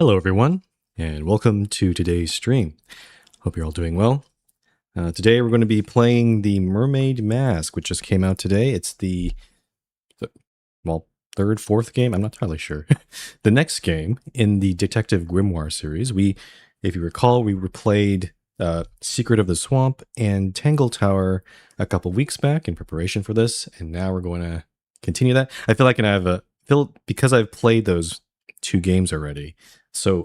Hello, everyone, and welcome to today's stream. Hope you're all doing well. Today, we're going to be playing the Mermaid Mask, which just came out today. It's well, third, fourth game. I'm not entirely sure. The next game in the Detective Grimoire series. If you recall, we replayed Secret of the Swamp and Tangle Tower a couple weeks back in preparation for this, and now we're going to continue that. I feel like because I've played those two games already, so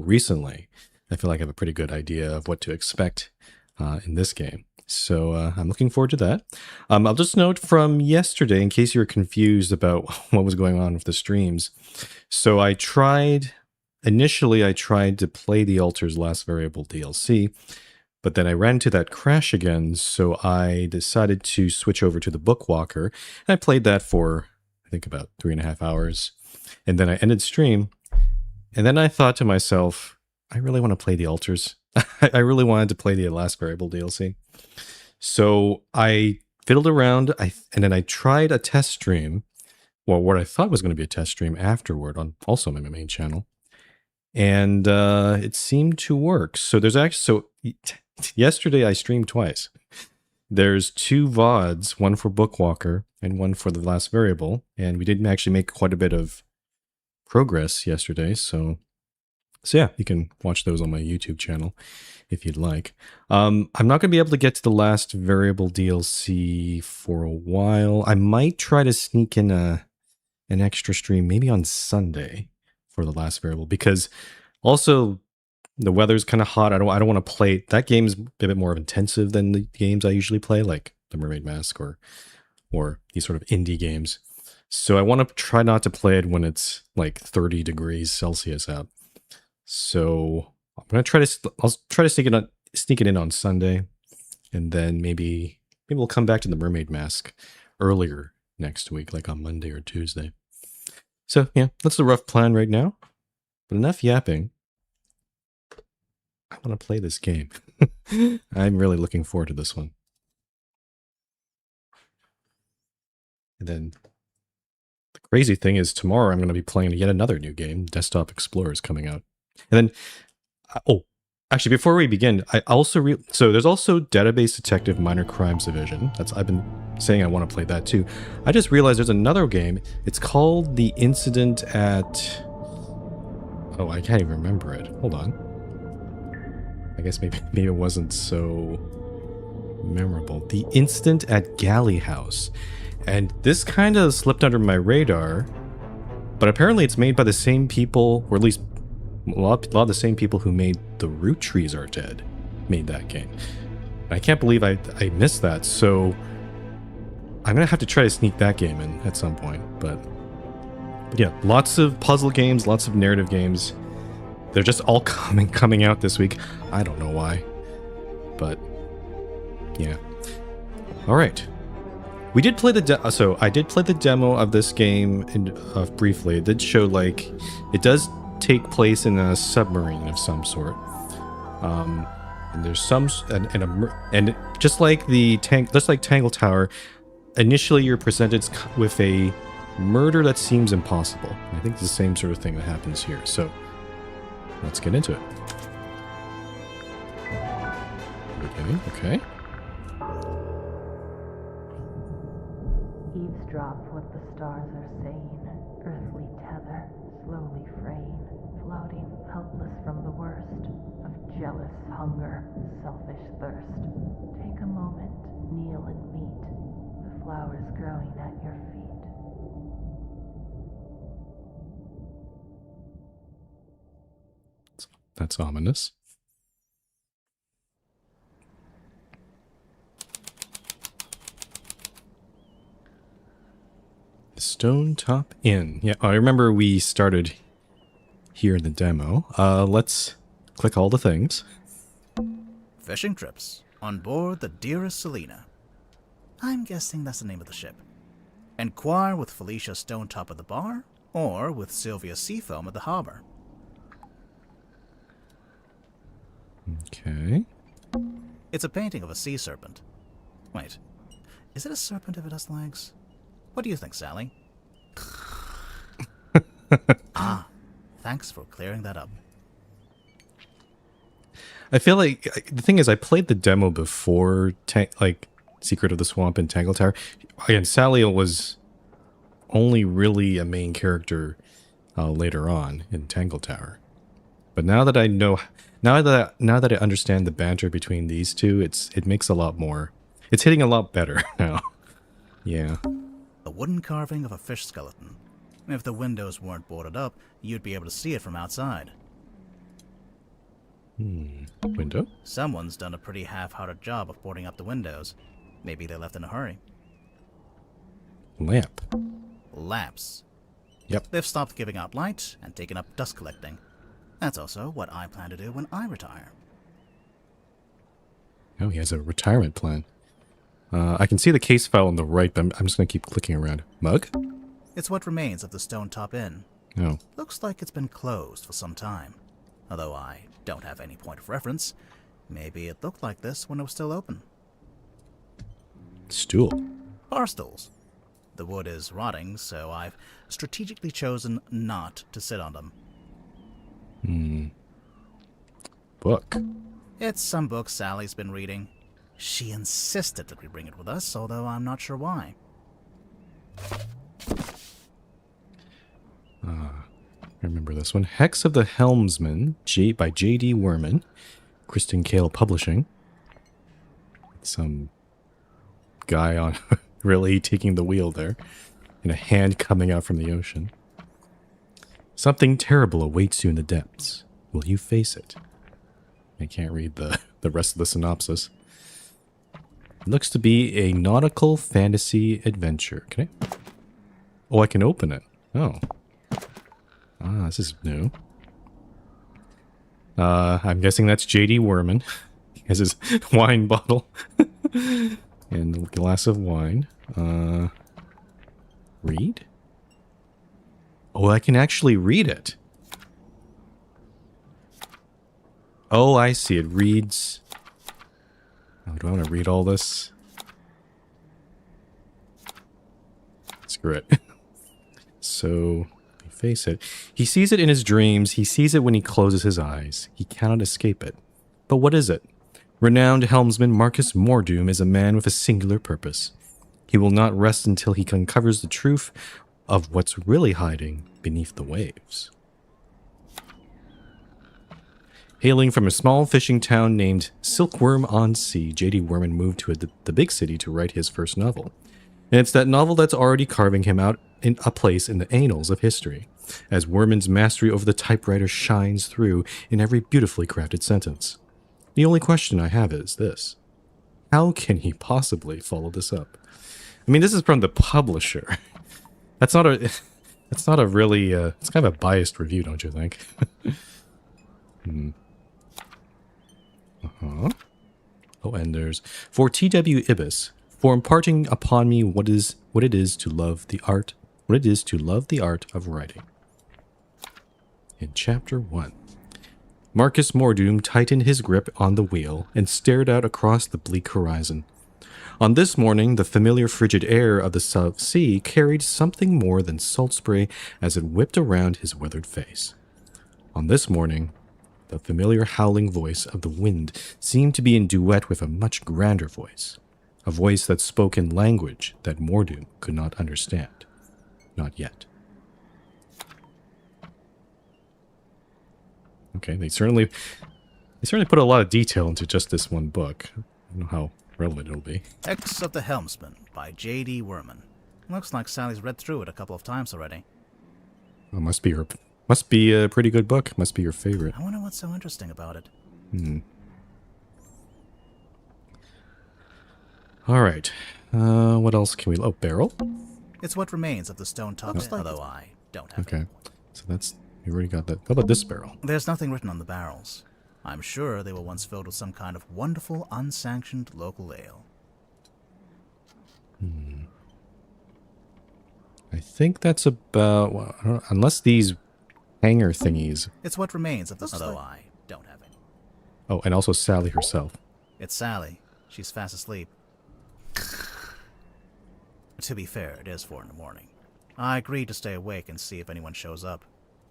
recently, I feel like I have a pretty good idea of what to expect in this game. So I'm looking forward to that. I'll just note from yesterday, in case you were confused about what was going on with the streams. So initially I tried to play the Altar's Last Variable DLC, but then I ran into that crash again, so I decided to switch over to the Bookwalker, and I played that for, I think, about 3.5 hours. And then I ended stream, and then I thought to myself, I really want to play the Altars. I really wanted to play the Last Variable DLC. So I fiddled around, and then I tried a test stream, well, what I thought was going to be a test stream afterward on also my main channel. And it seemed to work. So yesterday I streamed twice. There's two VODs, one for Bookwalker and one for the Last Variable, and we did actually make quite a bit of progress yesterday, so yeah, you can watch those on my YouTube channel if you'd like. I'm not going to be able to get to the Last Variable DLC for a while. I might try to sneak in an extra stream maybe on Sunday for the Last Variable, because also the weather's kind of hot. I don't want to play that game's a bit more intensive than the games I usually play, like the Mermaid Mask or these sort of indie games. So I want to try not to play it when it's like 30 degrees Celsius out. So I'll try to sneak it in on Sunday, and then maybe we'll come back to the Mermaid Mask earlier next week, like on Monday or Tuesday. So yeah, that's the rough plan right now. But enough yapping. I want to play this game. I'm really looking forward to this one. And then the crazy thing is tomorrow I'm going to be playing yet another new game. Desktop Explorer is coming out. And then, actually, before we begin, I also so there's also Database Detective Minor Crimes Division. I've been saying I want to play that too. I just realized there's another game. It's called The Incident at... Oh, I can't even remember it. Hold on. I guess maybe it wasn't so memorable. The Incident at Galley House. And this kind of slipped under my radar, but apparently it's made by the same people, or at least a lot of the same people who made The Root Trees Are Dead made that game. And I can't believe I missed that, so I'm going to have to try to sneak that game in at some point. But yeah, lots of puzzle games, lots of narrative games. They're just all coming out this week. I don't know why, but yeah. All right. We did play so I did play the demo of this game briefly. It did show like it does take place in a submarine of some sort. And there's and just like Tangle Tower, initially you're presented with a murder that seems impossible. And I think it's the same sort of thing that happens here. So let's get into it. Okay. Eavesdrop what the stars are saying, earthly tether, slowly fraying, floating helpless from the worst of jealous hunger, selfish thirst. Take a moment, kneel and meet the flowers growing at your feet. That's ominous. Stone Top Inn. Yeah, I remember we started here in the demo. Let's click all the things. Fishing trips on board the Dearest Selena. I'm guessing that's the name of the ship. Enquire with Felicia Stonetop at the bar, or with Sylvia Seafoam at the harbor. Okay. It's a painting of a sea serpent. Wait, is it a serpent if it has legs? What do you think, Sally? Thanks for clearing that up. I feel like the thing is, I played the demo before, like Secret of the Swamp and Tangle Tower. Again, Sally was only really a main character later on in Tangle Tower. But now that I know, now that I understand the banter between these two, it makes a lot more. It's hitting a lot better now. Yeah. A wooden carving of a fish skeleton. If the windows weren't boarded up, you'd be able to see it from outside. Window? Someone's done a pretty half-hearted job of boarding up the windows. Maybe they left in a hurry. Lamp. Lamps. Yep. They've stopped giving out light and taken up dust collecting. That's also what I plan to do when I retire. Oh, he has a retirement plan. I can see the case file on the right, but I'm just going to keep clicking around. Mug? It's what remains of the Stone Top Inn. Oh. Looks like it's been closed for some time. Although I don't have any point of reference, maybe it looked like this when it was still open. Stool. Bar stools. The wood is rotting, so I've strategically chosen not to sit on them. Book. It's some book Sally's been reading. She insisted that we bring it with us, although I'm not sure why. I remember this one. Hex of the Helmsman by J.D. Werman. Kristen Kale Publishing. Some guy on really taking the wheel there. And a hand coming out from the ocean. Something terrible awaits you in the depths. Will you face it? I can't read the rest of the synopsis. It looks to be a nautical fantasy adventure. Can I? Oh, I can open it. Oh. Ah, this is new. I'm guessing that's J.D. Werman. He has his wine bottle. And a glass of wine. Read? Oh, I can actually read it. Oh, I see. It reads... Oh, do I want to read all this? Screw it. So, face it. He sees it in his dreams. He sees it when he closes his eyes. He cannot escape it. But what is it? Renowned helmsman Marcus Mordoom is a man with a singular purpose. He will not rest until he uncovers the truth of what's really hiding beneath the waves. Hailing from a small fishing town named Silkworm-on-Sea, J.D. Werman moved to the big city to write his first novel. And it's that novel that's already carving him out in a place in the annals of history, as Werman's mastery over the typewriter shines through in every beautifully crafted sentence. The only question I have is this. How can he possibly follow this up? I mean, this is from the publisher. That's not a really, it's kind of a biased review, don't you think? Oh, and there's, for T.W. Ibis, for imparting upon me what it is to love the art of writing. In Chapter 1. Marcus Mordoom tightened his grip on the wheel and stared out across the bleak horizon. On this morning, the familiar frigid air of the South Sea carried something more than salt spray as it whipped around his weathered face. On this morning, the familiar howling voice of the wind seemed to be in duet with a much grander voice, a voice that spoke in language that Mordoom could not understand. Not yet. Okay, they certainly put a lot of detail into just this one book. I don't know how relevant it'll be. Hex of the Helmsman by J.D. Werman. Looks like Sally's read through it a couple of times already. Well, must be a pretty good book. Must be your favorite. I wonder what's so interesting about it. All right. What else can we... Oh, barrel? It's what remains of the Stone Top Inn, although I don't have Okay. any. So that's... You already got that. How about this barrel? There's nothing written on the barrels. I'm sure they were once filled with some kind of wonderful, unsanctioned local ale. I think that's about... Well, I don't know, unless these hanger thingies... It's what remains of the... Although I don't have any. Oh, and also Sally herself. It's Sally. She's fast asleep. To be fair, it is 4 in the morning. I agreed to stay awake and see if anyone shows up.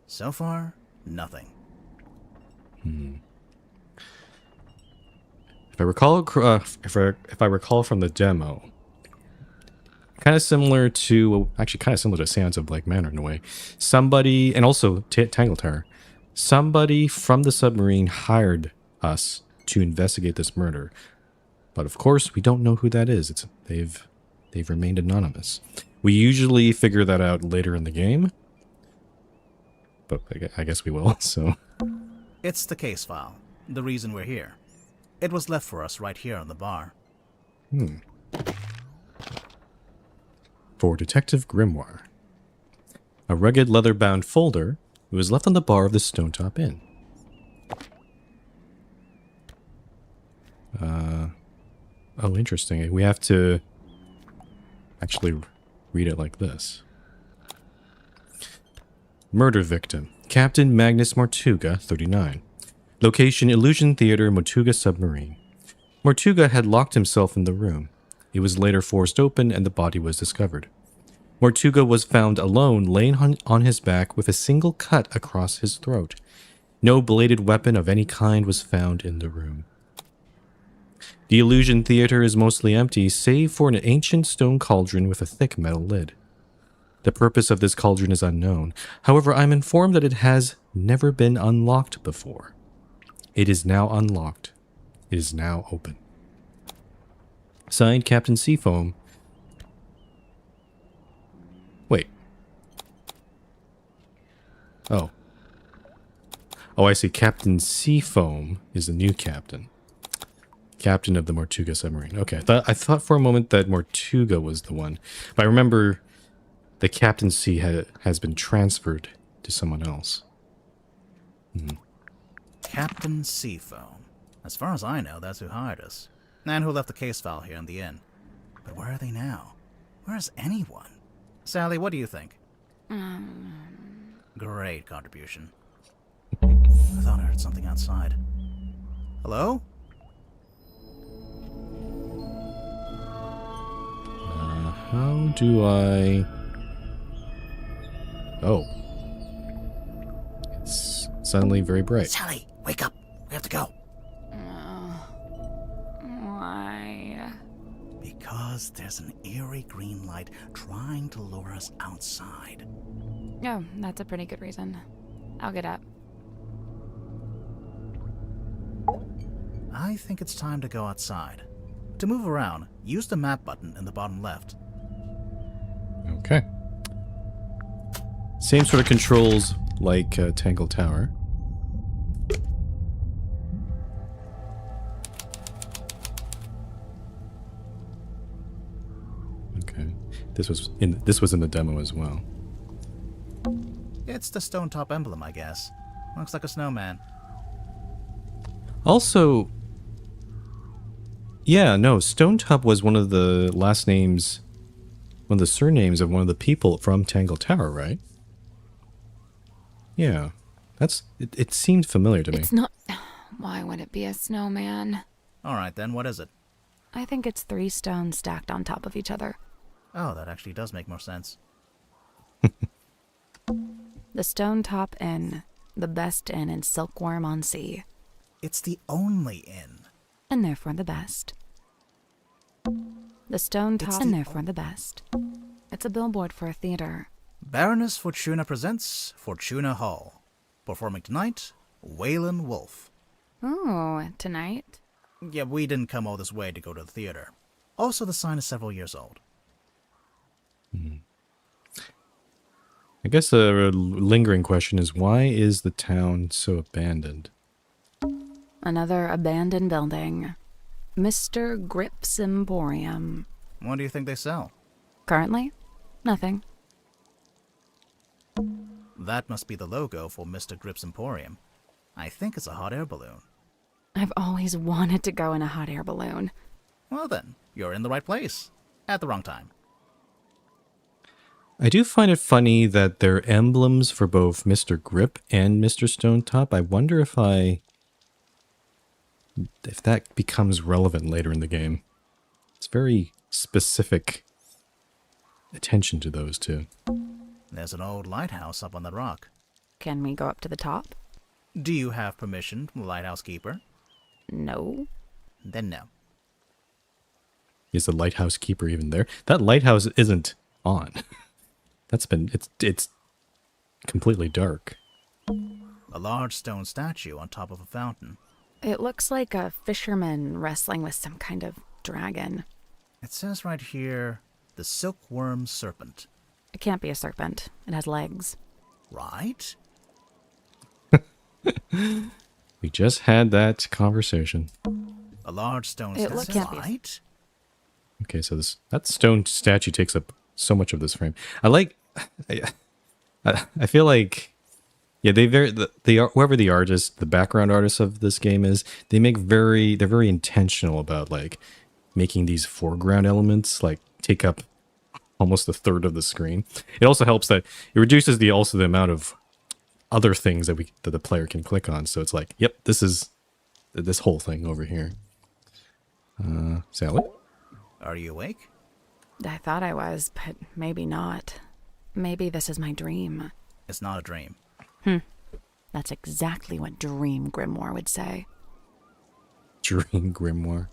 So far, nothing. If I recall, if I recall from the demo, kind of similar to, actually kind of similar to Sands of Lake Manor in a way. Somebody, and also Tangle Tower, somebody from the submarine hired us to investigate this murder. But of course, we don't know who that is. They've remained anonymous. We usually figure that out later in the game, but I guess we will. So It's the case file, the reason we're here. It was left for us right here on the bar. For Detective Grimoire, a rugged leather-bound folder was left on the bar of the Stonetop Inn. Oh, interesting. We have to actually read it like this. Murder victim, Captain Magnus Mortuga, 39. Location, Illusion Theater, Mortuga Submarine. Mortuga had locked himself in the room. It was later forced open and the body was discovered. Mortuga was found alone, laying on his back with a single cut across his throat. No bladed weapon of any kind was found in the room. The Illusion Theater is mostly empty, save for an ancient stone cauldron with a thick metal lid. The purpose of this cauldron is unknown. However, I'm informed that it has never been unlocked before. It is now unlocked. It is now open. Signed, Captain Seafoam. Wait. Oh. Oh, I see. Captain Seafoam is the new captain. Captain of the Mortuga submarine. Okay, I thought for a moment that Mortuga was the one. But I remember the captaincy has been transferred to someone else. Captain Seafoam. As far as I know, that's who hired us. And who left the case file here in the inn. But where are they now? Where is anyone? Sally, what do you think? Great contribution. I thought I heard something outside. Hello? How do I... Oh. It's suddenly very bright. Sally, wake up. We have to go. Why? Because there's an eerie green light trying to lure us outside. Oh, that's a pretty good reason. I'll get up. I think it's time to go outside. To move around, use the map button in the bottom left. Okay. Same sort of controls like Tangle Tower. Okay. This was in the demo as well. It's the stone top emblem, I guess. Looks like a snowman. Also, yeah, no, Stonetop was one of the last names, one of the surnames of one of the people from Tangle Tower, right? Yeah, it seemed familiar to me. It's not... Why would it be a snowman? Alright then, what is it? I think it's 3 stones stacked on top of each other. Oh, that actually does make more sense. The Stonetop Inn. The best inn in Silkworm-on-Sea. It's the only inn. And therefore the best. The Stonetop, and therefore the best. It's a billboard for a theater. Baroness Fortuna presents Fortuna Hall. Performing tonight, Waylon Wolf. Oh, tonight? Yeah, we didn't come all this way to go to the theater. Also, the sign is several years old. I guess a lingering question is, why is the town so abandoned? Another abandoned building. Mr. Grip's Emporium. What do you think they sell? Currently, nothing. That must be the logo for Mr. Grip's Emporium. I think it's a hot air balloon. I've always wanted to go in a hot air balloon. Well then, you're in the right place. At the wrong time. I do find it funny that they're emblems for both Mr. Grip and Mr. Stonetop. I wonder if that becomes relevant later in the game. It's very specific attention to those two. There's an old lighthouse up on the rock. Can we go up to the top? Do you have permission from the lighthouse keeper? No. Then no. Is the lighthouse keeper even there? That lighthouse isn't on. It's completely dark. A large stone statue on top of a fountain. It looks like a fisherman wrestling with some kind of dragon. It says right here, the silkworm serpent. It can't be a serpent. It has legs. Right? We just had that conversation. A large stone It statue. can't be. Right? Okay, so that stone statue takes up so much of this frame. I feel like, yeah, whoever the artist, the background artist of this game is, they're very intentional about like making these foreground elements like take up almost a third of the screen. It also helps that it reduces the amount of other things that the player can click on. So it's like, yep, this is this whole thing over here. Sally? Are you awake? I thought I was, but maybe not. Maybe this is my dream. It's not a dream. That's exactly what Dream Grimoire would say. Dream Grimoire.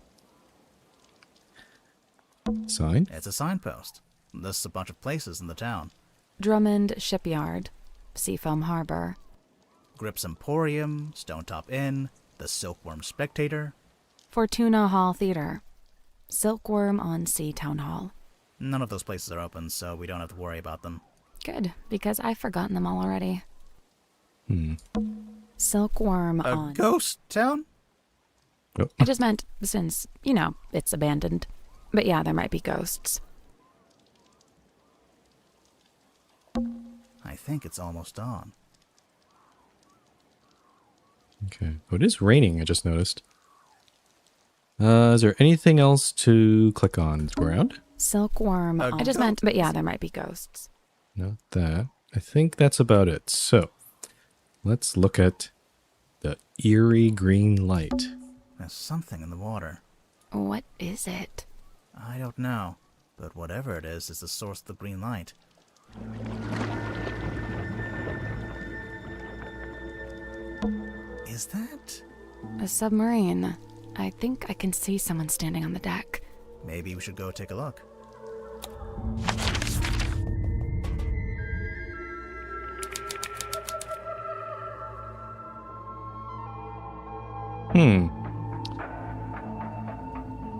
Sign? It's a signpost. Lists a bunch of places in the town. Drummond Shipyard, Seafoam Harbor. Grip's Emporium, Stonetop Inn, the Silkworm Spectator. Fortuna Hall Theater. Silkworm on Sea Town Hall. None of those places are open, so we don't have to worry about them. Good, because I've forgotten them all already. Silkworm A on... ghost town? Oh. I just meant since, it's abandoned. But yeah, there might be ghosts. I think it's almost dawn. Okay. Oh, it is raining, I just noticed. Is there anything else to click on? Ground? Silkworm on... I just meant, but yeah, there might be ghosts. Not that. I think that's about it. So, let's look at the eerie green light. There's something in the water. What is it? I don't know, but whatever it is the source of the green light. Is that? A submarine. I think I can see someone standing on the deck. Maybe we should go take a look.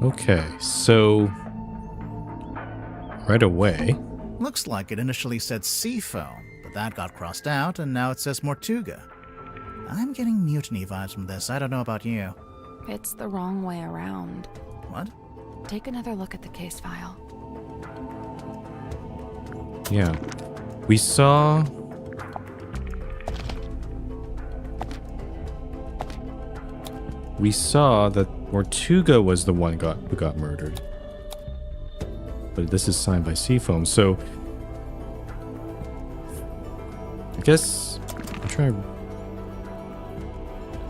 Okay, so right away. Looks like it initially said Seafoam, but that got crossed out, and now it says Mortuga. I'm getting mutiny vibes from this. I don't know about you. It's the wrong way around. What? Take another look at the case file. Yeah. We saw that Mortuga was the one who got murdered. But this is signed by Seafoam, so I guess I'm trying.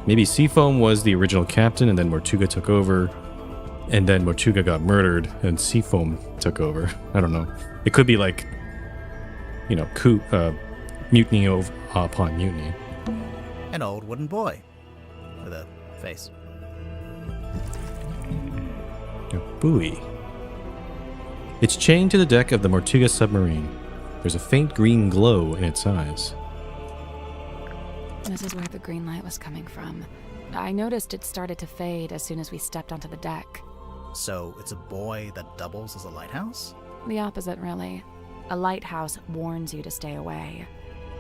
Maybe Seafoam was the original captain, and then Mortuga took over, and then Mortuga got murdered, and Seafoam took over. I don't know. It could be like, mutiny upon mutiny. An old wooden boy with a face. A buoy. It's chained to the deck of the Mortuga submarine. There's a faint green glow in its eyes. This is where the green light was coming from. I noticed it started to fade as soon as we stepped onto the deck. So it's a buoy that doubles as a lighthouse? The opposite, really. A lighthouse warns you to stay away.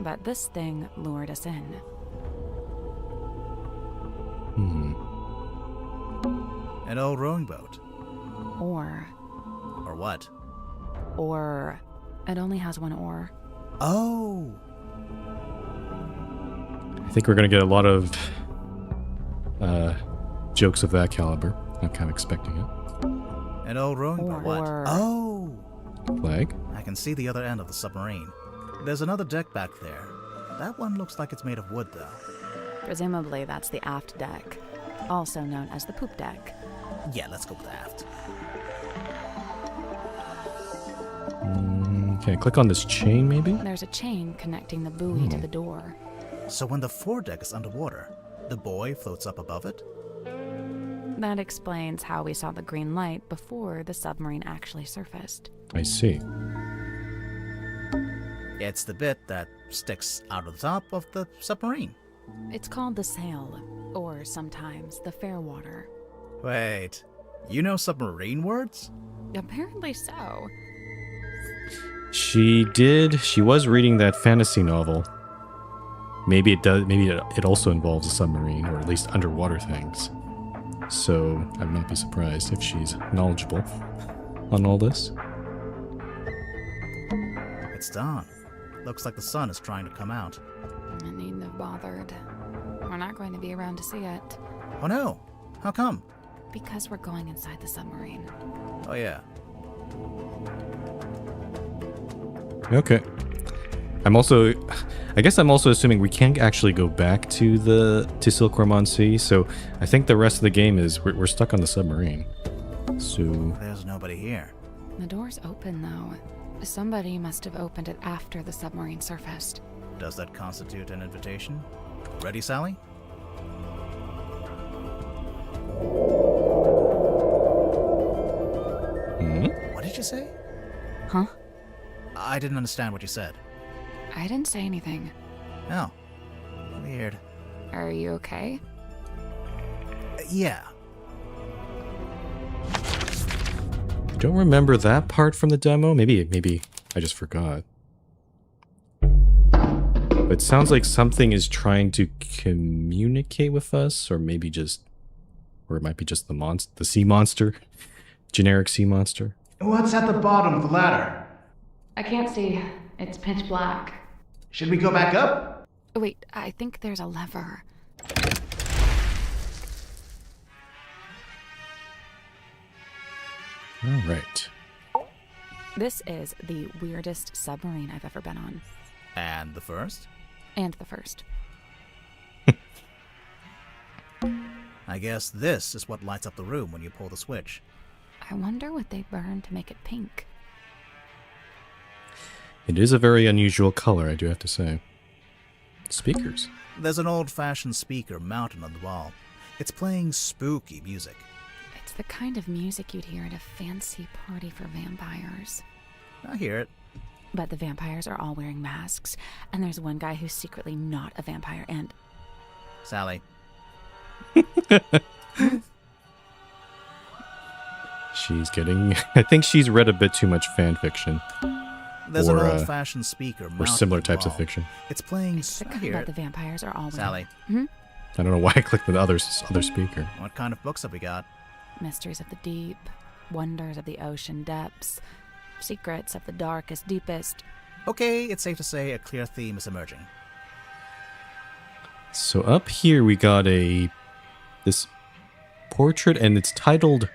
But this thing lured us in. An old rowing boat. Or what? Or it only has one oar. Oh! I think we're going to get a lot of jokes of that caliber. I'm kind of expecting it. An old rowing boat. What? Or- Oh! Flag? I can see the other end of the submarine. There's another deck back there. That one looks like it's made of wood, though. Presumably that's the aft deck, also known as the poop deck. Yeah, let's go with aft. Okay, click on this chain maybe? There's a chain connecting the buoy to the door. So when the foredeck is underwater, the boy floats up above it? That explains how we saw the green light before the submarine actually surfaced. I see. It's the bit that sticks out of the top of the submarine. It's called the sail, or sometimes the fairwater. Wait, you know submarine words? Apparently so. She did. She was reading that fantasy novel. Maybe it does. Maybe it also involves a submarine, or at least underwater things. So I would not be surprised if she's knowledgeable on all this. It's dawn. Looks like the sun is trying to come out. I needn't have bothered. We're not going to be around to see it. Oh no! How come? Because we're going inside the submarine. Oh yeah. Okay. I guess I'm also assuming we can't actually go back to Silkworm Sea, so I think the rest of the game is we're stuck on the submarine. So There's nobody here. The door's open, though. Somebody must have opened it after the submarine surfaced. Does that constitute an invitation? Ready, Sally? What did you say? Huh? I didn't understand what you said. I didn't say anything. Oh. Weird. Are you okay? Yeah. don't remember that part from the demo. Maybe I just forgot. But it sounds like something is trying to communicate with us, or maybe just, or it might be just the sea monster, generic sea monster. What's at the bottom of the ladder? I can't see. It's pitch black. Should we go back up? Wait, I think there's a lever. All right. This is the weirdest submarine I've ever been on. And the first? And the first. I guess this is what lights up the room when you pull the switch. I wonder what they burned to make it pink. It is a very unusual color, I do have to say. Speakers. There's an old-fashioned speaker mounted on the wall. It's playing spooky music. It's the kind of music you'd hear at a fancy party for vampires. I hear it. But the vampires are all wearing masks, and there's one guy who's secretly not a vampire, and... Sally. She's getting... I think she's read a bit too much fan fiction. There's Or, an old-fashioned speaker mounted Or similar on the types of wall. fiction. It's playing... It's the I kind hear that it. the vampires are all wearing... Sally. I don't know why I clicked the other speaker. What kind of books have we got? Mysteries of the deep, wonders of the ocean depths, secrets of the darkest, deepest. Okay, it's safe to say a clear theme is emerging. So up here we got this portrait, and it's titled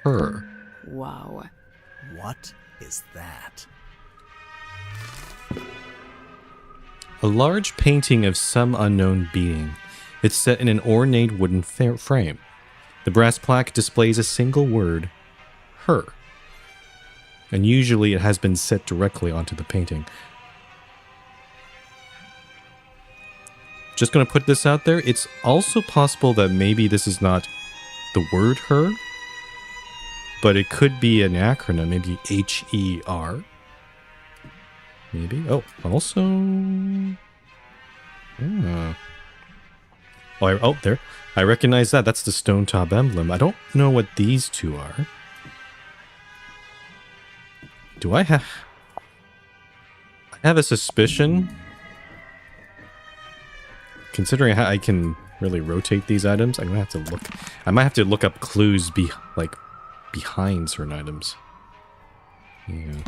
Her. Whoa. What is that? A large painting of some unknown being. It's set in an ornate wooden frame. The brass plaque displays a single word, her. And usually it has been set directly onto the painting. Just going to put this out there. It's also possible that maybe this is not the word her, but it could be an acronym, maybe HER. Maybe. Oh, also... Yeah. Oh, there. I recognize that. That's the stone top emblem. I don't know what these two are. Do I have... I have a suspicion. Considering how I can really rotate these items, I'm gonna have to look... I might have to look up clues behind certain items. Yeah.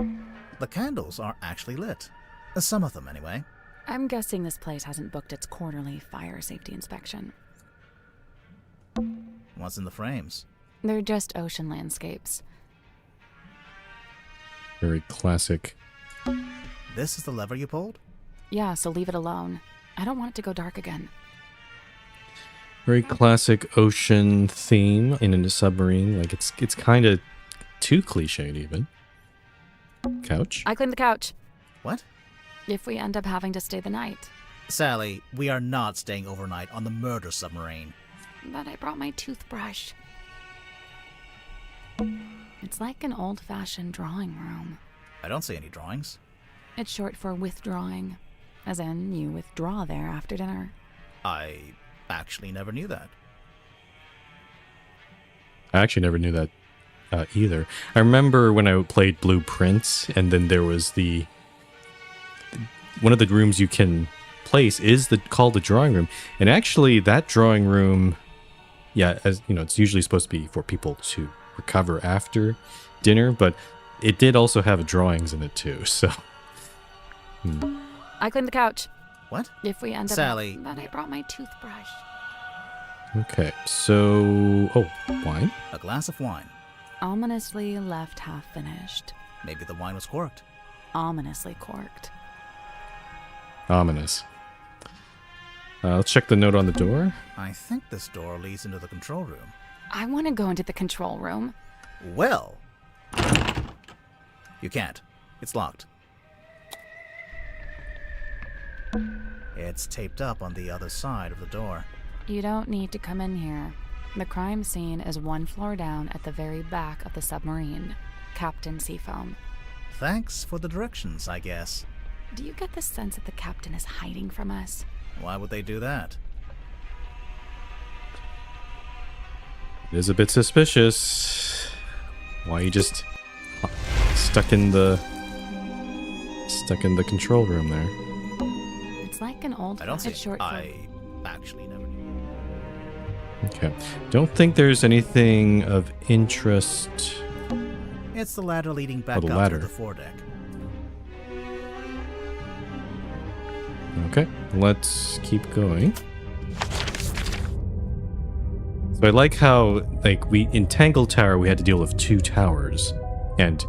The candles are actually lit. Some of them, anyway. I'm guessing this place hasn't booked its quarterly fire safety inspection. What's in the frames? They're just ocean landscapes. Very classic. This is the lever you pulled? Yeah, so leave it alone. I don't want it to go dark again. Very classic ocean theme in a submarine. Like, it's kind of too cliched, even. Couch. I cleaned the couch. What? If we end up having to stay the night. Sally, we are not staying overnight on the murder submarine. But I brought my toothbrush. It's like an old-fashioned drawing room. I don't see any drawings. It's short for withdrawing, as in you withdraw there after dinner. I actually never knew that. I actually never knew that either. I remember when I played Blueprints, and then there was one of the rooms you can place is called the drawing room, and actually that drawing room, yeah, as you know, it's usually supposed to be for people to recover after dinner, but it did also have drawings in it too. So, I cleaned the couch. What? If we end up, Sally. But I brought my toothbrush. Okay, so wine. A glass of wine. Ominously left half finished. Maybe the wine was corked. Ominously corked. Ominous. Let's check the note on the door. I think this door leads into the control room. I want to go into the control room. Well, you can't. It's locked. It's taped up on the other side of the door. You don't need to come in here. The crime scene is one floor down at the very back of the submarine. Captain Seafoam. Thanks for the directions, I guess. Do you get the sense that the captain is hiding from us? Why would they do that? It is a bit suspicious. Why you just stuck in the control room there? It's like an old. I don't see it's it. short for. I actually never knew. Okay. Don't think there's anything of interest. It's the ladder leading back the up ladder. to the foredeck. Okay, let's keep going. So I like how, like, in Tangle Tower, we had to deal with 2 towers and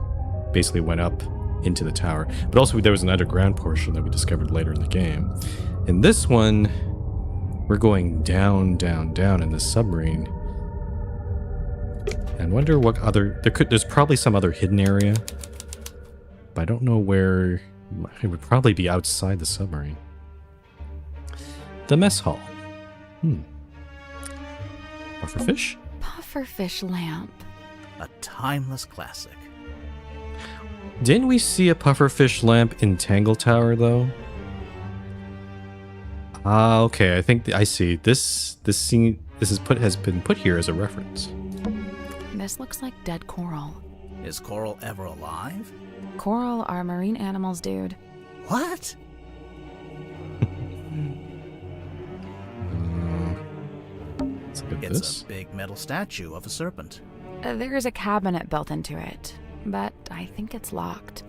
basically went up into the tower. But also there was an underground portion that we discovered later in the game. In this one, we're going down, down, down in the submarine. And wonder what other... There's probably some other hidden area. But I don't know where... It would probably be outside the submarine. The mess hall. Pufferfish? Pufferfish lamp. A timeless classic. Didn't we see a pufferfish lamp in Tangle Tower, though? Ah, okay. I think I see. This scene has been put here as a reference. This looks like dead coral. Is coral ever alive? Coral are marine animals, dude. What? Let's look at It's this. a big metal statue of a serpent. There's a cabinet built into it, but I think it's locked.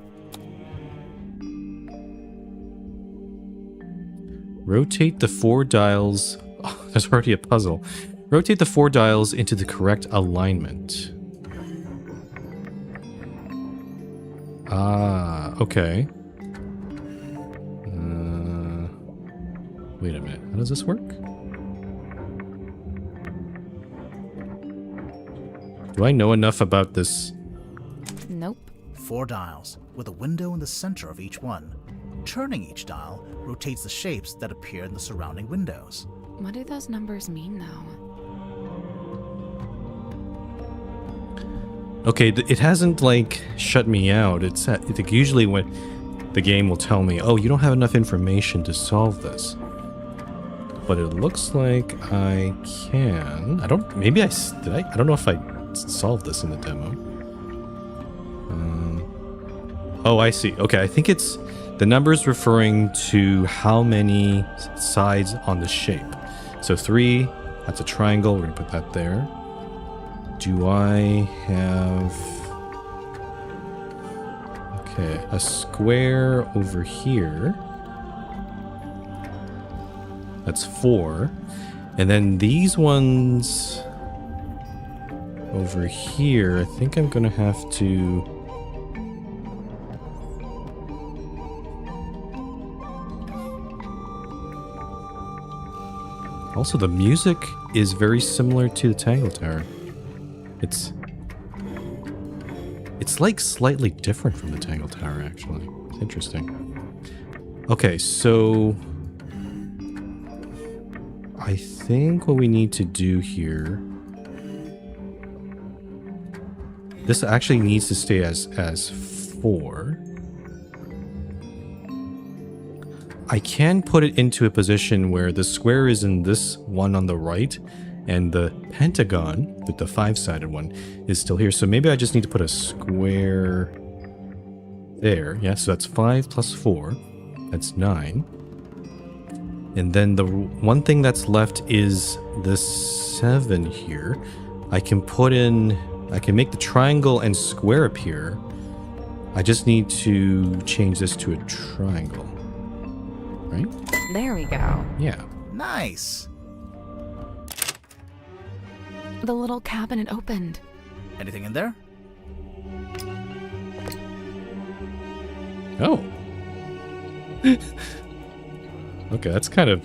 Rotate the 4 dials. Oh, there's already a puzzle. Rotate the 4 dials into the correct alignment. Ah, okay. Wait a minute. How does this work? Do I know enough about this? Nope. 4 dials, with a window in the center of each one. Turning each dial rotates the shapes that appear in the surrounding windows. What do those numbers mean, though? Okay, it hasn't, like, shut me out. It's like usually when the game will tell me, oh, you don't have enough information to solve this. But it looks like I can. I don't know if I solved this in the demo. Oh, I see. Okay, I think it's the numbers referring to how many sides on the shape. So 3, that's a triangle. We're going to put that there. Do I have... Okay, a square over here. That's 4. And then these ones over here, I think I'm going to have to... Also, the music is very similar to the Tangle Tower. It's like slightly different from the Tangle Tower, actually. It's interesting. Okay, so I think what we need to do here... This actually needs to stay as 4. I can put it into a position where the square is in this one on the right, and the pentagon, with the 5-sided one, is still here. So maybe I just need to put a square there. Yeah, so that's 5 plus 4. That's 9. And then the one thing that's left is the 7 here. I can make the triangle and square appear. I just need to change this to a triangle. Right? There we go. Yeah. Nice. The little cabinet opened. Anything in there? Oh. Okay, that's kind of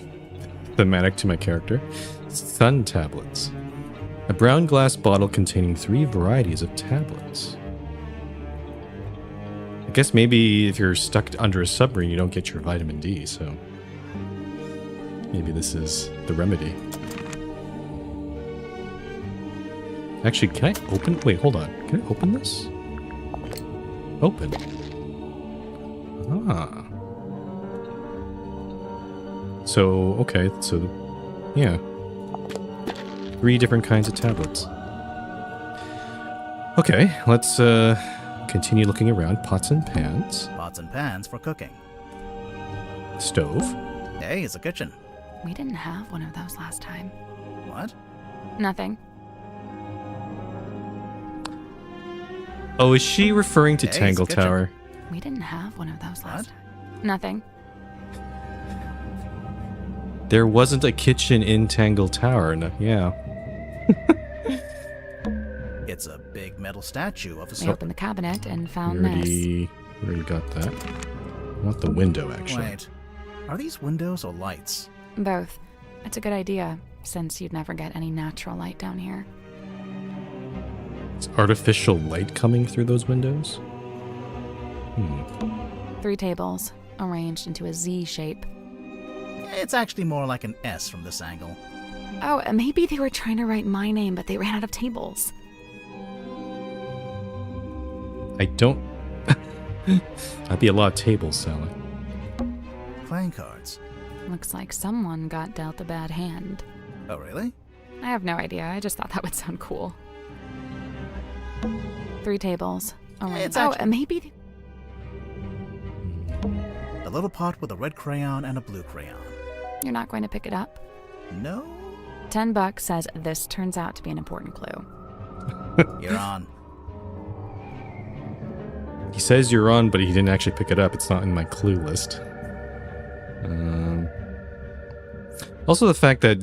thematic to my character. Sun tablets. A brown glass bottle containing 3 varieties of tablets. I guess maybe if you're stuck under a submarine, you don't get your vitamin D, so... Maybe this is the remedy. Actually, can I open... Wait, hold on. Can I open this? Open. Ah. So, okay, so... Yeah. 3 different kinds of tablets. Okay, let's continue looking around. Pots and pans. Pots and pans for cooking. Stove. Hey, it's a kitchen. We didn't have one of those last time. What? Nothing. Oh, is she referring to Hey, it's a Tangle kitchen. Tower? We didn't have one of those last What? time. Nothing. There wasn't a kitchen in Tangle Tower. No, yeah. It's a big metal statue of a We serpent. opened the cabinet and We found this. we already got that. Not the window, actually. Wait, are these windows or lights? Both. It's a good idea, since you'd never get any natural light down here. Is artificial light coming through those windows? 3 tables, arranged into a Z shape. It's actually more like an S from this angle. Oh, maybe they were trying to write my name, but they ran out of tables. I don't... That'd be a lot of tables, Sally. Playing cards. Looks like someone got dealt a bad hand. Oh, really? I have no idea, I just thought that would sound cool. 3 tables, arranged. It's Oh, actually- maybe... A little pot with a red crayon and a blue crayon. You're not going to pick it up? No? $10 says this turns out to be an important clue. You're on. He says you're on, but he didn't actually pick it up. It's not in my clue list. Also the fact that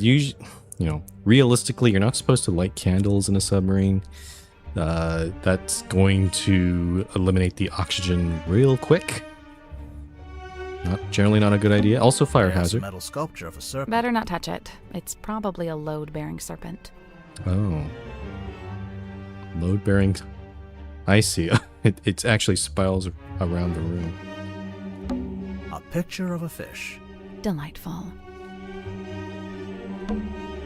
realistically, you're not supposed to light candles in a submarine. That's going to eliminate the oxygen real quick. Generally not a good idea. Also fire There's a hazard. metal sculpture of a serpent. Better not touch it. It's probably a load-bearing serpent. Oh. Load bearing. I see. It actually spirals around the room. A picture of a fish. Delightful.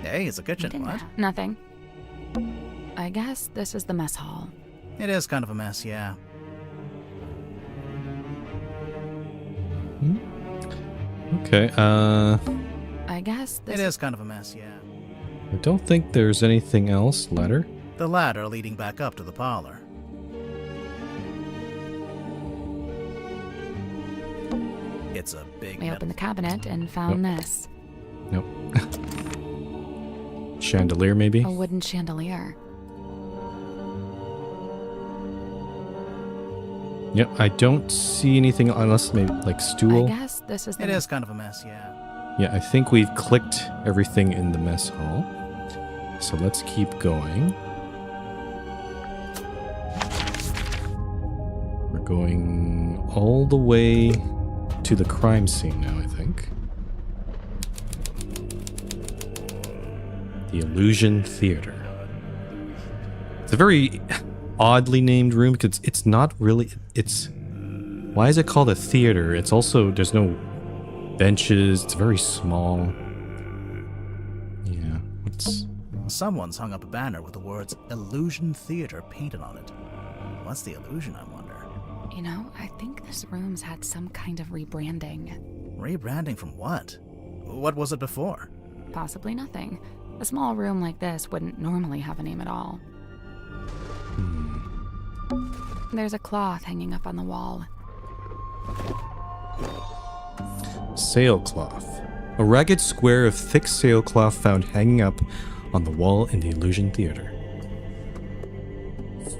Hey, it's a We kitchen. didn't What? have- Nothing. I guess this is the mess hall. It is kind of a mess, yeah. Okay, I guess this It is kind of a mess, yeah. I don't think there's anything else. Ladder? The ladder leading back up to the parlor. It's a big We metal... opened the cabinet and found this. Nope. Chandelier, maybe? A wooden chandelier. Yep, I don't see anything unless maybe like stool. I guess this is the It is kind of a mess, yeah. Yeah, I think we've clicked everything in the mess hall. So let's keep going. We're going all the way to the crime scene now, I think. The Illusion Theater. It's a very oddly named room because it's not really... It's... Why is it called a theater? It's also... There's no benches. It's very small. tickets. Someone's hung up a banner with the words Illusion Theater painted on it. What's the illusion, I wonder? You know, I think this room's had some kind of rebranding. Rebranding from what? What was it before? Possibly nothing. A small room like this wouldn't normally have a name at all. There's a cloth hanging up on the wall. Sailcloth. A ragged square of thick sailcloth found hanging up on the wall in the Illusion Theater.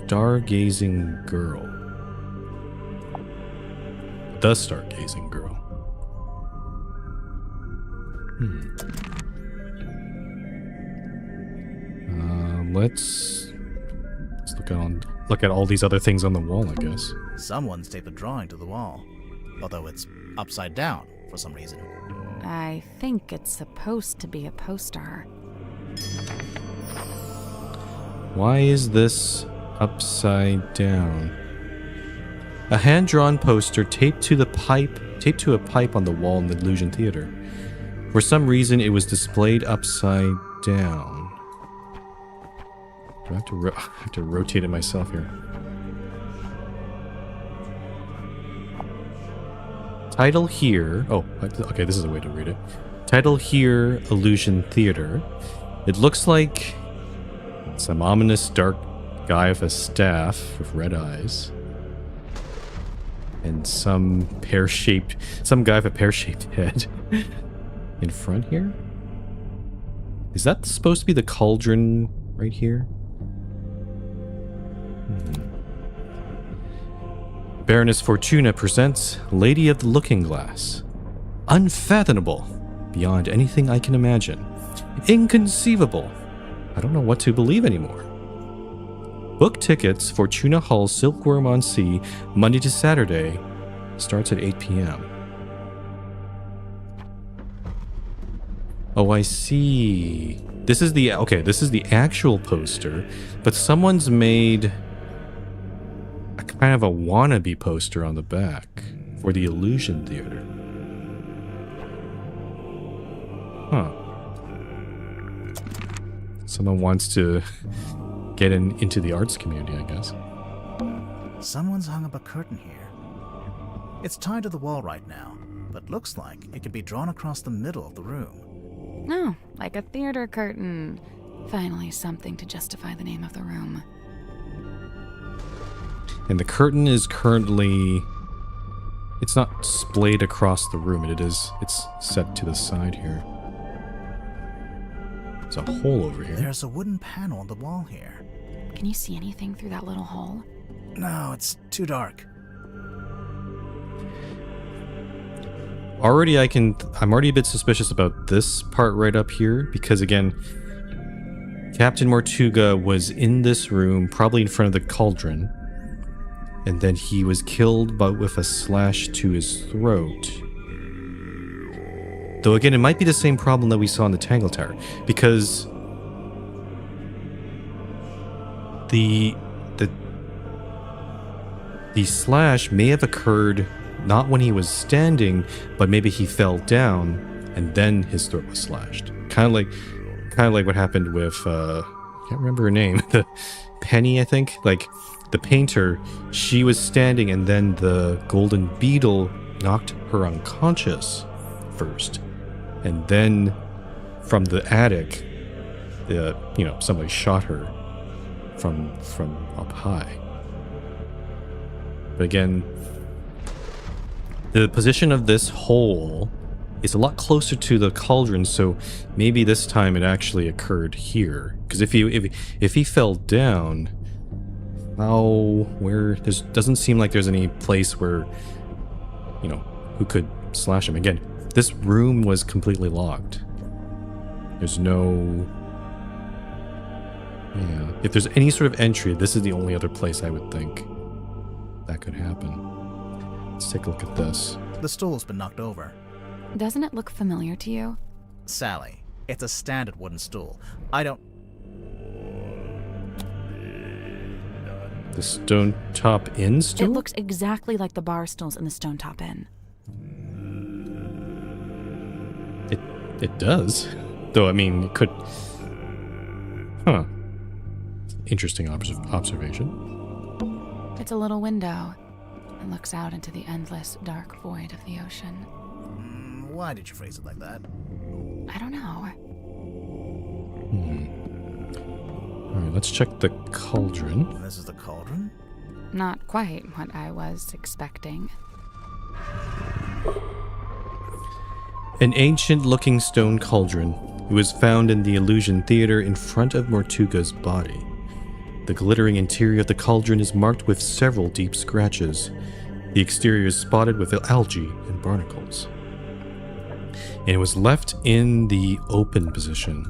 Stargazing Girl. The Stargazing Girl. Let's look at all these other things on the wall, I guess. Someone's taped a drawing to the wall, although it's upside down for some reason. I think it's supposed to be a poster. Why is this upside down? A hand-drawn poster taped to a pipe on the wall in the Illusion Theater. For some reason, it was displayed upside down. Do I have to rotate it myself here? Title here. Oh, okay, this is a way to read it. Title here, Illusion Theater. It looks like some ominous dark guy with a staff with red eyes. And some guy with a pear-shaped head in front here. Is that supposed to be the cauldron right here? Baroness Fortuna presents Lady of the Looking Glass. Unfathomable, beyond anything I can imagine. Inconceivable. I don't know what to believe anymore. Book tickets, Fortuna Hall, Silkworm on Sea, Monday to Saturday, starts at 8 p.m. Oh, I see. This is the actual poster, but someone's made a kind of a wannabe poster on the back for the Illusion Theater. Huh. Someone wants to get into the arts community, I guess. Someone's hung up a curtain here. It's tied to the wall right now, but looks like it could be drawn across the middle of the room. Oh, like a theater curtain. Finally, something to justify the name of the room. And the curtain is currently... It's not splayed across the room. It's set to the side here. There's a hole over here. There's a wooden panel on the wall here. Can you see anything through that little hole? No, it's too dark. Already I'm already a bit suspicious about this part right up here, because again, Captain Mortuga was in this room, probably in front of the cauldron, and then he was killed with a slash to his throat. Though again, it might be the same problem that we saw in the Tangle Tower, because the slash may have occurred not when he was standing, but maybe he fell down and then his throat was slashed. Kind of like what happened with I can't remember her name, the Penny, I think. Like the painter, she was standing and then the golden beetle knocked her unconscious first, and then from the attic, somebody shot her from up high. But again, the position of this hole is a lot closer to the cauldron, so maybe this time it actually occurred here. Because if he fell down, there doesn't seem like there's any place where, who could slash him. Again, this room was completely locked. There's no... Yeah, if there's any sort of entry, this is the only other place I would think that could happen. Let's take a look at this. The stool's been knocked over. Doesn't it look familiar to you? Sally, it's a standard wooden stool. I don't... The Stone Top Inn stool? It looks exactly like the bar stools in the Stone Top Inn. It does. Though, I mean, Huh. Interesting observation. It's a little window. It looks out into the endless, dark void of the ocean. Why did you phrase it like that? I don't know. Alright, let's check the cauldron. This is the cauldron? Not quite what I was expecting. An ancient-looking stone cauldron. It was found in the Illusion Theater in front of Mortuga's body. The glittering interior of the cauldron is marked with several deep scratches. The exterior is spotted with algae and barnacles. And it was left in the open position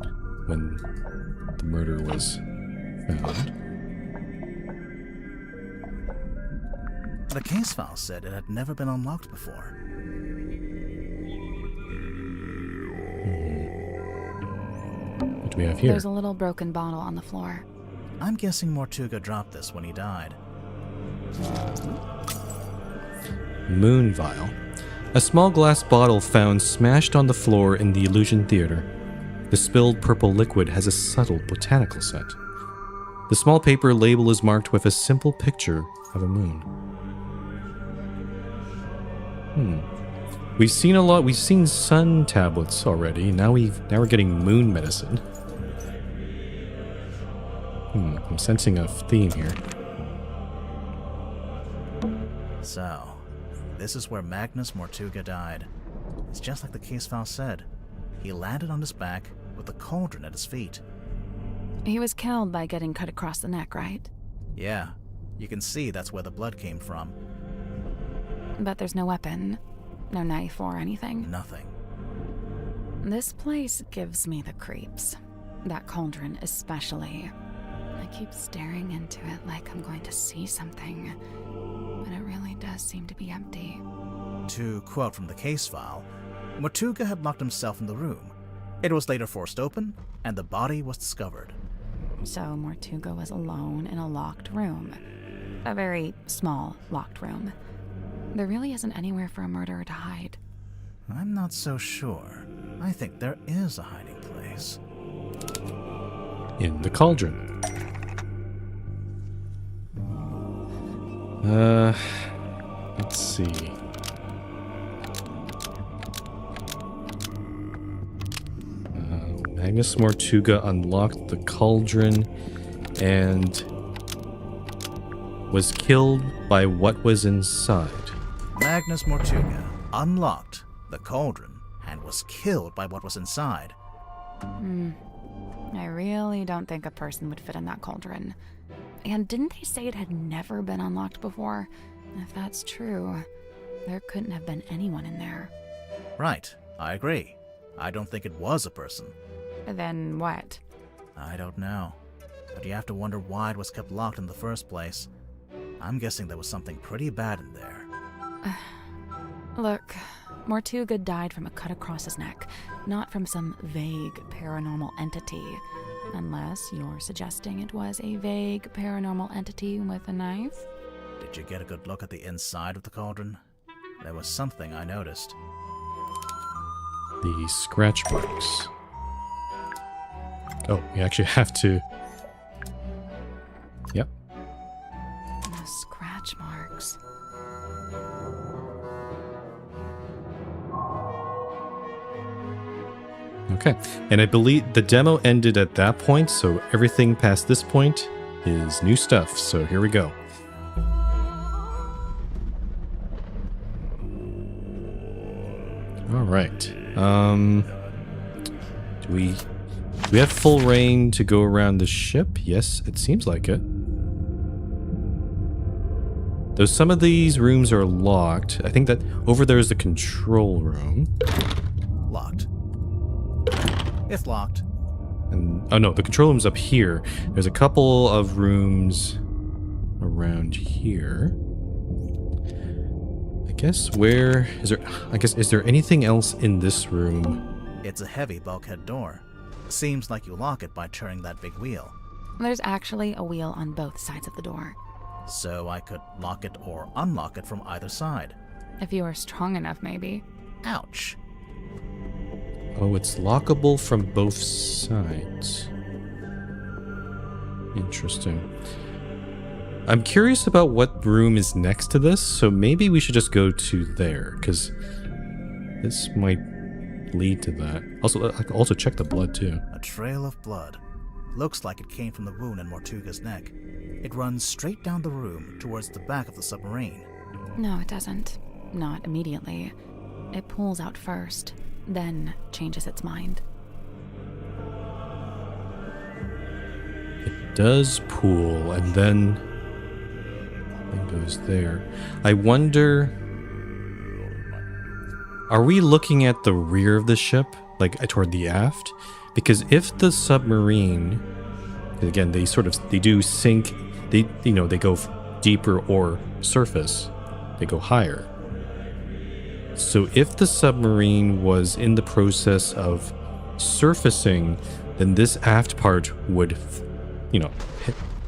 when the murder was found. The case file said it had never been unlocked before. What do we have here? There's a little broken bottle on the floor. I'm guessing Mortuga dropped this when he died. Moon vial. A small glass bottle found smashed on the floor in the Illusion Theater. The spilled purple liquid has a subtle botanical scent. The small paper label is marked with a simple picture of a moon. We've seen sun tablets already. Now we're getting moon medicine. I'm sensing a theme here. So, this is where Magnus Mortuga died. It's just like the case file said. He landed on his back with the cauldron at his feet. He was killed by getting cut across the neck, right? Yeah, you can see that's where the blood came from. But there's no weapon, no knife or anything. Nothing. This place gives me the creeps. That cauldron especially. I keep staring into it like I'm going to see something, but it really does seem to be empty. To quote from the case file, Mortuga had locked himself in the room. It was later forced open, and the body was discovered. So Mortuga was alone in a locked room. A very small locked room. There really isn't anywhere for a murderer to hide. I'm not so sure. I think there is a hiding place. In the cauldron. Let's see. Magnus Mortuga unlocked the cauldron and was killed by what was inside. Magnus Mortuga unlocked the cauldron and was killed by what was inside. I really don't think a person would fit in that cauldron. And didn't they say it had never been unlocked before? If that's true, there couldn't have been anyone in there. Right, I agree. I don't think it was a person. Then what? I don't know. But you have to wonder why it was kept locked in the first place. I'm guessing there was something pretty bad in there. Look, Mortuga died from a cut across his neck, not from some vague paranormal entity. Unless you're suggesting it was a vague paranormal entity with a knife? Did you get a good look at the inside of the cauldron? There was something I noticed. The scratch marks. Oh, we actually have to... Yep. The scratch marks. Okay, and I believe the demo ended at that point, so everything past this point is new stuff, so here we go. Alright, do we have full reign to go around the ship? Yes, it seems like it. Though some of these rooms are locked, I think that over there is the control room. Locked. It's locked. And oh no, the control room's up here. There's a couple of rooms around here. I guess where is there? I guess is there anything else in this room? It's a heavy bulkhead door. Seems like you lock it by turning that big wheel. There's actually a wheel on both sides of the door. So I could lock it or unlock it from either side. If you are strong enough, maybe. Ouch. Oh, it's lockable from both sides. Interesting. I'm curious about what room is next to this, so maybe we should just go to there, because this might lead to that. Also, I can also check the blood, too. A trail of blood. Looks like it came from the wound in Mortuga's neck. It runs straight down the room towards the back of the submarine. No, it doesn't. Not immediately. It pulls out first, then changes its mind. It does pool, and then it goes there. I wonder... Are we looking at the rear of the ship? Like, toward the aft? Because if the submarine... Again, they do sink... They go deeper or surface. They go higher. So if the submarine was in the process of surfacing, then this aft part would,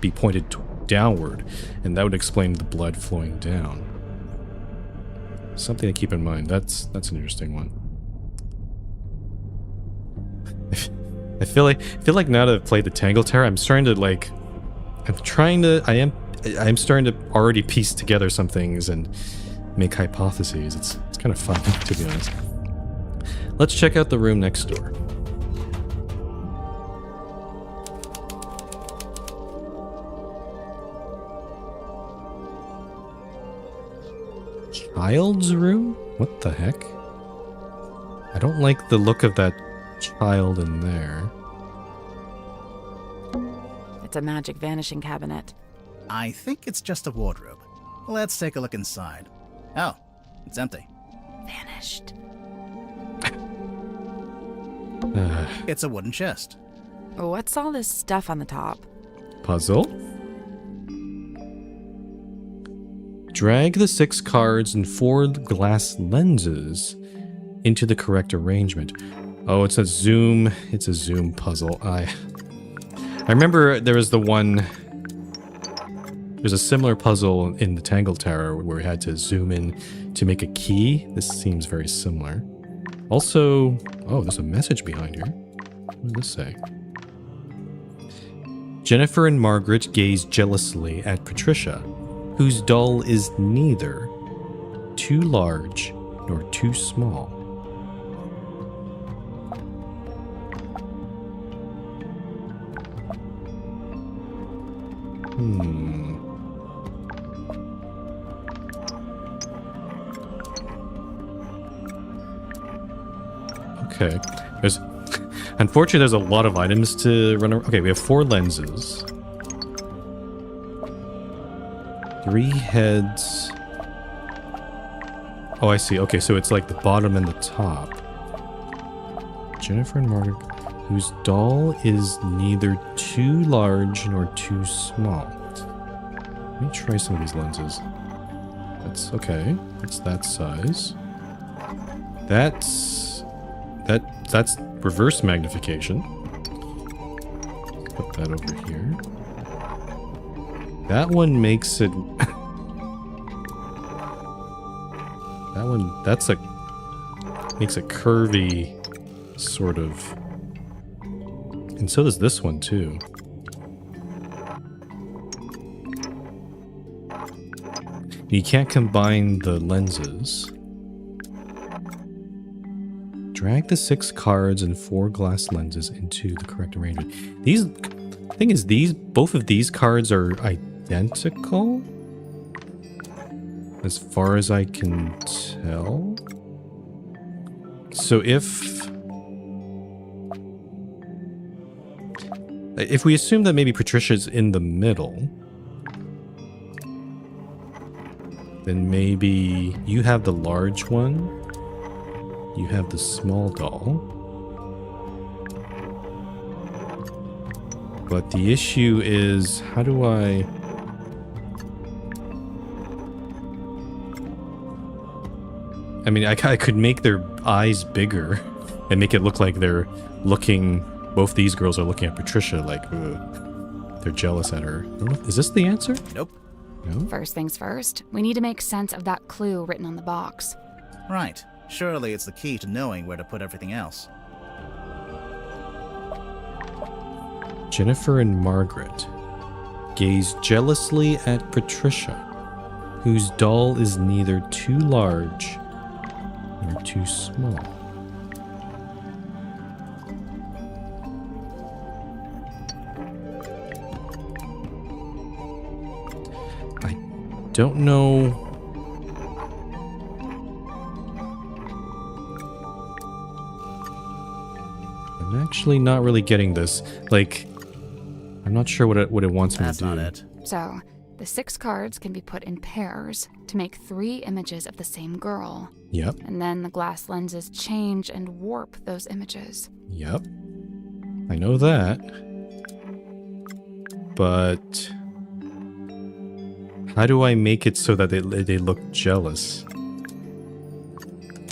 be pointed downward, and that would explain the blood flowing down. Something to keep in mind. That's an interesting one. I feel like now that I've played the Tangle Terror, I'm starting to already piece together some things and make hypotheses. It's kind of fun, to be honest. Let's check out the room next door. Child's room? What the heck? I don't like the look of that child in there. It's a magic vanishing cabinet. I think it's just a wardrobe. Let's take a look inside. Oh, it's empty. Vanished. It's a wooden chest. What's all this stuff on the top? Puzzle? Drag the 6 cards and 4 glass lenses into the correct arrangement. Oh, it's a zoom puzzle. I remember there was there's a similar puzzle in the Tangle Tower where we had to zoom in to make a key. This seems very similar. Also, oh, there's a message behind here. What does this say? Jennifer and Margaret gaze jealously at Patricia, whose doll is neither too large nor too small. Okay. Unfortunately, there's a lot of items to run around. Okay, we have 4 lenses. 3 heads. Oh, I see. Okay, so it's like the bottom and the top. Jennifer and Margaret, whose doll is neither too large nor too small. Let me try some of these lenses. That's okay. It's that size. That's reverse magnification. Put that over here. That one makes it... makes it curvy, sort of. And so does this one, too. You can't combine the lenses. Drag the 6 cards and 4 glass lenses into the correct arrangement. Both of these cards are identical? As far as I can tell. So if we assume that maybe Patricia's in the middle, then maybe you have the large one, you have the small doll. But the issue is, how do I... I mean, I could make their eyes bigger and make it look like they're looking... Both these girls are looking at Patricia like, ugh, they're jealous at her. I don't know, is this the answer? Nope. No? First things first, we need to make sense of that clue written on the box. Right. Surely it's the key to knowing where to put everything else. Jennifer and Margaret, gaze jealously at Patricia, whose doll is neither too large nor too small. I don't know. I'm actually not really getting this. Like, I'm not sure what it wants me That's to do. not it. So, the 6 cards can be put in pairs to make 3 images of the same girl. Yep, And then the glass lenses change and warp those images. yep. I know that. But how do I make it so that they look jealous?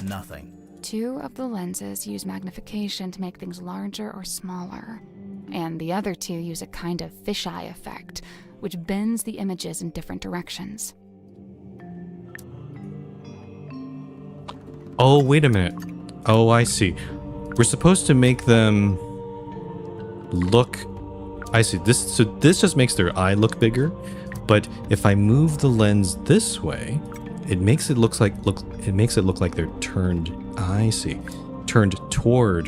Nothing. 2 of the lenses use magnification to make things larger or smaller. And the other 2 use a kind of fisheye effect, which bends the images in different directions. Oh, wait a minute. Oh, I see. We're supposed to make them look... I see. So this just makes their eye look bigger, but if I move the lens this way, it makes it look like they're turned... I see. Turned toward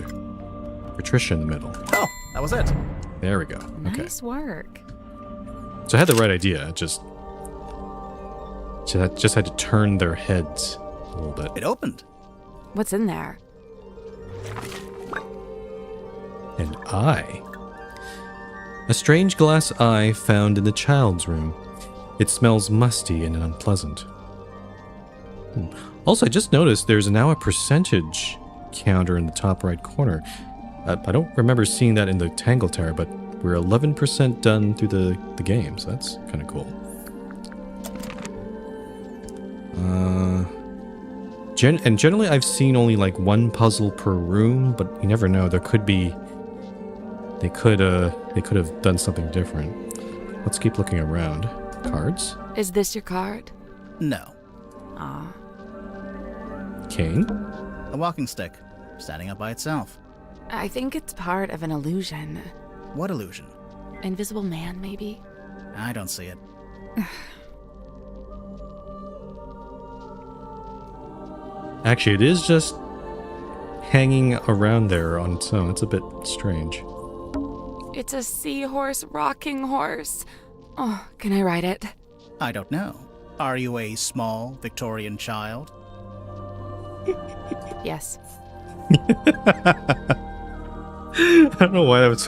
Patricia in the middle. Oh, that was it. There we go. Okay. Nice work. So I had the right idea. Just had to turn their heads a little bit. It opened. What's in there? An eye. A strange glass eye found in the child's room. It smells musty and unpleasant. Also, I just noticed there's now a percentage counter in the top right corner. I don't remember seeing that in the Tangle Tower, but we're 11% done through the game, so that's kind of cool. And generally I've seen only like 1 puzzle per room, but you never know. There could be... They could have done something different. Let's keep looking around. Cards? Is this your card? No. Aw. Cane? A walking stick, standing up by itself. I think it's part of an illusion. What illusion? Invisible man, maybe? I don't see it. Actually, it is just hanging around there on its own. It's a bit strange. It's a seahorse rocking horse. Oh, can I ride it? I don't know. Are you a small Victorian child? Yes. I don't know why that was...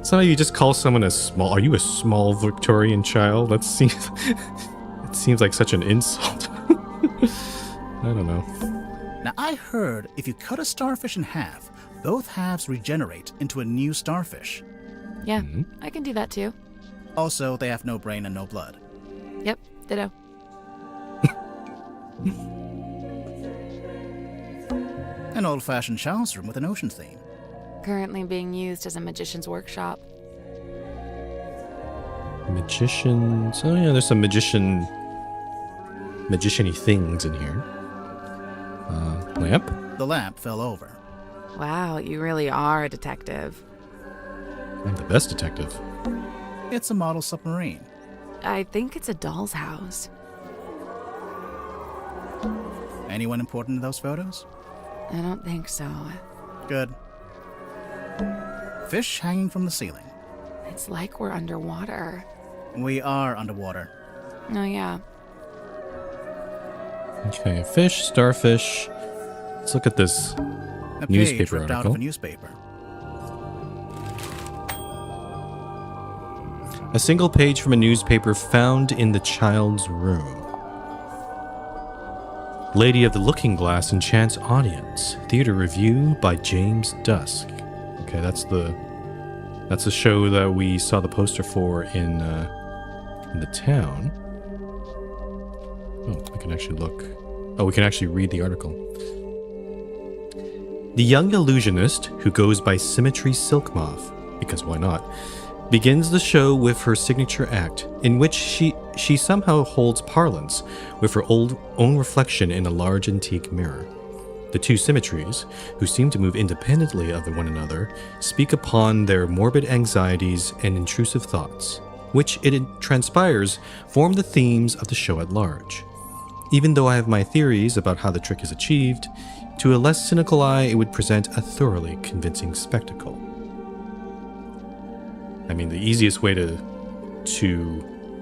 Somehow you just call someone a small... Are you a small Victorian child? That seems... It seems like such an insult. I don't know. Now, I heard if you cut a starfish in half, both halves regenerate into a new starfish. Yeah, I can do that too. Also, they have no brain and no blood. Yep, ditto. An old-fashioned child's room with an ocean theme. Currently being used as a magician's workshop. Magicians... Oh yeah, there's some magician-y things in here. Lamp? The lamp fell over. Wow, you really are a detective. I'm the best detective. It's a model submarine. I think it's a doll's house. Anyone important in those photos? I don't think so. Good. Fish hanging from the ceiling. It's like we're underwater. We are underwater. Oh yeah. Okay, fish, starfish. Let's look at this A page newspaper ripped out article. of a newspaper. A single page from a newspaper found in the child's room. Lady of the Looking Glass enchants audience. Theater review by James Dusk. Okay, that's the show that we saw the poster for in the town. Oh, we can actually look. Oh, we can actually read the article. The young illusionist, who goes by Symmetry Silk Moth, because why not, begins the show with her signature act, in which she somehow holds parlance with her own reflection in a large antique mirror. The two symmetries, who seem to move independently of one another, speak upon their morbid anxieties and intrusive thoughts, which, it transpires, form the themes of the show at large. Even though I have my theories about how the trick is achieved, to a less cynical eye it would present a thoroughly convincing spectacle. I mean, the easiest way to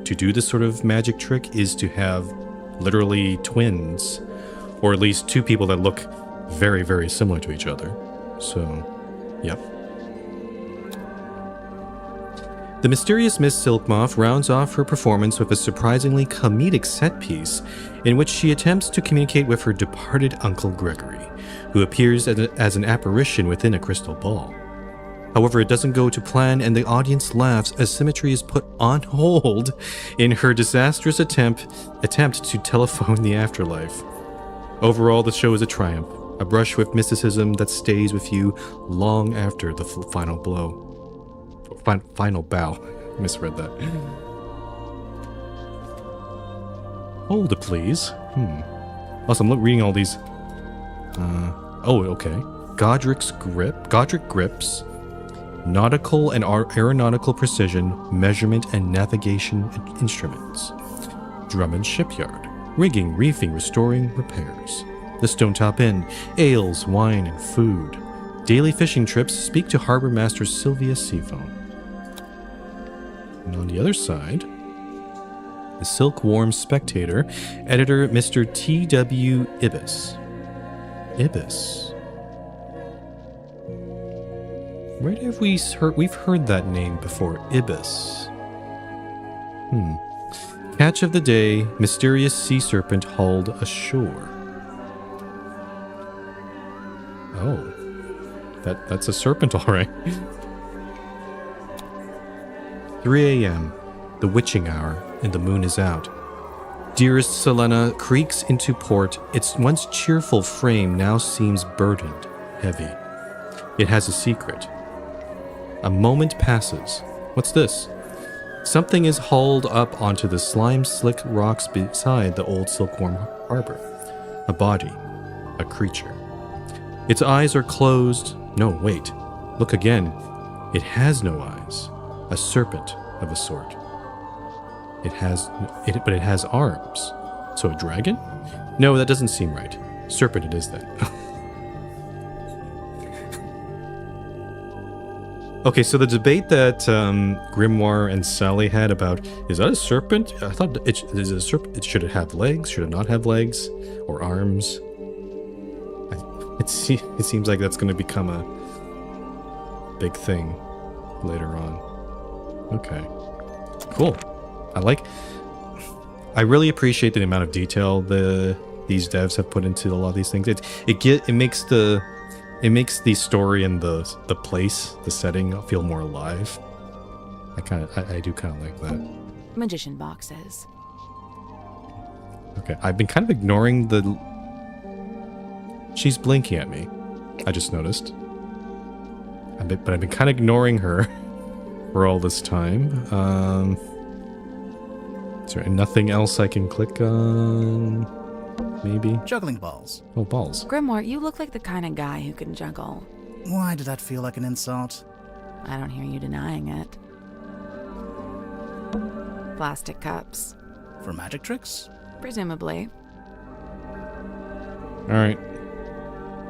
do this sort of magic trick is to have literally twins, or at least two people that look very, very similar to each other. So, yep. The mysterious Miss Silkmoth rounds off her performance with a surprisingly comedic set piece in which she attempts to communicate with her departed Uncle Gregory, who appears as an apparition within a crystal ball. However, it doesn't go to plan, and the audience laughs as Symmetry is put on hold in her disastrous attempt to telephone the afterlife. Overall, the show is a triumph, a brush with mysticism that stays with you long after the final blow. Final bow. Misread that. Hold it, please. Also, I'm reading all these. Oh, okay. Godric grips. Nautical and aeronautical precision, measurement and navigation instruments. Drummond Shipyard. Rigging, reefing, restoring, repairs. The Stonetop Inn. Ales, wine, and food. Daily fishing trips speak to Harbor Master Sylvia Seafoam. And on the other side, the Silkworm Spectator, editor Mr. T.W. Ibis. Ibis. Where have we've heard that name before? Ibis. Catch of the day, mysterious sea serpent hauled ashore. Oh. That's a serpent, alright. 3 a.m., the witching hour, and the moon is out. Dearest Selena creaks into port. Its once cheerful frame now seems burdened, heavy. It has a secret. A moment passes. What's this? Something is hauled up onto the slime-slick rocks beside the old Silkworm harbor. A body. A creature. Its eyes are closed. No, wait. Look again. It has no eyes. A serpent of a sort. But it has arms. So a dragon? No, that doesn't seem right. Serpent it is then. Okay, so the debate that Grimoire and Sally had about, is that a serpent? I thought is it a serpent. Should it have legs? Should it not have legs? Or arms? It seems like that's going to become a big thing later on. Okay. Cool. I really appreciate the amount of detail these devs have put into a lot of these things. It makes the story and the place, the setting feel more alive. I do kind of like that. Magician boxes. Okay, I've been kind of ignoring the... She's blinking at me. I just noticed. But I've been kind of ignoring her for all this time. Is there nothing else I can click on? Maybe? Juggling balls. Oh, balls. Grimoire, you look like the kind of guy who can juggle. Why did that feel like an insult? I don't hear you denying it. Plastic cups. For magic tricks? Presumably. Alright.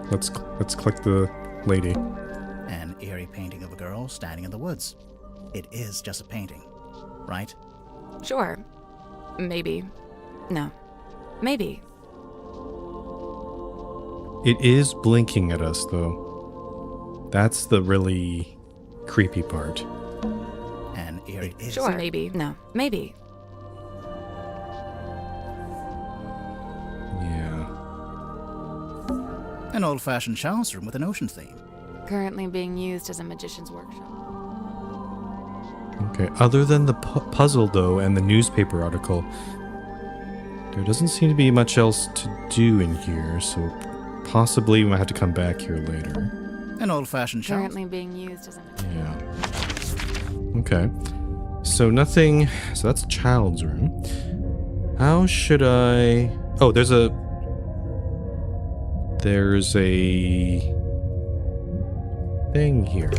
Let's click the lady. An eerie painting of a girl standing in the woods. It is just a painting, right? Sure. Maybe. No. Maybe. It is blinking at us, though. That's the really creepy part. An eerie... It is. Sure. Maybe. No. Maybe. Yeah. An old-fashioned child's room with an ocean theme. Currently being used as a magician's workshop. Okay, other than the puzzle, though, and the newspaper article, there doesn't seem to be much else to do in here, so possibly we might have to come back here later. An old-fashioned child. Currently being used as a... Yeah. Okay. So nothing... So that's a child's room. How should I... Oh, there's a... there's a thing here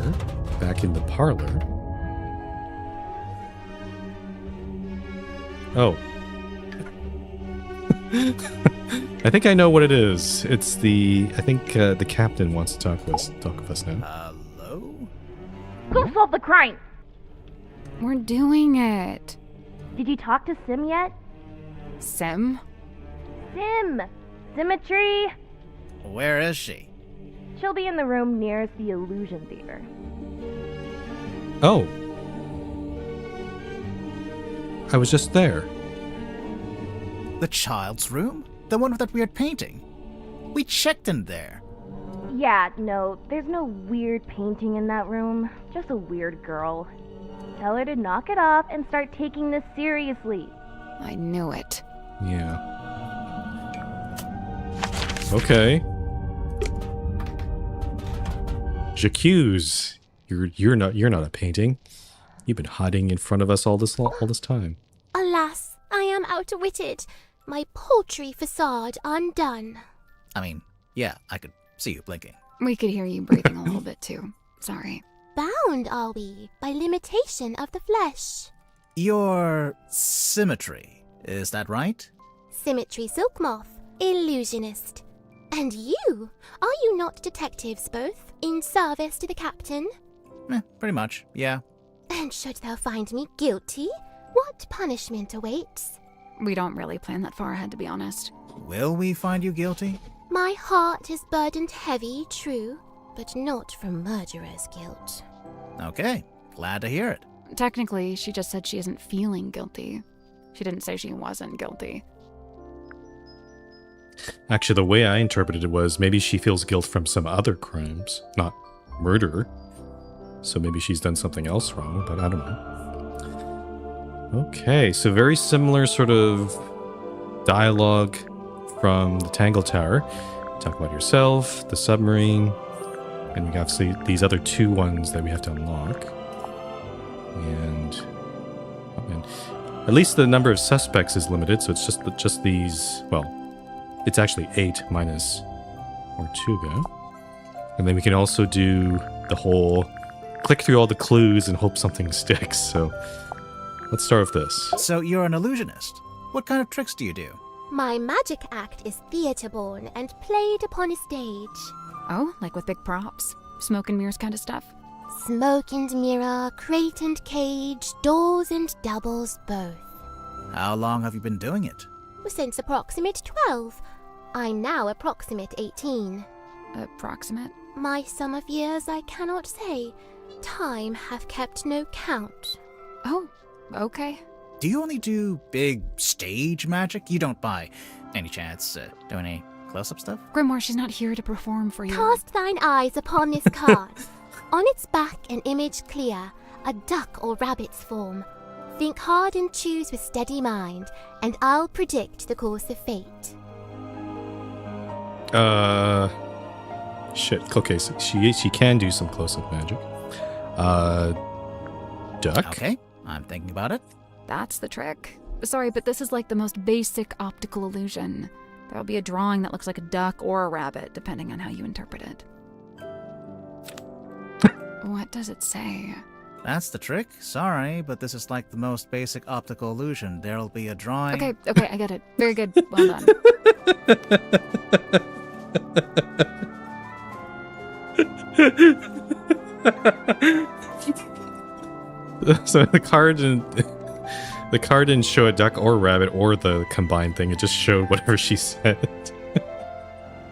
back in the parlor. Oh. I think I know what it is. It's I think the captain wants to talk with us now. Hello? Go solve the crime! We're doing it. Did you talk to Sim yet? Sim? Sim! Symmetry! Where is she? She'll be in the room nearest the Illusion Theater. Oh. I was just there. The child's room? The one with that weird painting? We checked in there. Yeah, no, there's no weird painting in that room. Just a weird girl. Tell her to knock it off and start taking this seriously. I knew it. Yeah. Okay. J'accuse. You're not a painting. You've been hiding in front of us all this time. Alas, I am outwitted. My paltry facade undone. I mean, yeah, I could see you blinking. We could hear you breathing a little bit too. Sorry. Bound are we by limitation of the flesh. Your symmetry, is that right? Symmetry silk moth, illusionist. And you? Are you not detectives both, in service to the captain? Pretty much, yeah. And should thou find me guilty, what punishment awaits? We don't really plan that far ahead, to be honest. Will we find you guilty? My heart is burdened heavy, true, but not from murderer's guilt. Okay, glad to hear it. Technically, she just said she isn't feeling guilty. She didn't say she wasn't guilty. Actually, the way I interpreted it was maybe she feels guilt from some other crimes, not murder. So maybe she's done something else wrong, but I don't know. Okay, so very similar sort of dialogue from the Tangle Tower. Talk about yourself, the submarine, and we obviously these other two ones that we have to unlock. And at least the number of suspects is limited, so it's just these. Well, it's actually 8 minus Tortuga, and then we can also do the whole click through all the clues and hope something sticks. So let's start with this. So you're an illusionist. What kind of tricks do you do? My magic act is theatre-born and played upon a stage. Oh, like with big props? Smoke and mirrors kind of stuff? Smoke and mirror, crate and cage, doors and doubles both. How long have you been doing it? Since approximate 12. I'm now approximate 18. Approximate? My sum of years I cannot say. Time hath kept no count. Oh, okay. Do you only do big stage magic? You don't, by any chance, do any close-up stuff? Grimoire, she's not here to perform for you. Cast thine eyes upon this card. On its back an image clear, a duck or rabbit's form. Think hard and choose with steady mind, and I'll predict the course of fate. Shit. Okay, so she can do some close-up magic. Duck? Okay, I'm thinking about it. That's the trick. Sorry, but this is like the most basic optical illusion. There'll be a drawing that looks like a duck or a rabbit, depending on how you interpret it. What does it say? That's the trick. Sorry, but this is like the most basic optical illusion. There'll be a drawing. Okay, I get it. Very good. Well done. So the card didn't show a duck or rabbit or the combined thing. It just showed whatever she said.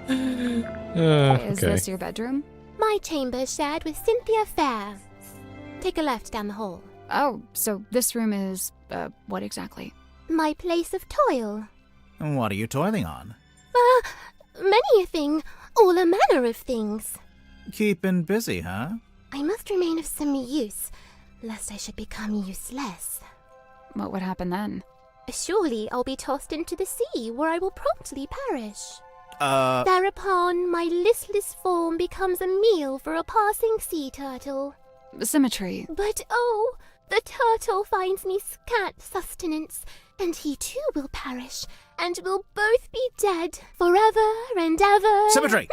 Is Okay. this your bedroom? My chamber shared with Cynthia Fair. Take a left down the hall. Oh, so this room is, what exactly? My place of toil. What are you toiling on? Many a thing, all a manner of things. Keeping busy, huh? I must remain of some use, lest I should become useless. What would happen then? Surely I'll be tossed into the sea, where I will promptly perish. Uh, Thereupon my listless form becomes a meal for a passing sea turtle. Symmetry. But oh, the turtle finds me scant sustenance, and he too will perish, and we'll both be dead forever and ever. Symmetry!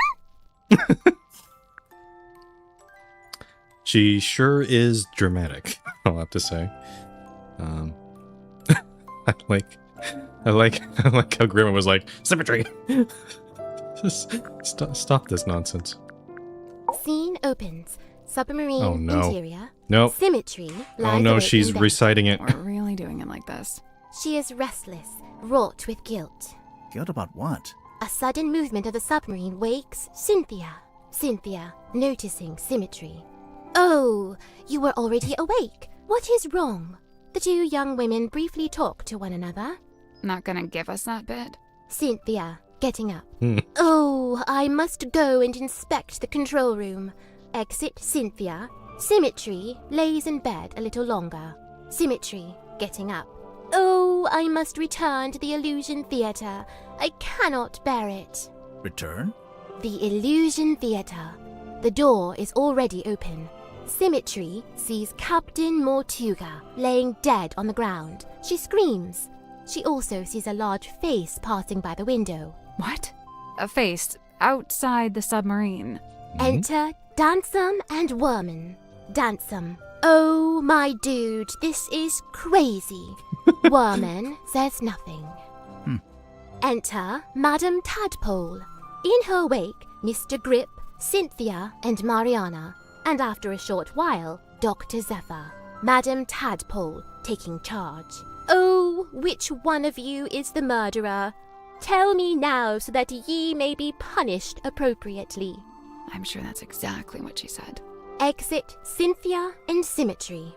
She sure is dramatic, I'll have to say. I like how Grimmer was like, symmetry! Just stop this nonsense. Scene opens. Submarine Oh, no. interior. Nope. Symmetry lies Oh no, awake she's in bed. reciting it. We're really doing it like this. She is restless, wrought with guilt. Guilt about what? A sudden movement of the submarine wakes Cynthia. Cynthia, noticing Symmetry. Oh, you were already awake. What is wrong? The two young women briefly talk to one another. Not gonna give us that bit? Cynthia, getting up. Oh, I must go and inspect the control room. Exit Cynthia. Symmetry lays in bed a little longer. Symmetry, getting up. Oh, I must return to the Illusion Theatre. I cannot bear it. Return? The Illusion Theatre. The door is already open. Symmetry sees Captain Mortuga laying dead on the ground. She screams. She also sees a large face passing by the window. What? A face outside the submarine. Enter Dansum and Worman. Dansum. Oh, my dude, this is crazy. Worman says nothing. Enter Madame Tadpole. In her wake, Mr. Grip, Cynthia, and Mariana. And after a short while, Dr. Zephyr. Madame Tadpole taking charge. Oh, which one of you is the murderer? Tell me now so that ye may be punished appropriately. I'm sure that's exactly what she said. Exit Cynthia and Symmetry.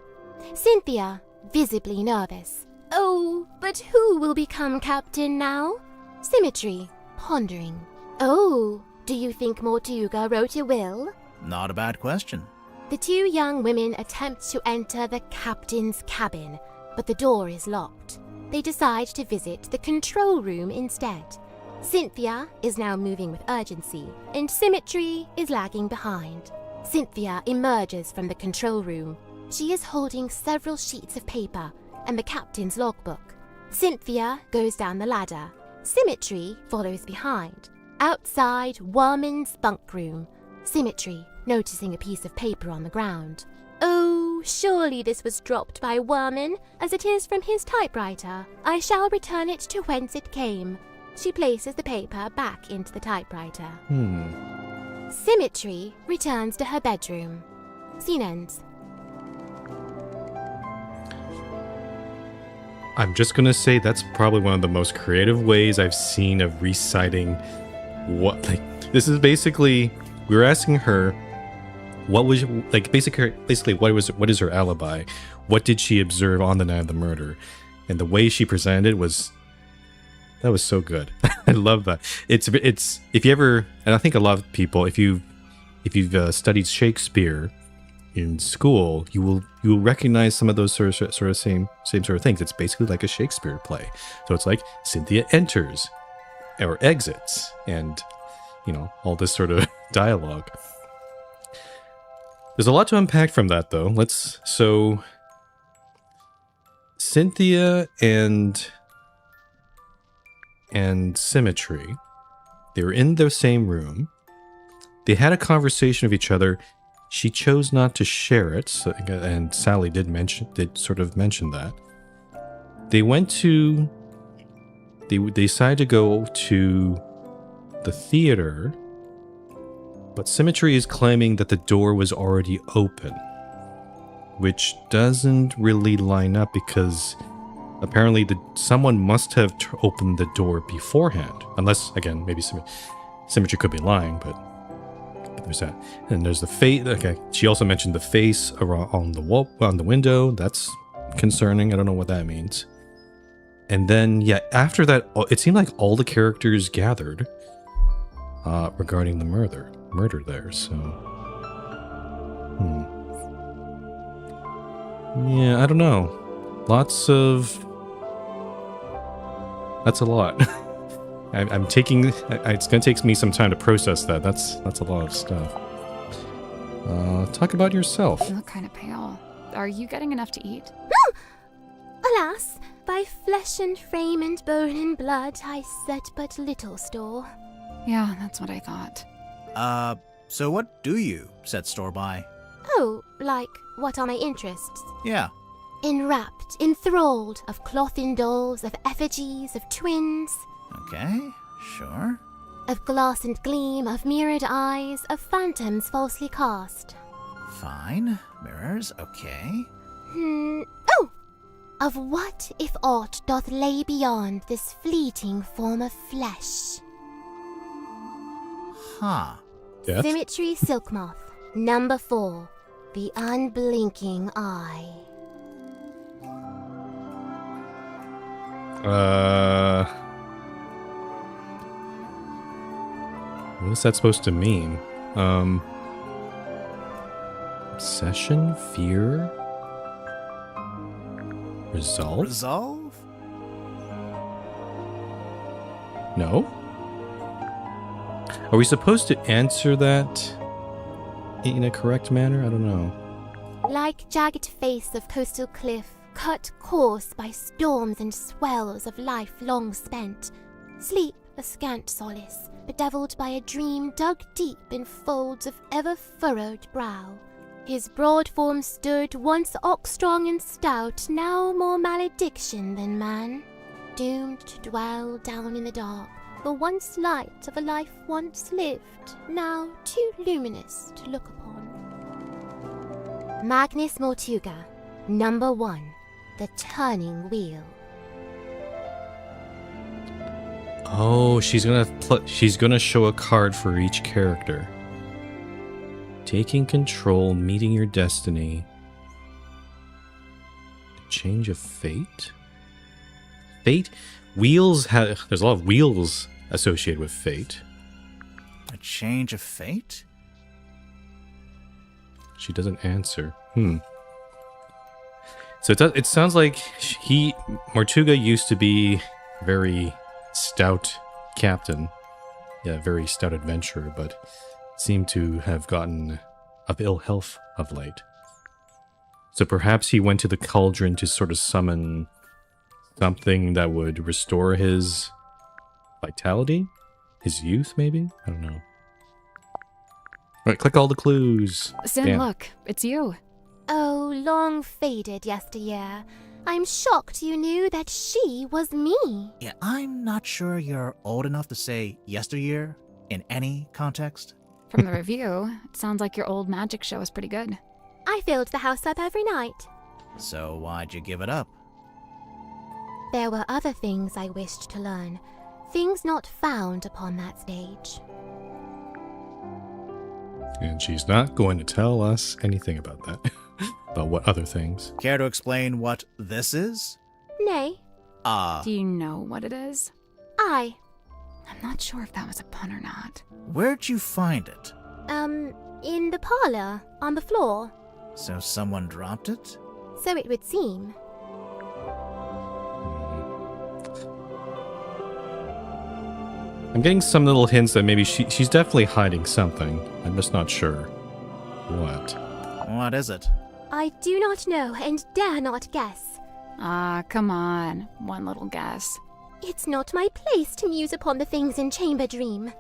Cynthia, visibly nervous. Oh, but who will become captain now? Symmetry, pondering. Oh, do you think Mortuga wrote a will? Not a bad question. The two young women attempt to enter the captain's cabin, but the door is locked. They decide to visit the control room instead. Cynthia is now moving with urgency, and Symmetry is lagging behind. Cynthia emerges from the control room. She is holding several sheets of paper and the captain's logbook. Cynthia goes down the ladder. Symmetry follows behind. Outside Worman's bunk room, Symmetry noticing a piece of paper on the ground. Oh, surely this was dropped by Worman, as it is from his typewriter. I shall return it to whence it came. She places the paper back into the typewriter. Symmetry returns to her bedroom. Scene ends. I'm just gonna say that's probably one of the most creative ways I've seen of reciting what, like, this is basically, we were asking her, what was, like, basically what is her alibi? What did she observe on the night of the murder? And the way she presented it was, that was so good. I love that. It's if you ever, and I think a lot of people, if you've studied Shakespeare in school, you will recognize some of those sort of same sort of things. It's basically like a Shakespeare play. So it's like Cynthia enters or exits, and you know, all this sort of dialogue. There's a lot to unpack from that, though. So Cynthia and Symmetry, they were in the same room. They had a conversation with each other. She chose not to share it, so, and Sally did sort of mention that. They decided to go to the theater, but Symmetry is claiming that the door was already open, which doesn't really line up because apparently someone must have opened the door beforehand. Unless, again, maybe Symmetry could be lying, but there's that. And there's the face. Okay, she also mentioned the face on the wall, on the window. That's concerning. I don't know what that means. And then, yeah, after that, it seemed like all the characters gathered regarding the murder there. So, yeah, I don't know. That's a lot. I'm taking. It's gonna take me some time to process that. That's a lot of stuff. Talk about yourself. You look kind of pale. Are you getting enough to eat? Alas, By flesh and frame and bone and blood I set but little store. Yeah, that's what I thought. So what do you set store by? Oh, like, what are my interests? Yeah. Enwrapped, enthralled, of cloth-in dolls, of effigies, of twins, Okay, sure. of glass and gleam, of mirrored eyes, of phantoms falsely cast. Fine. Mirrors, okay. Oh! Of what if aught doth lay beyond this fleeting form of flesh? Huh. Death? Symmetry Silk Moth, number 4, the unblinking eye. What is that supposed to mean? Obsession? Fear? Resolve? Resolve? No? Are we supposed to answer that in a correct manner? I don't know. Like jagged face of coastal cliff, cut coarse by storms and swells of life long spent. Sleep a scant solace, bedeviled by a dream dug deep in folds of ever-furrowed brow. His broad form stood, once ox-strong and stout, now more malediction than man. Doomed to dwell down in the dark, the once light of a life once lived, now too luminous to look upon. Magnus Mortuga, number 1, the turning wheel. Oh, she's gonna show a card for each character. Taking control, meeting your destiny. Change of fate? Fate? Wheels have... There's a lot of wheels associated with fate. A change of fate? She doesn't answer. So it sounds like Mortuga used to be very stout captain. Yeah, very stout adventurer, but seemed to have gotten of ill health of late. So perhaps he went to the cauldron to sort of summon something that would restore his vitality? His youth, maybe? I don't know. Alright, click all the clues. Sin, Damn. look, it's you. Oh, long faded yesteryear, I'm shocked you knew that she was me. Yeah, I'm not sure you're old enough to say yesteryear in any context. From the review, it sounds like your old magic show is pretty good. I filled the house up every night. So why'd you give it up? There were other things I wished to learn, things not found upon that stage. And she's not going to tell us anything about that. About what other things. Care to explain what this is? Nay, Do you know what it is? I, I'm not sure if that was a pun or not. Where'd you find it? in the parlor, on the floor, So someone dropped it? so it would seem. I'm getting some little hints that maybe she's definitely hiding something. I'm just not sure. What? What is it? I do not know and dare not guess. Ah, come on. One little guess. It's not my place to muse upon the things in Chamber Dream.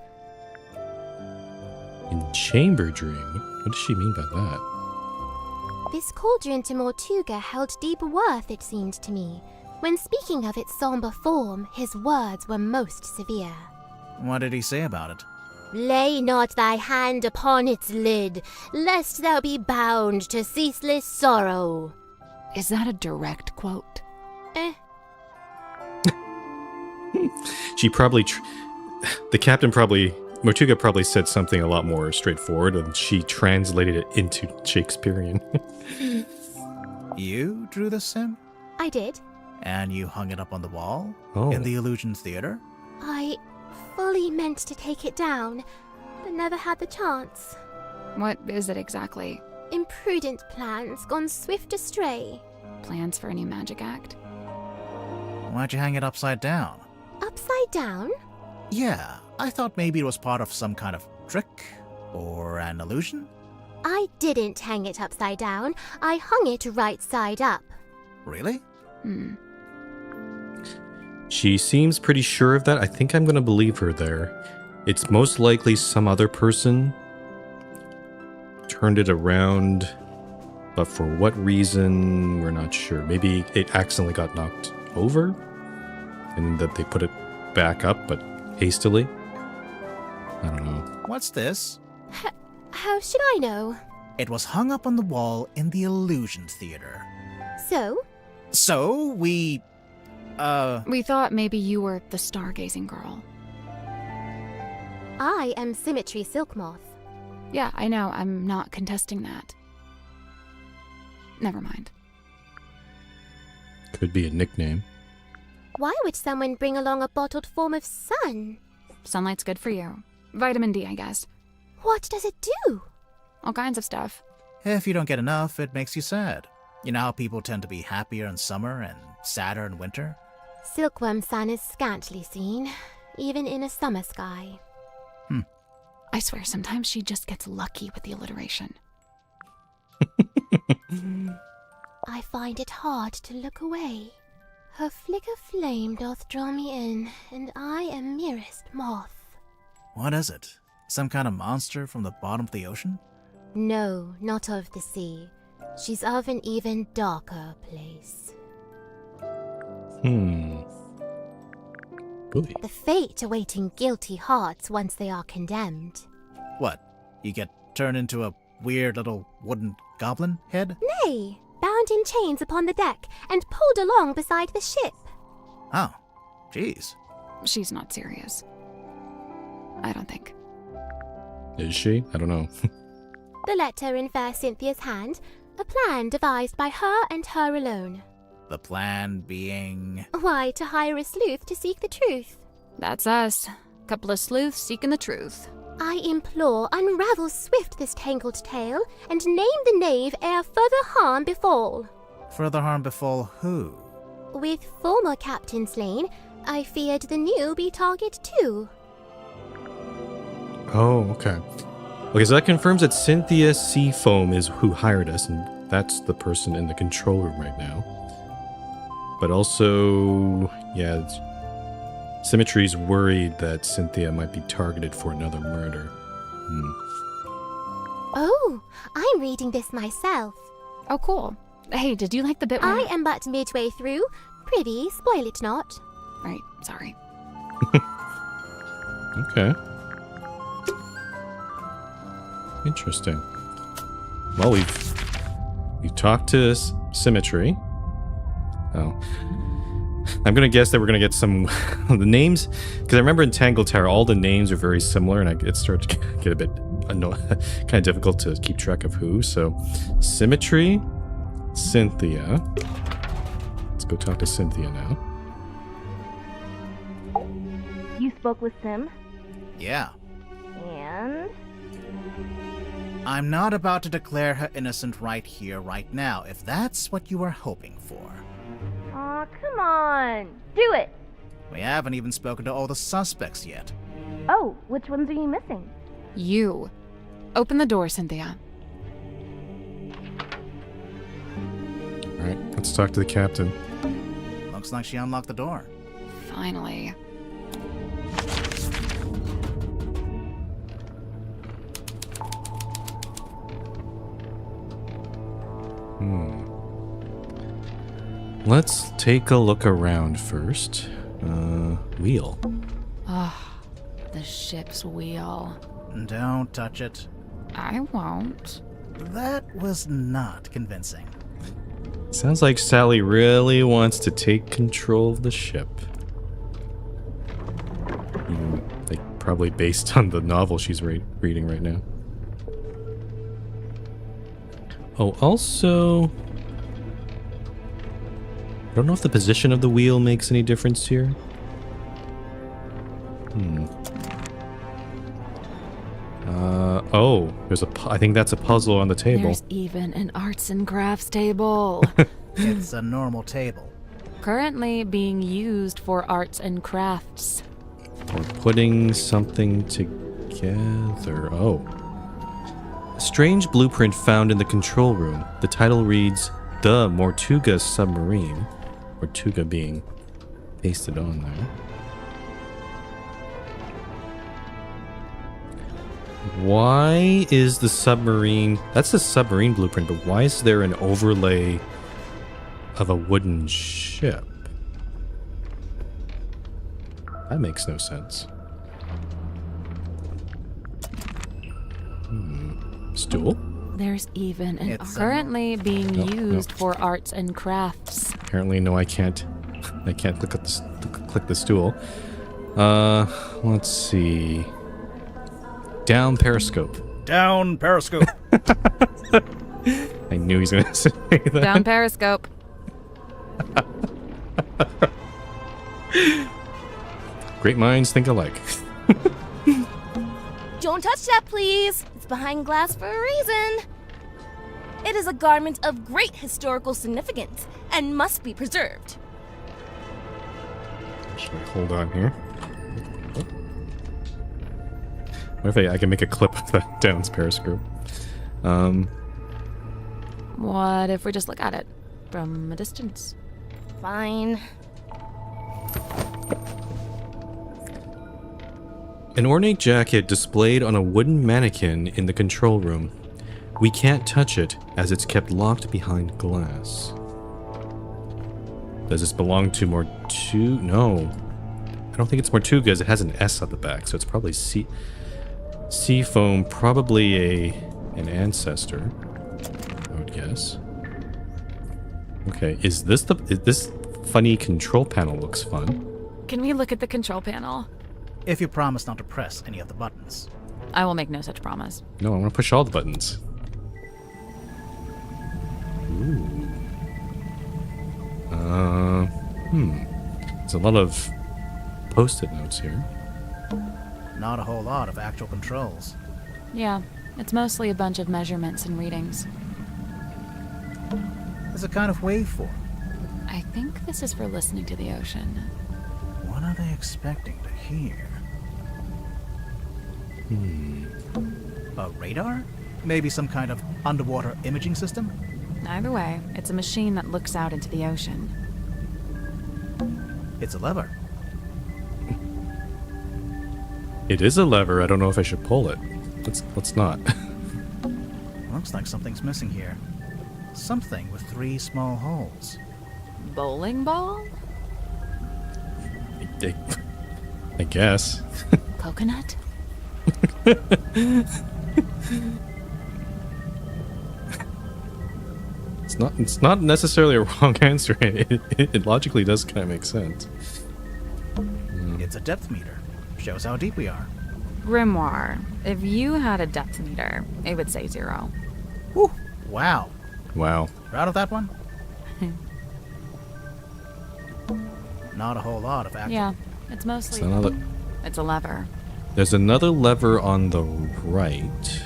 In Chamber Dream? What does she mean by that? This cauldron to Mortuga held deep worth, it seemed to me. When speaking of its somber form, his words were most severe. What did he say about it? Lay not thy hand upon its lid, lest thou be bound to ceaseless sorrow. Is that a direct quote? She probably... the captain probably... Mortuga probably said something a lot more straightforward, and she translated it into Shakespearean. You drew this sim? I did. And you hung it up on the wall? Oh. In the Illusion Theater? I fully meant to take it down, but never had the chance. What is it exactly? Imprudent plans gone swift astray. Plans for a new magic act? Why'd you hang it upside down? Upside down? Yeah, I thought maybe it was part of some kind of trick or an illusion. I didn't hang it upside down. I hung it right side up. Really? She seems pretty sure of that. I think I'm gonna believe her there. It's most likely some other person turned it around, but for what reason, we're not sure. Maybe it accidentally got knocked over, and that they put it back up, but hastily. I don't know. What's this? How should I know? It was hung up on the wall in the Illusion Theater. So? So, we thought maybe you were the stargazing girl. I am Symmetry Silkmoth. Yeah, I know. I'm not contesting that. Never mind. Could be a nickname. Why would someone bring along a bottled form of sun? Sunlight's good for you. Vitamin D, I guess. What does it do? All kinds of stuff. If you don't get enough, it makes you sad. You know how people tend to be happier in summer and sadder in winter? Silkworm sun is scantily seen, even in a summer sky. I swear, sometimes she just gets lucky with the alliteration. I find it hard to look away. Her flicker flame doth draw me in, and I am merest moth. What is it? Some kind of monster from the bottom of the ocean? No, not of the sea. She's of an even darker place. Really? The fate awaiting guilty hearts once they are condemned. What? You get turned into a weird little wooden goblin head? Nay, bound in chains upon the deck and pulled along beside the ship. Oh, jeez. She's not serious. I don't think. Is she? I don't know. The letter in fair Cynthia's hand, a plan devised by her and her alone. The plan being... Why, to hire a sleuth to seek the truth. That's us. Couple of sleuths seeking the truth. I implore, unravel swift this tangled tale, and name the knave ere further harm befall. Further harm befall who? With former captain slain, I feared the new be target too. Oh, okay. Okay, so that confirms that Cynthia Seafoam is who hired us, and that's the person in the control room right now. But also, yeah, Symmetry's worried that Cynthia might be targeted for another murder. Oh, I'm reading this myself. Oh, cool. Hey, did you like the bit where... I am but midway through. Prithee, spoil it not. Right, sorry. Okay. Interesting. Well, we've talked to Symmetry. Oh. I'm gonna guess that we're gonna get some the names, because I remember in Tangle Tower all the names are very similar, and it started to get a bit kind of difficult to keep track of who. So, Symmetry, Cynthia. Let's go talk to Cynthia now. You spoke with Sim? Yeah. And? I'm not about to declare her innocent right here, right now, if that's what you were hoping for. Aw, come on! Do it! We haven't even spoken to all the suspects yet. Oh, which ones are you missing? You. Open the door, Cynthia. Alright, let's talk to the captain. Looks like she unlocked the door. Finally. Let's take a look around first. Wheel. Ah, the ship's wheel. Don't touch it. I won't. That was not convincing. Sounds like Sally really wants to take control of the ship. Like, probably based on the novel she's reading right now. Oh, also... I don't know if the position of the wheel makes any difference here. Oh, I think that's a puzzle on the table. There's even an arts and crafts table. It's a normal table. Currently being used for arts and crafts. Or putting something together. Oh. A strange blueprint found in the control room. The title reads, The Mortuga Submarine. Mortuga being paste it on there. Why is the submarine... That's the submarine blueprint, but why is there an overlay of a wooden ship? That makes no sense. Stool? There's even an It's, currently being Nope, used nope. for arts and crafts. Apparently, no, I can't. I can't click the stool. Let's see. Down periscope. Down periscope. I knew he was going to say that. Down periscope. Great minds think alike. Don't touch that, please. It's behind glass for a reason. It is a garment of great historical significance and must be preserved. Should I hold on here? What if I can make a clip of that Down's periscope? What if we just look at it from a distance? Fine. An ornate jacket displayed on a wooden mannequin in the control room. We can't touch it as it's kept locked behind glass. Does this belong to Mortu? No. I don't think it's Mortuga because it has an S at the back, so it's probably Seafoam, probably an ancestor, I would guess. Okay, is this funny control panel looks fun. Can we look at the control panel? If you promise not to press any of the buttons. I will make no such promise. No, I want to push all the buttons. Ooh. There's a lot of post-it notes here. Not a whole lot of actual controls. Yeah, it's mostly a bunch of measurements and readings. There's a kind of waveform. I think this is for listening to the ocean. What are they expecting to hear? A radar? Maybe some kind of underwater imaging system? Either way, it's a machine that looks out into the ocean. It's a lever. It is a lever. I don't know if I should pull it. Let's not. Looks like something's missing here. Something with 3 small holes. Bowling ball? I guess. Coconut? It's not necessarily a wrong answer. It logically does kind of make sense. It's a depth meter. Shows how deep we are. Grimoire. If you had a depth meter, it would say 0. Whew. Wow. Wow. Proud of that one? Not a whole lot of actual. Yeah, it's mostly... It's a lever. There's another lever on the right.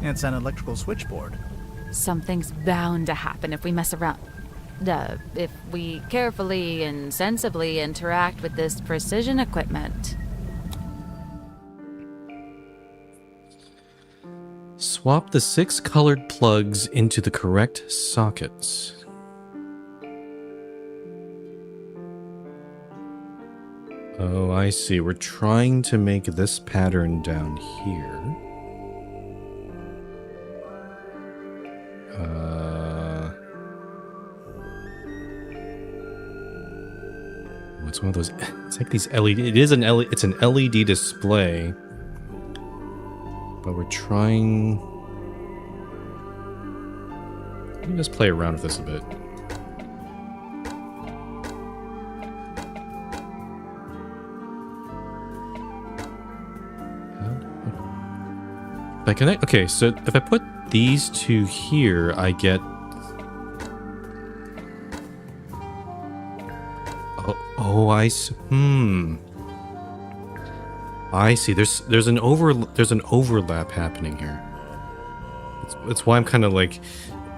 It's an electrical switchboard. Something's bound to happen if we mess around. If we carefully and sensibly interact with this precision equipment. Swap the 6 colored plugs into the correct sockets. Oh, I see. We're trying to make this pattern down here. What's one of those? It's like these LED. It's an LED display. But we're trying... Let me just play around with this a bit. If I connect... Okay, so if I put these two here, I get... Oh, I see. I see. There's an overlap happening here. It's why I'm kind of like...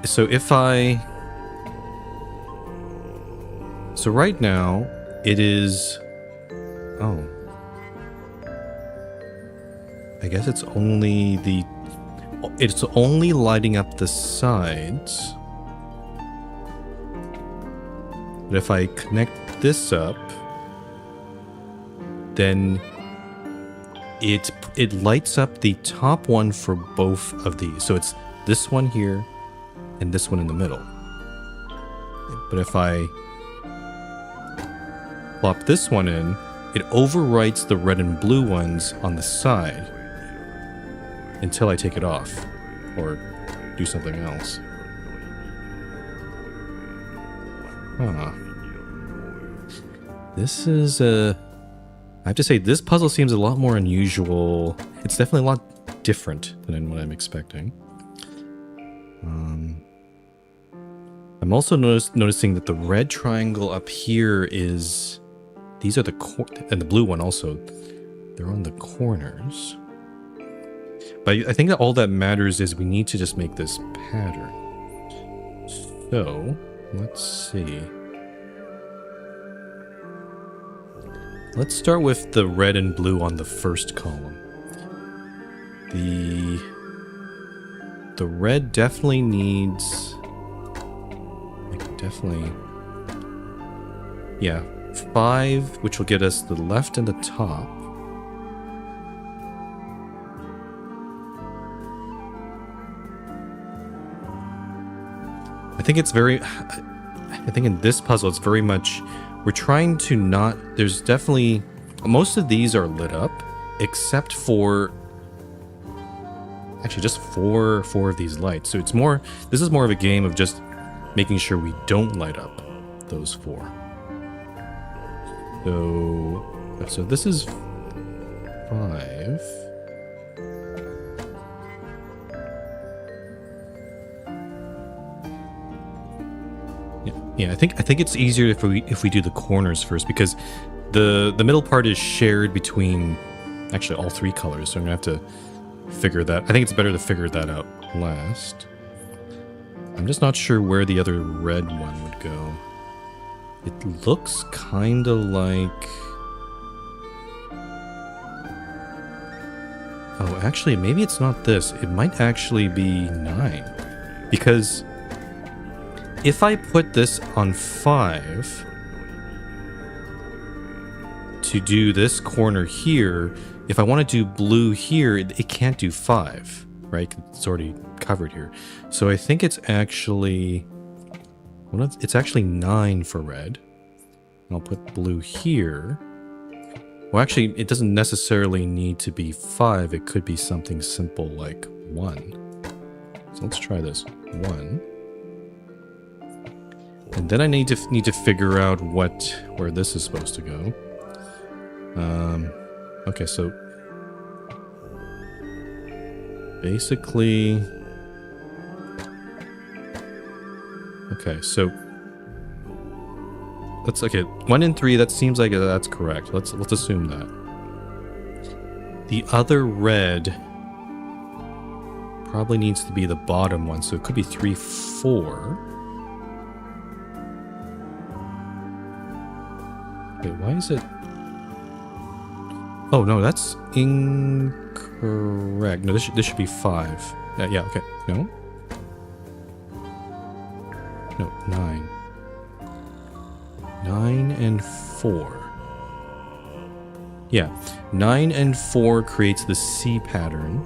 So if I... So right now, it is... Oh. I guess it's only the... It's only lighting up the sides. But if I connect this up, then it lights up the top one for both of these. So it's this one here and this one in the middle. But if I plop this one in, it overwrites the red and blue ones on the side until I take it off or do something else. Huh. This is I have to say, this puzzle seems a lot more unusual. It's definitely a lot different than what I'm expecting. I'm also noticing that the red triangle up here is... These are the... and the blue one also. They're on the corners. But I think that all that matters is we need to just make this pattern. So, let's see. Let's start with the red and blue on the first column. The red definitely needs... Yeah, 5, which will get us the left and the top. I think it's very... I think in this puzzle, it's very much... We're trying to not... There's definitely... Most of these are lit up, except for... Actually, just four of these lights. So it's more... This is more of a game of just making sure we don't light up those 4. So this is 5. Yeah, I think it's easier if we do the corners first, because the middle part is shared between actually all 3 colors, so I'm gonna have to figure that. I think it's better to figure that out last. I'm just not sure where the other red one would go. It looks kind of like... Oh, actually, maybe it's not this. It might actually be 9. Because if I put this on 5 to do this corner here, if I want to do blue here, it can't do 5, right? It's already covered here. So I think it's actually... Well, it's actually 9 for red. And I'll put blue here. Well, actually, it doesn't necessarily need to be 5. It could be something simple like 1. So let's try this. 1. And then I need to figure out where this is supposed to go. Okay, so basically... Okay, so let's 1 and 3. That seems like that's correct. Let's assume that. The other red probably needs to be the bottom one, so it could be 3, 4. Wait, why is it? Oh no, that's incorrect. No, this should be 5. Yeah, okay. No. No, 9. 9 and 4. Yeah, 9 and 4 creates the C pattern.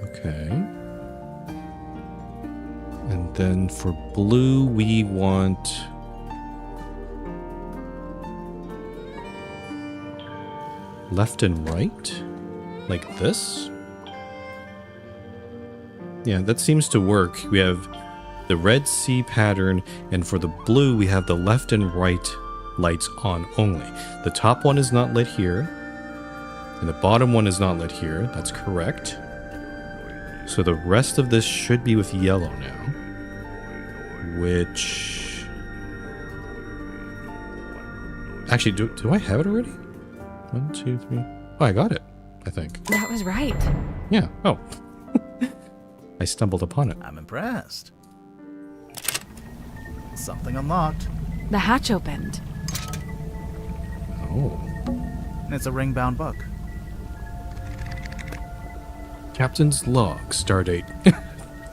Okay. And then for blue, we want... left and right? Like this? Yeah, that seems to work. We have the red C pattern, and for the blue, we have the left and right lights on only. The top one is not lit here, and the bottom one is not lit here. That's correct. So the rest of this should be with yellow now. Which... Actually, do I have it already? 1, 2, 3... Oh, I got it, I think. That was right. Yeah, oh. I stumbled upon it. I'm impressed. Something unlocked. The hatch opened. Oh. It's a ring-bound book. Captain's log, stardate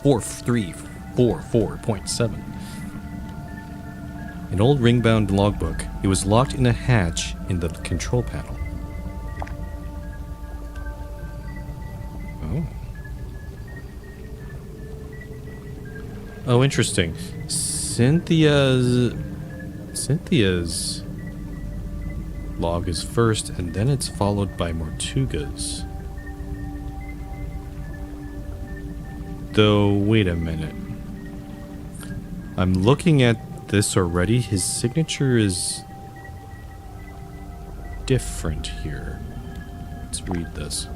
4344.7. An old ring-bound logbook. It was locked in a hatch in the control panel. Oh. Oh, interesting. Cynthia's log is first, and then it's followed by Mortuga's. Though, wait a minute. I'm looking at this already. His signature is different here. Let's read this.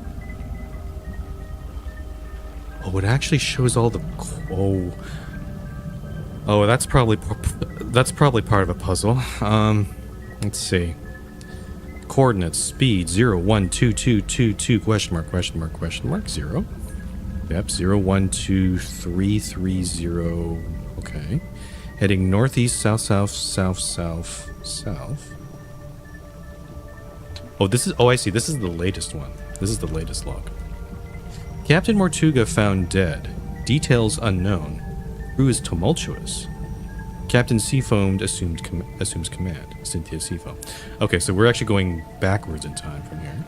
Oh, it actually shows all the... Oh, that's probably part of a puzzle. Let's see. Coordinates, speed, 0, 1, 2, 2, 2, 2, question mark, 0. Yep, 0, 1, 2, 3, 3, 0. Okay. Heading northeast, south, south, south, south, south. Oh, this is... Oh, I see. This is the latest one. This is the latest log. Captain Mortuga found dead. Details unknown. Crew is tumultuous. Captain Seafoamed assumes command. Cynthia Seafoam. Okay, so we're actually going backwards in time from here.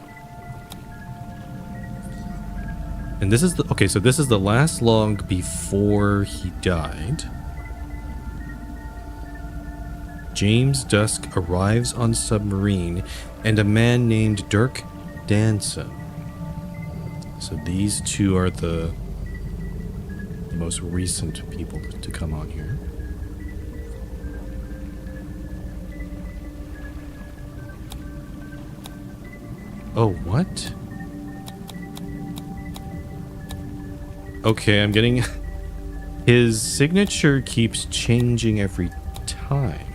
And this is the... Okay, so this is the last log before he died. James Dusk arrives on submarine and a man named Dirk Danson. So these two are the most recent people to come on here. Oh, what? Okay, I'm getting... His signature keeps changing every time.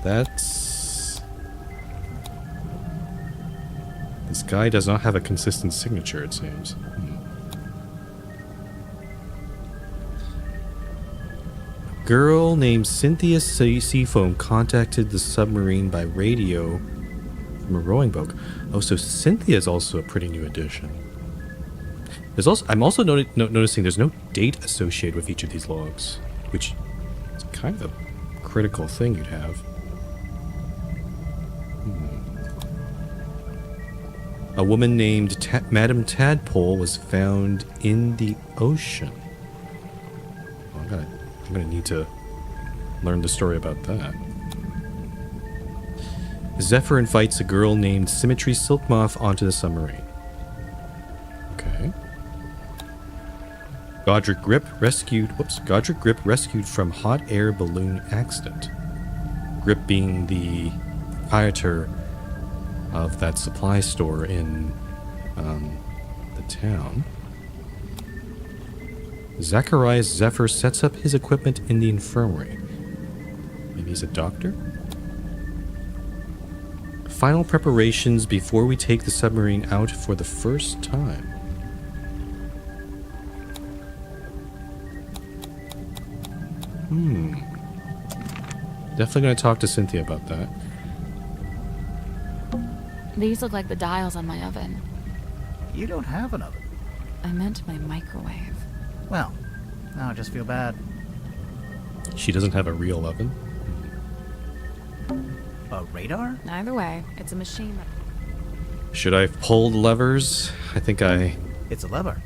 That's... This guy does not have a consistent signature, it seems. A girl named Cynthia Seafoam contacted the submarine by radio from a rowing boat. Oh, so Cynthia is also a pretty new addition. There's also... I'm also noticing there's no date associated with each of these logs, which is kind of a critical thing you'd have. A woman named Madame Tadpole was found in the ocean. I'm gonna need to learn the story about that. Zephyr invites a girl named Symmetry Silkmoth onto the submarine. Okay. Godric Grip rescued from hot air balloon accident. Grip being the proprietor of that supply store in the town. Zacharias Zephyr sets up his equipment in the infirmary. Maybe he's a doctor? Final preparations before we take the submarine out for the first time. Definitely going to talk to Cynthia about that. These look like the dials on my oven. You don't have an oven. I meant my microwave. Well, now I just feel bad. She doesn't have a real oven? A radar? Either way, it's a machine that... Should I pull the levers? I think I... It's a lever.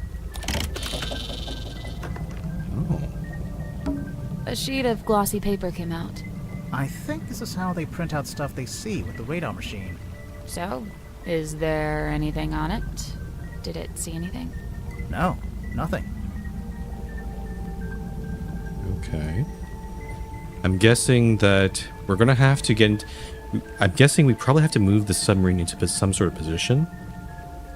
Oh. A sheet of glossy paper came out. I think this is how they print out stuff they see with the radar machine. So, is there anything on it? Did it see anything? No, nothing. Okay. I'm guessing that we're gonna have to get... I'm guessing we probably have to move the submarine into some sort of position.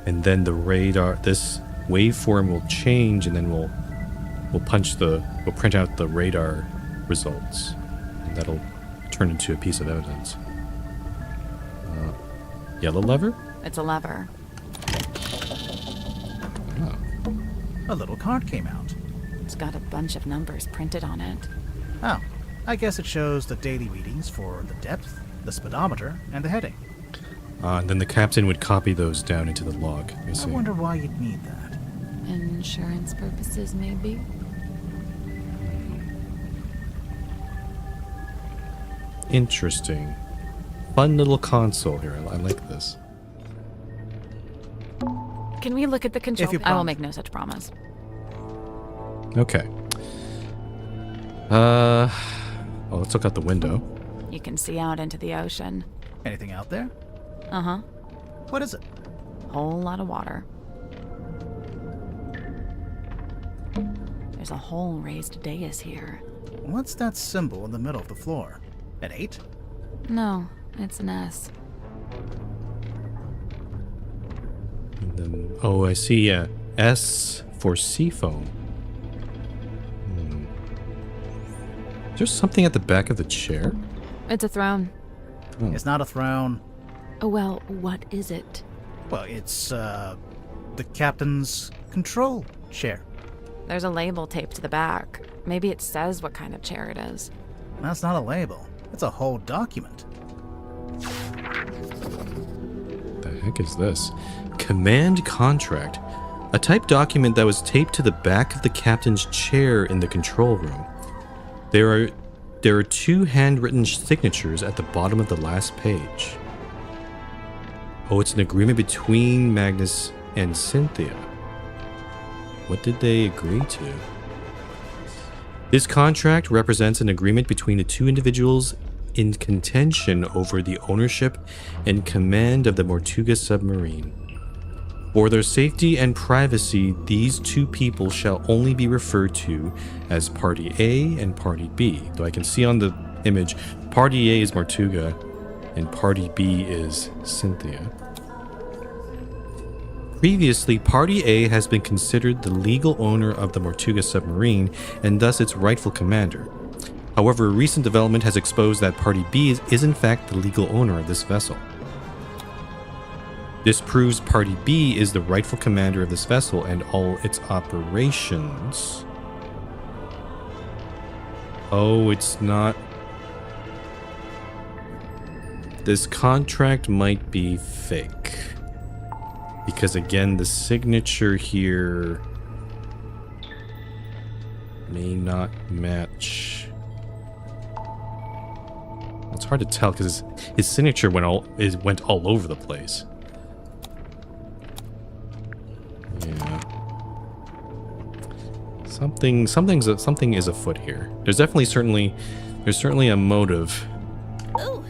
And then the radar... This waveform will change, and then we'll print out the radar results. And that'll turn into a piece of evidence. Yellow lever? It's a lever. Oh. A little card came out. It's got a bunch of numbers printed on it. Oh, I guess it shows the daily readings for the depth, the speedometer, and the heading. And then the captain would copy those down into the log. I I see. wonder why you'd need that. Insurance purposes, maybe? Interesting. Fun little console here. I like this. Can we look at the control? If you I will prompt. make no such promise. Okay. Well, let's look out the window. You can see out into the ocean. Anything out there? Uh-huh. What is it? Whole lot of water. There's a whole raised dais here. What's that symbol in the middle of the floor? An 8? No, it's an S. And then, oh, I see. Yeah, S for seafoam. Is there something at the back of the chair? It's a throne. It's not a throne. Oh, well, what is it? Well, it's, the captain's control chair. There's a label taped to the back. Maybe it says what kind of chair it is. That's not a label. It's a whole document. The heck is this? Command contract. A typed document that was taped to the back of the captain's chair in the control room. There are 2 handwritten signatures at the bottom of the last page. Oh, it's an agreement between Magnus and Cynthia. What did they agree to? This contract represents an agreement between the 2 individuals in contention over the ownership and command of the Mortuga submarine. For their safety and privacy, these 2 people shall only be referred to as Party A and Party B. Though I can see on the image, Party A is Mortuga and Party B is Cynthia. Previously, Party A has been considered the legal owner of the Mortuga submarine and thus its rightful commander. However, a recent development has exposed that Party B is in fact the legal owner of this vessel. This proves Party B is the rightful commander of this vessel and all its operations. Oh, it's not. This contract might be fake. Because again, the signature here may not match. It's hard to tell because his signature went all over the place. Yeah. Something is afoot here. There's certainly a motive Ooh.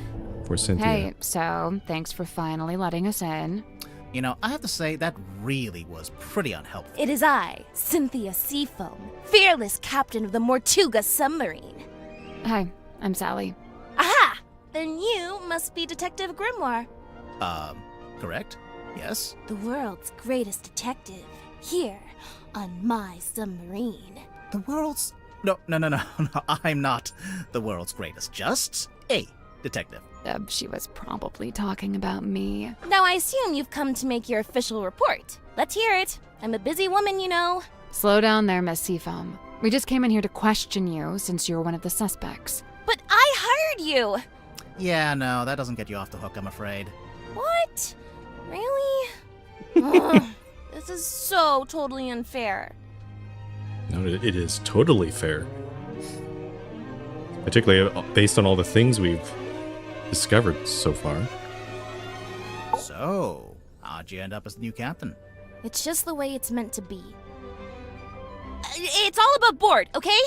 for Cynthia. Hey, so thanks for finally letting us in. You know, I have to say, that really was pretty unhelpful. It is I, Cynthia Seafoam, fearless captain of the Mortuga submarine. Hi, I'm Sally. Aha! Then you must be Detective Grimoire, Correct? Yes? the world's greatest detective, here on my submarine. The world's... No, I'm not the world's greatest. Just a detective. She was probably talking about me. Now I assume you've come to make your official report. Let's hear it. I'm a busy woman, you know. Slow down there, Miss Seafoam. We just came in here to question you since you're one of the suspects. But I hired you! Yeah, no, that doesn't get you off the hook, I'm afraid. What? Really? Ugh, this is so totally unfair. No, it is totally fair. Particularly based on all the things we've discovered so far. So, how'd you end up as the new captain? It's just the way it's meant to be. It's all above board, okay?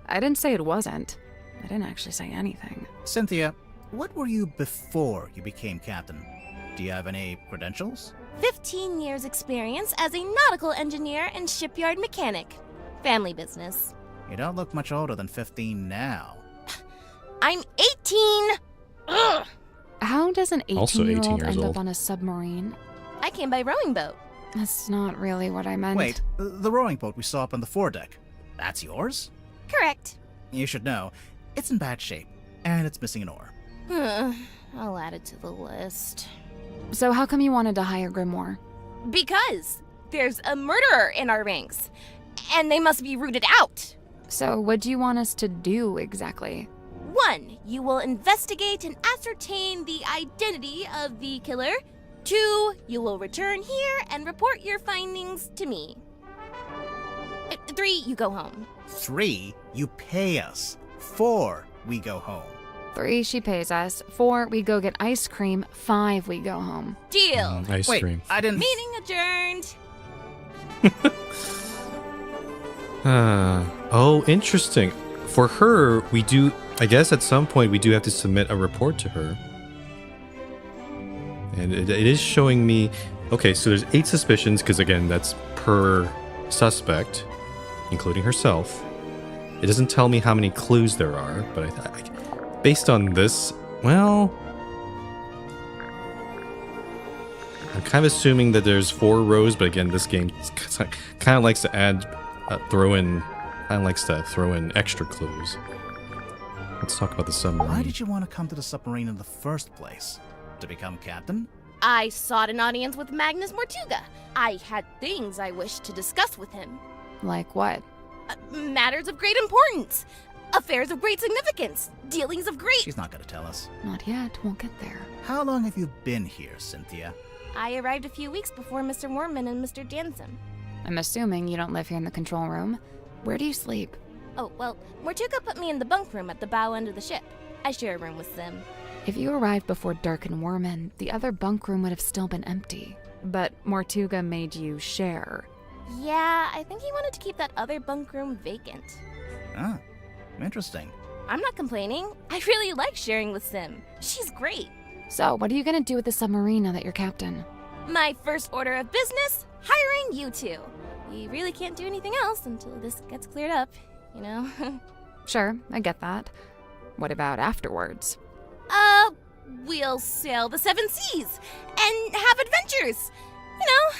I didn't say it wasn't. I didn't actually say anything. Cynthia, what were you before you became captain? Do you have any credentials? 15 years experience as a nautical engineer and shipyard mechanic. Family business. You don't look much older than 15 now. I'm 18! Ugh! How does an Also 18 18-year-old years end old. up on a submarine? I came by rowing boat. That's not really what I meant. Wait, the rowing boat we saw up on the foredeck. That's yours? Correct. You should know, it's in bad shape, and it's missing an oar. I'll add it to the list. So how come you wanted to hire Grimoire? Because there's a murderer in our ranks, and they must be rooted out. So what do you want us to do exactly? 1. You will investigate and ascertain the identity of the killer. 2. You will return here and report your findings to me. 3. You go home. 3. You pay us. 4. We go home. 3, she pays us. 4, we go get ice cream. 5, we go home. Deal. Ice Wait, cream. I didn't. Meeting adjourned. Oh, interesting. For her, we do, I guess at some point we do have to submit a report to her. And it is showing me, okay, so there's 8 suspicions, because again, that's per suspect, including herself. It doesn't tell me how many clues there are, but based on this, well, I'm kind of assuming that there's 4 rows, but again, this game kind of likes to add, throw in extra clues. Let's talk about the submarine. Why did you want to come to the submarine in the first place? To become captain? I sought an audience with Magnus Mortuga. I had things I wished to discuss with him. Like what? Matters of great importance. Affairs of great significance. Dealings of great... She's not going to tell us. Not yet. We'll get there. How long have you been here, Cynthia? I arrived a few weeks before Mr. Mormon and Mr. Danson. I'm assuming you don't live here in the control room. Where do you sleep? Oh, well, Mortuga put me in the bunk room at the bow end of the ship. I share a room with Sim. If you arrived before Dark and Worman, the other bunk room would have still been empty. But Mortuga made you share. Yeah, I think he wanted to keep that other bunk room vacant. Ah, interesting. I'm not complaining. I really like sharing with Sim. She's great. So, what are you gonna do with the submarine now that you're captain? My first order of business, hiring you two. We really can't do anything else until this gets cleared up, you know? Sure, I get that. What about afterwards? We'll sail the 7 seas and have adventures. You know,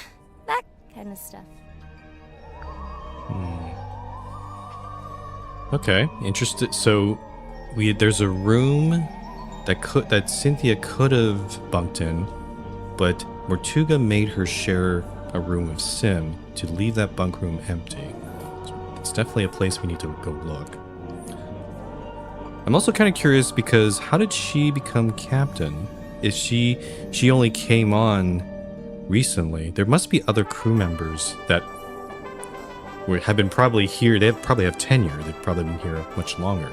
that kind of stuff. Okay, interested. So, there's a room that Cynthia could have bunked in, but Mortuga made her share a room with Sim to leave that bunk room empty. So it's definitely a place we need to go look. I'm also kind of curious because how did she become captain? Is she only came on recently? There must be other crew members that have been probably here. They probably have tenure. They've probably been here much longer,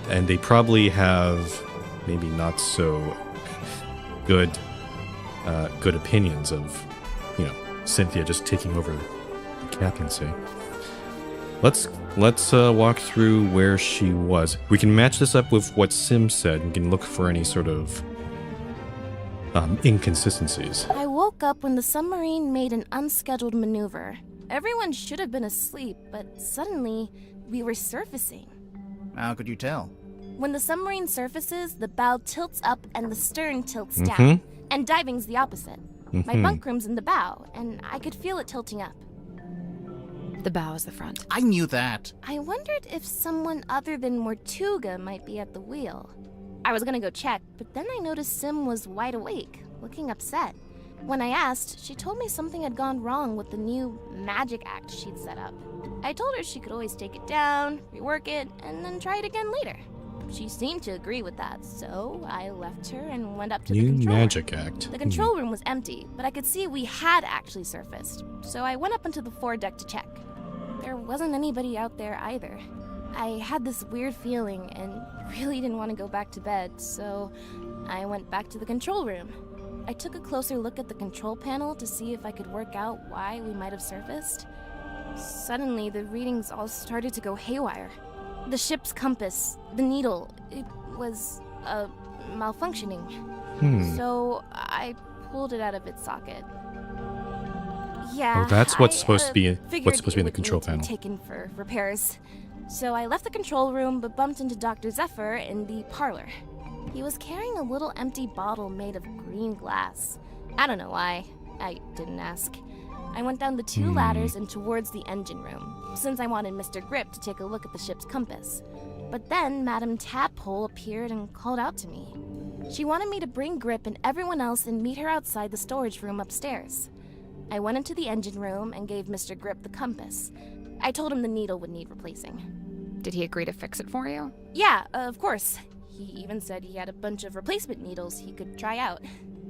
and they probably have maybe not so good opinions of, you know, Cynthia just taking over the captaincy. Let's walk through where she was. We can match this up with what Sim said. We can look for any sort of inconsistencies. I woke up when the submarine made an unscheduled maneuver. Everyone should have been asleep, but suddenly we were surfacing. How could you tell? When the submarine surfaces, the bow tilts up and the stern tilts down, and diving's the opposite. My bunk room's in the bow, and I could feel it tilting up. The bow is the front. I knew that. I wondered if someone other than Mortuga might be at the wheel. I was gonna go check, but then I noticed Sim was wide awake, looking upset. When I asked, she told me something had gone wrong with the new magic act she'd set up. I told her she could always take it down, rework it, and then try it again later. She seemed to agree with that, so I left her and went up to the control room. Magic act. The control room was empty, but I could see we had actually surfaced, so I went up onto the foredeck to check. There wasn't anybody out there either. I had this weird feeling and really didn't want to go back to bed, so I went back to the control room. I took a closer look at the control panel to see if I could work out why we might have surfaced. Suddenly, the readings all started to go haywire. The ship's compass, the needle, it was, malfunctioning. So I pulled it out of its socket. Yeah, that's what's supposed to be in figured the control it would need panel. to be taken for repairs. So I left the control room but bumped into Dr. Zephyr in the parlor. He was carrying a little empty bottle made of green glass. I don't know why. I didn't ask. I went down the 2 ladders and towards the engine room, since I wanted Mr. Grip to take a look at the ship's compass. But then Madame Tadpole appeared and called out to me. She wanted me to bring Grip and everyone else and meet her outside the storage room upstairs. I went into the engine room and gave Mr. Grip the compass. I told him the needle would need replacing. Did he agree to fix it for you? Yeah, of course. He even said he had a bunch of replacement needles he could try out.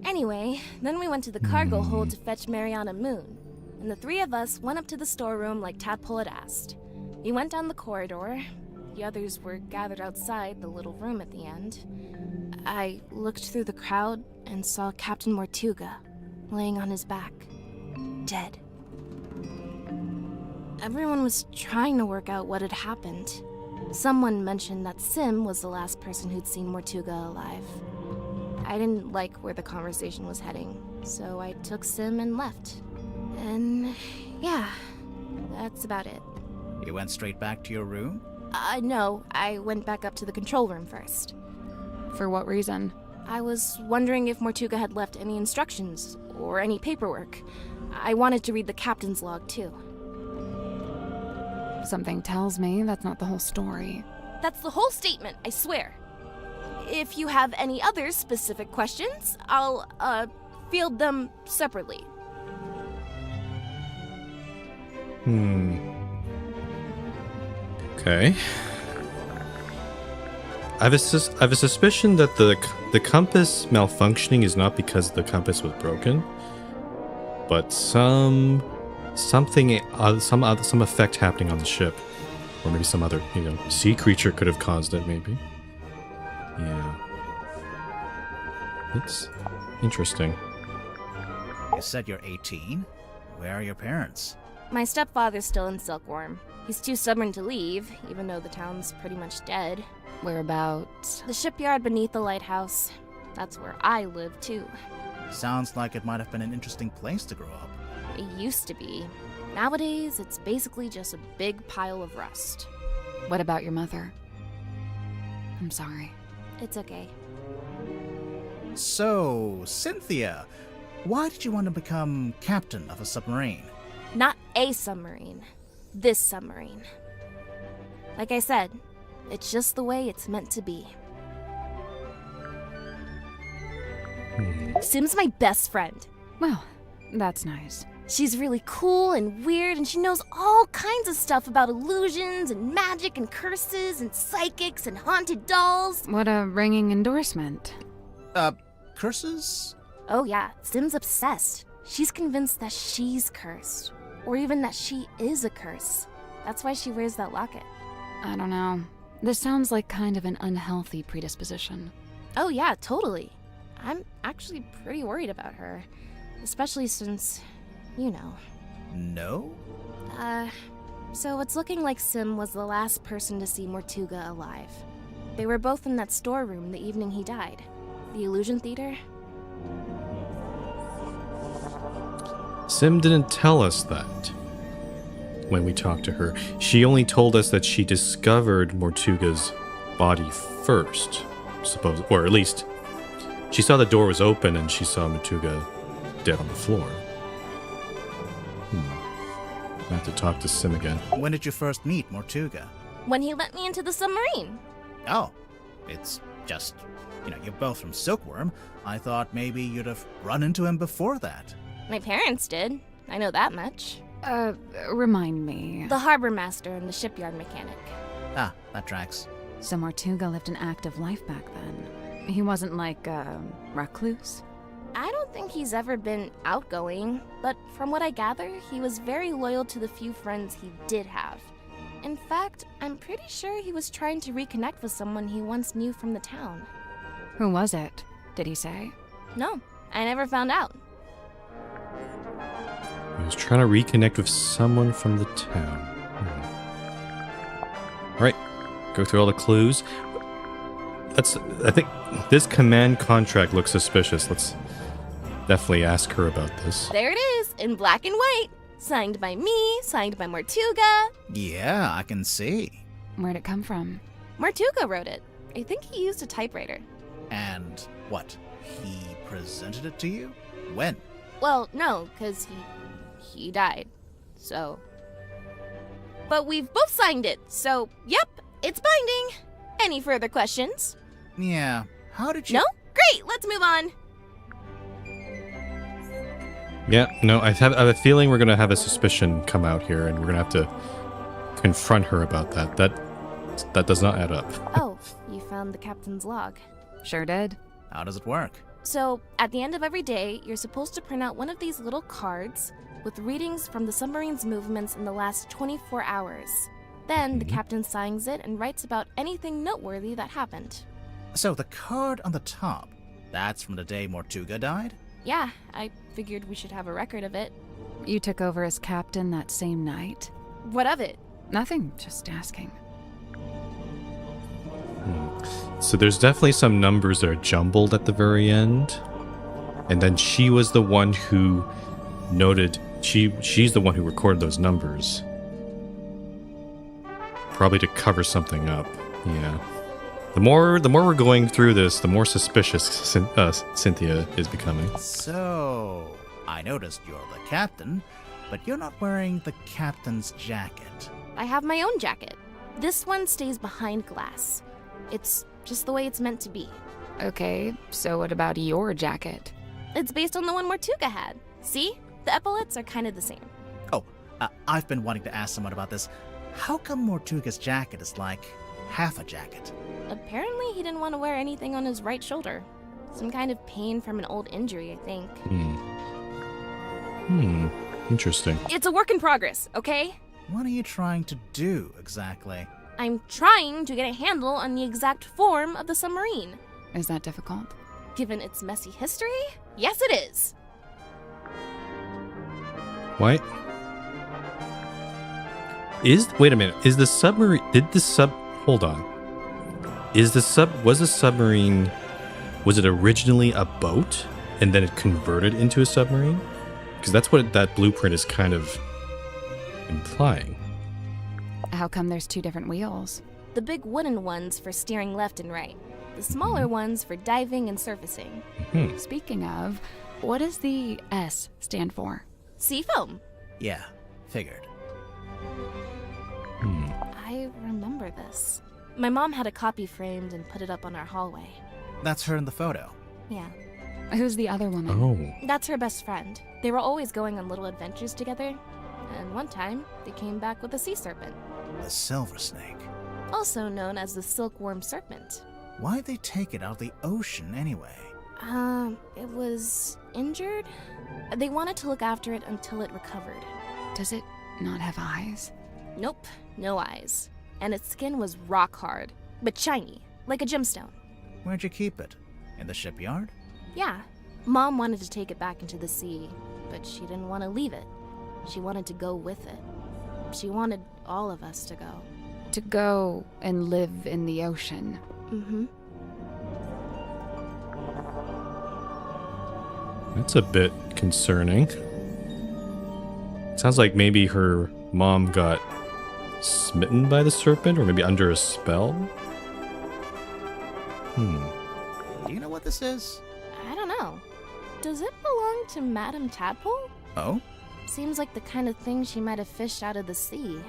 Anyway, then we went to the cargo hold to fetch Mariana Moon, and the three of us went up to the storeroom like Tadpole had asked. We went down the corridor. The others were gathered outside the little room at the end. I looked through the crowd and saw Captain Mortuga laying on his back, dead. Everyone was trying to work out what had happened. Someone mentioned that Sim was the last person who'd seen Mortuga alive. I didn't like where the conversation was heading, so I took Sim and left. And yeah, that's about it. You went straight back to your room? No, I went back up to the control room first. For what reason? I was wondering if Mortuga had left any instructions or any paperwork. I wanted to read the captain's log too. Something tells me that's not the whole story. That's the whole statement, I swear. If you have any other specific questions, I'll, field them separately. Okay. I have a suspicion that the compass malfunctioning is not because the compass was broken, but some effect happening on the ship, or maybe some other sea creature could have caused it. Maybe. Yeah. It's interesting. You said you're 18? Where are your parents? My stepfather's still in Silkworm. He's too stubborn to leave, even though the town's pretty much dead. Whereabouts? The shipyard beneath the lighthouse. That's where I live, too. Sounds like it might have been an interesting place to grow up. It used to be. Nowadays, it's basically just a big pile of rust. What about your mother? I'm sorry. It's okay. So, Cynthia, why did you want to become captain of a submarine? Not a submarine. This submarine. Like I said, it's just the way it's meant to be. Sim's my best friend. Well, that's nice. She's really cool and weird, and she knows all kinds of stuff about illusions and magic and curses and psychics and haunted dolls. What a ringing endorsement. Curses? Oh yeah, Sim's obsessed. She's convinced that she's cursed. Or even that she is a curse. That's why she wears that locket. I don't know. This sounds like kind of an unhealthy predisposition. Oh yeah, totally. I'm actually pretty worried about her. Especially since, you know. No? So it's looking like Sim was the last person to see Mortuga alive. They were both in that storeroom the evening he died. The Illusion Theater. Sim didn't tell us that when we talked to her. She only told us that she discovered Mortuga's body first, suppose, or at least she saw the door was open and she saw Mortuga dead on the floor. I have to talk to Sim again. When did you first meet Mortuga? When he let me into the submarine. Oh, it's just, you're both from Silkworm. I thought maybe you'd have run into him before that. My parents did. I know that much. Remind me. The harbor master and the shipyard mechanic. Ah, that tracks. So Mortuga lived an active life back then. He wasn't like a recluse? I don't think he's ever been outgoing, but from what I gather, he was very loyal to the few friends he did have. In fact, I'm pretty sure he was trying to reconnect with someone he once knew from the town. Who was it? Did he say? No, I never found out. He was trying to reconnect with someone from the town. Alright, go through all the clues. I think this command contract looks suspicious. Let's definitely ask her about this. There it is, in black and white. Signed by me, signed by Mortuga. Yeah, I can see. Where'd it come from? Mortuga wrote it. I think he used a typewriter. And what? He presented it to you? When? Well, no, because he died. So. But we've both signed it, so yep, it's binding. Any further questions? Yeah, how did you... No? Great, let's move on. Yeah, no, I have a feeling we're going to have a suspicion come out here, and we're going to have to confront her about that. That does not add up. Oh, you found the captain's log. Sure did. How does it work? So, at the end of every day, you're supposed to print out one of these little cards with readings from the submarine's movements in the last 24 hours. Then, the captain signs it and writes about anything noteworthy that happened. So the card on the top, that's from the day Mortuga died? Yeah, I figured we should have a record of it. You took over as captain that same night? What of it? Nothing, just asking. So there's definitely some numbers that are jumbled at the very end. And then she was the one who noted, she's the one who recorded those numbers. Probably to cover something up. Yeah. The more we're going through this, the more suspicious Cynthia is becoming. So, I noticed you're the captain, but you're not wearing the captain's jacket. I have my own jacket. This one stays behind glass. It's just the way it's meant to be. Okay, so what about your jacket? It's based on the one Mortuga had. See? The epaulets are kind of the same. Oh, I've been wanting to ask someone about this. How come Mortuga's jacket is like half a jacket? Apparently, he didn't want to wear anything on his right shoulder. Some kind of pain from an old injury, I think. Interesting. It's a work in progress, okay? What are you trying to do exactly? I'm trying to get a handle on the exact form of the submarine. Is that difficult? Given its messy history, yes it is. Wait a minute. Is the submarine... Hold on. Was the submarine... Was it originally a boat and then it converted into a submarine? Because that's what that blueprint is kind of implying. How come there's two different wheels? The big wooden ones for steering left and right. The smaller ones for diving and surfacing. Speaking of, what does the S stand for? Seafoam. Yeah, figured. I remember this. My mom had a copy framed and put it up on our hallway. That's her in the photo. Yeah. Who's the other woman? Oh. That's her best friend. They were always going on little adventures together. And one time, they came back with a sea serpent. The silver snake. Also known as the silkworm serpent. Why'd they take it out of the ocean anyway? It was injured? They wanted to look after it until it recovered. Does it not have eyes? Nope, no eyes. And its skin was rock hard, but shiny, like a gemstone. Where'd you keep it? In the shipyard? Yeah. Mom wanted to take it back into the sea, but she didn't want to leave it. She wanted to go with it. She wanted all of us to go. To go and live in the ocean. Mm-hmm. That's a bit concerning. Sounds like maybe her mom got smitten by the serpent, or maybe under a spell. Do you know what this is? I don't know. Does it belong to Madame Tadpole? Oh? Seems like the kind of thing she might have fished out of the sea.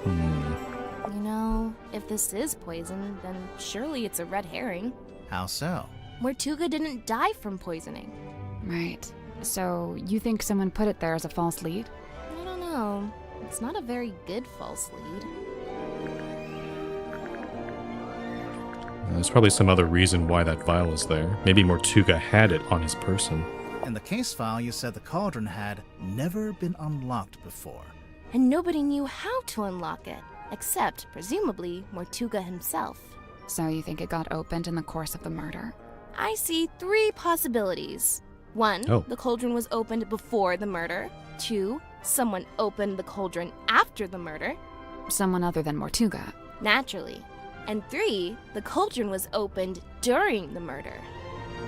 You know, if this is poison, then surely it's a red herring. How so? Mortuga didn't die from poisoning. Right. So, you think someone put it there as a false lead? I don't know. It's not a very good false lead. There's probably some other reason why that vial is there. Maybe Mortuga had it on his person. In the case file, you said the cauldron had never been unlocked before. And nobody knew how to unlock it, except, presumably, Mortuga himself. So you think it got opened in the course of the murder? I see 3 possibilities. 1, the cauldron was opened before the murder. 2, someone opened the cauldron after the murder. Someone other than Mortuga. Naturally. And 3, the cauldron was opened during the murder.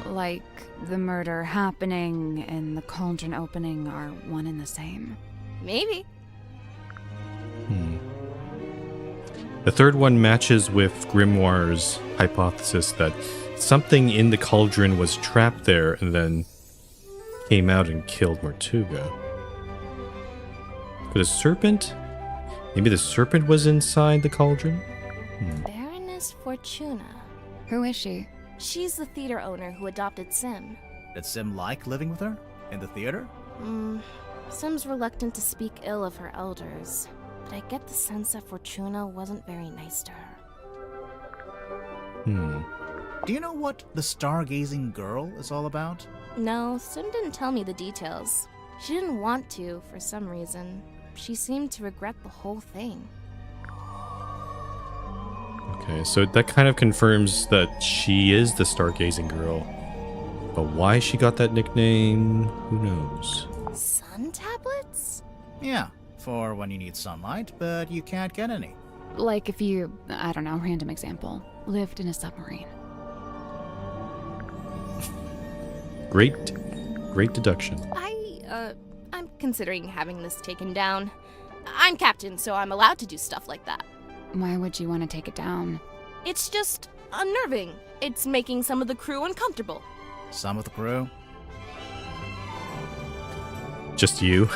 Like the murder happening and the cauldron opening are one and the same. Maybe. The third one matches with Grimoire's hypothesis that something in the cauldron was trapped there and then came out and killed Mortuga. But a serpent? Maybe the serpent was inside the cauldron? Baroness Fortuna. Who is she? She's the theater owner who adopted Sim. Did Sim like living with her? In the theater? Sim's reluctant to speak ill of her elders. but I get the sense that Fortuna wasn't very nice to her. Do you know what the stargazing girl is all about? No, Sim didn't tell me the details. She didn't want to, for some reason. She seemed to regret the whole thing. Okay, so that kind of confirms that she is the stargazing girl. But why she got that nickname, who knows? Sun tablets? Yeah, for when you need sunlight, but you can't get any. Like if you, I don't know, random example, lived in a submarine. Great deduction. I'm considering having this taken down. I'm captain, so I'm allowed to do stuff like that. Why would you want to take it down? It's just unnerving. It's making some of the crew uncomfortable. Some of the crew? Just you?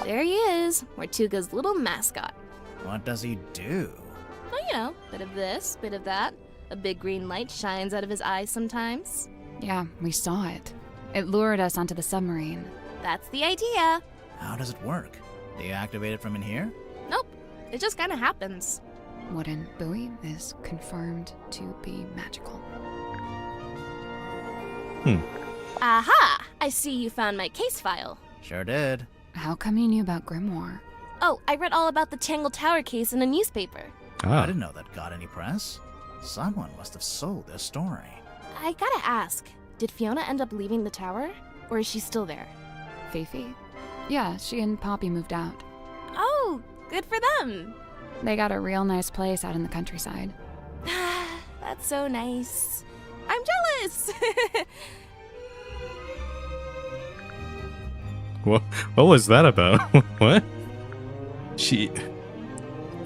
There he is, Mortuga's little mascot. What does he do? Well, you know, bit of this, bit of that. A big green light shines out of his eyes sometimes. Yeah, we saw it. It lured us onto the submarine. That's the idea. How does it work? Do you activate it from in here? Nope, it just kind of happens. Wooden buoy is confirmed to be magical. Aha! I see you found my case file. Sure did. How come you knew about Grimoire? Oh, I read all about the Tangle Tower case in a newspaper. I Ah, didn't know that got any press. Someone must have sold this story. I gotta ask, did Fiona end up leaving the tower? Or is she still there? Fifi? Yeah, she and Poppy moved out. Oh, good for them. They got a real nice place out in the countryside. That's so nice. I'm jealous. what was that about? What?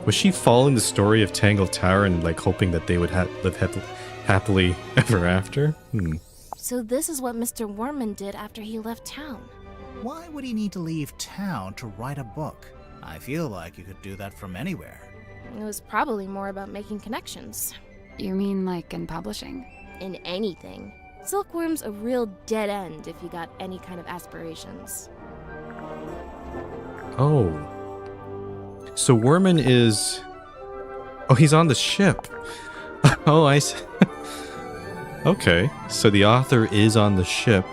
Was she following the story of Tangle Tower and like hoping that they would live happily ever after? So this is what Mr. Worman did after he left town. Why would he need to leave town to write a book? I feel like you could do that from anywhere. It was probably more about making connections. You mean like in publishing? In anything. Silkworm's a real dead end if you got any kind of aspirations. Oh. So Worman is... Oh, he's on the ship. Oh, I see. Okay, so the author is on the ship.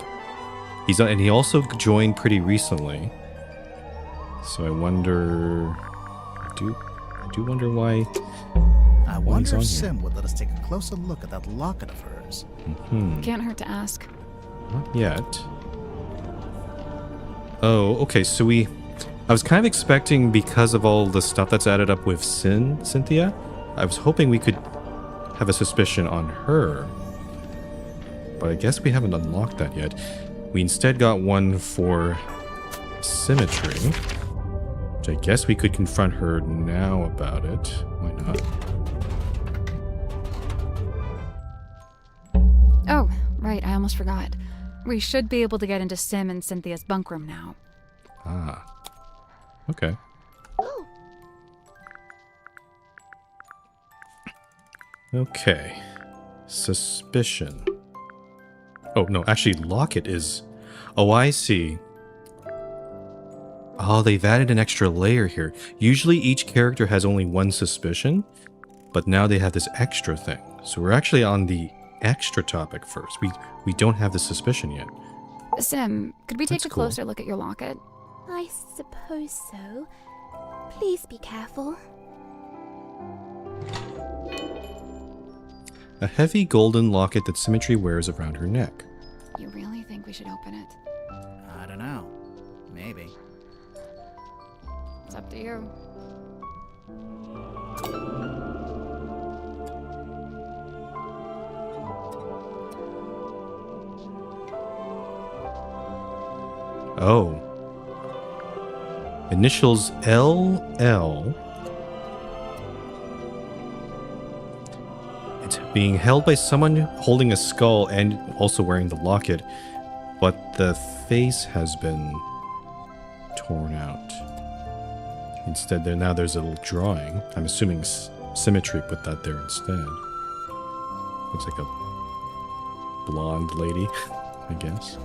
And he also joined pretty recently. So I wonder... I do wonder why... I Well, he's wonder on if here. Sim would let us take a closer look at that locket of hers. Can't hurt to ask. Not yet. Oh, okay, so I was kind of expecting, because of all the stuff that's added up with Cynthia, I was hoping we could have a suspicion on her. But I guess we haven't unlocked that yet. We instead got one for Symmetry, which I guess we could confront her now about it. Why not? Oh, right, I almost forgot. We should be able to get into Sim and Cynthia's bunk room now. Ah. Okay. Okay. Suspicion. Oh, no, actually, Locket is... Oh, I see. Oh, they've added an extra layer here. Usually each character has only one suspicion, but now they have this extra thing. So we're actually on the extra topic first. We don't have the suspicion yet. Sim, could we take That's a cool. closer look at your locket? I suppose so. Please be careful. A heavy golden locket that Symmetry wears around her neck. You really think we should open it? I don't know. Maybe. It's up to you. Oh. Initials LL. It's being held by someone holding a skull and also wearing the locket, but the face has been torn out. Instead, now there's a little drawing. I'm assuming Symmetry put that there instead. Looks like a blonde lady, I guess.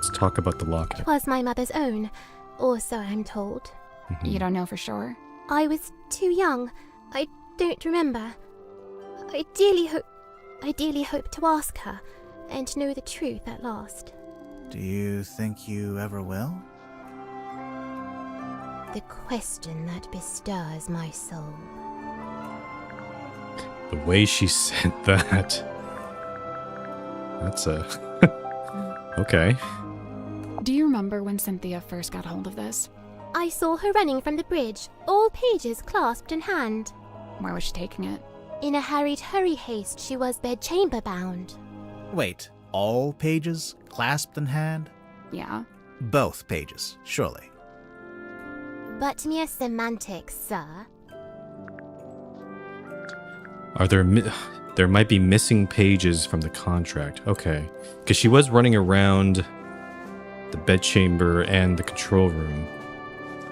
let's talk about the locket. It was my mother's own, or so I'm told. You don't know for sure? I was too young. I don't remember. I dearly hope to ask her and know the truth at last. Do you think you ever will? The question that bestirs my soul. The way she said that. That's a... Okay. Do you remember when Cynthia first got hold of this? I saw her running from the bridge, all pages clasped in hand. Where was she taking it? In a hurried hurry haste, she was bedchamber bound. Wait, all pages clasped in hand? Yeah. Both pages, surely. But mere semantics, sir. Are there might be missing pages from the contract. Okay. Because she was running around the bedchamber and the control room.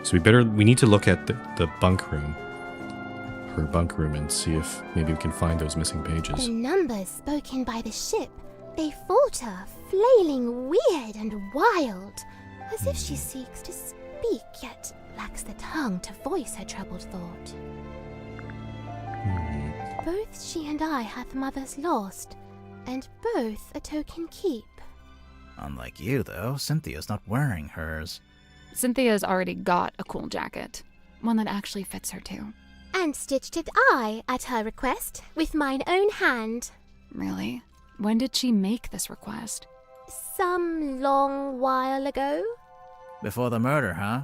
So we need to look at the bunk room. Her bunk room, and see if maybe we can find those missing pages. The numbers spoken by the ship, they falter, flailing weird and wild, as if she seeks to speak, yet lacks the tongue to voice her troubled thought. Both she and I hath mothers lost, and both a token keep. Unlike you, though, Cynthia's not wearing hers. Cynthia's already got a cool jacket. One that actually fits her too. And stitched it I, at her request, with mine own hand. Really? When did she make this request? Some long while ago. Before the murder, huh?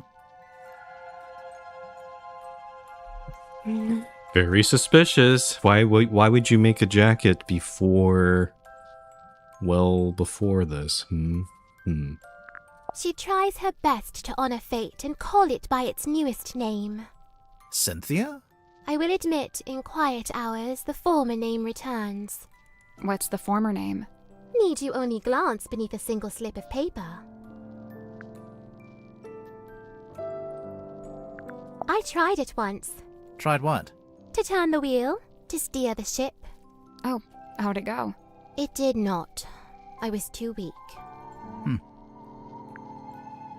Very suspicious. Why would you make a jacket before this? She tries her best to honor fate and call it by its newest name. Cynthia? I will admit, in quiet hours, the former name returns. What's the former name? Need you only glance beneath a single slip of paper? I tried it once. Tried what? To turn the wheel, to steer the ship. Oh, how'd it go? It did not. I was too weak.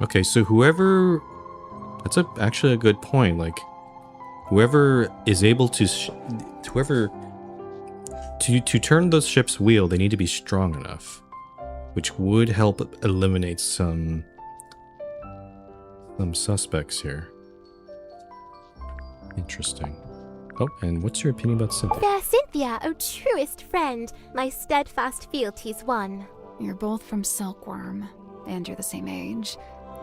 Okay, so whoever... That's actually a good point. Like, whoever is able to... To turn the ship's wheel, they need to be strong enough. Which would help eliminate some suspects here. Interesting. Oh, and what's your opinion about Cynthia? Fair Cynthia, O truest friend, my steadfast fealties won. You're both from Silkworm, and you're the same age.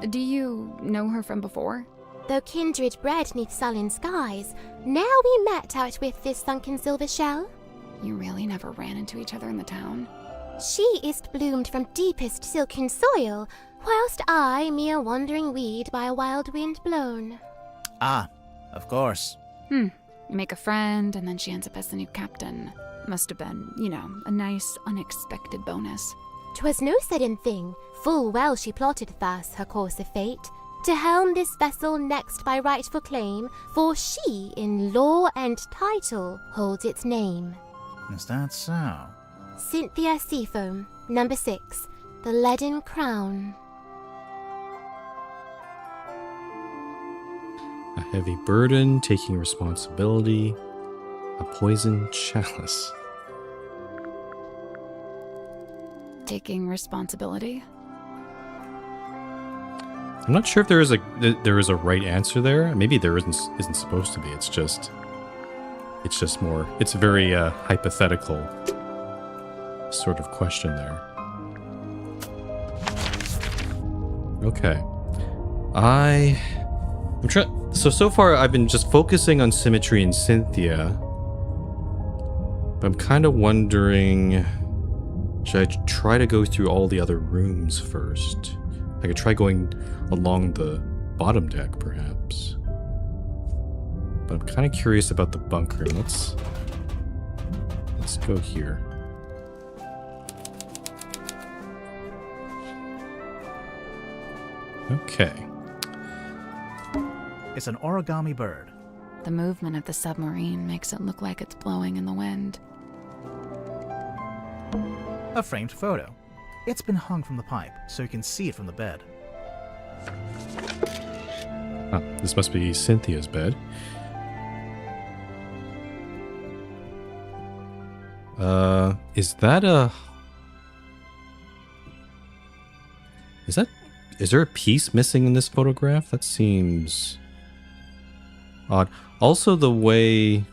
Do you know her from before? Though kindred bred neath sullen skies, now we met out with this sunken silver shell. You really never ran into each other in the town? She is bloomed from deepest silken soil, whilst I mere wandering weed by a wild wind blown. Ah, of course. You make a friend, and then she ends up as the new captain. Must have been, a nice, unexpected bonus. 'Twas no sudden thing. Full well she plotted thus her course of fate, to helm this vessel next by rightful claim, for she in law and title holds its name. Is that so? Cynthia Seafoam, number 6, the Leaden Crown. A heavy burden, taking responsibility, a poison chalice. Taking responsibility? I'm not sure if there is a right answer there. Maybe there isn't supposed to be. It's just more. It's a very hypothetical sort of question there. Okay, I'm trying. So far I've been just focusing on Symmetry and Cynthia, but I'm kind of wondering, should I try to go through all the other rooms first? I could try going along the bottom deck, perhaps. But I'm kind of curious about the bunk room. Let's go here. Okay. It's an origami bird. The movement of the submarine makes it look like it's blowing in the wind. A framed photo. It's been hung from the pipe, so you can see it from the bed. Ah, this must be Cynthia's bed. Is there a piece missing in this photograph? That seems odd. Also, the way,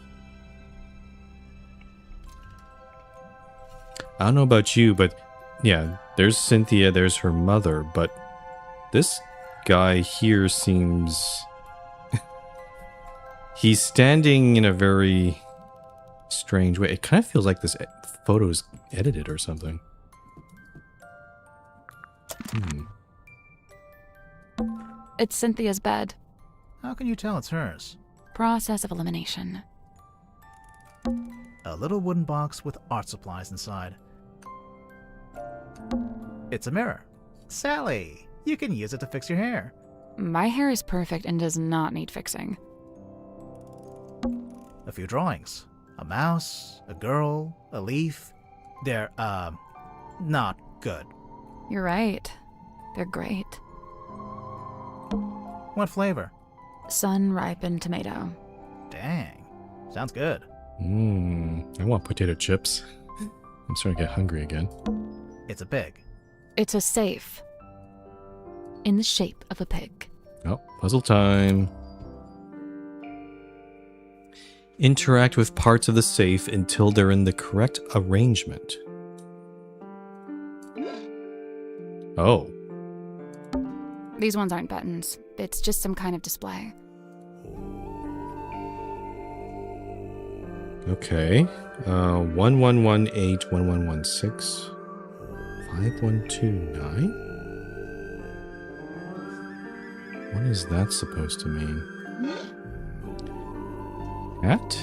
I don't know about you, but yeah, there's Cynthia, there's her mother, but this guy here seems he's standing in a very strange way. It kind of feels like this photo is edited or something. It's Cynthia's bed. How can you tell it's hers? Process of elimination. A little wooden box with art supplies inside. It's a mirror. Sally, you can use it to fix your hair. My hair is perfect and does not need fixing. A few drawings. A mouse, a girl, a leaf. They're, not good. You're right. They're great. What flavor? Sun-ripened tomato. Dang. Sounds good. I want potato chips. I'm starting to get hungry again. It's a pig. It's a safe. In the shape of a pig. Oh, puzzle time. Interact with parts of the safe until they're in the correct arrangement. Oh. These ones aren't buttons. It's just some kind of display. Okay. 1118 1116 5129. What is that supposed to mean? Hat?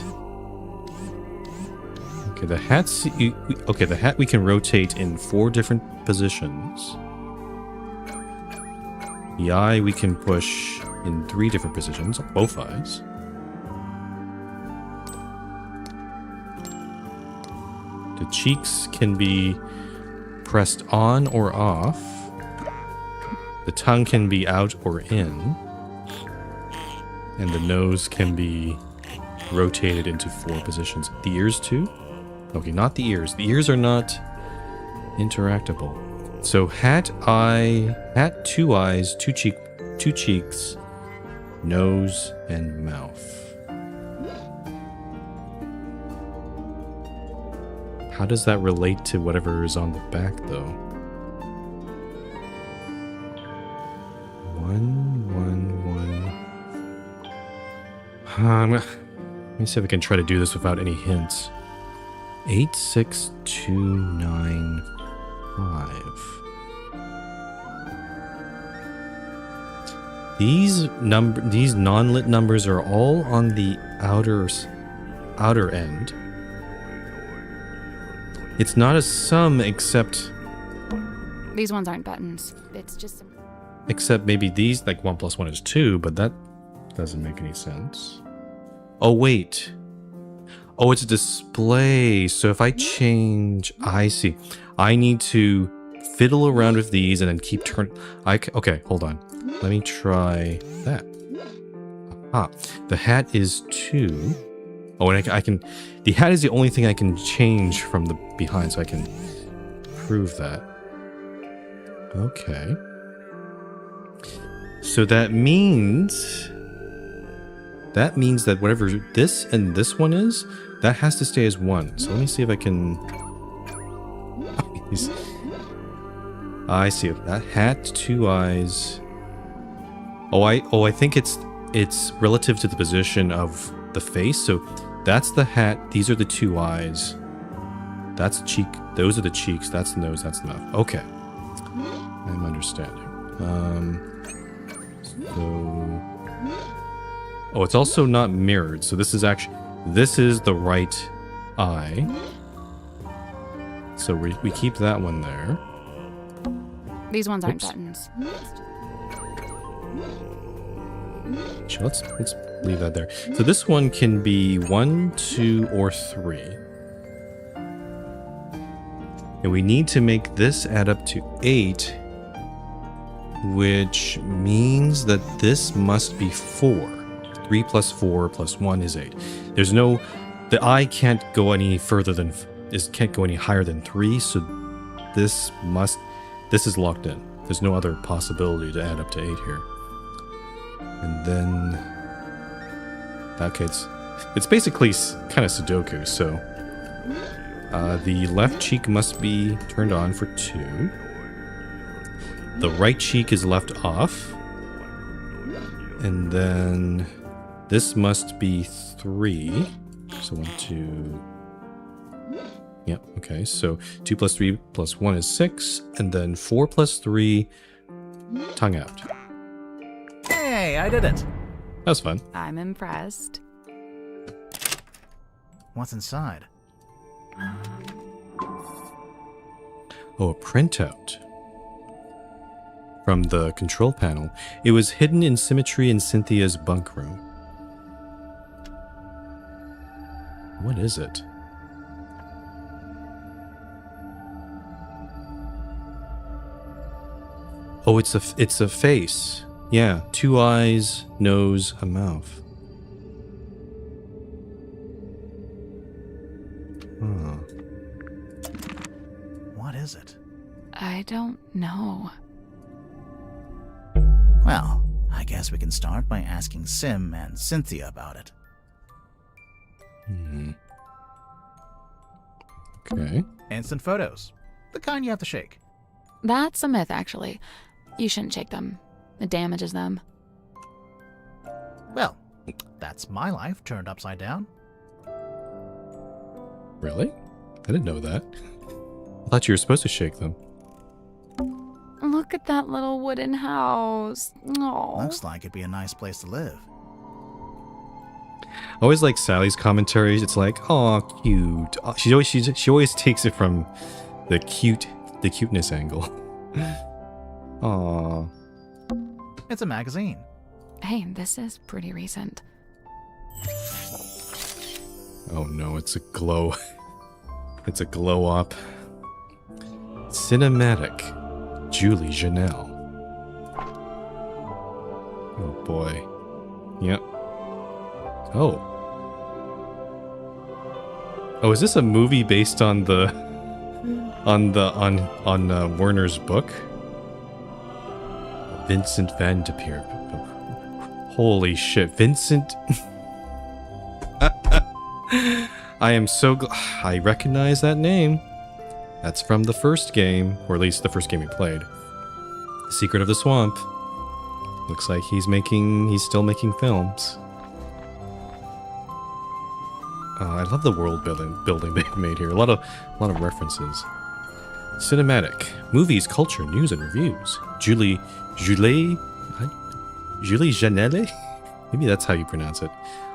Okay, the hat's okay, the hat we can rotate in 4 different positions. The eye we can push in 3 different positions, both eyes. The cheeks can be pressed on or off. The tongue can be out or in. And the nose can be rotated into 4 positions. The ears too? Okay, not the ears. The ears are not interactable. So hat, eye, hat, 2 eyes, 2 cheeks, nose, and mouth. How does that relate to whatever is on the back, though? 1 1 1. Let me see if I can try to do this without any hints. 86295. These non-lit numbers are all on the outer end. It's not a sum except These ones aren't buttons. It's just some... Except maybe these, like 1 + 1 is 2, but that doesn't make any sense. Oh, wait. Oh, it's a display. So if I change... I see. I need to fiddle around with these and then keep turning... Okay, hold on. Let me try that. Ah, the hat is 2. Oh, and I can... The hat is the only thing I can change from the behind, so I can prove that. Okay. So that means that whatever this and this one is, that has to stay as 1. So let me see if I can... I see it. That hat, 2 eyes. Oh, I think it's relative to the position of the face. So that's the hat. These are the 2 eyes. That's the cheek. Those are the cheeks. That's the nose. That's the mouth. Okay. I'm understanding. Oh, it's also not mirrored. So this is the right eye. So we keep that one there. These ones aren't Oops. buttons. Actually, let's leave that there. So this one can be 1, 2, or 3. And we need to make this add up to 8, which means that this must be 4. 3 plus 4 plus 1 is 8. There's no... The I can't go any further than... can't go any higher than 3, so this is locked in. There's no other possibility to add up to 8 here. And then... Okay, it's basically kind of Sudoku, so... the left cheek must be turned on for 2. The right cheek is left off. And then... This must be 3. So 1, 2... Yep, okay, so 2 plus 3 plus 1 is 6, and then 4 plus 3, tongue out. Hey, I did it! That was fun. I'm impressed. What's inside? Oh, a printout. From the control panel. It was hidden in symmetry in Cynthia's bunk room. What is it? Oh, it's a face. Yeah, 2 eyes, nose, a mouth. Huh. What is it? I don't know. Well, I guess we can start by asking Sim and Cynthia about it. Okay. Instant photos. The kind you have to shake. That's a myth, actually. You shouldn't shake them. It damages them. Well, that's my life turned upside down. Really? I didn't know that. I thought you were supposed to shake them. Look at that little wooden house. Aww. Looks like it'd be a nice place to live. I always like Sally's commentaries. It's like, oh, cute. She always takes it from the cuteness angle. Aw. It's a magazine. Hey, this is pretty recent. Oh no, it's a glow. It's a glow up. Cinematic. Julie Janelle. Oh boy. Yep. Oh. Oh, is this a movie based on the on Werner's book? Vincent Van de Peer. Holy shit, Vincent. I am so I recognize that name. That's from the first game, or at least the first game we played. The Secret of the Swamp. Looks like he's still making films. I love the world building they've made here. A lot of references. Cinematic. Movies, culture, news, and reviews. Julie Janelle? Maybe that's how you pronounce it.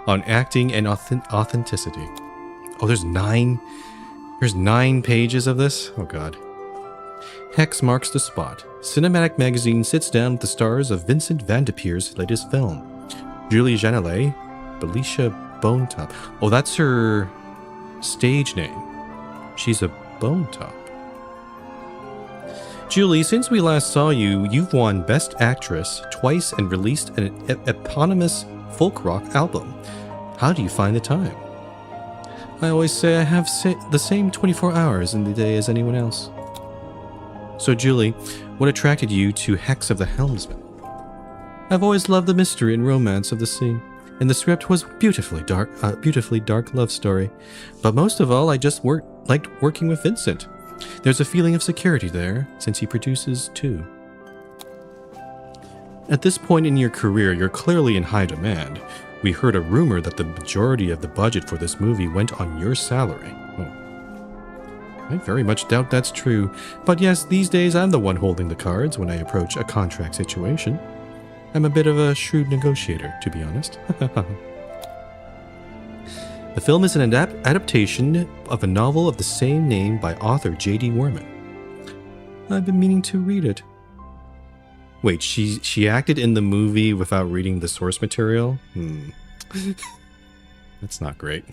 On acting and authenticity. Oh, there's 9 pages of this? Oh god. Hex marks the spot. Cinematic Magazine sits down with the stars of Vincent Van de Peer's latest film. Julie Janelle, Belisha Bonetop. Oh, that's her stage name. She's a Bonetop. Julie, since we last saw you, you've won Best Actress twice and released an eponymous folk rock album. How do you find the time? I always say I have the same 24 hours in the day as anyone else. So Julie, what attracted you to Hex of the Helmsman? I've always loved the mystery and romance of the sea, and the script was beautifully dark love story. But most of all, I just liked working with Vincent. There's a feeling of security there, since he produces too. At this point in your career, you're clearly in high demand. We heard a rumor that the majority of the budget for this movie went on your salary. Oh. I very much doubt that's true. But yes, these days I'm the one holding the cards when I approach a contract situation. I'm a bit of a shrewd negotiator, to be honest. The film is an adaptation of a novel of the same name by author J.D. Worman. I've been meaning to read it. Wait, she acted in the movie without reading the source material? That's not great.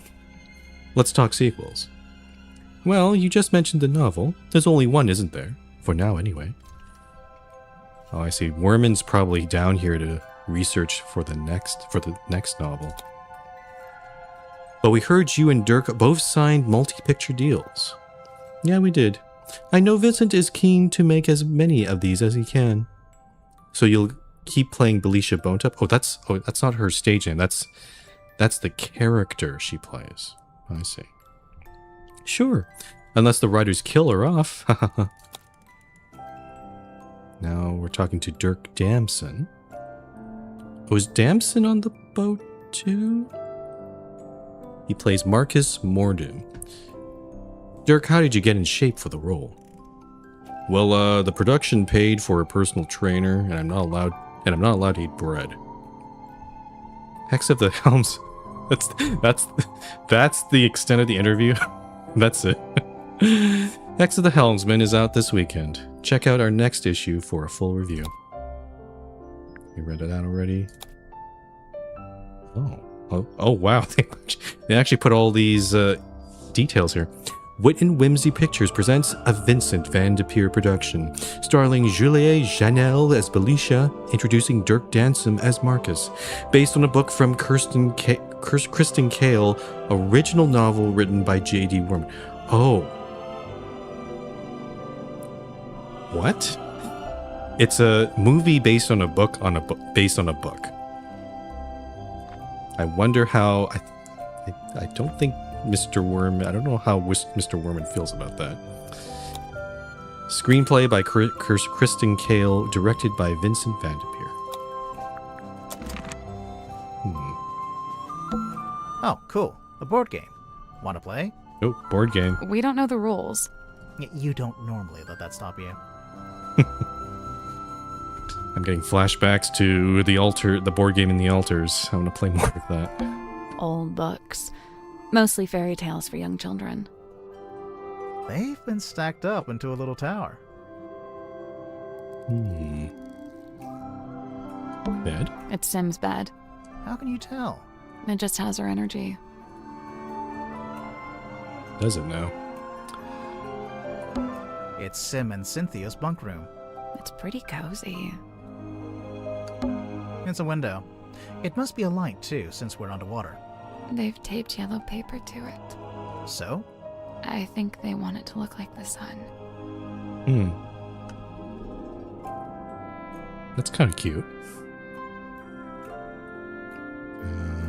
Let's talk sequels. Well, you just mentioned the novel. There's only one, isn't there? For now, anyway. Oh, I see. Worman's probably down here to research for the next novel. But we heard you and Dirk both signed multi-picture deals. Yeah, we did. I know Vincent is keen to make as many of these as he can. So you'll keep playing Belisha Bonetop? Oh, that's not her stage name. That's the character she plays. I see. Sure. Unless the writers kill her off. Now we're talking to Dirk Damson. Oh, is Damson on the boat too? He plays Marcus Mordun. Dirk, how did you get in shape for the role? Well, the production paid for a personal trainer, and I'm not allowed to eat bread. Hex of the Helms. That's the extent of the interview. That's it. Hex of the Helmsman is out this weekend. Check out our next issue for a full review. You read it out already? Oh wow. They actually put all these details here. Wit and Whimsy Pictures presents a Vincent Van de Peer production, starring Julie Janelle as Belisha, introducing Dirk Dansom as Marcus, based on a book from Kristen Kale, original novel written by J.D. Worman. Oh. What? It's a movie based on a book based on a book. I wonder how... I don't think Mr. Worm... I don't know how Mr. Worman feels about that. Screenplay by Kristen Kale, directed by Vincent Van de Peer. Oh, cool. A board game. Want to play? Oh, board game. We don't know the rules. You don't normally let that stop you. I'm getting flashbacks to the board game in the altars. I want to play more of that. Old books. Mostly fairy tales for young children. They've been stacked up into a little tower. Bed? It's Sim's bed. How can you tell? It just has her energy. Does it now? It's Sim and Cynthia's bunk room. It's pretty cozy. It's a window. It must be a light, too, since we're underwater. They've taped yellow paper to it. So? I think they want it to look like the sun. That's kind of cute.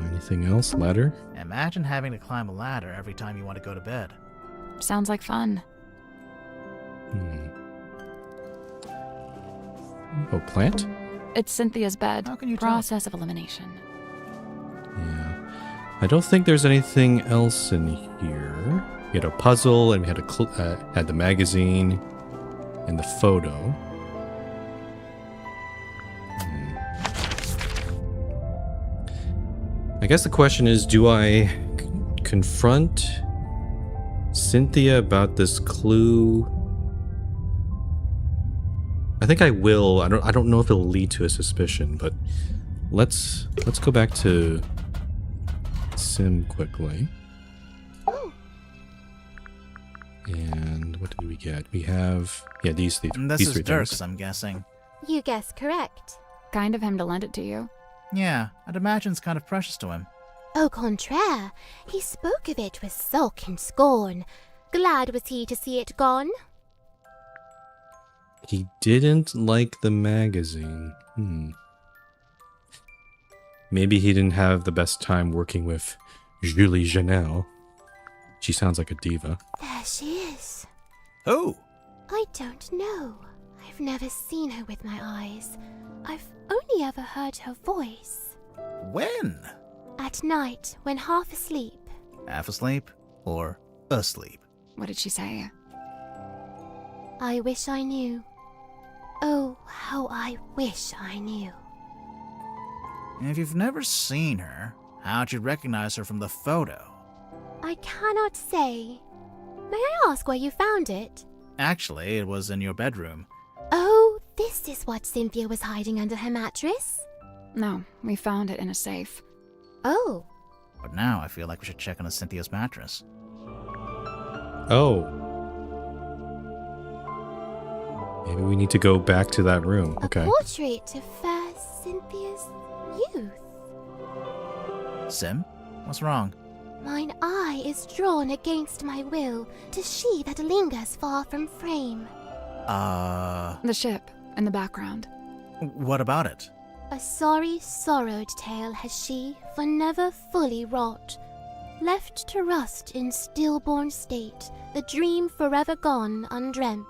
Anything else? Ladder? Imagine having to climb a ladder every time you want to go to bed. Sounds like fun. Oh, plant? It's Cynthia's bed. How can you tell? Process of elimination. Yeah. I don't think there's anything else in here. We had a puzzle, and we had had the magazine and the photo. I guess the question is, do I confront Cynthia about this clue? I think I will. I don't know if it'll lead to a suspicion, but let's go back to Sim quickly. And what did we get? We have these three. This these is three Dirk's, things. I'm guessing. You guessed correct. Kind of him to lend it to you. Yeah, I'd imagine it's kind of precious to him. Au contraire, he spoke of it with sulk and scorn. Glad was he to see it gone. He didn't like the magazine. Maybe he didn't have the best time working with Julie Janelle. She sounds like a diva. There she is. Who? I don't know. I've never seen her with my eyes. I've only ever heard her voice. When? At night, when half asleep. Half asleep or asleep? What did she say? I wish I knew. Oh, how I wish I knew. If you've never seen her, how'd you recognize her from the photo? I cannot say. May I ask where you found it? Actually, it was in your bedroom. Oh, this is what Cynthia was hiding under her mattress? No, we found it in a safe. Oh. But now I feel like we should check on Cynthia's mattress. Oh. Maybe we need to go back to that room. A Okay. portrait of fair Cynthia's youth. Sim, what's wrong? Mine eye is drawn against my will to she that lingers far from frame. The ship in the background. What about it? A sorry, sorrowed tale has she, for never fully wrought. Left to rust in stillborn state, the dream forever gone undreamt.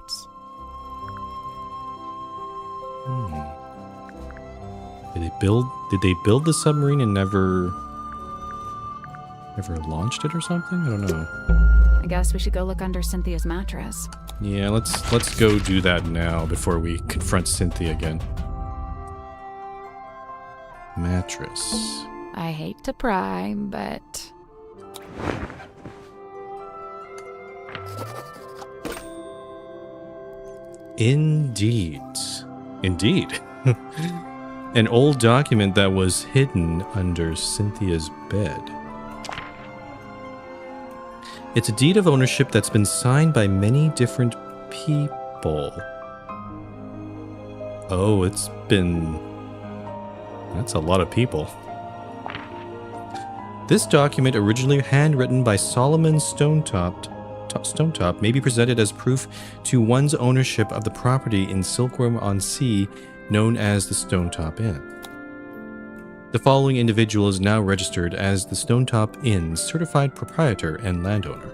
Did they build the submarine and never launched it or something? I don't know. I guess we should go look under Cynthia's mattress. Yeah, let's go do that now before we confront Cynthia again. Mattress. I hate to pry, but Indeed. An old document that was hidden under Cynthia's bed. It's a deed of ownership that's been signed by many different people. Oh, that's a lot of people. This document, originally handwritten by Solomon Stonetop, may be presented as proof to one's ownership of the property in Silkworm-on-Sea known as the Stonetop Inn. The following individual is now registered as the Stonetop Inn's certified proprietor and landowner.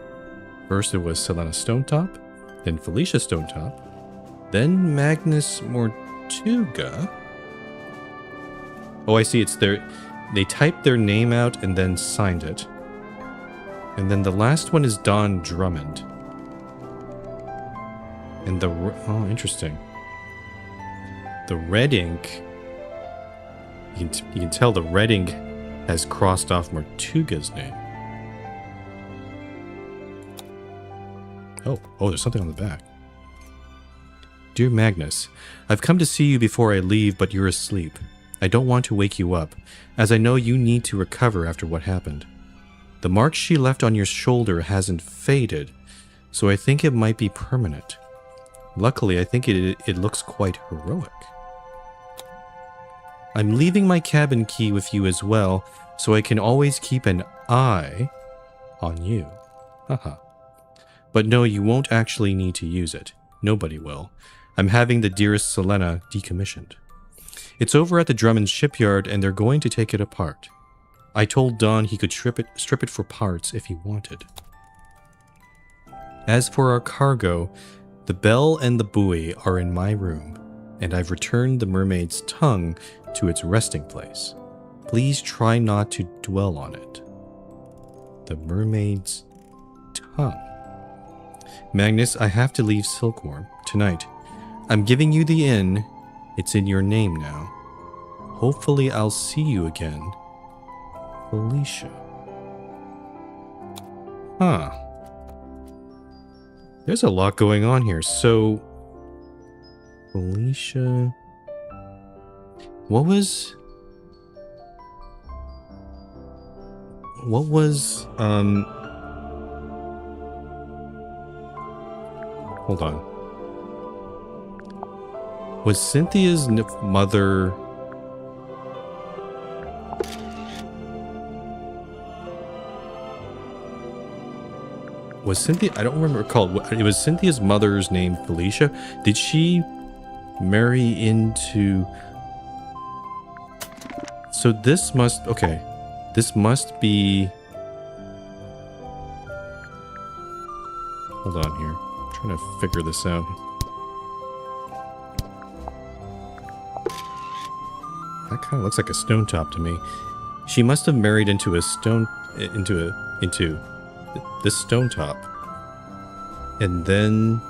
First it was Selena Stonetop, then Felicia Stonetop, then Magnus Mortuga. Oh, I see, they typed their name out and then signed it. And then the last one is Don Drummond. And oh, interesting. The red ink, you can tell the red ink has crossed off Mortuga's name. Oh, there's something on the back. Dear Magnus, I've come to see you before I leave, but you're asleep. I don't want to wake you up, as I know you need to recover after what happened. The mark she left on your shoulder hasn't faded, so I think it might be permanent. Luckily, I think it looks quite heroic. I'm leaving my cabin key with you as well, so I can always keep an eye on you. Haha. But no, you won't actually need to use it. Nobody will. I'm having the dearest Selena decommissioned. It's over at the Drummond shipyard and they're going to take it apart. I told Don he could strip it for parts if he wanted. As for our cargo, the bell and the buoy are in my room, and I've returned the mermaid's tongue to its resting place. Please try not to dwell on it. The mermaid's tongue. Magnus, I have to leave Silkworm tonight. I'm giving you the inn. It's in your name now. Hopefully I'll see you again. Felicia. Huh. There's a lot going on here. So, Felicia... What was... Hold on. Was Cynthia's mother... Was Cynthia... I don't recall. It was Cynthia's mother's name Felicia. Did she marry into... So this must... Okay. This must be... Hold on here. I'm trying to figure this out. That kind of looks like a stone top to me. She must have married into a stone... into this stone top. And then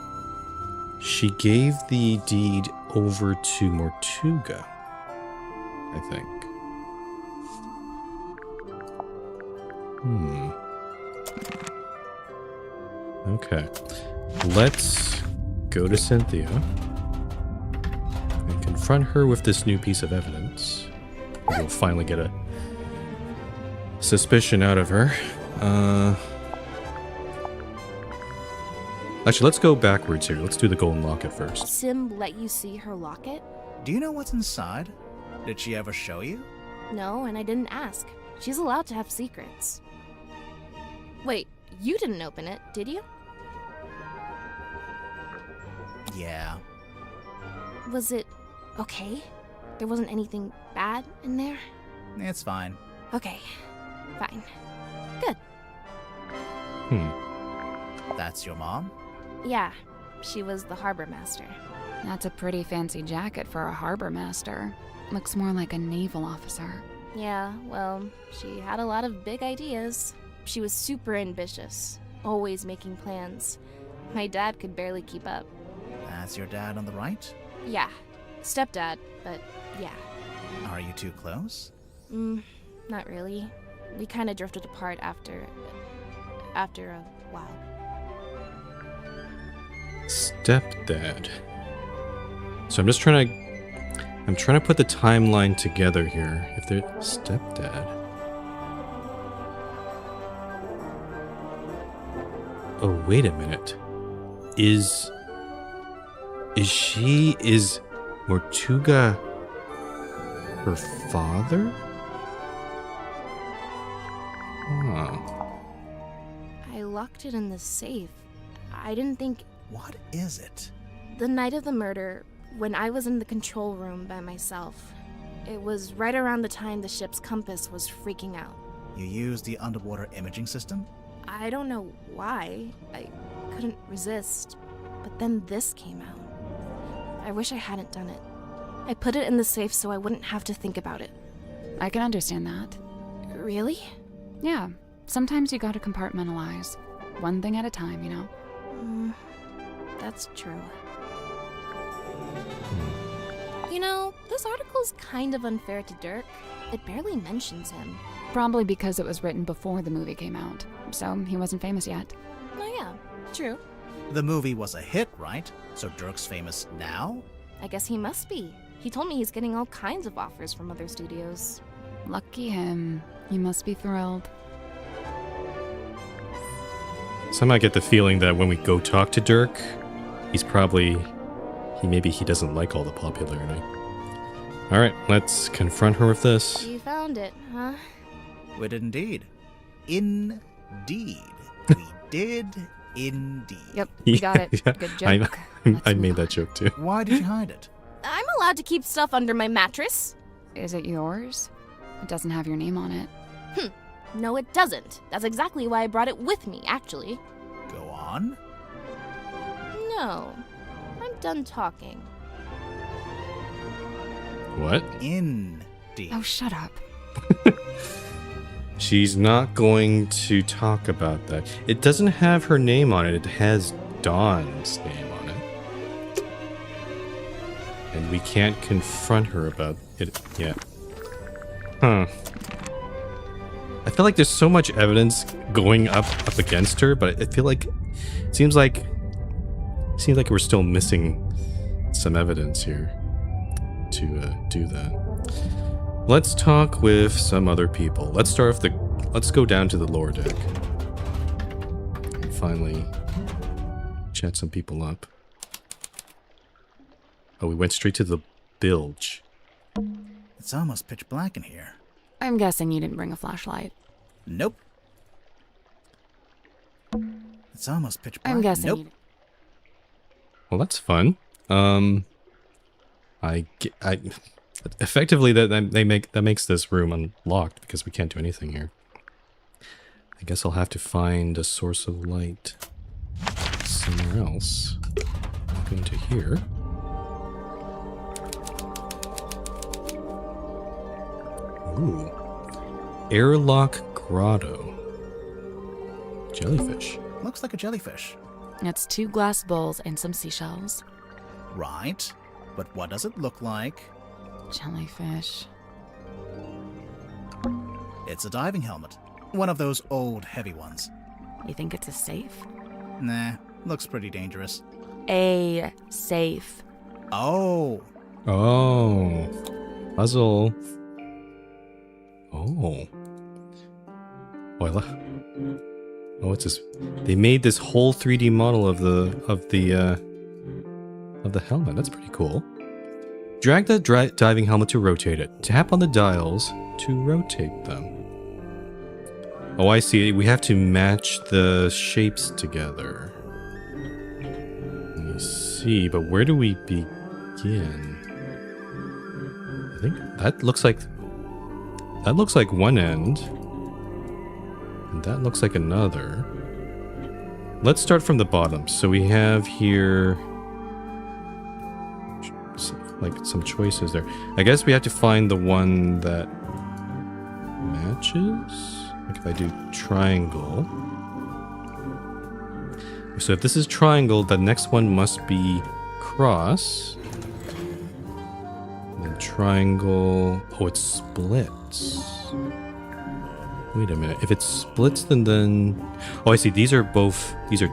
she gave the deed over to Mortuga, I think. Okay. Let's go to Cynthia and confront her with this new piece of evidence. We'll finally get a suspicion out of her. Actually, let's go backwards here. Let's do the golden locket first. Sim let you see her locket? Do you know what's inside? Did she ever show you? No, and I didn't ask. She's allowed to have secrets. Wait, you didn't open it, did you? Yeah. Was it okay? There wasn't anything bad in there? It's fine. Okay, fine. That's your mom? Yeah, she was the harbor master. That's a pretty fancy jacket for a harbor master. Looks more like a naval officer. Yeah, well, she had a lot of big ideas. She was super ambitious, always making plans. My dad could barely keep up. That's your dad on the right? Yeah, stepdad, but yeah. Are you too close? Not really. We kind of drifted apart after a while. Stepdad. So I'm trying to put the timeline together here. If they're stepdad. Oh, wait a minute. Is Mortuga her father? Huh. I locked it in the safe. I didn't think... What is it? The night of the murder, when I was in the control room by myself, it was right around the time the ship's compass was freaking out. You used the underwater imaging system? I don't know why. I couldn't resist. But then this came out. I wish I hadn't done it. I put it in the safe so I wouldn't have to think about it. I can understand that. Really? Yeah, sometimes you gotta compartmentalize. One thing at a time, you know? That's true. You know, this article's kind of unfair to Dirk. It barely mentions him. Probably because it was written before the movie came out, so he wasn't famous yet. Oh yeah, true. The movie was a hit, right? So Dirk's famous now? I guess he must be. He told me he's getting all kinds of offers from other studios. Lucky him. He must be thrilled. Somehow I get the feeling that when we go talk to Dirk, maybe he doesn't like all the popularity. Alright, let's confront her with this. You found it, huh? We did indeed. Indeed. We did indeed. Yep, you got it. Yeah, Good joke. I made that joke too. Why did you hide it? I'm allowed to keep stuff under my mattress. Is it yours? It doesn't have your name on it. No, it doesn't. That's exactly why I brought it with me, actually. Go on. No, I'm done talking. What? Indeed. Oh, shut up. She's not going to talk about that. It doesn't have her name on it. It has Dawn's name on it. And we can't confront her about it yet. Huh. I feel like there's so much evidence going up against her, but I feel like it seems like we're still missing some evidence here to do that. Let's talk with some other people. Let's go down to the lower deck and finally chat some people up. Oh, we went straight to the bilge. It's almost pitch black in here. I'm guessing you didn't bring a flashlight. Nope. It's almost pitch black. I'm guessing Nope. you didn't. Well, that's fun. Effectively that makes this room unlocked because we can't do anything here. I guess I'll have to find a source of light somewhere else. Go into here. Ooh. Airlock Grotto. Jellyfish. Looks like a jellyfish. It's 2 glass bowls and some seashells. Right. But what does it look like? Jellyfish. It's a diving helmet. One of those old, heavy ones. You think it's a safe? Nah, looks pretty dangerous. A safe. Oh, Oh. Puzzle. Oh. Oh, it's this. They made this whole 3D model of the helmet. That's pretty cool. Drag the diving helmet to rotate it. Tap on the dials to rotate them. Oh, I see. We have to match the shapes together. Let me see, but where do we begin? I think that looks like one end. And that looks like another. Let's start from the bottom. So we have here like some choices there. I guess we have to find the one that matches. Like if I do triangle. So if this is triangle, the next one must be cross. And then triangle. Oh, it splits. Wait a minute. If it splits, then... Oh, I see. These are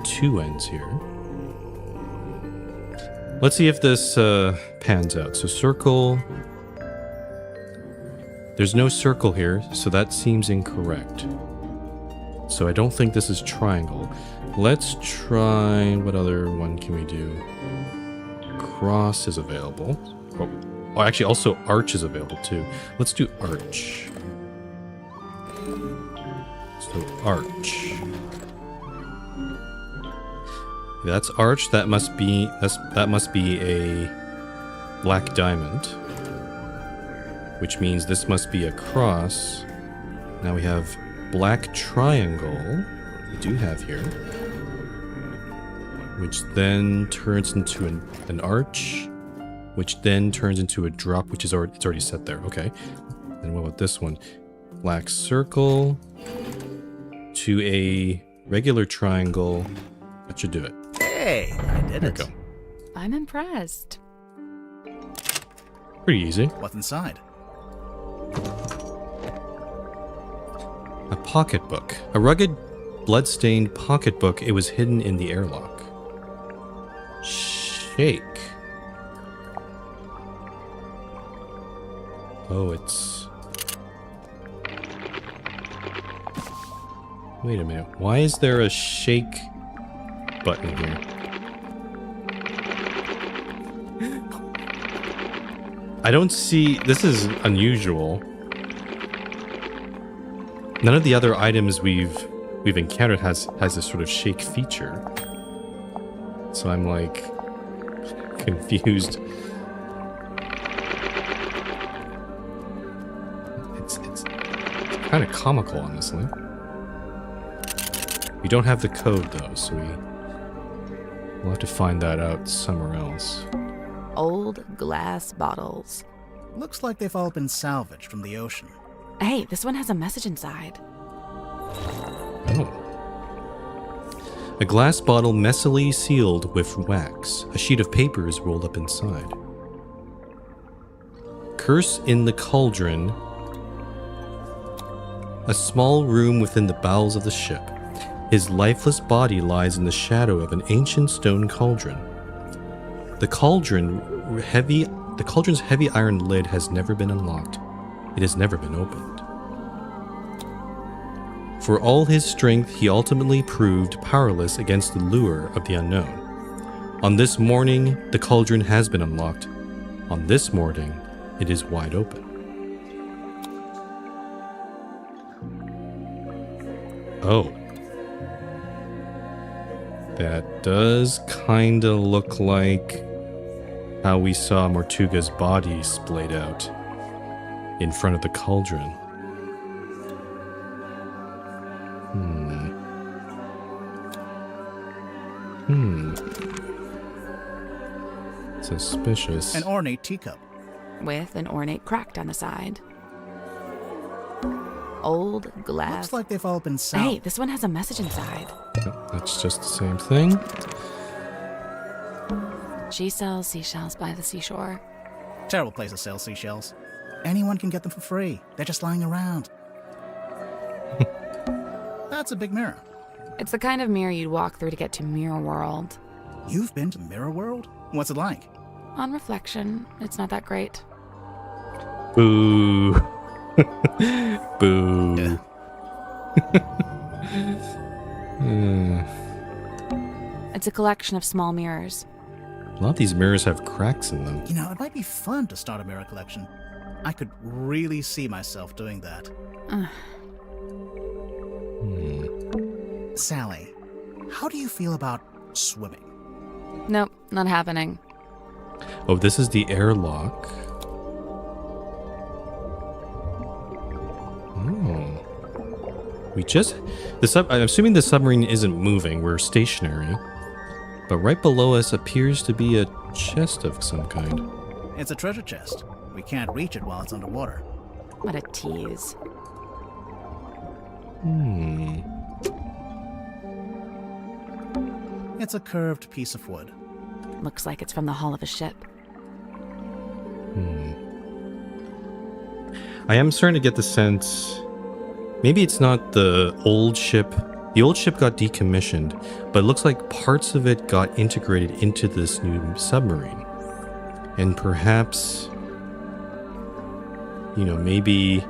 two ends here. Let's see if this pans out. So circle... There's no circle here, so that seems incorrect. So I don't think this is triangle. Let's try... What other one can we do? Cross is available. Oh, actually, also arch is available, too. Let's do arch. So arch. That's arch. That must be a black diamond, which means this must be a cross. Now we have black triangle. We do have here, which then turns into an arch, which then turns into a drop, which is already set there. Okay. And what about this one? Black circle to a regular triangle. That should do it. Hey, I did There it. we go. I'm impressed. Pretty easy. What's inside? A pocketbook. A rugged, blood-stained pocketbook. It was hidden in the airlock. Shake. Oh, it's... Wait a minute. Why is there a shake button here? I don't see... This is unusual. None of the other items we've encountered has this sort of shake feature. So I'm like confused. It's kind of comical, honestly. We don't have the code though, so we'll have to find that out somewhere else. Old glass bottles. Looks like they've all been salvaged from the ocean. Hey, this one has a message inside. Oh. A glass bottle messily sealed with wax. A sheet of paper is rolled up inside. Curse in the cauldron. A small room within the bowels of the ship. His lifeless body lies in the shadow of an ancient stone cauldron. The cauldron's heavy iron lid has never been unlocked. It has never been opened. For all his strength, he ultimately proved powerless against the lure of the unknown. On this morning, the cauldron has been unlocked. On this morning, it is wide open. Oh. That does kinda look like how we saw Mortuga's body splayed out in front of the cauldron. Suspicious. An ornate teacup. With an ornate crack down the side. Old glass. Looks like they've all been salvaged. Hey, this one has a message inside. Yep, that's just the same thing. She sells seashells by the seashore. Terrible place to sell seashells. Anyone can get them for free. They're just lying around. That's a big mirror. It's the kind of mirror you'd walk through to get to Mirror World. You've been to Mirror World? What's it like? On reflection, it's not that great. Boo. Boo. Hmm. It's a collection of small mirrors. A lot of these mirrors have cracks in them. You know, it might be fun to start a mirror collection. I could really see myself doing that. Sally, how do you feel about swimming? Nope, not happening. Oh, this is the airlock. Oh. I'm assuming the submarine isn't moving. We're stationary. But right below us appears to be a chest of some kind. It's a treasure chest. We can't reach it while it's underwater. What a tease. It's a curved piece of wood. Looks like it's from the hull of a ship. I am starting to get the sense maybe it's not the old ship. The old ship got decommissioned, but it looks like parts of it got integrated into this new submarine. And perhaps, you know, maybe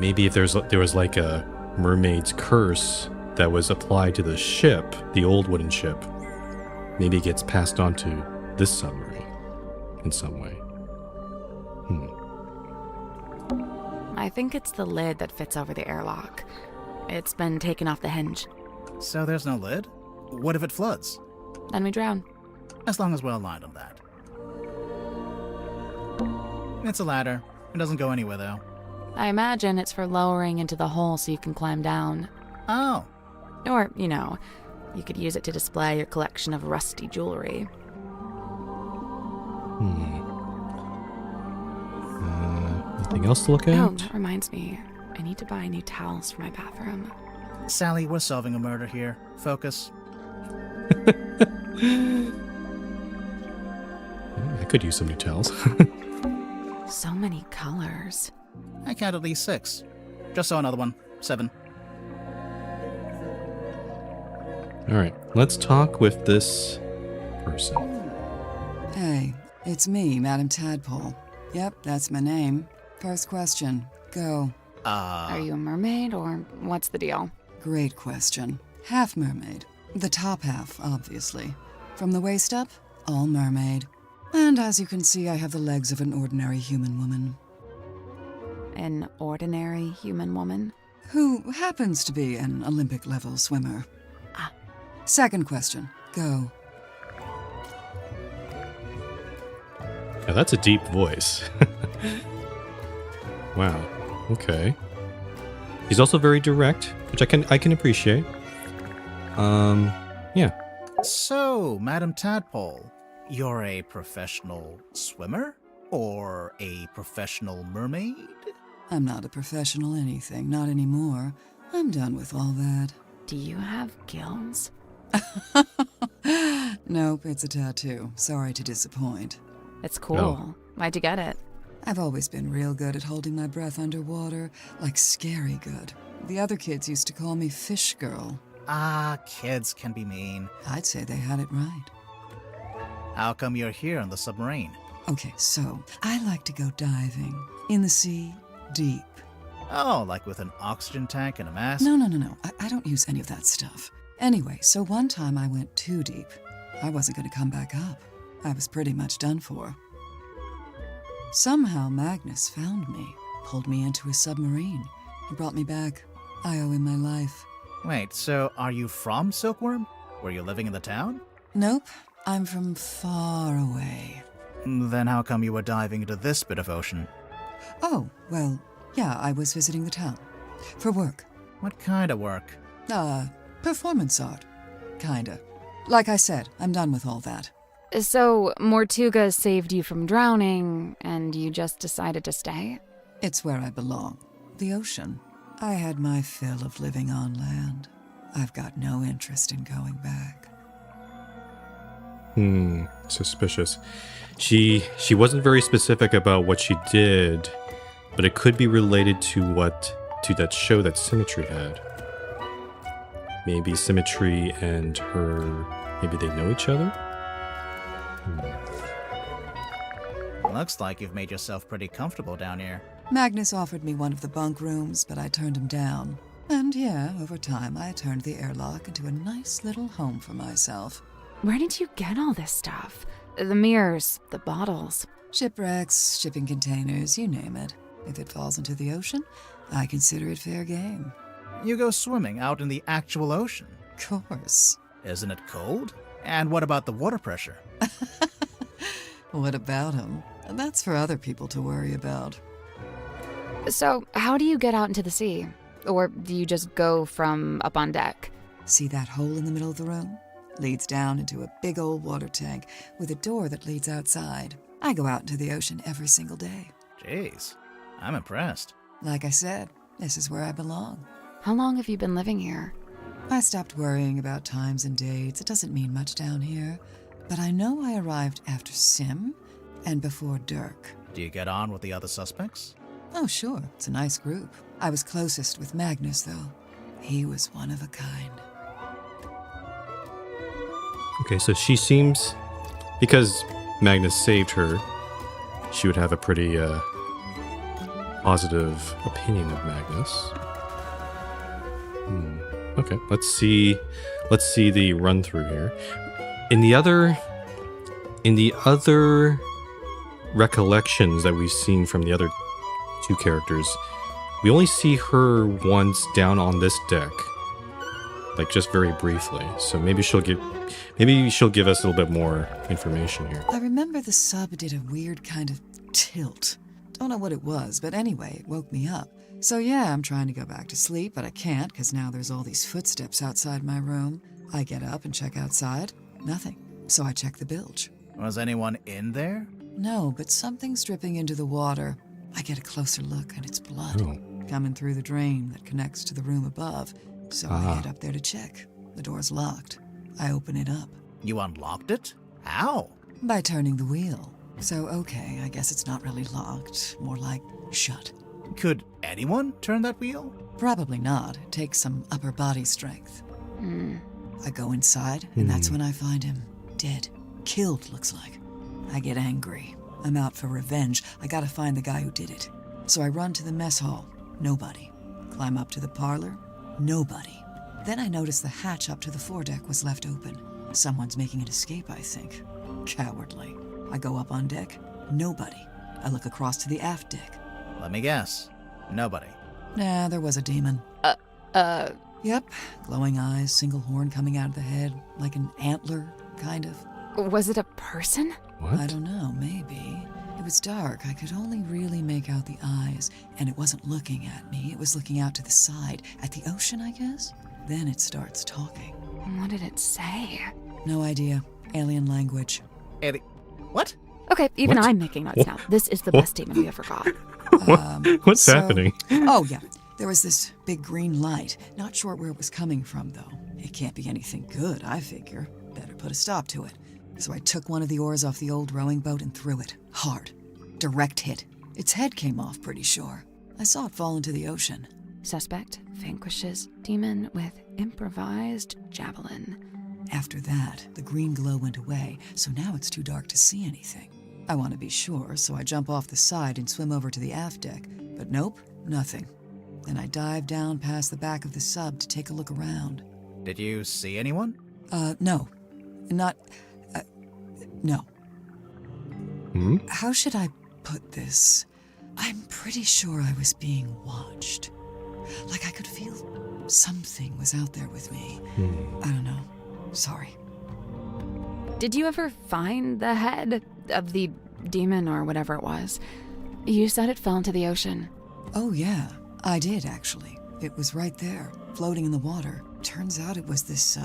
if there was like a mermaid's curse that was applied to the ship, the old wooden ship, maybe it gets passed on to this submarine in some way. I think it's the lid that fits over the airlock. It's been taken off the hinge. So there's no lid? What if it floods? Then we drown. As long as we're aligned on that. It's a ladder. It doesn't go anywhere, though. I imagine it's for lowering into the hole so you can climb down. Oh. Or, you know, you could use it to display your collection of rusty jewelry. Anything else to look at? Oh, that reminds me. I need to buy new towels for my bathroom. Sally, we're solving a murder here. Focus. I could use some new towels. So many colors. I count at least 6. Just saw another one. 7. Alright, let's talk with this person. Hey, it's me, Madam Tadpole. Yep, that's my name. First question. Go. Are you a mermaid, or what's the deal? Great question. Half mermaid. The top half, obviously. From the waist up, all mermaid. And as you can see, I have the legs of an ordinary human woman. An ordinary human woman? Who happens to be an Olympic-level swimmer. Ah. Second question. Go. Now that's a deep voice. Wow. Okay. He's also very direct, which I can appreciate. Yeah. So, Madam Tadpole, you're a professional swimmer? Or a professional mermaid? I'm not a professional anything, not anymore. I'm done with all that. Do you have gills? Nope, it's a tattoo. Sorry to disappoint. It's cool. Oh. Why'd you get it? I've always been real good at holding my breath underwater, like scary good. The other kids used to call me Fish Girl. Ah, kids can be mean. I'd say they had it right. How come you're here on the submarine? Okay, so I like to go diving. In the sea, deep. Oh, like with an oxygen tank and a mask? No. I don't use any of that stuff. Anyway, so one time I went too deep. I wasn't going to come back up. I was pretty much done for. Somehow Magnus found me, pulled me into a submarine. He brought me back. I owe him my life. Wait, so are you from Silkworm? Were you living in the town? Nope, I'm from far away. Then how come you were diving into this bit of ocean? Oh, well, yeah, I was visiting the town. For work. What kind of work? Performance art. Kinda. Like I said, I'm done with all that. So, Mortuga saved you from drowning, and you just decided to stay? It's where I belong. The ocean. I had my fill of living on land. I've got no interest in going back. Suspicious. She wasn't very specific about what she did, but it could be related to that show that Symmetry had. Maybe Symmetry and her, maybe they know each other? Looks like you've made yourself pretty comfortable down here. Magnus offered me one of the bunk rooms, but I turned him down. And yeah, over time I turned the airlock into a nice little home for myself. Where did you get all this stuff? The mirrors, the bottles. Shipwrecks, shipping containers, you name it. If it falls into the ocean, I consider it fair game. You go swimming out in the actual ocean. Of course. Isn't it cold? And what about the water pressure? What about him? That's for other people to worry about. So, how do you get out into the sea? Or do you just go from up on deck? See that hole in the middle of the room? Leads down into a big old water tank with a door that leads outside. I go out into the ocean every single day. Jeez, I'm impressed. Like I said, this is where I belong. How long have you been living here? I stopped worrying about times and dates. It doesn't mean much down here. But I know I arrived after Sim and before Dirk. Do you get on with the other suspects? Oh, sure. It's a nice group. I was closest with Magnus, though. He was one of a kind. Okay, so she seems, because Magnus saved her, she would have a pretty positive opinion of Magnus. Okay, let's see the run through here. In the other recollections that we've seen from the other two characters, we only see her once down on this deck, like just very briefly. So maybe she'll give us a little bit more information here. I remember the sub did a weird kind of tilt. Don't know what it was, but anyway, it woke me up. So yeah, I'm trying to go back to sleep, but I can't because now there's all these footsteps outside my room. I get up and check outside. Nothing. So I check the bilge. Was anyone in there? No, but something's dripping into the water. I get a closer look and it's blood coming through the drain that connects to the room above. So I head up there to check. The door's locked. I open it up. You unlocked it? How? By turning the wheel. So okay, I guess it's not really locked. More like shut. Could anyone turn that wheel? Probably not. It takes some upper body strength. I go inside, and that's when I find him. Dead. Killed, looks like. I get angry. I'm out for revenge. I gotta find the guy who did it. So I run to the mess hall. Nobody. Climb up to the parlor. Nobody. Then I notice the hatch up to the foredeck was left open. Someone's making an escape, I think. Cowardly. I go up on deck. Nobody. I look across to the aft deck. Let me guess. Nobody. Nah, there was a demon. Yep. Glowing eyes, single horn coming out of the head, like an antler, kind of. Was it a person? What? I don't know, maybe. It was dark. I could only really make out the eyes, and it wasn't looking at me. It was looking out to the side, at the ocean, I guess. Then it starts talking. What did it say? No idea. Alien language. What? Okay, even What? I'm making notes now. This is the best statement we ever got. What's happening? Oh, yeah. There was this big green light. Not sure where it was coming from, though. It can't be anything good, I figure. Better put a stop to it. So I took one of the oars off the old rowing boat and threw it. Hard. Direct hit. Its head came off, pretty sure. I saw it fall into the ocean. Suspect vanquishes demon with improvised javelin. After that, the green glow went away, so now it's too dark to see anything. I want to be sure, so I jump off the side and swim over to the aft deck. But nope, nothing. Then I dive down past the back of the sub to take a look around. Did you see anyone? No. Not... no. How should I put this? I'm pretty sure I was being watched. Like I could feel something was out there with me. I don't know. Sorry. Did you ever find the head of the demon or whatever it was? You said it fell into the ocean. Oh, yeah. I did, actually. It was right there, floating in the water. Turns out it was this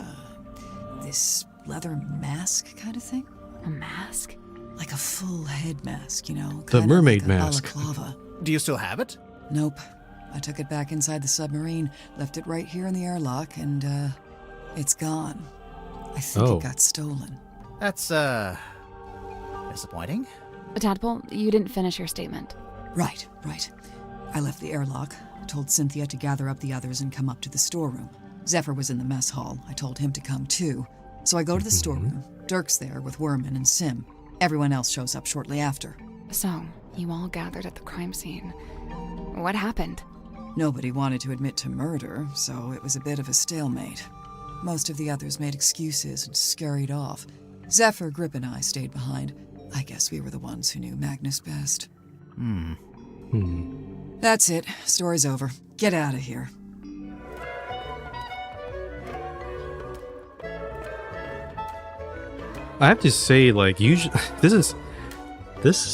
leather mask kind of thing. A mask? Like a full head mask, you know? The kinda mermaid like a mask. balaclava. Do you still have it? Nope. I took it back inside the submarine, left it right here in the airlock, and, it's gone. I think it got stolen. That's, disappointing. Tadpole, you didn't finish your statement. Right. I left the airlock, told Cynthia to gather up the others and come up to the storeroom. Zephyr was in the mess hall. I told him to come too. So I go to the storeroom. Dirk's there with Werman and Sim. Everyone else shows up shortly after. So, you all gathered at the crime scene. What happened? Nobody wanted to admit to murder, so it was a bit of a stalemate. Most of the others made excuses and scurried off. Zephyr, Grip, and I stayed behind. I guess we were the ones who knew Magnus best. That's it. Story's over. Get out of here. I have to say, like, usually this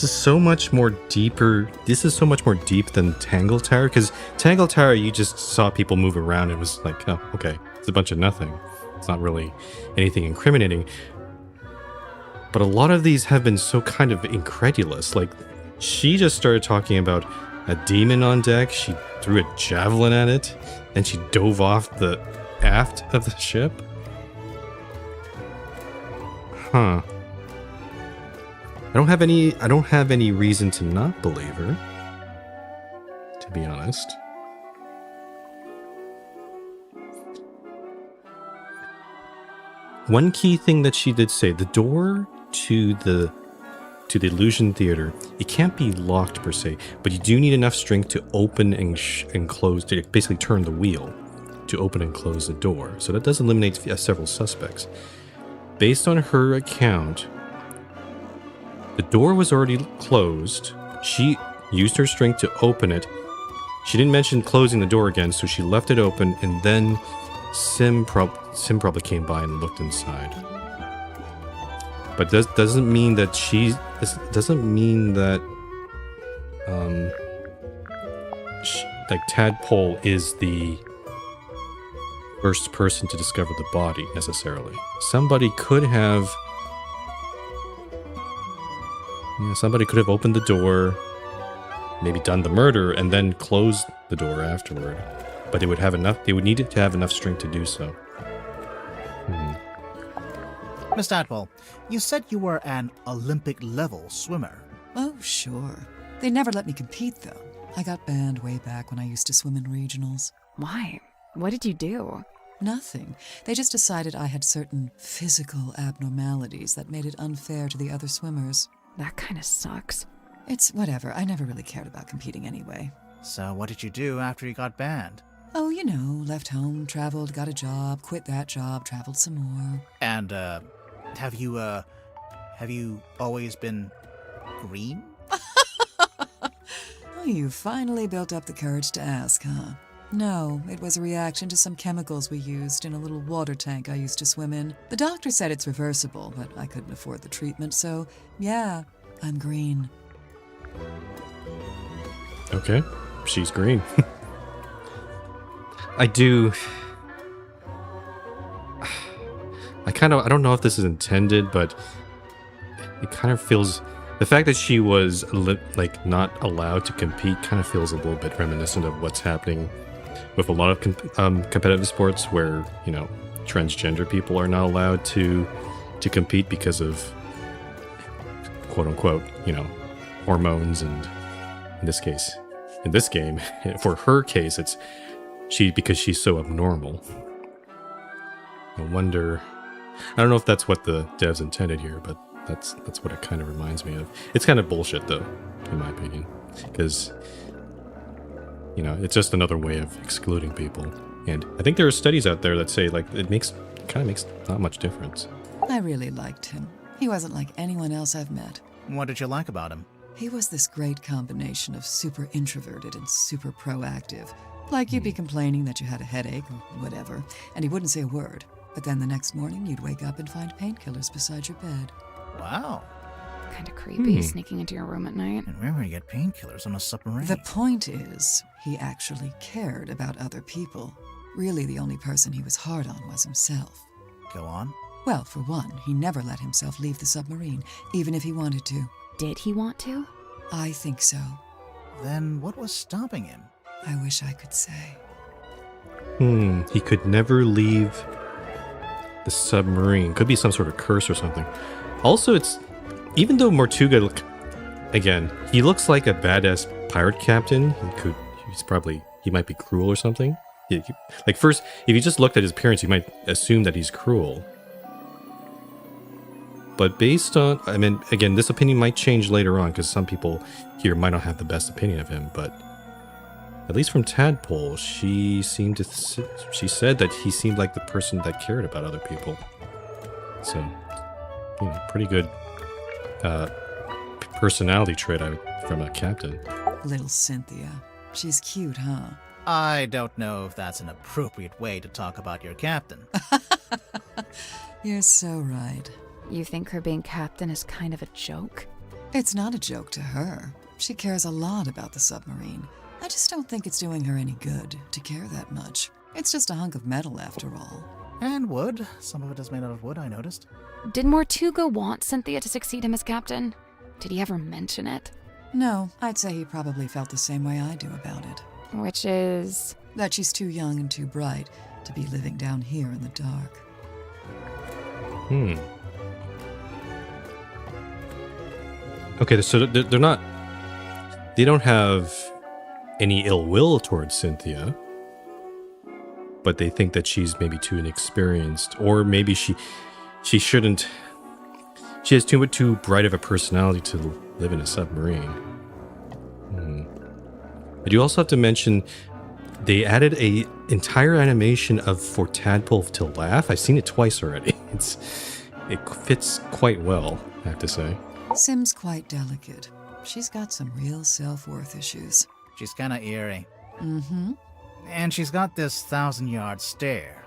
is so much more deeper. This is so much more deep than Tangle Tower, because Tangle Tower, you just saw people move around. It was like, oh, okay, it's a bunch of nothing. It's not really anything incriminating. But a lot of these have been so kind of incredulous. Like, she just started talking about a demon on deck. She threw a javelin at it, and she dove off the aft of the ship. Huh. I don't have any reason to not believe her, to be honest. One key thing that she did say, the door to the Illusion Theater, it can't be locked per se, but you do need enough strength to open and close, to basically turn the wheel to open and close the door. So that does eliminate several suspects. Based on her account, the door was already closed. She used her strength to open it. She didn't mention closing the door again, so she left it open, and then Sim probably came by and looked inside. But doesn't mean that like Tadpole is the first person to discover the body necessarily. Somebody could have opened the door, maybe done the murder, and then closed the door afterward. But they would need to have enough strength to do so. Miss Tadpole, you said you were an Olympic-level swimmer. Oh, sure. They never let me compete, though. I got banned way back when I used to swim in regionals. Why? What did you do? Nothing. They just decided I had certain physical abnormalities that made it unfair to the other swimmers. That kind of sucks. It's whatever. I never really cared about competing anyway. So what did you do after you got banned? Oh, you know, left home, traveled, got a job, quit that job, traveled some more. And, have you always been green? Oh, you finally built up the courage to ask, huh? No, it was a reaction to some chemicals we used in a little water tank I used to swim in. The doctor said it's reversible, but I couldn't afford the treatment, so yeah, I'm green. Okay, she's green. I don't know if this is intended, but it kind of feels, the fact that she was like not allowed to compete kind of feels a little bit reminiscent of what's happening with a lot of competitive sports where, you know, transgender people are not allowed to compete because of quote unquote, you know, hormones. And in this game, for her case, it's because she's so abnormal. I don't know if that's what the devs intended here, but that's what it kind of reminds me of. It's kind of bullshit though, in my opinion, because, you know, it's just another way of excluding people. And I think there are studies out there that say like it kind of makes not much difference. I really liked him. He wasn't like anyone else I've met. What did you like about him? He was this great combination of super introverted and super proactive. Like you'd be complaining that you had a headache or whatever, and he wouldn't say a word. But then the next morning, you'd wake up and find painkillers beside your bed. Wow. Kind of creepy, sneaking into your room at night. And where would you get painkillers on a submarine? The point is, he actually cared about other people. Really, the only person he was hard on was himself. Go on. Well, for one, he never let himself leave the submarine, even if he wanted to. Did he want to? I think so. Then what was stopping him? I wish I could say. He could never leave the submarine. Could be some sort of curse or something. Also, it's, even though Mortuga, again, he looks like a badass pirate captain. He might be cruel or something. Like first, if you just looked at his appearance, you might assume that he's cruel. But based on, I mean, again, this opinion might change later on because some people here might not have the best opinion of him, but At least from Tadpole, she seemed to. She said that he seemed like the person that cared about other people. So, you know, pretty good personality trait from a captain. Little Cynthia. She's cute, huh? I don't know if that's an appropriate way to talk about your captain. You're so right. You think her being captain is kind of a joke? It's not a joke to her. She cares a lot about the submarine. I just don't think it's doing her any good to care that much. It's just a hunk of metal after all. And wood. Some of it is made out of wood, I noticed. Did Mortuga want Cynthia to succeed him as captain? Did he ever mention it? No, I'd say he probably felt the same way I do about it. Which is... That she's too young and too bright to be living down here in the dark. Okay, so they're not... They don't have any ill will towards Cynthia, but they think that she's maybe too inexperienced, or maybe she shouldn't. She has too bright of a personality to live in a submarine. I do also have to mention they added a entire animation for Tadpole to laugh. I've seen it twice already. It fits quite well, I have to say. Sim's quite delicate. She's got some real self-worth issues. She's kinda eerie. Mm-hmm. And she's got this 1,000-yard stare,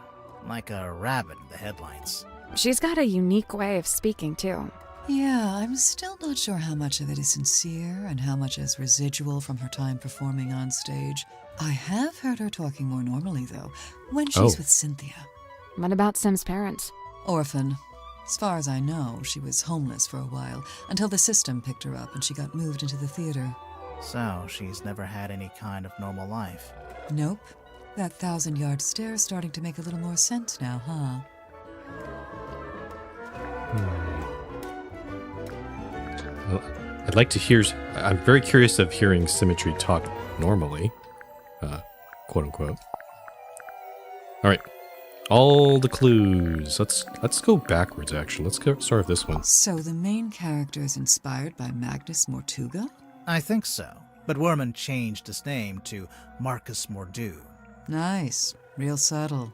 like a rabbit in the headlights. She's got a unique way of speaking, too. Yeah, I'm still not sure how much of it is sincere and how much is residual from her time performing on stage. I have heard her talking more normally, though, when she's with Cynthia. What about Sim's parents? Orphan. As far as I know, she was homeless for a while, until the system picked her up and she got moved into the theater. So, she's never had any kind of normal life. Nope. That 1,000-yard stare is starting to make a little more sense now, huh? Well, I'd like to hear... I'm very curious of hearing Symmetry talk normally. Quote unquote. Alright. All the clues. Let's go backwards, actually. Let's start with this one. So the main character is inspired by Magnus Mortuga? I think so. But Werman changed his name to Marcus Mordu. Nice. Real subtle.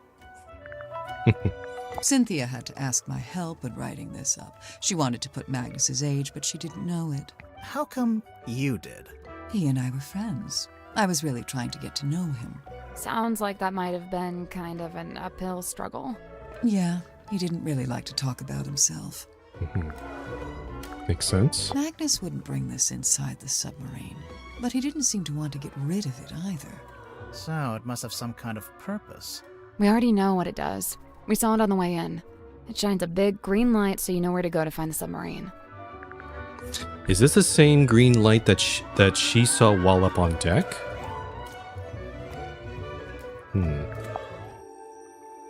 Cynthia had to ask my help in writing this up. She wanted to put Magnus's age, but she didn't know it. How come you did? He and I were friends. I was really trying to get to know him. Sounds like that might have been kind of an uphill struggle. Yeah, he didn't really like to talk about himself. Makes sense. Magnus wouldn't bring this inside the submarine, but he didn't seem to want to get rid of it either. So, it must have some kind of purpose. We already know what it does. We saw it on the way in. It shines a big green light so you know where to go to find the submarine. Is this the same green light that she saw while up on deck?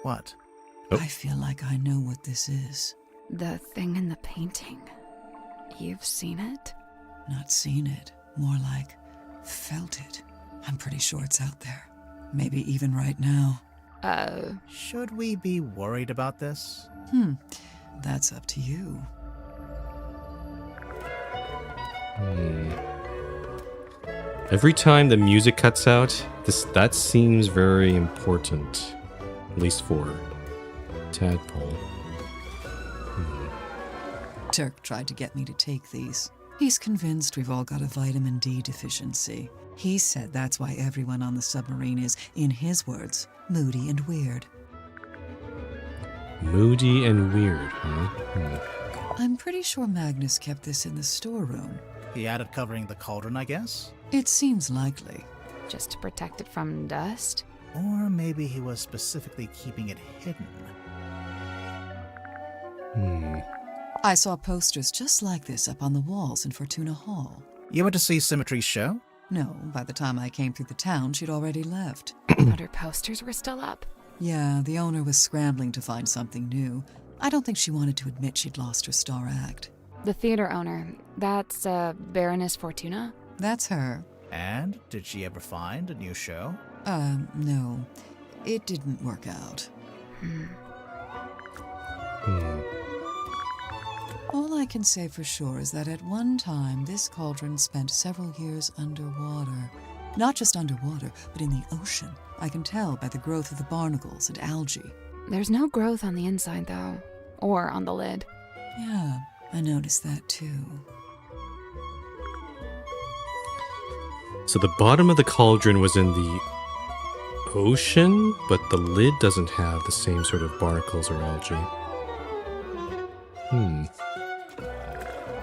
What? Oh. I feel like I know what this is. The thing in the painting. You've seen it? Not seen it. More like felt it. I'm pretty sure it's out there. Maybe even right now. Should we be worried about this? That's up to you. Every time the music cuts out, that seems very important. At least for Tadpole. Turk tried to get me to take these. He's convinced we've all got a vitamin D deficiency. He said that's why everyone on the submarine is, in his words, moody and weird. Moody and weird, huh? I'm pretty sure Magnus kept this in the storeroom. He had it covering the cauldron, I guess? It seems likely. Just to protect it from dust? Or maybe he was specifically keeping it hidden. I saw posters just like this up on the walls in Fortuna Hall. You went to see Symmetry's show? No, by the time I came through the town, she'd already left. But her posters were still up? Yeah, the owner was scrambling to find something new. I don't think she wanted to admit she'd lost her star act. The theater owner, that's Baroness Fortuna? That's her. And did she ever find a new show? No. It didn't work out. All I can say for sure is that at one time, this cauldron spent several years underwater. Not just underwater, but in the ocean. I can tell by the growth of the barnacles and algae. There's no growth on the inside, though. Or on the lid. Yeah, I noticed that too. So the bottom of the cauldron was in the ocean, but the lid doesn't have the same sort of barnacles or algae.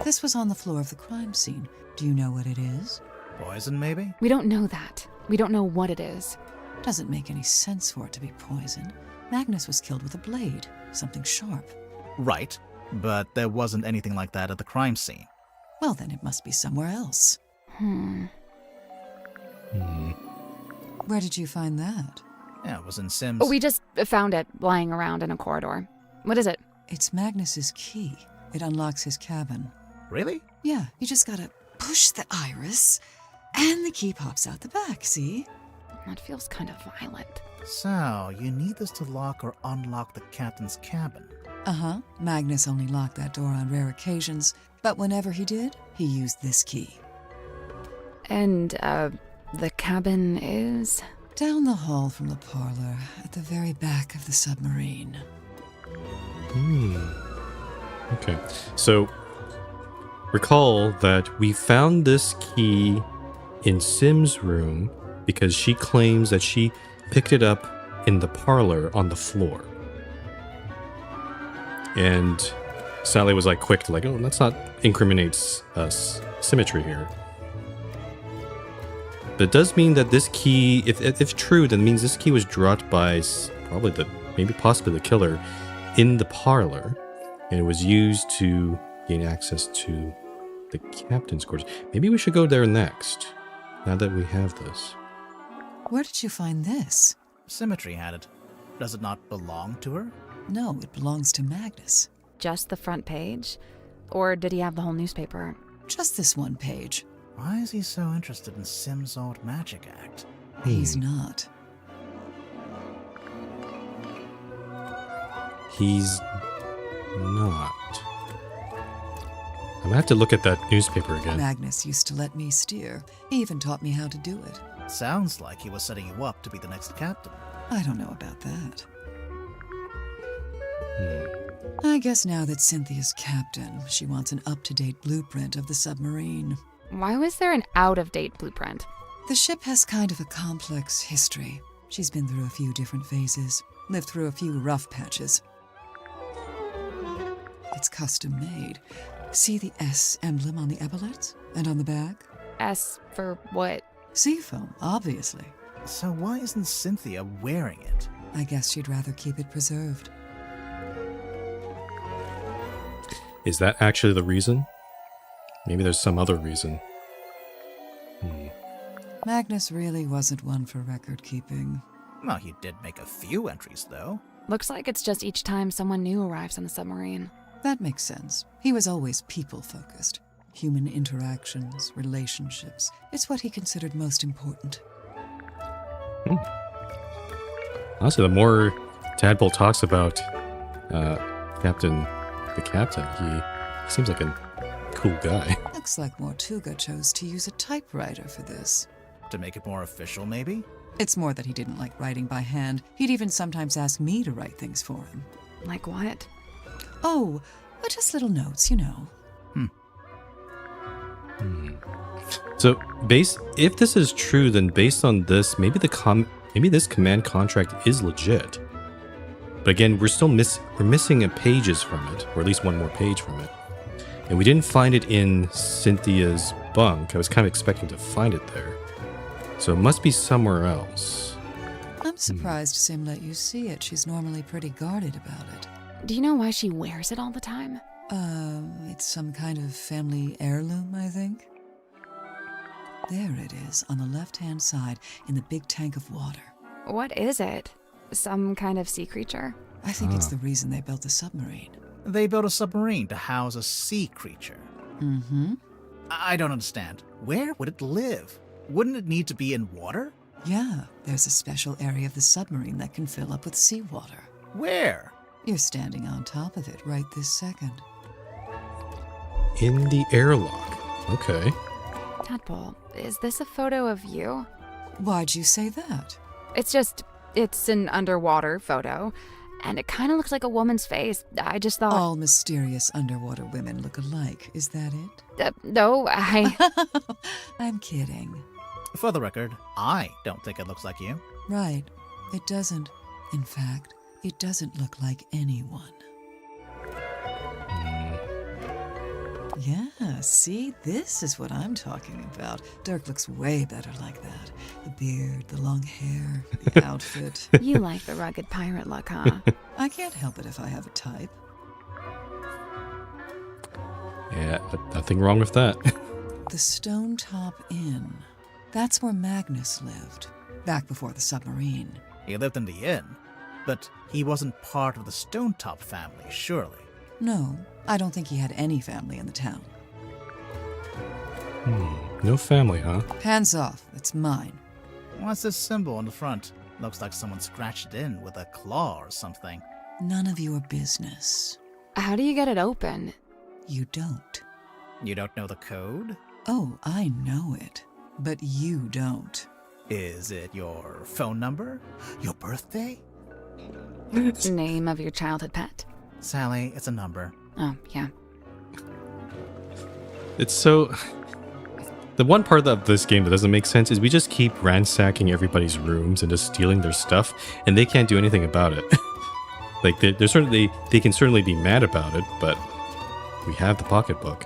This was on the floor of the crime scene. Do you know what it is? Poison, maybe? We don't know that. We don't know what it is. Doesn't make any sense for it to be poison. Magnus was killed with a blade, something sharp. Right, but there wasn't anything like that at the crime scene. Well, then it must be somewhere else. Where did you find that? Yeah, it was in Sims. Oh, we just found it lying around in a corridor. What is it? It's Magnus's key. It unlocks his cabin. Really? Yeah, you just gotta push the iris, and the key pops out the back, see? That feels kind of violent. So, you need this to lock or unlock the captain's cabin. Uh-huh. Magnus only locked that door on rare occasions, but whenever he did, he used this key. And, the cabin is? Down the hall from the parlor, at the very back of the submarine. Okay, so recall that we found this key in Sim's room because she claims that she picked it up in the parlor on the floor. And Sally was like quick to like, oh, let's not incriminate symmetry here. That does mean that this key, if true, then means this key was dropped by probably possibly the killer in the parlor, and it was used to gain access to the captain's quarters. Maybe we should go there next, now that we have this. Where did you find this? Symmetry had it. Does it not belong to her? No, it belongs to Magnus. Just the front page? Or did he have the whole newspaper? Just this one page. Why is he so interested in Sim's old magic act? He's not. He's not. I'm gonna have to look at that newspaper again. Magnus used to let me steer. He even taught me how to do it. Sounds like he was setting you up to be the next captain. I don't know about that. I guess now that Cynthia's captain, she wants an up-to-date blueprint of the submarine. Why was there an out-of-date blueprint? The ship has kind of a complex history. She's been through a few different phases, lived through a few rough patches. It's custom made. See the S emblem on the epaulets? And on the back? S for what? Seafoam, obviously. So why isn't Cynthia wearing it? I guess she'd rather keep it preserved. Is that actually the reason? Maybe there's some other reason. Magnus really wasn't one for record keeping. Well, he did make a few entries, though. Looks like it's just each time someone new arrives on the submarine. That makes sense. He was always people-focused. Human interactions, relationships. It's what he considered most important. Honestly, the more Tadpole talks about the captain, he seems like a cool guy. Looks like Mortuga chose to use a typewriter for this. To make it more official, maybe? It's more that he didn't like writing by hand. He'd even sometimes ask me to write things for him. Like what? Oh, just little notes, you know. So, if this is true, then based on this, maybe this command contract is legit. But again, we're missing pages from it, or at least one more page from it. And we didn't find it in Cynthia's bunk. I was kind of expecting to find it there. So it must be somewhere else. I'm surprised Sim let you see it. She's normally pretty guarded about it. Do you know why she wears it all the time? It's some kind of family heirloom, I think. There it is, on the left-hand side, in the big tank of water. What is it? Some kind of sea creature? I think it's the reason they built the submarine. They built a submarine to house a sea creature. Mm-hmm. I don't understand. Where would it live? Wouldn't it need to be in water? Yeah, there's a special area of the submarine that can fill up with seawater. Where? You're standing on top of it right this second. In the airlock. Okay. Tadpole, is this a photo of you? Why'd you say that? It's an underwater photo, and it kind of looks like a woman's face. I just thought... All mysterious underwater women look alike, is that it? No, I'm kidding. For the record, I don't think it looks like you. Right, it doesn't. In fact, it doesn't look like anyone. Yeah, see, this is what I'm talking about. Dirk looks way better like that. The beard, the long hair, the outfit. You like the rugged pirate look, huh? I can't help it if I have a type. Yeah, but nothing wrong with that. The Stone Top Inn. That's where Magnus lived, back before the submarine. He lived in the inn, but he wasn't part of the Stonetop family, surely. No, I don't think he had any family in the town. No family, huh? Hands off, it's mine. What's this symbol on the front? Looks like someone scratched it in with a claw or something. None of your business. How do you get it open? You don't. You don't know the code? Oh, I know it. But you don't. Is it your phone number? Your birthday? Name of your childhood pet? Sally, it's a number. Oh, yeah. It's so... The one part of this game that doesn't make sense is we just keep ransacking everybody's rooms and just stealing their stuff, and they can't do anything about it. Like, they're certainly, they can certainly be mad about it, but we have the pocketbook.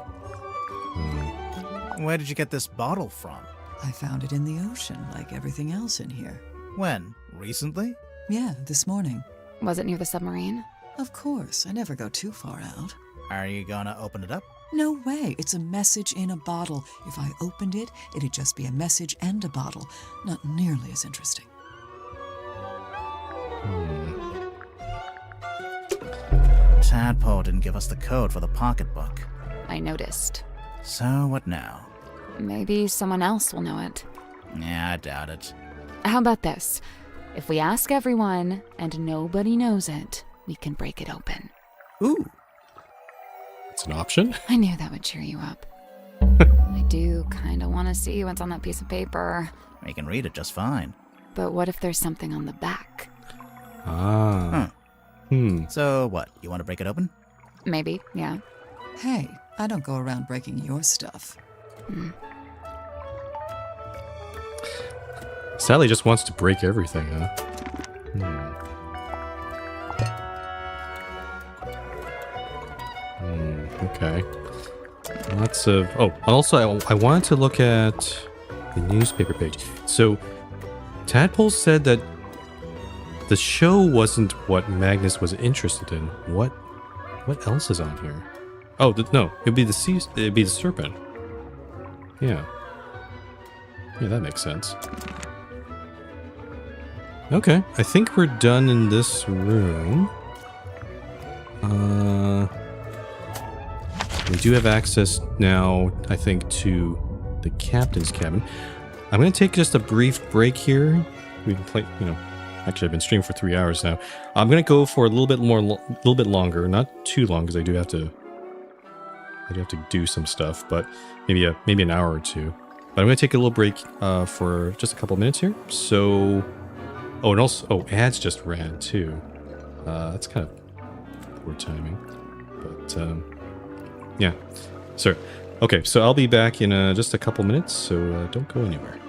Where did you get this bottle from? I found it in the ocean, like everything else in here. When? Recently? Yeah, this morning. Was it near the submarine? Of course, I never go too far out. Are you gonna open it up? No way, it's a message in a bottle. If I opened it, it'd just be a message and a bottle. Not nearly as interesting. Tadpole didn't give us the code for the pocketbook. I noticed. So what now? Maybe someone else will know it. Yeah, I doubt it. How about this? If we ask everyone and nobody knows it, we can break it open. Ooh. It's an option? I knew that would cheer you up. I do kind of want to see what's on that piece of paper. We can read it just fine. But what if there's something on the back? Ah. So what, you want to break it open? Maybe, yeah. Hey, I don't go around breaking your stuff. Sally just wants to break everything, huh? Okay. Lots of... Oh, also, I wanted to look at the newspaper page. So, Tadpole said that the show wasn't what Magnus was interested in. What else is on here? Oh, no. It'd be the serpent. Yeah. Yeah, that makes sense. Okay, I think we're done in this room. We do have access now, I think, to the captain's cabin. I'm going to take just a brief break here. We've been playing, actually I've been streaming for 3 hours now. I'm going to go for a little bit longer, not too long, because I do have to do some stuff, but maybe an hour or two. But I'm going to take a little break for just a couple minutes here. So, and also, ads just ran too. That's kind of poor timing, but yeah. Okay, so I'll be back in just a couple minutes, so don't go anywhere.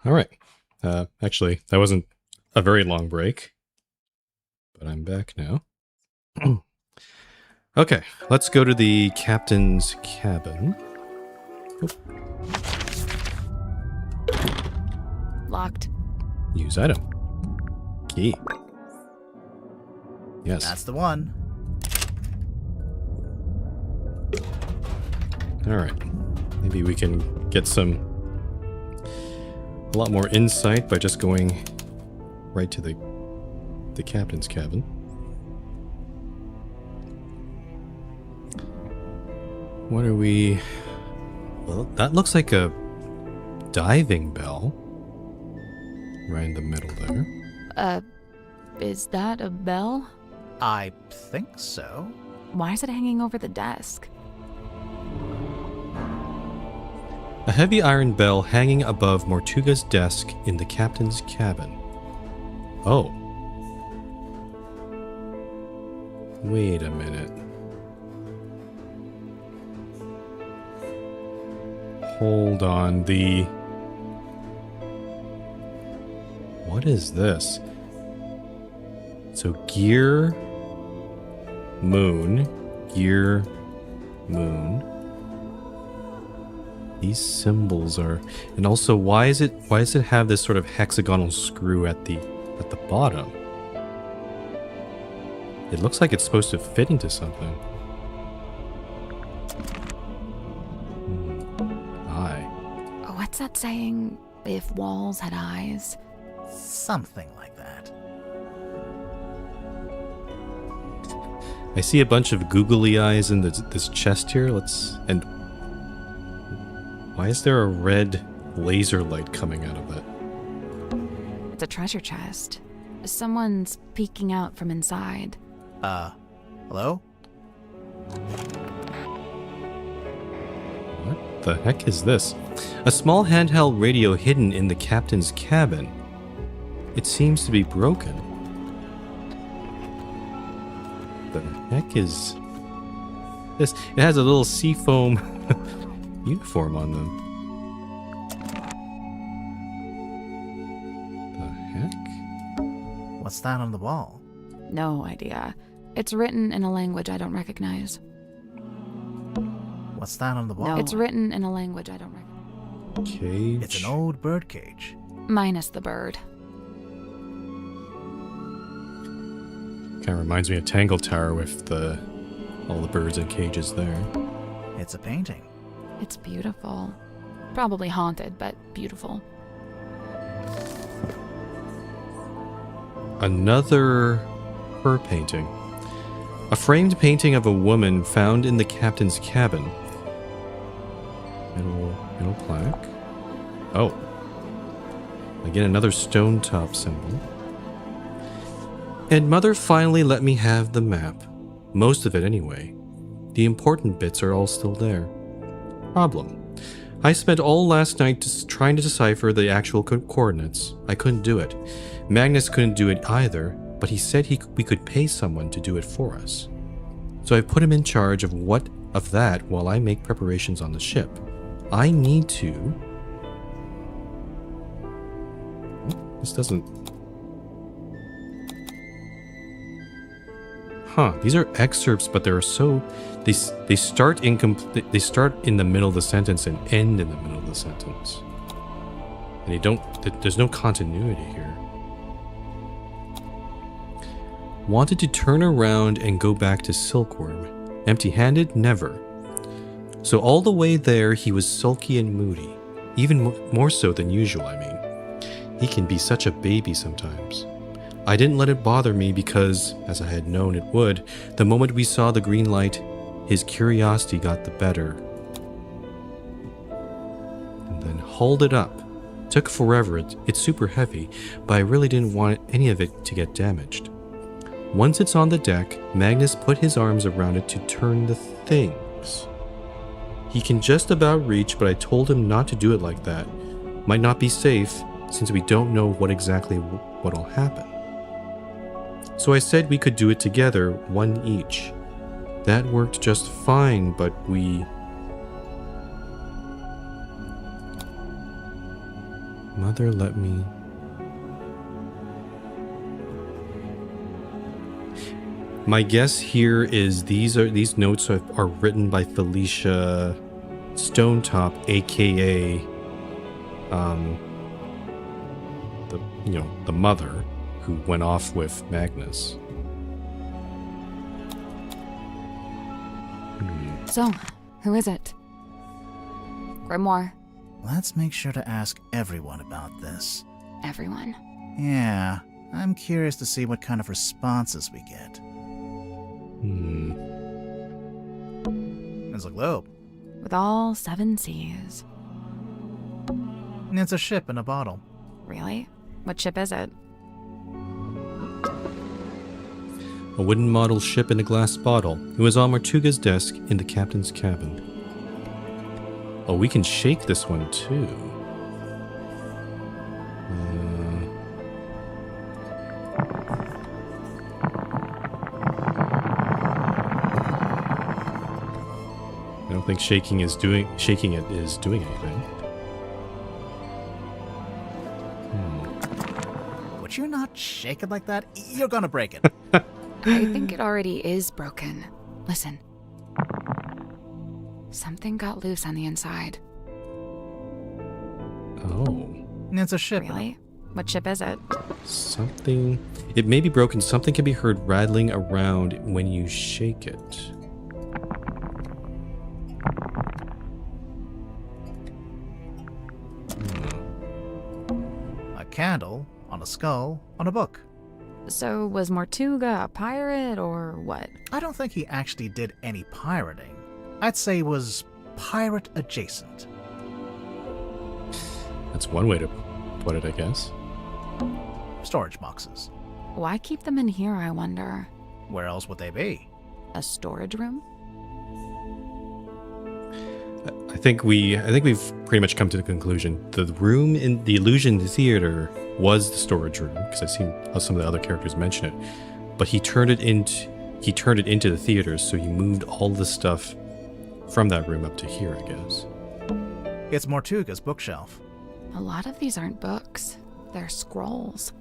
All right. Actually, that wasn't a very long break, but I'm back now. Okay, let's go to the captain's cabin. Locked. Use item. Key. Yes. That's the one. All right. Maybe we can get a lot more insight by just going right to the captain's cabin. What are we... Well, that looks like a diving bell. Right in the middle there. Is that a bell? I think so. Why is it hanging over the desk? A heavy iron bell hanging above Mortuga's desk in the captain's cabin. Oh. Wait a minute. Hold on, what is this? So gear, moon. These symbols are, and also why does it have this sort of hexagonal screw at the bottom? It looks like it's supposed to fit into something. Eye. What's that saying? If walls had eyes? Something like that. I see a bunch of googly eyes in this chest here. And why is there a red laser light coming out of that? It's a treasure chest. Someone's peeking out from inside. Hello? What the heck is this? A small handheld radio hidden in the captain's cabin. It seems to be broken. The heck is this? It has a little seafoam uniform on them. The heck? What's that on the wall? No idea. It's written in a language I don't recognize. What's that on the wall? No, it's written in a language I don't recognize. Cage. It's an old bird cage. Minus the bird. Kind of reminds me of Tangle Tower with all the birds in cages there. It's a painting. It's beautiful. Probably haunted, but beautiful. Another her painting. A framed painting of a woman found in the captain's cabin. Middle plaque. Oh. Again, another stone top symbol. And Mother finally let me have the map. Most of it anyway. The important bits are all still there. Problem. I spent all last night trying to decipher the actual coordinates. I couldn't do it. Magnus couldn't do it either, but he said we could pay someone to do it for us. So I put him in charge of that while I make preparations on the ship. I need to... This doesn't... Huh, these are excerpts, but they're so... They start incomplete. They start in the middle of the sentence and end in the middle of the sentence. And there's no continuity here. Wanted to turn around and go back to Silkworm. Empty-handed? Never. So all the way there, he was sulky and moody. Even more so than usual, I mean. He can be such a baby sometimes. I didn't let it bother me because, as I had known it would, the moment we saw the green light, his curiosity got the better. And then hauled it up. Took forever, it's super heavy, but I really didn't want any of it to get damaged. Once it's on the deck, Magnus put his arms around it to turn the things. He can just about reach, but I told him not to do it like that. Might not be safe, since we don't know what'll happen. So I said we could do it together, one each. That worked just fine, but Mother let me... My guess here is these notes are written by Felicia Stonetop, aka the mother who went off with Magnus. So, who is it? Grimoire. Let's make sure to ask everyone about this. Everyone. Yeah, I'm curious to see what kind of responses we get. There's a globe. With all 7 seas. And it's a ship in a bottle. Really? What ship is it? A wooden model ship in a glass bottle. It was on Martuga's desk in the captain's cabin. Oh, we can shake this one too. I don't think shaking it is doing anything. Would you not shake it like that? You're gonna break it. I think it already is broken. Listen. Something got loose on the inside. Oh. And it's a ship. Really? What ship is it? Something... It may be broken. Something can be heard rattling around when you shake it. A candle, on a skull, on a book. So, was Mortuga a pirate, or what? I don't think he actually did any pirating. I'd say he was pirate adjacent. That's one way to put it, I guess. Storage boxes. Why keep them in here, I wonder? Where else would they be? A storage room? I think we've pretty much come to the conclusion. The room in the Illusion Theater was the storage room, because I've seen how some of the other characters mention it. But he turned it into the theater, so he moved all the stuff from that room up to here, I guess. It's Mortuga's bookshelf. A lot of these aren't books. They're scrolls.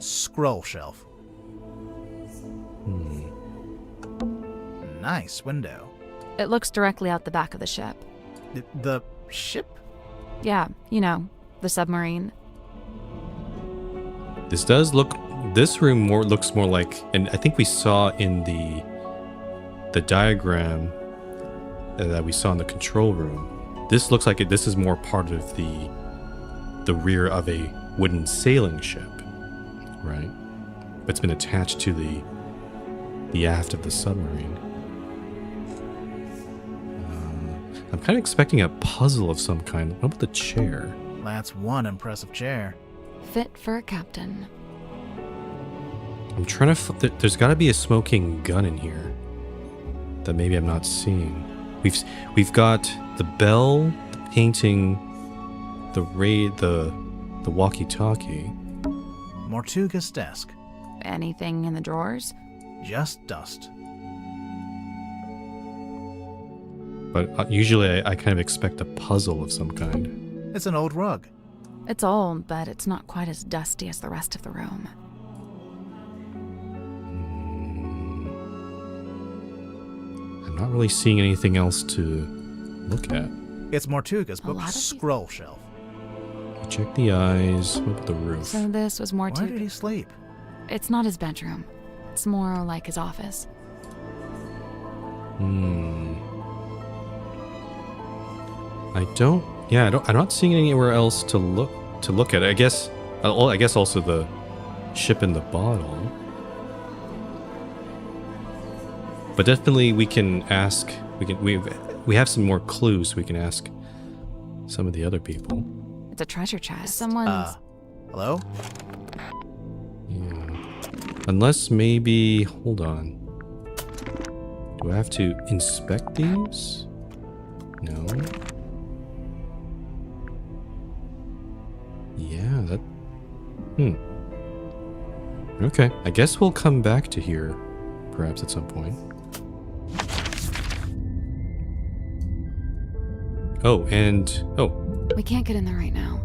Scroll shelf. Nice window. It looks directly out the back of the ship. The ship? Yeah, you know, the submarine. This room looks more like, and I think we saw in the diagram that we saw in the control room. This looks like this is more part of the rear of a wooden sailing ship, right? But it's been attached to the aft of the submarine. I'm kind of expecting a puzzle of some kind. What about the chair? That's one impressive chair. Fit for a captain. I'm trying to... There's got to be a smoking gun in here that maybe I'm not seeing. We've got the bell, the painting, the walkie-talkie. Mortuga's desk. Anything in the drawers? Just dust. But usually I kind of expect a puzzle of some kind. It's an old rug. It's old, but it's not quite as dusty as the rest of the room. I'm not really seeing anything else to look at. It's Mortuga's book scroll shelf. Check the eyes. What about the roof? So this was Mortuga. Where did he sleep? It's not his bedroom. It's more like his office. I'm not seeing anywhere else to look at. I guess also the ship in the bottle. But definitely we can ask. We have some more clues. We can ask some of the other people. It's a treasure chest. Someone's. Hello? Yeah. Unless maybe. Hold on. Do I have to inspect these? No. Yeah, that... Okay, I guess we'll come back to here, perhaps at some point. Oh, and... Oh. We can't get in there right now.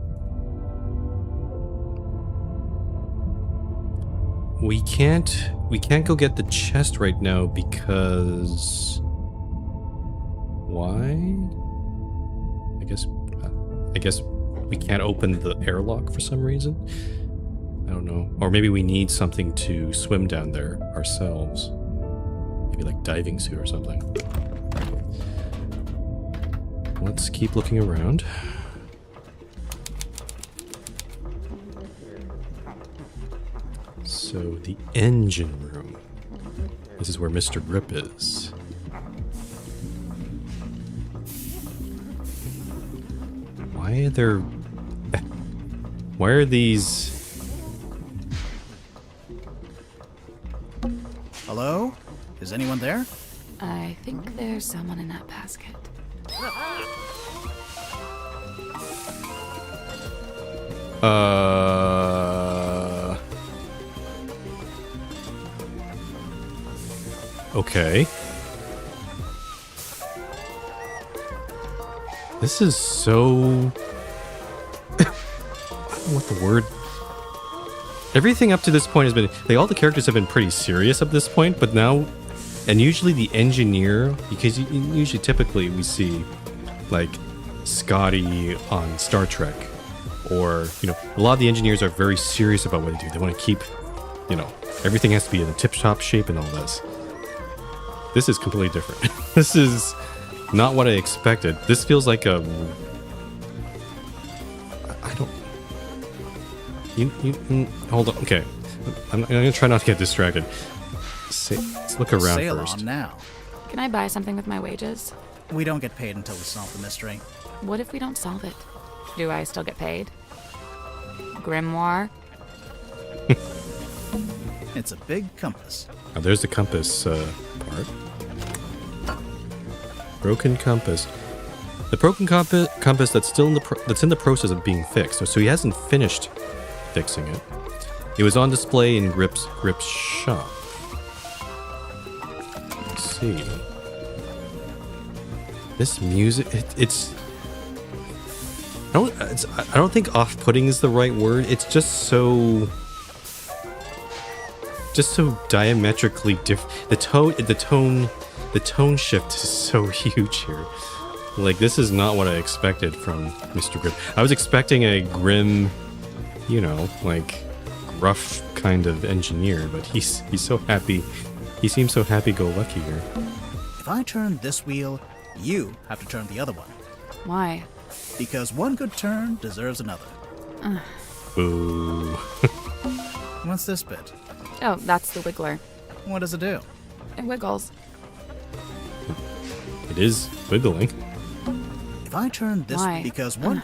We can't go get the chest right now because why? I guess we can't open the airlock for some reason. I don't know. Or maybe we need something to swim down there ourselves. Maybe like diving suit or something. Let's keep looking around. So the engine room. This is where Mr. Grip is. Why are these... Hello? Is anyone there? I think there's someone in that basket. Okay. This is so... I don't know what the word... Everything up to this point has been... Like, all the characters have been pretty serious up this point, but now... And usually the engineer... Because usually, typically, we see, like, Scotty on Star Trek. Or, you know, a lot of the engineers are very serious about what they do. They want to keep, you know, everything has to be in a tip-top shape and all this. This is completely different. This is not what I expected. This feels like a... I don't... hold on. Okay. I'm going to try not to get distracted. Let's look around Sail first. on now. Can I buy something with my wages? We don't get paid until we solve the mystery. What if we don't solve it? Do I still get paid? Grimoire? It's a big compass. Oh, there's the compass part. Broken compass. The broken compass that's still in the process of being fixed. So he hasn't finished fixing it. It was on display in Grip's shop. Let's see. This music, it's. I don't think off-putting is the right word. It's just so diametrically different. The tone shift is so huge here. Like, this is not what I expected from Mr. Grip. I was expecting a grim, you know, like rough kind of engineer, but he's so happy. He seems so happy-go-lucky here. If I turn this wheel, you have to turn the other one. Why? Because one good turn deserves another. Boo. What's this bit? Oh, that's the wiggler. What does it do? It wiggles. It is wiggling. If I turn this Why? because one...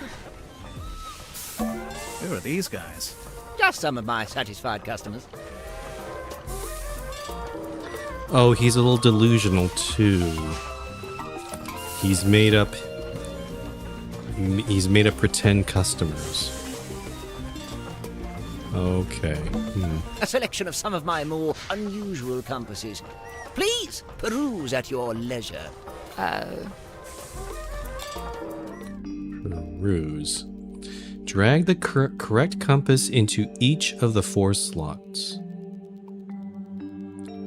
Who are these guys? Just some of my satisfied customers. Oh, he's a little delusional too. He's made up pretend customers. Okay. A selection of some of my more unusual compasses. Please peruse at your leisure. Peruse. Drag the correct compass into each of the 4 slots.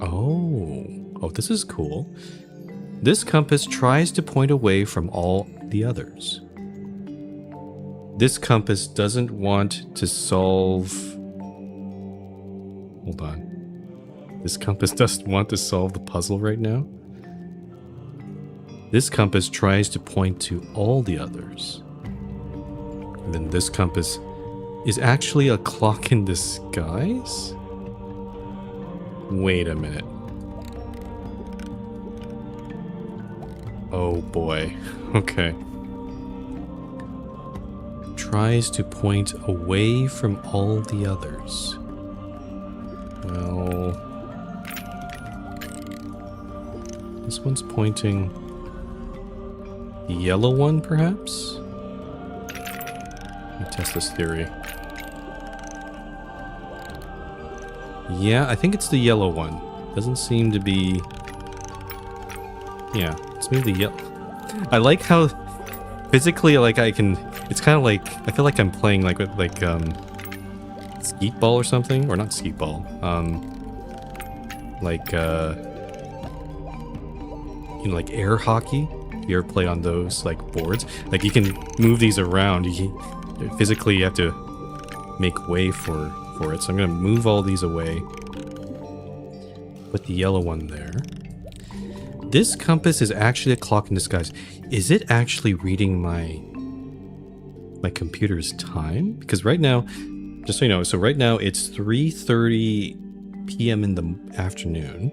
Oh, this is cool. This compass tries to point away from all the others. This compass doesn't want to solve... Hold on. This compass doesn't want to solve the puzzle right now. This compass tries to point to all the others. And then this compass is actually a clock in disguise? Wait a minute. Oh boy. Okay. Tries to point away from all the others. Well... This one's pointing... The yellow one, perhaps? Let me test this theory. Yeah, I think it's the yellow one. Doesn't seem to be... Yeah, it's maybe the yellow... I like how physically, like, I can... It's kind of like... I feel like I'm playing like skeet ball or something, or not skeet ball. Like like air hockey. You ever play on those like boards? Like you can move these around. Physically you have to make way for it. So I'm gonna move all these away. Put the yellow one there. This compass is actually a clock in disguise. Is it actually reading my computer's time? Because right now, just so you know, so right now it's 3:30 p.m. in the afternoon.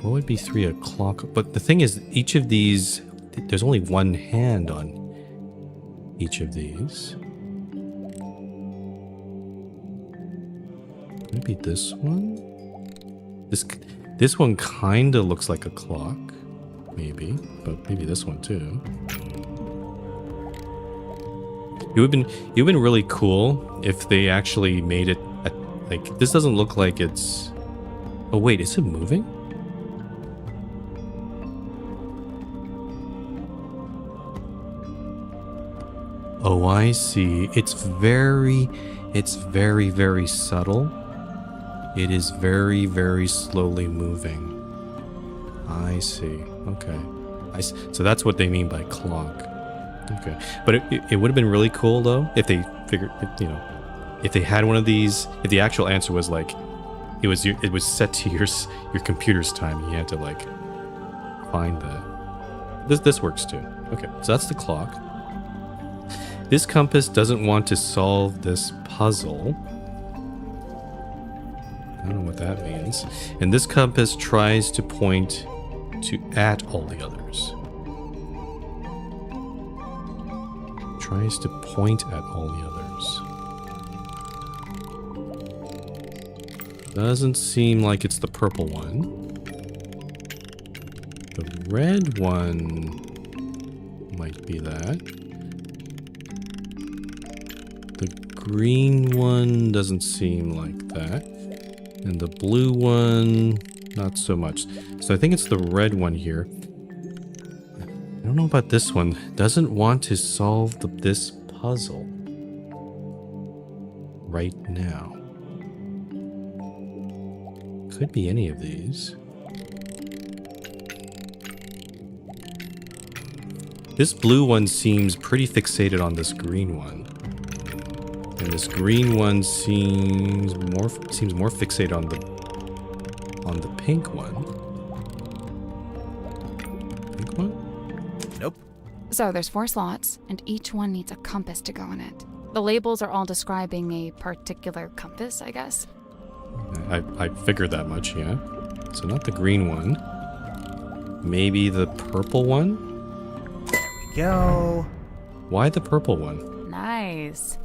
What would be 3 o'clock? But the thing is, each of these, there's only one hand on each of these. Maybe this one? This one kind of looks like a clock. Maybe. But maybe this one too. It would have been really cool if they actually made it like, this doesn't look like it's... Oh wait, is it moving? Oh, I see. It's very, very subtle. It is very, very slowly moving. I see. Okay. So that's what they mean by clock. Okay. But it would have been really cool, though, if they figured, you know, if they had one of these, if the actual answer was like, it was set to your computer's time, and you had to, like, find that. This works, too. Okay. So that's the clock. This compass doesn't want to solve this puzzle. I don't know what that means. And this compass tries to point at all the others. Tries to point at all the others. Doesn't seem like it's the purple one. The red one might be that. The green one doesn't seem like that. And the blue one, not so much. So I think it's the red one here. I don't know about this one. Doesn't want to solve this puzzle right now. Could be any of these. This blue one seems pretty fixated on this green one. And this green one seems more fixated on the pink one. Pink one? Nope. So there's 4 slots, and each one needs a compass to go in it. The labels are all describing a particular compass, I guess. I figured that much, yeah. So not the green one. Maybe the purple one? There we go. Why the purple one? Nice.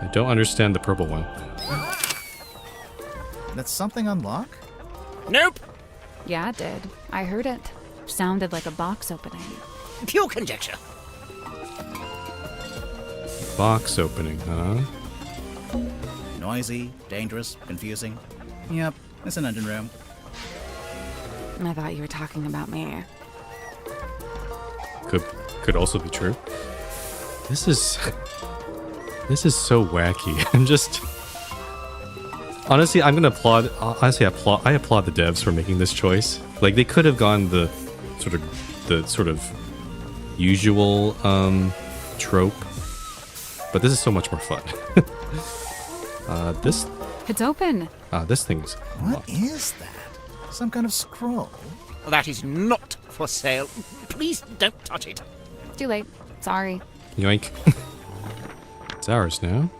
I don't understand the purple one. That's something unlock? Nope. Yeah, it did. I heard it. Sounded like a box opening. Pure conjecture. Box opening, huh? Noisy, dangerous, confusing. Yep, it's an engine room. I thought you were talking about me. Could also be true. This is so wacky. Honestly, I'm gonna applaud. Honestly, I applaud the devs for making this choice. Like, they could have gone the sort of usual trope, but this is so much more fun. It's open. This thing's What locked. is that? Some kind of scroll? That is not for sale. Please don't touch it. Too late. Sorry. Yoink. It's ours now.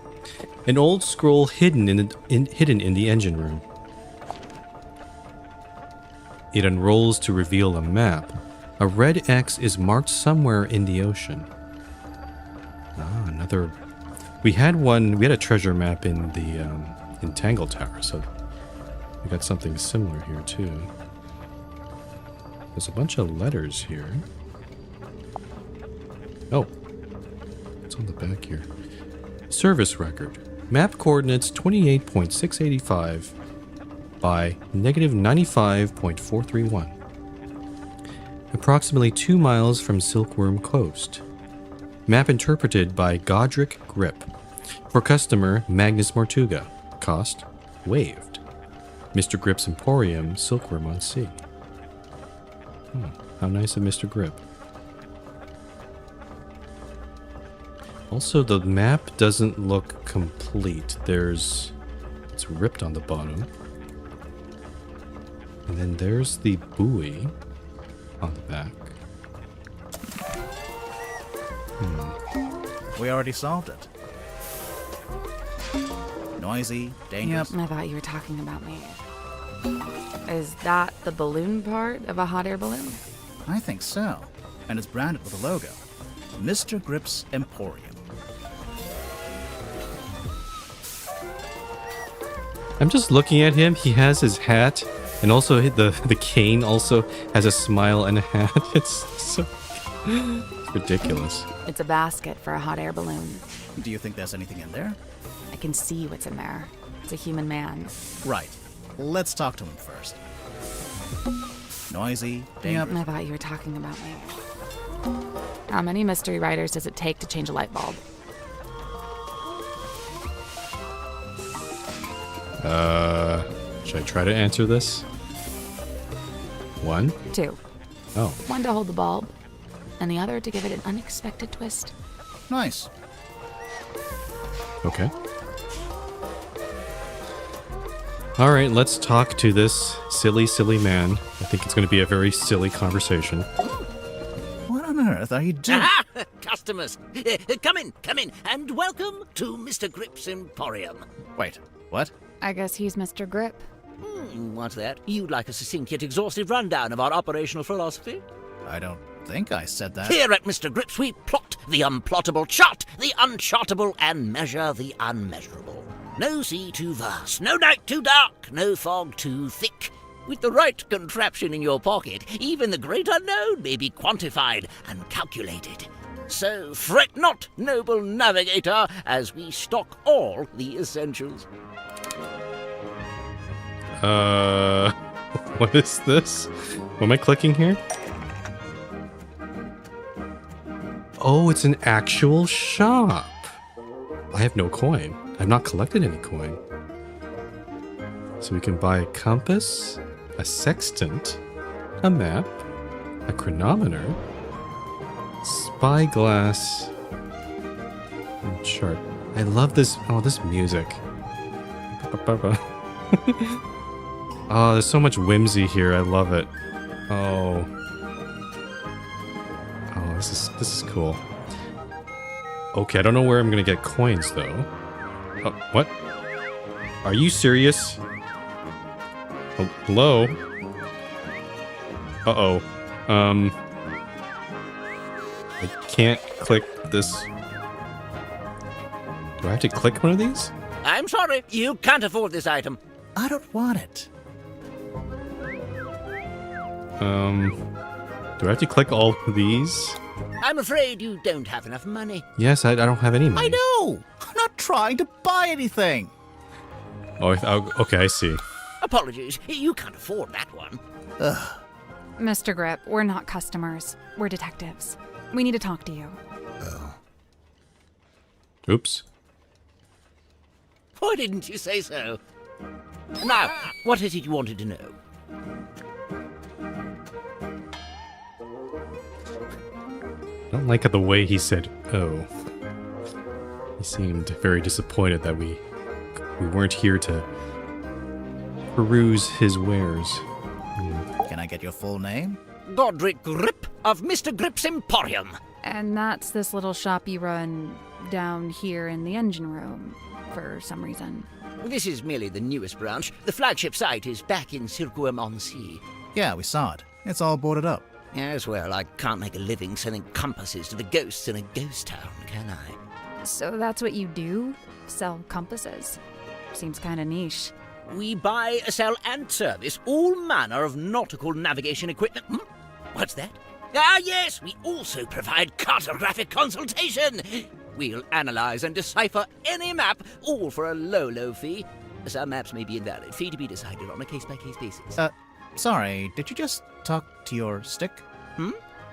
An old scroll hidden in the engine room. It unrolls to reveal a map. A red X is marked somewhere in the ocean. Ah, another. We had a treasure map in the in Tangle Tower, so we got something similar here too. There's a bunch of letters here. Oh, what's on the back here? Service record. Map coordinates 28.685 by -95.431. approximately 2 miles from Silkworm Coast. Map interpreted by Godric Grip. For customer, Magnus Mortuga. Cost, waived. Mr. Grip's Emporium, Silkworm on Sea. How nice of Mr. Grip. Also, the map doesn't look complete. It's ripped on the bottom. And then there's the buoy on the back. We already solved it. Noisy, dangerous. I thought you were talking about me. Is that the balloon part of a hot air balloon? I think so. And it's branded with a logo. Mr. Grip's Emporium. I'm just looking at him. He has his hat, and also the cane also has a smile and a hat. It's so it's ridiculous. It's a basket for a hot air balloon. Do you think there's anything in there? I can see what's in there. It's a human man. Right. Let's talk to him first. Noisy, dangerous. I thought you were talking about me. How many mystery writers does it take to change a light bulb? Should I try to answer this? 1? 2. Oh. 1 to hold the bulb, and the other to give it an unexpected twist. Nice. Okay. Alright, let's talk to this silly man. I think it's going to be a very silly conversation. What on earth are you doing? Ah, customers! Come in, and welcome to Mr. Grip's Emporium. Wait, what? I guess he's Mr. Grip. What's that? You'd like a succinct yet exhaustive rundown of our operational philosophy? I don't think I said that. Here at Mr. Grip's, we plot the unplottable, chart the unchartable, and measure the unmeasurable. No sea too vast, no night too dark, no fog too thick. With the right contraption in your pocket, even the great unknown may be quantified and calculated. So fret not, noble navigator, as we stock all the essentials. What is this? What am I clicking here? Oh, it's an actual shop. I have no coin. I've not collected any coin. So we can buy a compass, a sextant, a map, a chronometer, spyglass, and chart. I love this. Oh, this music. Oh, there's so much whimsy here. I love it. Oh, this is cool. Okay, I don't know where I'm gonna get coins though. Oh, what? Are you serious? Oh, hello? Uh-oh. I can't click this. Do I have to click one of these? I'm sorry, you can't afford this item. I don't want it. Do I have to click all of these? I'm afraid you don't have enough money. Yes, I don't have any money. I know! I'm not trying to buy anything! Oh, okay, I see. Apologies, you can't afford that one. Ugh. Mr. Grip, we're not customers. We're detectives. We need to talk to you. Oops. Why didn't you say so? Now, what is it you wanted to know? I don't like the way he said, oh. He seemed very disappointed that we weren't here to peruse his wares. Can I get your full name? Godric Grip of Mr. Grip's Emporium. And that's this little shop you run down here in the engine room, for some reason. This is merely the newest branch. The flagship site is back in Silkworm on Sea. Yeah, we saw it. It's all boarded up. Yes, well, I can't make a living selling compasses to the ghosts in a ghost town, can I? So that's what you do? Sell compasses? Seems kinda niche. We buy, sell, and service all manner of nautical navigation equipment. What's that? Ah, yes, we also provide cartographic consultation. We'll analyze and decipher any map, all for a low fee. Some maps may be invalid, fee to be decided on a case-by-case basis. Sorry, did you just talk to your stick?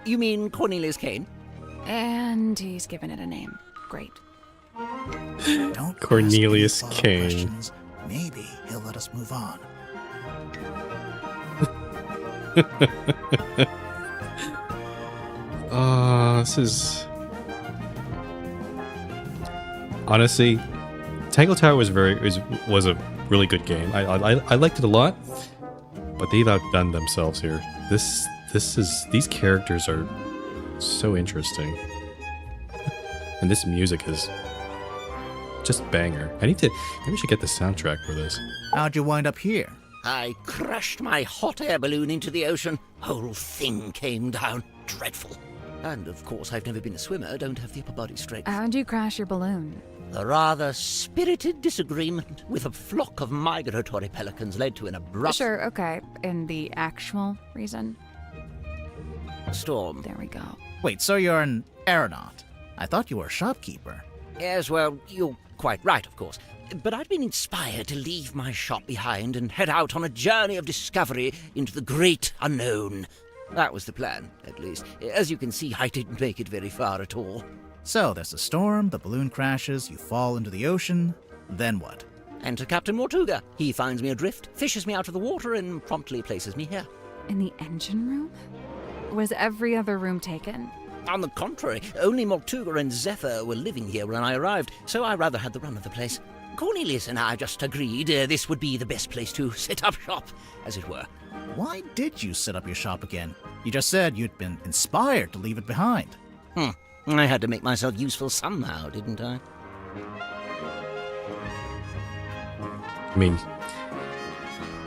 You mean Cornelius Kane? And he's given it a name. Great. Don't Cornelius ask any follow-up Kane. questions. Maybe he'll let us move on. This is... Honestly, Tangle Tower was a really good game. I liked it a lot, but they've outdone themselves here. These characters are so interesting, and this music is just banger. Maybe we should get the soundtrack for this. How'd you wind up here? I crashed my hot air balloon into the ocean. Whole thing came down. Dreadful. And of course, I've never been a swimmer, don't have the upper body strength. How'd you crash your balloon? A rather spirited disagreement with a flock of migratory pelicans led to an abrupt Sure, okay. And the actual reason? storm. There we go. Wait, so you're an aeronaut? I thought you were a shopkeeper. Yes, well, you're quite right, of course. But I'd been inspired to leave my shop behind and head out on a journey of discovery into the great unknown. That was the plan, at least. As you can see, I didn't make it very far at all. So there's a storm, the balloon crashes, you fall into the ocean. Then what? Enter Captain Mortuga. He finds me adrift, fishes me out of the water, and promptly places me here. In the engine room? Was every other room taken? On the contrary, only Mortuga and Zephyr were living here when I arrived, so I rather had the run of the place. Cornelius and I just agreed this would be the best place to set up shop, as it were. Why did you set up your shop again? You just said you'd been inspired to leave it behind. I had to make myself useful somehow, didn't I? I mean,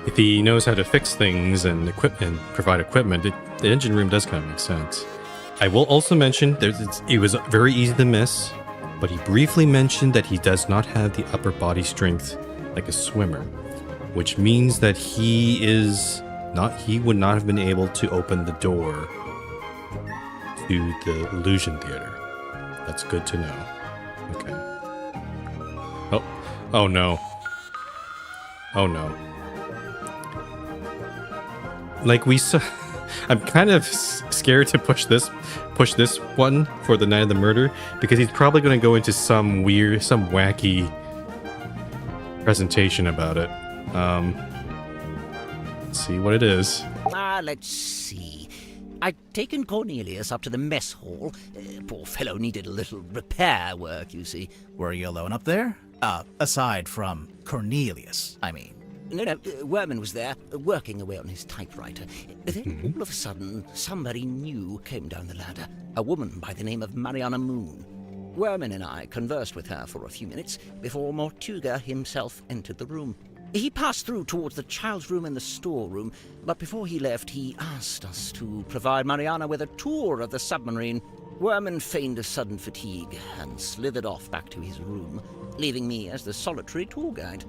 if he knows how to fix things and provide equipment, the engine room does kind of make sense. I will also mention it was very easy to miss, but he briefly mentioned that he does not have the upper body strength like a swimmer, which means that he would not have been able to open the door to the illusion theater. That's good to know. Okay. Oh no. Oh no. Like we saw, I'm kind of scared to push this one for the night of the murder because he's probably going to go into some wacky presentation about it. Let's see what it is. Let's see. I'd taken Cornelius up to the mess hall. Poor fellow needed a little repair work, you see. Were you alone up there? Aside from Cornelius, I mean. No, Werman was there, working away on his typewriter. Then, all of a sudden, somebody new came down the ladder. A woman by the name of Mariana Moon. Werman and I conversed with her for a few minutes before Mortuga himself entered the room. He passed through towards the child's room and the storeroom, but before he left, he asked us to provide Mariana with a tour of the submarine. Werman feigned a sudden fatigue and slithered off back to his room, leaving me as the solitary tour guide.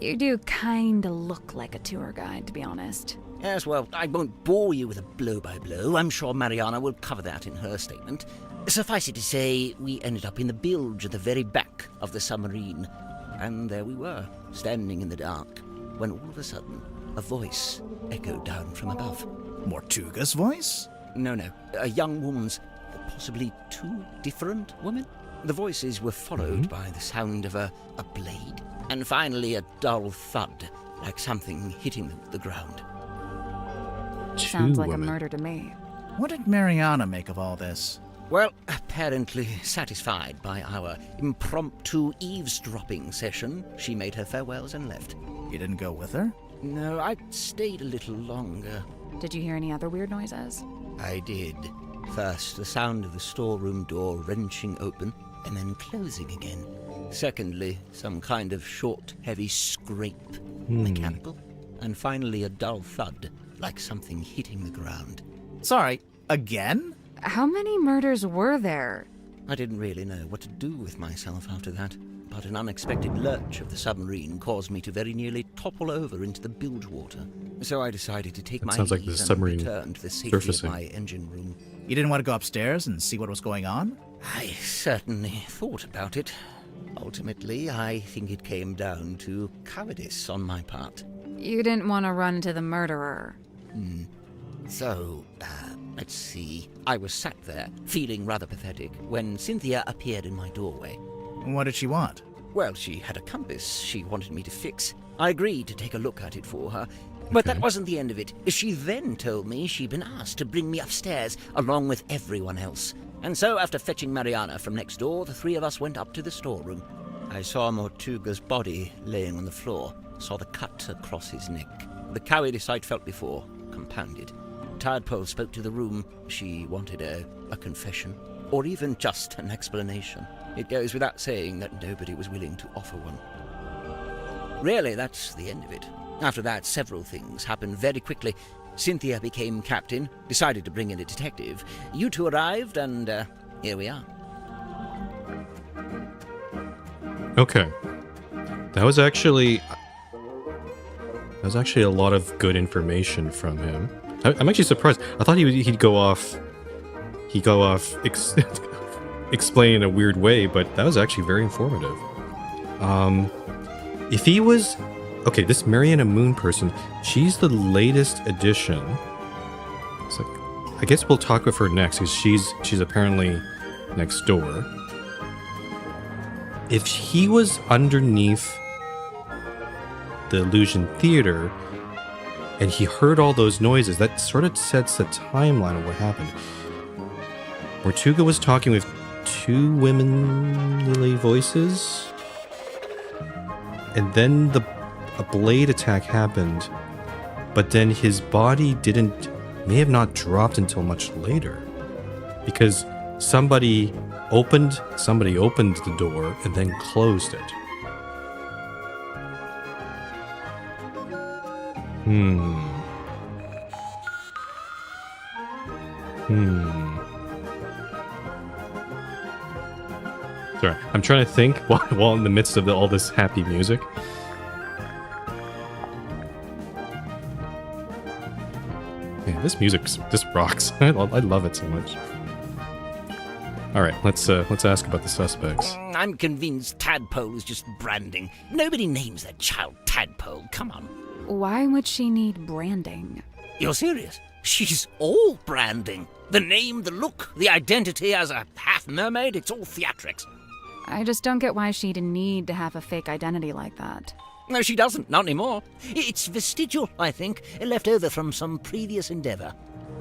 You do kinda look like a tour guide, to be honest. Yes, well, I won't bore you with a blow-by-blow. I'm sure Mariana will cover that in her statement. Suffice it to say, we ended up in the bilge at the very back of the submarine. And there we were, standing in the dark, when all of a sudden, a voice echoed down from above. Mortuga's voice? No, a young woman's, possibly two different women. The voices were followed by the sound of a blade, and finally a dull thud, like something hitting the ground. Sounds like a murder to me. What did Mariana make of all this? Well, apparently satisfied by our impromptu eavesdropping session, she made her farewells and left. You didn't go with her? No, I stayed a little longer. Did you hear any other weird noises? I did. First, the sound of the storeroom door wrenching open and then closing again. Secondly, some kind of short, heavy scrape, mechanical. And finally, a dull thud, like something hitting the ground. Sorry, again? How many murders were there? I didn't really know what to do with myself after that, but an unexpected lurch of the submarine caused me to very nearly topple over into the bilge water. So I decided to take my sounds like the ease submarine and return to the safety surfacing. of my engine room. You didn't want to go upstairs and see what was going on? I certainly thought about it. Ultimately, I think it came down to cowardice on my part. You didn't want to run to the murderer. So, Let's see. I was sat there, feeling rather pathetic, when Cynthia appeared in my doorway. What did she want? Well, she had a compass she wanted me to fix. I agreed to take a look at it for her. But that wasn't the end of it. She then told me she'd been asked to bring me upstairs, along with everyone else. And so, after fetching Mariana from next door, the three of us went up to the storeroom. I saw Mortuga's body laying on the floor, saw the cut across his neck. The cowardice I'd felt before, compounded. Tadpole spoke to the room. She wanted a confession, or even just an explanation. It goes without saying that nobody was willing to offer one. Really, that's the end of it. After that, several things happened very quickly. Cynthia became captain, decided to bring in a detective. You two arrived, and here we are. Okay. That was actually a lot of good information from him. I'm actually surprised. I thought he'd go off explain in a weird way, but that was actually very informative. If he was... Okay, this Mariana Moon person, she's the latest addition. So I guess we'll talk with her next, because she's apparently next door. If he was underneath the Illusion Theater, and he heard all those noises, that sort of sets the timeline of what happened. Mortuga was talking with two womanly voices, and then a blade attack happened, but then his body may have not dropped until much later, because somebody opened the door and then closed it. Sorry, I'm trying to think while in the midst of all this happy music. Man, this rocks. I love it so much. All right, let's ask about the suspects. I'm convinced Tadpole is just branding. Nobody names their child Tadpole. Come on. Why would she need branding? You're serious? She's all branding. The name, the look, the identity as a half mermaid, it's all theatrics. I just don't get why she'd need to have a fake identity like that. No, she doesn't. Not anymore. It's vestigial, I think, left over from some previous endeavor.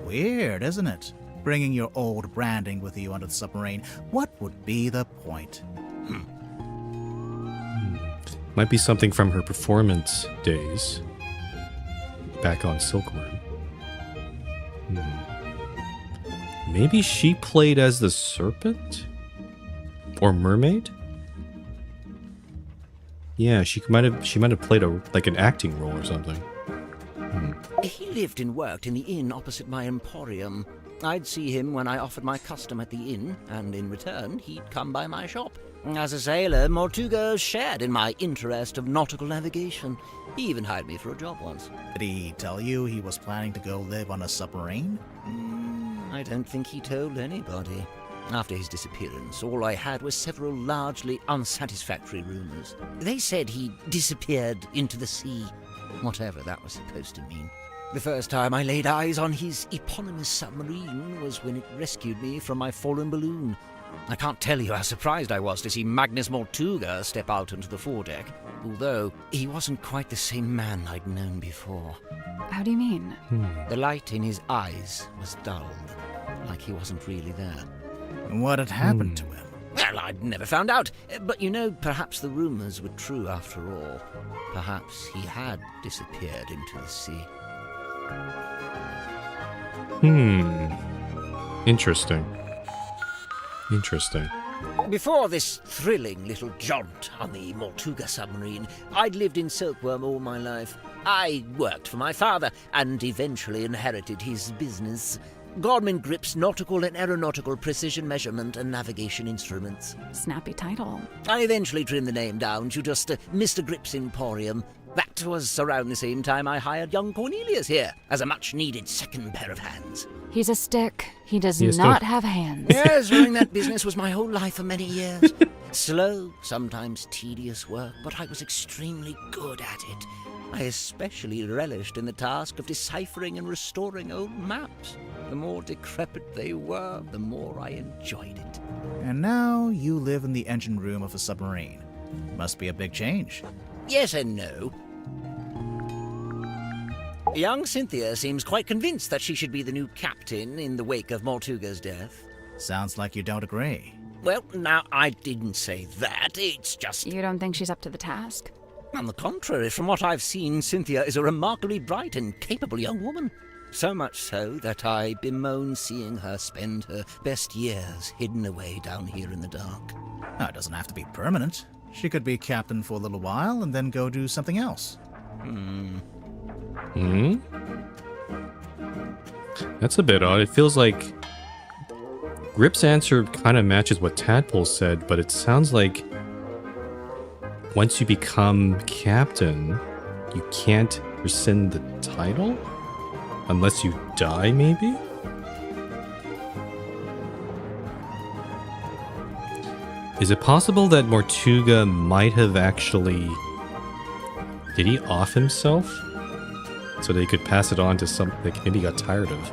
Weird, isn't it? Bringing your old branding with you onto the submarine. What would be the point? Might be something from her performance days back on Silkworm. Maybe she played as the serpent? Or mermaid? Yeah, she might have played an acting role or something. He lived and worked in the inn opposite my emporium. I'd see him when I offered my custom at the inn, and in return, he'd come by my shop. As a sailor, Mortuga shared in my interest of nautical navigation. He even hired me for a job once. Did he tell you he was planning to go live on a submarine? I don't think he told anybody. After his disappearance, all I had was several largely unsatisfactory rumors. They said he disappeared into the sea, whatever that was supposed to mean. The first time I laid eyes on his eponymous submarine was when it rescued me from my fallen balloon. I can't tell you how surprised I was to see Magnus Mortuga step out onto the foredeck, although he wasn't quite the same man I'd known before. How do you mean? The light in his eyes was dulled, like he wasn't really there. What had happened to him? Well, I'd never found out, but perhaps the rumors were true after all. Perhaps he had disappeared into the sea. Interesting. Before this thrilling little jaunt on the Mortuga submarine, I'd lived in Silkworm all my life. I worked for my father and eventually inherited his business. Gorman Grip's nautical and aeronautical precision measurement and navigation instruments. Snappy title. I eventually trimmed the name down to just Mr. Grip's Emporium. That was around the same time I hired young Cornelius here as a much-needed second pair of hands. He's a stick. He does not have hands. Yes, running that business was my whole life for many years. Slow, sometimes tedious work, but I was extremely good at it. I especially relished in the task of deciphering and restoring old maps. The more decrepit they were, the more I enjoyed it. And now you live in the engine room of a submarine. Must be a big change. Yes and no. Young Cynthia seems quite convinced that she should be the new captain in the wake of Mortuga's death. Sounds like you don't agree. Well, now, I didn't say that. It's just... You don't think she's up to the task? On the contrary, from what I've seen, Cynthia is a remarkably bright and capable young woman. So much so that I bemoan seeing her spend her best years hidden away down here in the dark. Oh, it doesn't have to be permanent. She could be captain for a little while and then go do something else. That's a bit odd. It feels like Grip's answer kind of matches what Tadpole said, but it sounds like once you become captain, you can't rescind the title? Unless you die, maybe? Is it possible that Mortuga might have actually... Did he off himself? So they could pass it on to some... Like, maybe he got tired of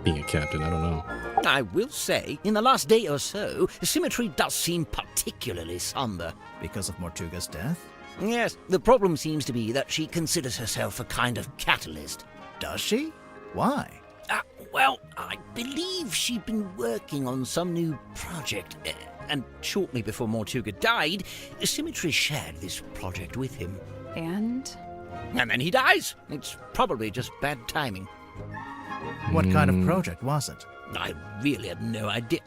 being a captain, I don't know. I will say, in the last day or so, Symmetry does seem particularly somber. Because of Mortuga's death? Yes, the problem seems to be that she considers herself a kind of catalyst. Does she? Why? Well, I believe she'd been working on some new project, and shortly before Mortuga died, Symmetry shared this project with him. And? And then he dies. It's probably just bad timing. What kind of project was it? I really have no idea.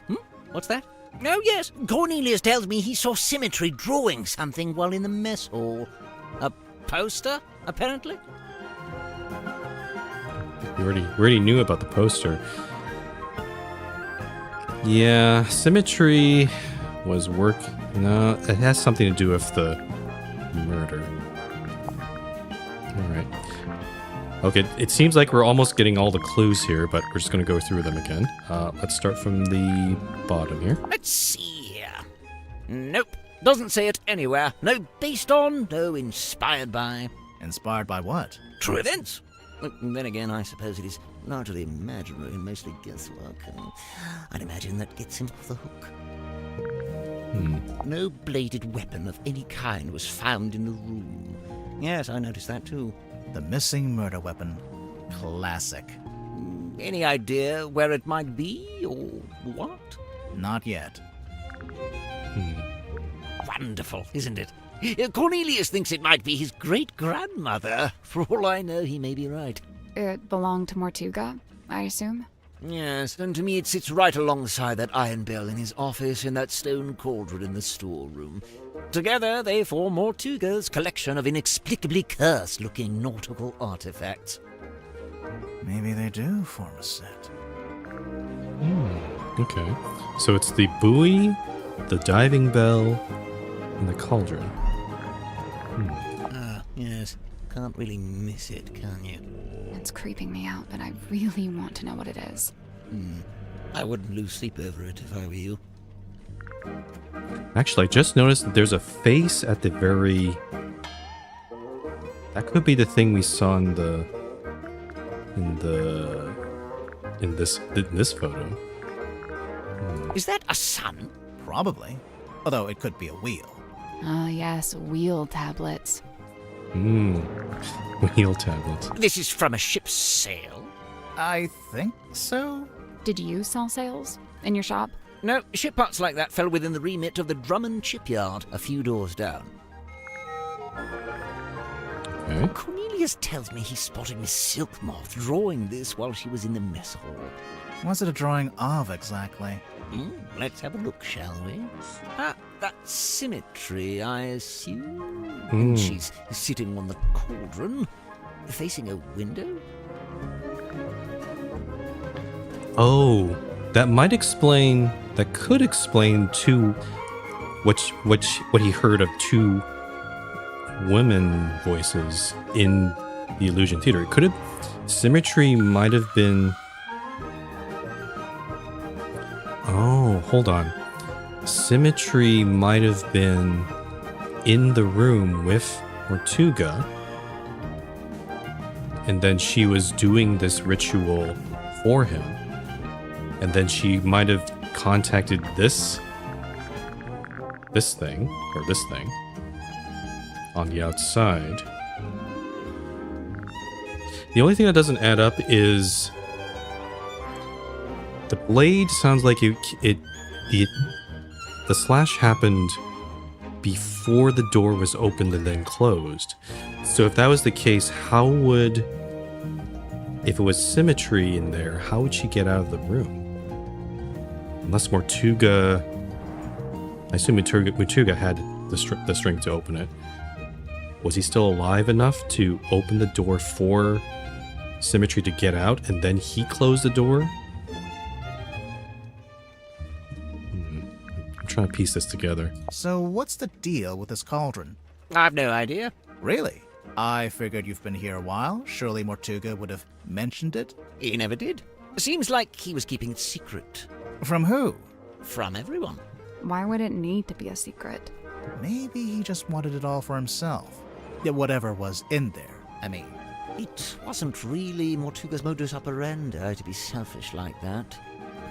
What's that? Oh, yes. Cornelius tells me he saw Symmetry drawing something while in the mess hall. A poster, apparently? We already knew about the poster. Yeah, Symmetry was work... No, it has something to do with the murder. Alright. Okay, it seems like we're almost getting all the clues here, but we're just going to go through them again. Let's start from the bottom here. Let's see here. Nope. Doesn't say it anywhere. No based on, no inspired by. Inspired by what? True events. Then again, I suppose it is largely imaginary and mostly guesswork. I'd imagine that gets him off the hook. No bladed weapon of any kind was found in the room. Yes, I noticed that too. The missing murder weapon. Classic. Any idea where it might be, or what? Not yet. Wonderful, isn't it? Cornelius thinks it might be his great-grandmother. For all I know, he may be right. It belonged to Mortuga, I assume? Yes, and to me it sits right alongside that iron bell in his office and that stone cauldron in the storeroom. Together they form Mortuga's collection of inexplicably cursed-looking nautical artifacts. Maybe they do form a set. Okay. So it's the buoy, the diving bell, and the cauldron. Yes. Can't really miss it, can you? It's creeping me out, but I really want to know what it is. I wouldn't lose sleep over it if I were you. Actually, I just noticed that there's a face at the very... That could be the thing we saw in this photo. Is that a sun? Probably. Although it could be a wheel. Ah, yes, wheel tablets. Wheel tablets. This is from a ship's sail? I think so. Did you sell sails in your shop? No, ship parts like that fell within the remit of the Drummond shipyard, a few doors down. Okay. Cornelius tells me he spotted Miss Silk Moth drawing this while she was in the mess hall. What's it a drawing of, exactly? Let's have a look, shall we? That's Symmetry, I assume. She's sitting on the cauldron, facing a window. Oh, that might explain... That could explain what he heard of two women voices in the Illusion Theater. It could have... Symmetry might have been... Oh, hold on. Symmetry might have been in the room with Mortuga, and then she was doing this ritual for him. And then she might have contacted this thing on the outside. The only thing that doesn't add up is the blade sounds like the slash happened before the door was opened and then closed. So if that was the case, if it was symmetry in there, how would she get out of the room? Unless Mortuga, I assume Mortuga had the strength to open it. Was he still alive enough to open the door for Symmetry to get out, and then he closed the door? I'm trying to piece this together. So what's the deal with this cauldron? I've no idea. Really? I figured you've been here a while. Surely Mortuga would have mentioned it? He never did. Seems like he was keeping it secret. From who? From everyone. Why would it need to be a secret? Maybe he just wanted it all for himself. Yeah, whatever was in there, I mean. It wasn't really Mortuga's modus operandi to be selfish like that.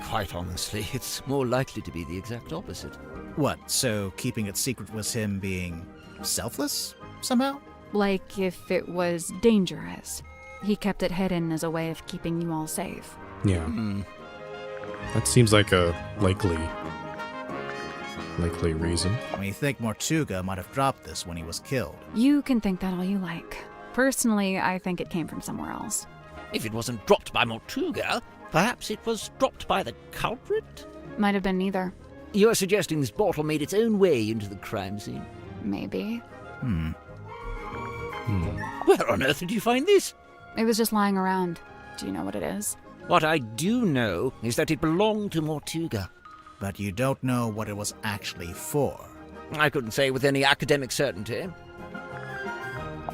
Quite honestly, it's more likely to be the exact opposite. What, so keeping it secret was him being selfless, somehow? Like if it was dangerous. He kept it hidden as a way of keeping you all safe. Yeah. That seems like a likely reason. We think Mortuga might have dropped this when he was killed. You can think that all you like. Personally, I think it came from somewhere else. If it wasn't dropped by Mortuga, perhaps it was dropped by the culprit? Might have been neither. You're suggesting this bottle made its own way into the crime scene? Maybe. Where on earth did you find this? It was just lying around. Do you know what it is? What I do know is that it belonged to Mortuga. But you don't know what it was actually for. I couldn't say with any academic certainty.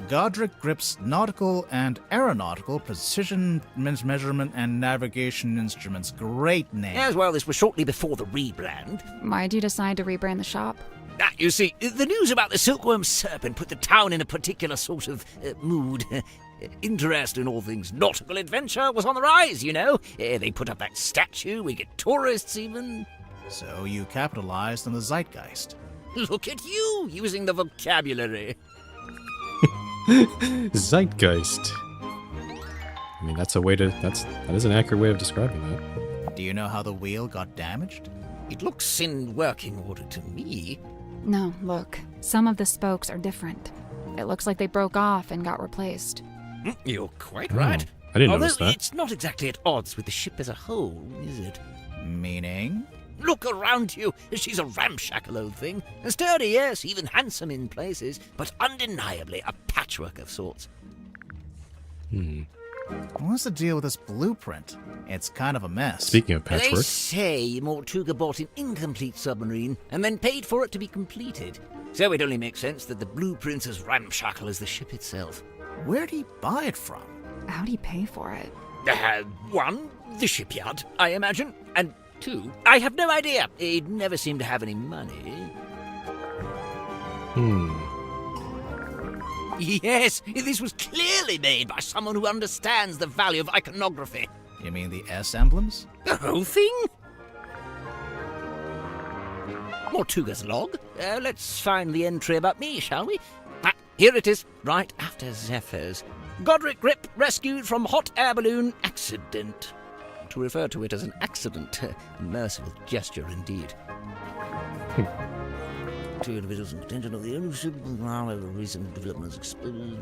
Godric Grip's nautical and aeronautical precision measurement and navigation instruments. Great name. As well, this was shortly before the rebrand. Why'd you decide to rebrand the shop? You see, the news about the silkworm serpent put the town in a particular sort of mood. Interest in all things nautical adventure was on the rise, you know. They put up that statue, we get tourists even. So you capitalized on the zeitgeist. Look at you, using the vocabulary. Zeitgeist. I mean, that is an accurate way of describing that. Do you know how the wheel got damaged? It looks in working order to me. No, look. Some of the spokes are different. It looks like they broke off and got replaced. You're quite right. I didn't Although notice that. It's not exactly at odds with the ship as a whole, is it? Meaning? Look around you. She's a ramshackle old thing. Sturdy, yes, even handsome in places, but undeniably a patchwork of sorts. What's the deal with this blueprint? It's kind of a mess. Speaking of They patchwork, say Mortuga bought an incomplete submarine and then paid for it to be completed. So it only makes sense that the blueprint's as ramshackle as the ship itself. Where'd he buy it from? How'd he pay for it? One, the shipyard, I imagine, and two, I have no idea. He'd never seemed to have any money. Yes, this was clearly made by someone who understands the value of iconography. You mean the S emblems? The whole thing? Mortuga's log. Let's find the entry about me, shall we? Here it is, right after Zephyr's. Godric Grip rescued from hot air balloon accident. To refer to it as an accident, a merciful gesture indeed. Two individuals in contention of the ownership, however, recent developments exposed.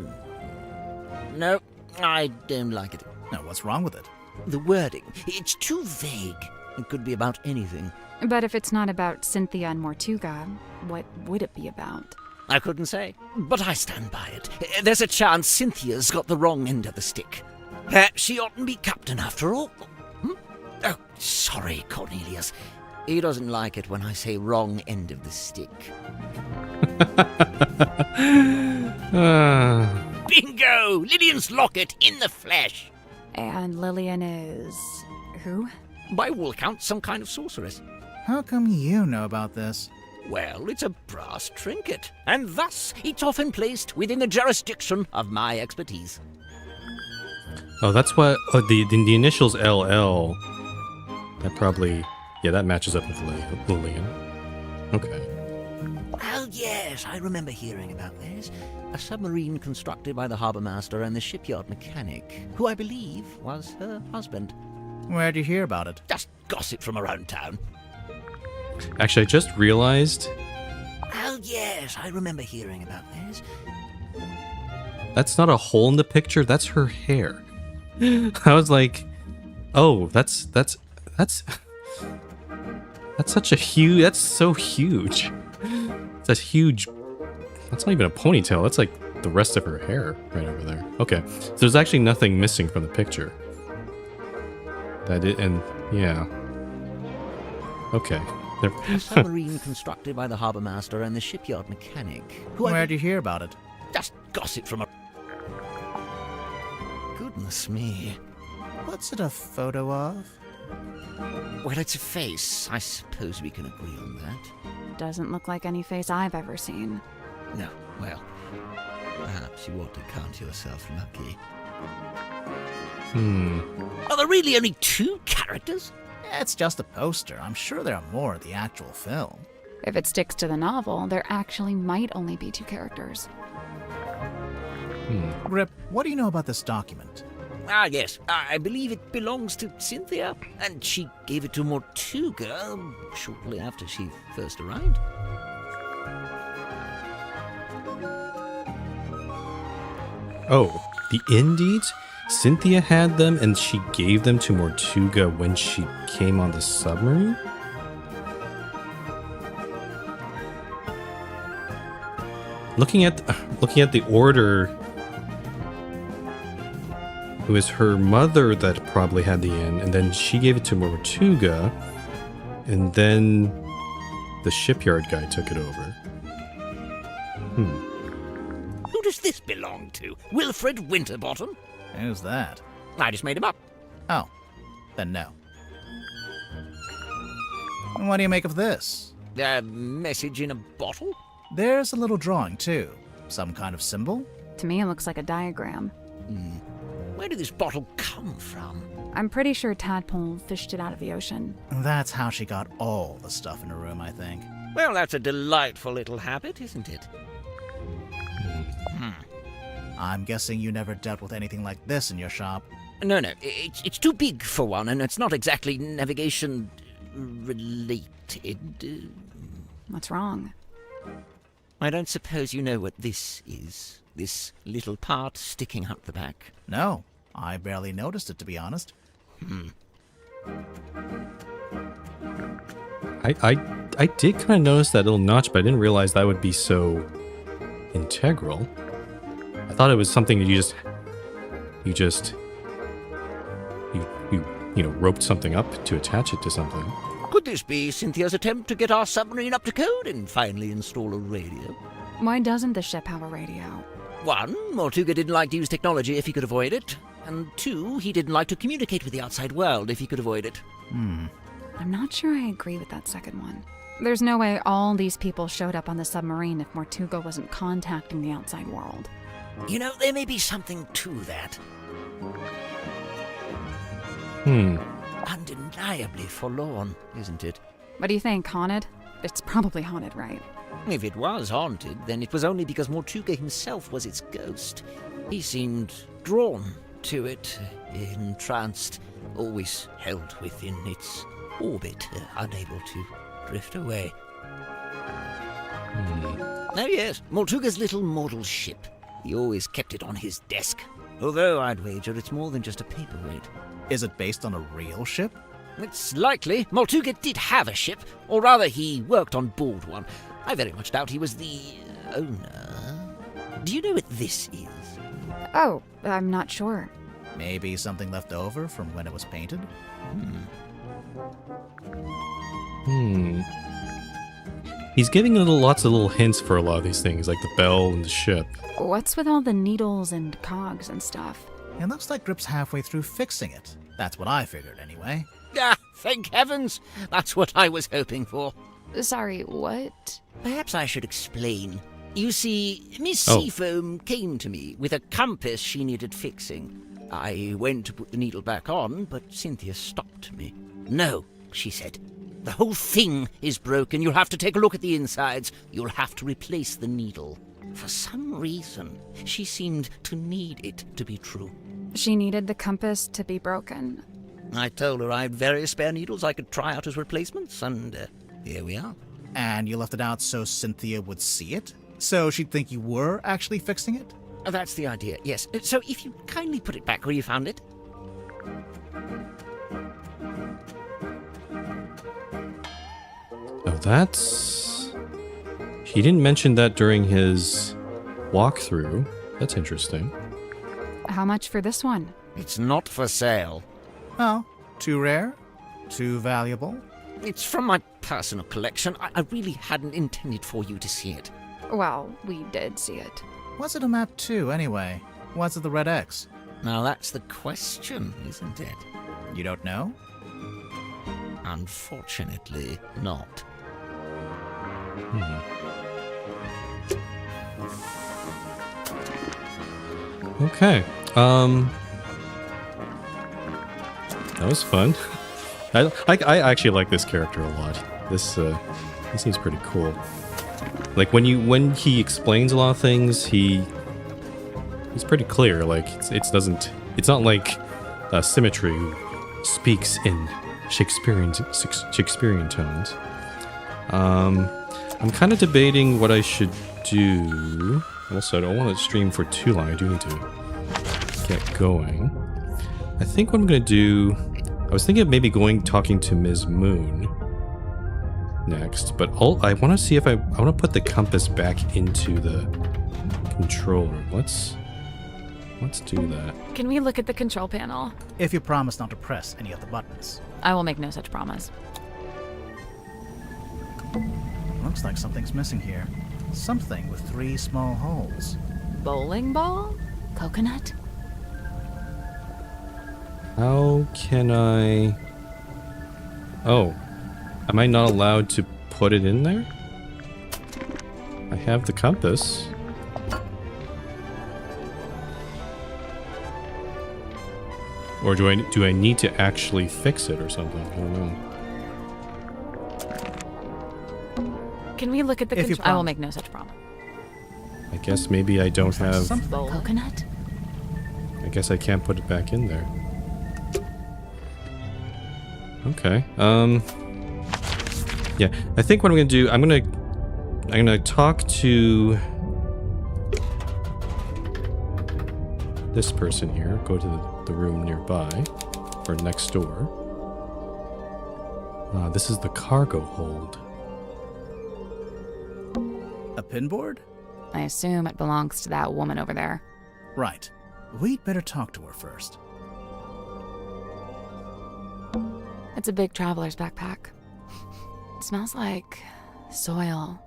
No, I don't like it. No, what's wrong with it? The wording, it's too vague. It could be about anything. But if it's not about Cynthia and Mortuga, what would it be about? I couldn't say, but I stand by it. There's a chance Cynthia's got the wrong end of the stick. Perhaps she oughtn't be captain after all. Oh, sorry, Cornelius. He doesn't like it when I say wrong end of the stick. Bingo! Lillian's locket in the flesh. And Lillian is... who? By all accounts, some kind of sorceress. How come you know about this? Well, it's a brass trinket, and thus it's often placed within the jurisdiction of my expertise. oh, that's what the initials LL That probably... Yeah, that matches up with Lillian. Okay. Oh, yes, I remember hearing about this. A submarine constructed by the harbour master and the shipyard mechanic, who I believe was her husband. Where'd you hear about it? Just gossip from around town. Actually, I just realized Oh, yes, I remember hearing about this. that's not a hole in the picture, that's her hair. I was like, oh, that's such a huge, that's so huge. It's a huge, that's not even a ponytail, that's like the rest of her hair right over there. Okay, so there's actually nothing missing from the picture. And yeah. Okay. A submarine constructed by the harbour master and the shipyard mechanic, who Where'd you hear about it? Just gossip from a... Goodness me. What's it a photo of? Well, it's a face. I suppose we can agree on that. Doesn't look like any face I've ever seen. No, well, perhaps you ought to count yourself lucky. Are there really only 2 characters? It's just a poster. I'm sure there are more in the actual film. If it sticks to the novel, there actually might only be 2 characters. Grip, what do you know about this document? Ah, yes. I believe it belongs to Cynthia, and she gave it to Mortuga shortly after she first arrived. Oh, the Indies? Cynthia had them and she gave them to Mortuga when she came on the submarine? Looking at the order, it was her mother that probably had the inn, and then she gave it to Mortuga, and then the shipyard guy took it over. Who does this belong to? Wilfred Winterbottom? Who's that? I just made him up. Oh, then no. And what do you make of this? A message in a bottle? There's a little drawing, too. Some kind of symbol? To me, it looks like a diagram. Where did this bottle come from? I'm pretty sure Tadpole fished it out of the ocean. That's how she got all the stuff in her room, I think. Well, that's a delightful little habit, isn't it? I'm guessing you never dealt with anything like this in your shop. No, it's too big for one, and it's not exactly navigation related. What's wrong? I don't suppose you know what this is? This little part sticking out the back? No, I barely noticed it, to be honest. I did kind of notice that little notch, but I didn't realize that would be so integral. I thought it was something that you roped something up to attach it to something. Could this be Cynthia's attempt to get our submarine up to code and finally install a radio? Why doesn't the ship have a radio? 1, Mortuga didn't like to use technology if he could avoid it. And 2, he didn't like to communicate with the outside world if he could avoid it. I'm not sure I agree with that second one. There's no way all these people showed up on the submarine if Mortuga wasn't contacting the outside world. You know, there may be something to that. Undeniably forlorn, isn't it? What do you think, haunted? It's probably haunted, right? If it was haunted, then it was only because Mortuga himself was its ghost. He seemed drawn to it, entranced, always held within its orbit, unable to drift away. Oh yes, Mortuga's little model ship. He always kept it on his desk. Although I'd wager it's more than just a paperweight. Is it based on a real ship? It's likely. Mortuga did have a ship, or rather he worked on board one. I very much doubt he was the owner. Do you know what this is? Oh, I'm not sure. Maybe something left over from when it was painted? He's giving lots of little hints for a lot of these things, like the bell and the ship. What's with all the needles and cogs and stuff? It looks like Grip's halfway through fixing it. That's what I figured, anyway. Ah, thank heavens! That's what I was hoping for. Sorry, what? Perhaps I should explain. You see, Miss Seafoam came to me with a compass she needed fixing. I went to put the needle back on, but Cynthia stopped me. No, she said. The whole thing is broken. You'll have to take a look at the insides. You'll have to replace the needle. For some reason, she seemed to need it to be true. She needed the compass to be broken. I told her I had various spare needles I could try out as replacements, and here we are. And you left it out so Cynthia would see it? So she'd think you were actually fixing it? That's the idea, yes. So if you kindly put it back where you found it. Oh, that's... He didn't mention that during his walkthrough. That's interesting. How much for this one? It's not for sale. Oh, too rare? Too valuable? It's from my personal collection. I really hadn't intended for you to see it. Well, we did see it. What's it a map to, anyway? What's it the red X? Now that's the question, isn't it? You don't know? Unfortunately, not. Okay. That was fun. I actually like this character a lot. This he seems pretty cool. Like when he explains a lot of things, he's pretty clear. Like it's not like Symmetry who speaks in Shakespearean tones. I'm kind of debating what I should do. Also, I don't want to stream for too long. I do need to get going. I think what I'm going to do... I was thinking of maybe talking to Ms. Moon next, but I want to see if I want to put the compass back into the control room. Let's do that. Can we look at the control panel? If you promise not to press any of the buttons. I will make no such promise. Looks like something's missing here. Something with 3 small holes. Bowling ball? Coconut? How can I... Oh. Am I not allowed to put it in there? I have the compass. Or do I need to actually fix it or something? I don't know. Can we look at the control? I will make no such promise. I guess maybe I don't have... Coconut? I guess I can't put it back in there. Okay. Yeah, I think what I'm gonna do, I'm gonna talk to this person here. Go to the room nearby or next door. This is the cargo hold. A pinboard? I assume it belongs to that woman over there. Right. We'd better talk to her first. It's a big traveler's backpack. It smells like soil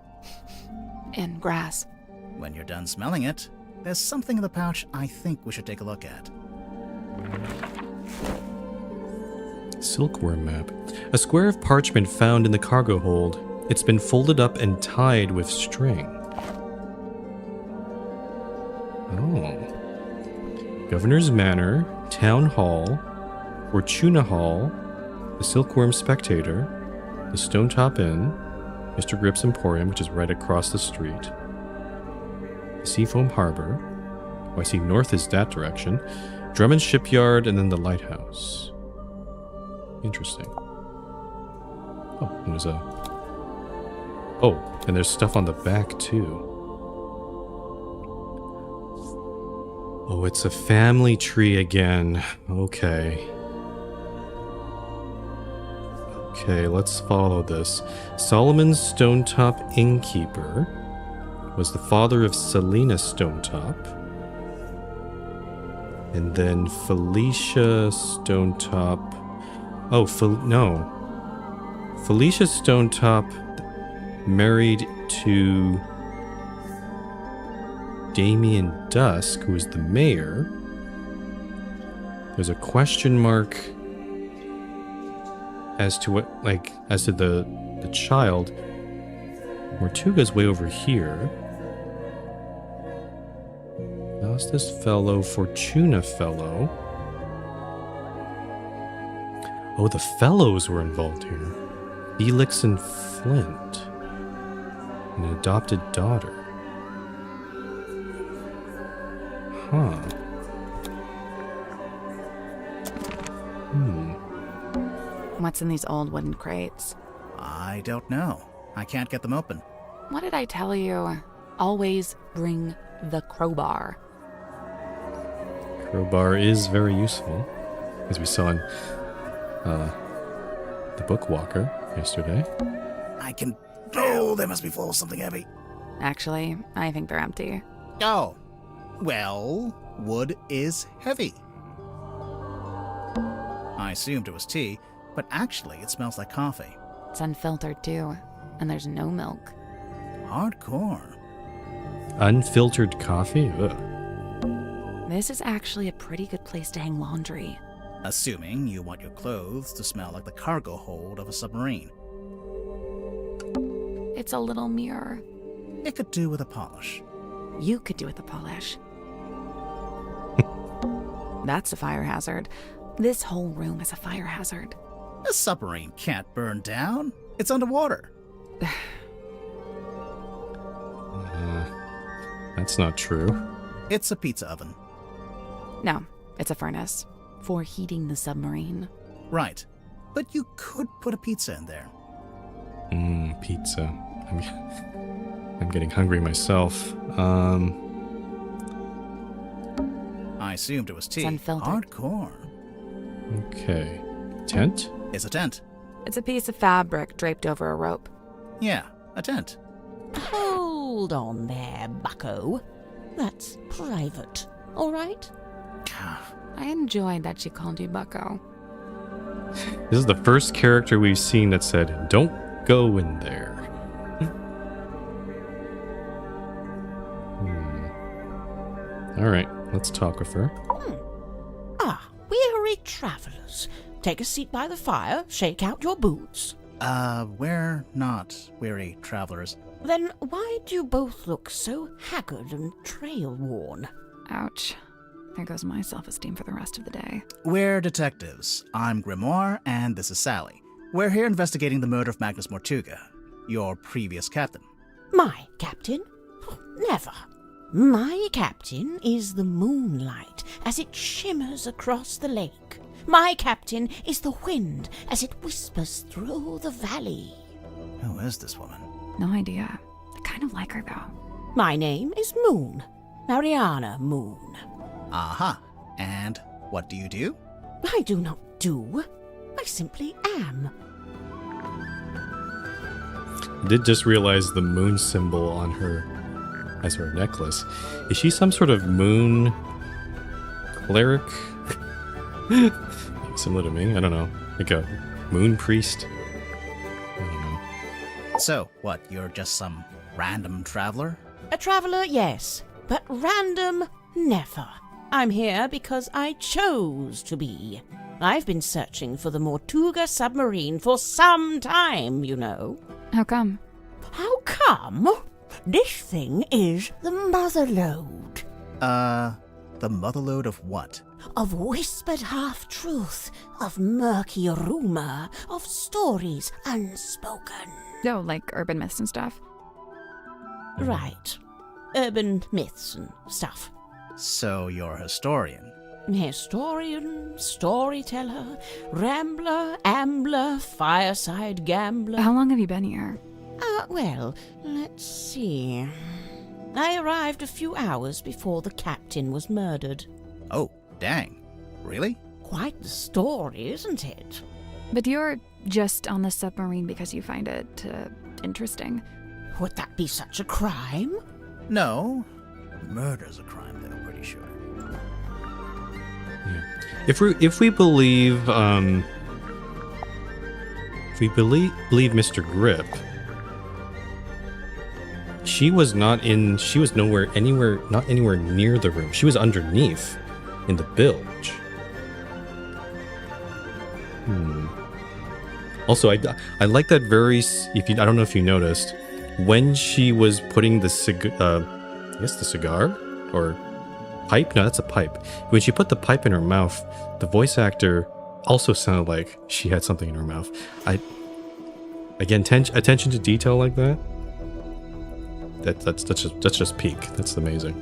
and grass. When you're done smelling it, there's something in the pouch I think we should take a look at. Silkworm map. A square of parchment found in the cargo hold. It's been folded up and tied with string. Oh. Governor's Manor, Town Hall, Fortuna Hall, the Silkworm Spectator, the Stone Top Inn, Mr. Grip's Emporium, which is right across the street, the Seafoam Harbor. Oh, I see north is that direction. Drummond Shipyard, and then the lighthouse. Interesting. Oh, and there's a... Oh, and there's stuff on the back, too. Oh, it's a family tree again. Okay. Okay, let's follow this. Solomon Stonetop Innkeeper was the father of Selena Stonetop. And then Felicia Stonetop... Oh, no. Felicia Stonetop married to Damien Dusk, who is the mayor. There's a question mark as to what, like, as to the child. Mortuga's way over here. Faustus Fellow, Fortuna Fellow. Oh, the fellows were involved here. Felix and Flint. An adopted daughter. Huh. What's in these old wooden crates? I don't know. I can't get them open. What did I tell you? Always bring the crowbar. Crowbar is very useful, as we saw in the Book Walker yesterday. I can... Oh, they must be full of something heavy. Actually, I think they're empty. Oh. Well, wood is heavy. I assumed it was tea, but actually it smells like coffee. It's unfiltered too, and there's no milk. Hardcore. Unfiltered coffee? Ugh. This is actually a pretty good place to hang laundry. Assuming you want your clothes to smell like the cargo hold of a submarine. It's a little mirror. It could do with a polish. You could do with a polish. That's a fire hazard. This whole room is a fire hazard. A submarine can't burn down. It's underwater. That's not true. It's a pizza oven. No, it's a furnace. For heating the submarine. Right. But you could put a pizza in there. Pizza. I'm getting hungry myself. I assumed it was tea. It's unfiltered. Hardcore. Okay. Tent? It's a tent. It's a piece of fabric draped over a rope. Yeah, a tent. Hold on there, bucko. That's private, all right? I enjoyed that she called you Bucko. This is the first character we've seen that said, "Don't go in there." All right, let's talk with her. Ah, weary travelers. Take a seat by the fire, shake out your boots. We're not weary travelers. Then why do you both look so haggard and trail-worn? Ouch. There goes my self-esteem for the rest of the day. We're detectives. I'm Grimoire, and this is Sally. We're here investigating the murder of Magnus Mortuga, your previous captain. My captain? Never. My captain is the moonlight as it shimmers across the lake. My captain is the wind as it whispers through the valley. Who is this woman? No idea. I kind of like her, though. My name is Moon. Mariana Moon. Aha. And what do you do? I do not do. I simply am. I did just realize the moon symbol on her as her necklace. Is she some sort of moon cleric? Similar to me? I don't know. Like a moon priest? I don't know. So, what, you're just some random traveler? A traveler, yes, but random, never. I'm here because I chose to be. I've been searching for the Mortuga submarine for some time, you know. How come? How come? This thing is the motherlode. The motherlode of what? Of whispered half-truth, of murky rumor, of stories unspoken. Oh, like urban myths and stuff? Right. Urban myths and stuff. So you're a historian? Historian, storyteller, rambler, ambler, fireside gambler. How long have you been here? Well, let's see. I arrived a few hours before the captain was murdered. Oh, dang. Really? Quite the story, isn't it? But you're just on the submarine because you find it interesting. Would that be such a crime? No. Murder's a crime, though, pretty sure. Yeah. If we believe Mr. Grip, she was not anywhere near the room. She was underneath in the bilge. Also, I like that very. I don't know if you noticed, when she was putting the cigar or pipe. No, that's a pipe. When she put the pipe in her mouth, the voice actor also sounded like she had something in her mouth. Again, attention to detail like that. That's just peak. That's amazing.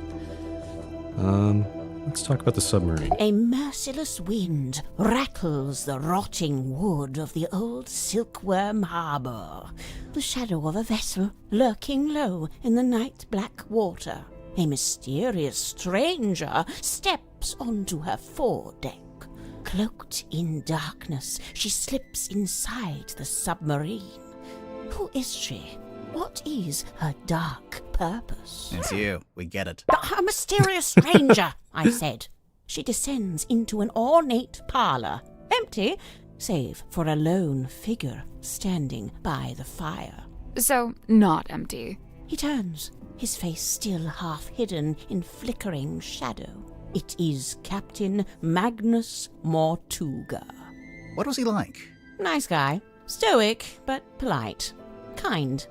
Let's talk about the submarine. A merciless wind rattles the rotting wood of the old silkworm harbour. The shadow of a vessel lurking low in the night-black water. A mysterious stranger steps onto her foredeck. Cloaked in darkness, she slips inside the submarine. Who is she? What is her dark purpose? It's you. We get it. A mysterious stranger, I said. She descends into an ornate parlour, empty, save for a lone figure standing by the fire. So, not empty. He turns, his face still half hidden in flickering shadow. It is Captain Magnus Mortuga. What was he like? Nice guy. Stoic, but polite. Kind.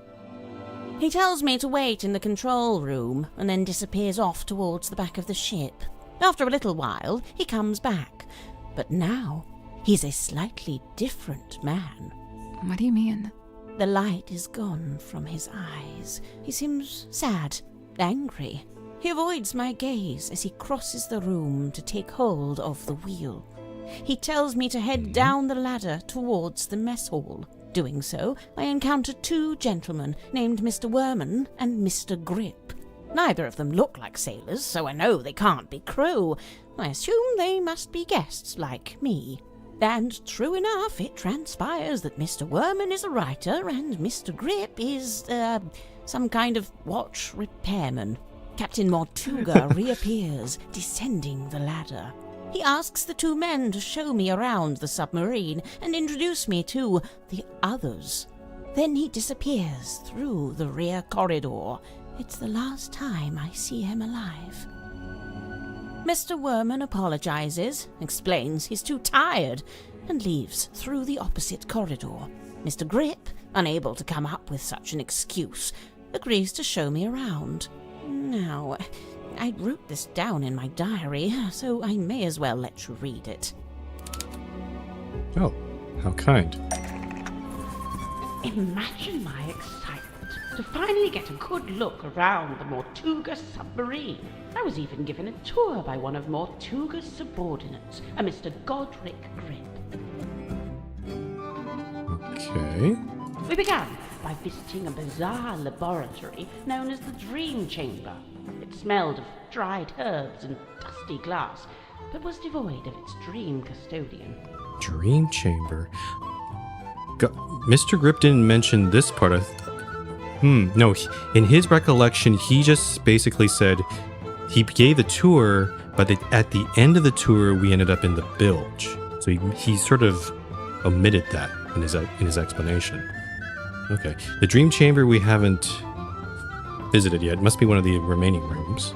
He tells me to wait in the control room and then disappears off towards the back of the ship. After a little while, he comes back. But now, he's a slightly different man. What do you mean? The light is gone from his eyes. He seems sad, angry. He avoids my gaze as he crosses the room to take hold of the wheel. He tells me to head down the ladder towards the mess hall. Doing so, I encounter two gentlemen named Mr. Worman and Mr. Grip. Neither of them look like sailors, so I know they can't be crew. I assume they must be guests like me. And true enough, it transpires that Mr. Worman is a writer and Mr. Grip is, some kind of watch repairman. Captain Mortuga reappears, descending the ladder. He asks the two men to show me around the submarine and introduce me to the others. Then he disappears through the rear corridor. It's the last time I see him alive. Mr. Worman apologizes, explains he's too tired, and leaves through the opposite corridor. Mr. Grip, unable to come up with such an excuse, agrees to show me around. Now, I wrote this down in my diary, so I may as well let you read it. Oh, how kind. Imagine my excitement to finally get a good look around the Mortuga submarine. I was even given a tour by one of Mortuga's subordinates, a Mr. Godric Grip. Okay. We began by visiting a bizarre laboratory known as the Dream Chamber. It smelled of dried herbs and dusty glass, but was devoid of its dream custodian. Dream chamber. Mr. Grip didn't mention this part of... No, in his recollection, he just basically said he gave the tour, but at the end of the tour, we ended up in the bilge. So he sort of omitted that in his explanation. Okay. The dream chamber we haven't visited yet. It must be one of the remaining rooms.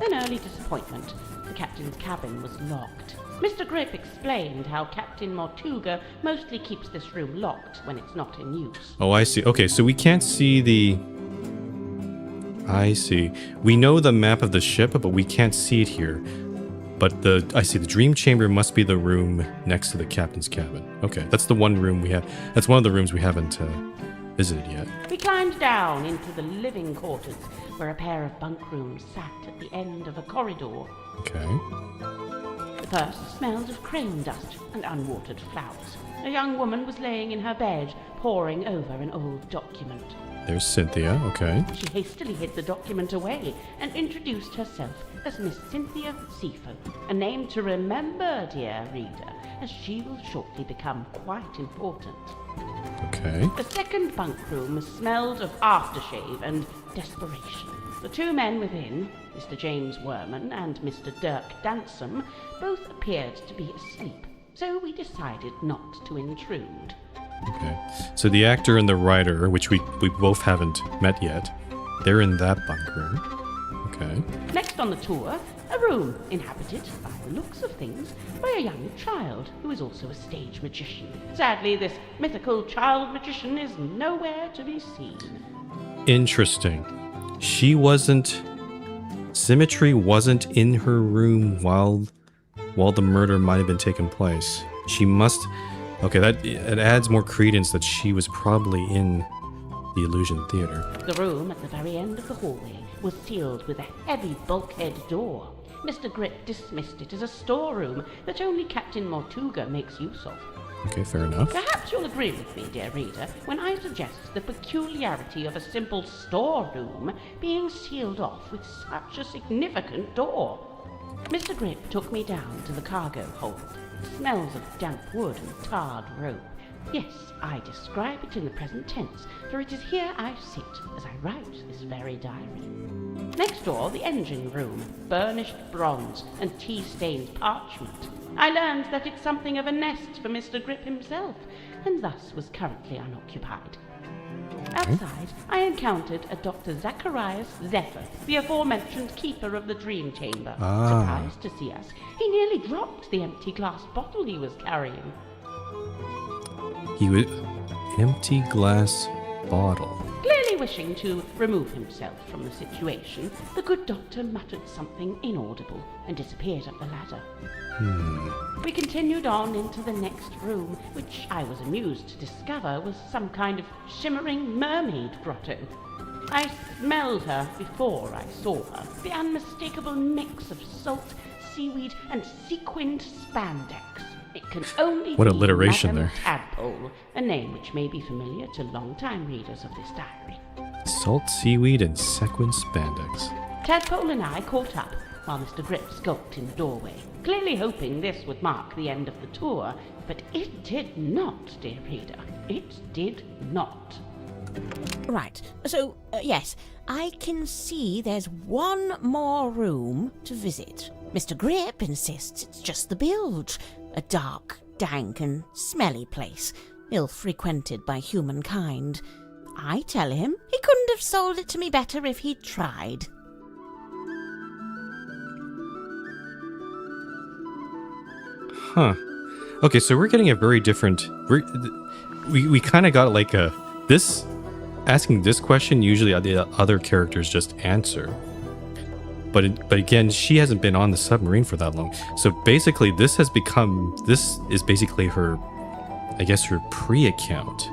An early disappointment. The captain's cabin was locked. Mr. Grip explained how Captain Mortuga mostly keeps this room locked when it's not in use. Oh, I see. Okay, so we can't see the... I see. We know the map of the ship, but we can't see it here. But I see the dream chamber must be the room next to the captain's cabin. Okay, that's the one room we have. That's one of the rooms we haven't visited yet. We climbed down into the living quarters, where a pair of bunk rooms sat at the end of a corridor. Okay. The first smelled of crane dust and unwatered flowers. A young woman was laying in her bed, poring over an old document. There's Cynthia, okay. She hastily hid the document away and introduced herself as Miss Cynthia Seafoam, a name to remember, dear reader, as she will shortly become quite important. Okay. The second bunk room smelled of aftershave and desperation. The two men within, Mr. James Worman and Mr. Dirk Dansom, both appeared to be asleep, so we decided not to intrude. Okay. So the actor and the writer, which we both haven't met yet, they're in that bunk room. Okay. Next on the tour, a room inhabited, by the looks of things, by a young child who is also a stage magician. Sadly, this mythical child magician is nowhere to be seen. Interesting. Symmetry wasn't in her room while the murder might have been taking place. She must... Okay, that it adds more credence that she was probably in the Illusion Theater. The room at the very end of the hallway was sealed with a heavy bulkhead door. Mr. Grip dismissed it as a storeroom that only Captain Mortuga makes use of. Okay, fair enough. Perhaps you'll agree with me, dear reader, when I suggest the peculiarity of a simple storeroom being sealed off with such a significant door. Mr. Grip took me down to the cargo hold. It smells of damp wood and tarred rope. Yes, I describe it in the present tense, for it is here I sit as I write this very diary. Next door, the engine room, burnished bronze and tea-stained parchment. I learned that it's something of a nest for Mr. Grip himself, and thus was currently unoccupied. Outside, I encountered a Dr. Zacharias Zephyr, the aforementioned keeper of the dream chamber. Surprised to see us, he nearly dropped the empty glass bottle he was carrying. He was... Empty glass bottle. Clearly wishing to remove himself from the situation, the good doctor muttered something inaudible and disappeared up the ladder. We continued on into the next room, which I was amused to discover was some kind of shimmering mermaid grotto. I smelled her before I saw her, the unmistakable mix of salt, seaweed, and sequined spandex. It can only What be alliteration Madame there. Tadpole, a name which may be familiar to long-time readers of this diary. Salt, seaweed, and sequin spandex. Tadpole and I caught up, while Mr. Grip skulked in the doorway, clearly hoping this would mark the end of the tour, but it did not, dear reader. It did not. Right, so, yes, I can see there's one more room to visit. Mr. Grip insists it's just the bilge, a dark, dank, and smelly place, ill-frequented by humankind. I tell him he couldn't have sold it to me better if he'd tried. Huh. Okay, so we're getting a very different... We kind of got like a... This... Asking this question, usually the other characters just answer. But again, she hasn't been on the submarine for that long. So basically, this is basically her... I guess her pre-account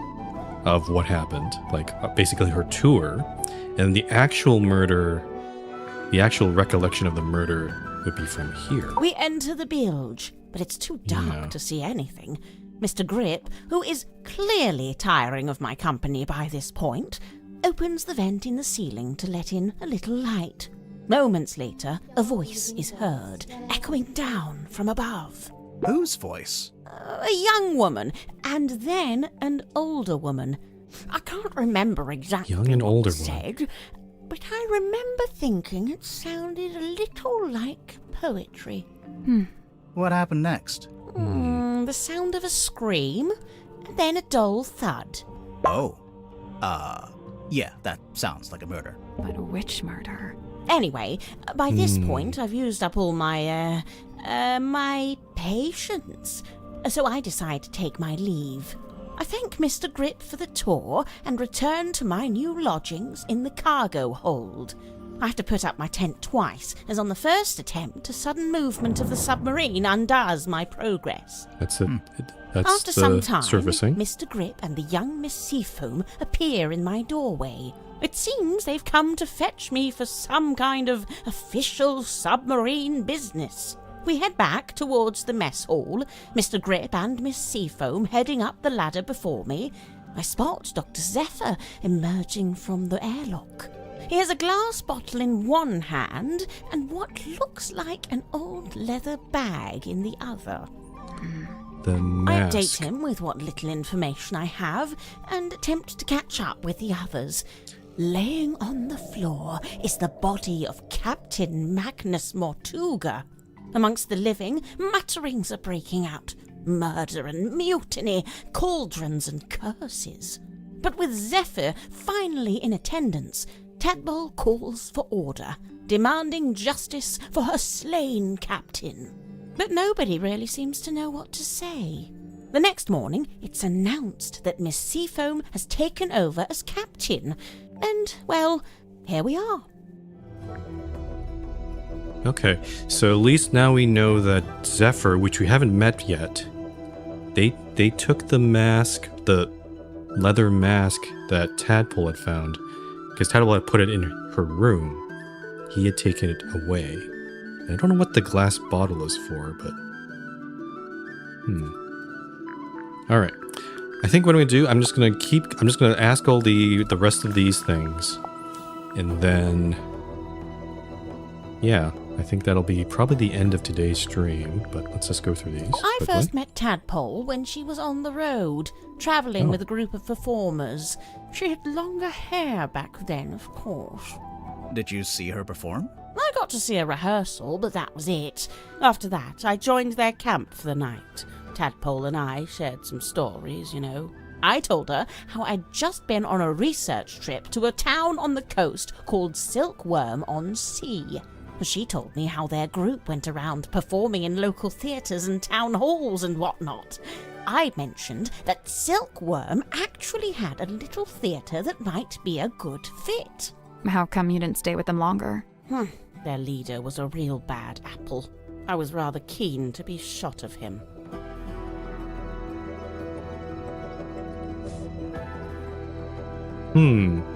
of what happened. Like, basically her tour. And the actual murder... The actual recollection of the murder would be from here. We enter the bilge, but it's too dark to see anything. Mr. Grip, who is clearly tiring of my company by this point, opens the vent in the ceiling to let in a little light. Moments later, a voice is heard, echoing down from above. Whose voice? A young woman, and then an older woman. I can't remember exactly Young and older what was said, but I remember thinking it sounded a little like poetry. What happened next? The sound of a scream, and then a dull thud. Oh. Yeah, that sounds like a murder. But which murder? Anyway, by this point, I've used up all my patience, so I decide to take my leave. I thank Mr. Grip for the tour and return to my new lodgings in the cargo hold. I have to put up my tent twice, as on the first attempt, a sudden movement of the submarine undoes my progress. That's it. That's After some time, surfacing. Mr. Grip and the young Miss Seafoam appear in my doorway. It seems they've come to fetch me for some kind of official submarine business. We head back towards the mess hall, Mr. Grip and Miss Seafoam heading up the ladder before me. I spot Dr. Zephyr emerging from the airlock. He has a glass bottle in one hand and what looks like an old leather bag in the other. The mask. I update him with what little information I have and attempt to catch up with the others. Laying on the floor is the body of Captain Magnus Mortuga. Amongst the living, mutterings are breaking out. Murder and mutiny, cauldrons and curses. But with Zephyr finally in attendance, Tadpole calls for order, demanding justice for her slain captain. But nobody really seems to know what to say. The next morning, it's announced that Miss Seafoam has taken over as captain. And, well, here we are. Okay, so at least now we know that Zephyr, which we haven't met yet, they took the mask, the leather mask that Tadpole had found, because Tadpole had put it in her room. He had taken it away. And I don't know what the glass bottle is for, but all right. I think what I'm gonna do, I'm just gonna ask all the rest of these things, and then yeah, I think that'll be probably the end of today's stream. But let's just go through these. I quickly. first met Tadpole when she was on the road, travelling with a group of performers. She had longer hair back then, of course. Did you see her perform? I got to see a rehearsal, but that was it. After that, I joined their camp for the night. Tadpole and I shared some stories, you know. I told her how I'd just been on a research trip to a town on the coast called Silkworm-on-Sea. She told me how their group went around performing in local theatres and town halls and whatnot. I mentioned that Silkworm actually had a little theatre that might be a good fit. How come you didn't stay with them longer? Their leader was a real bad apple. I was rather keen to be shot of him.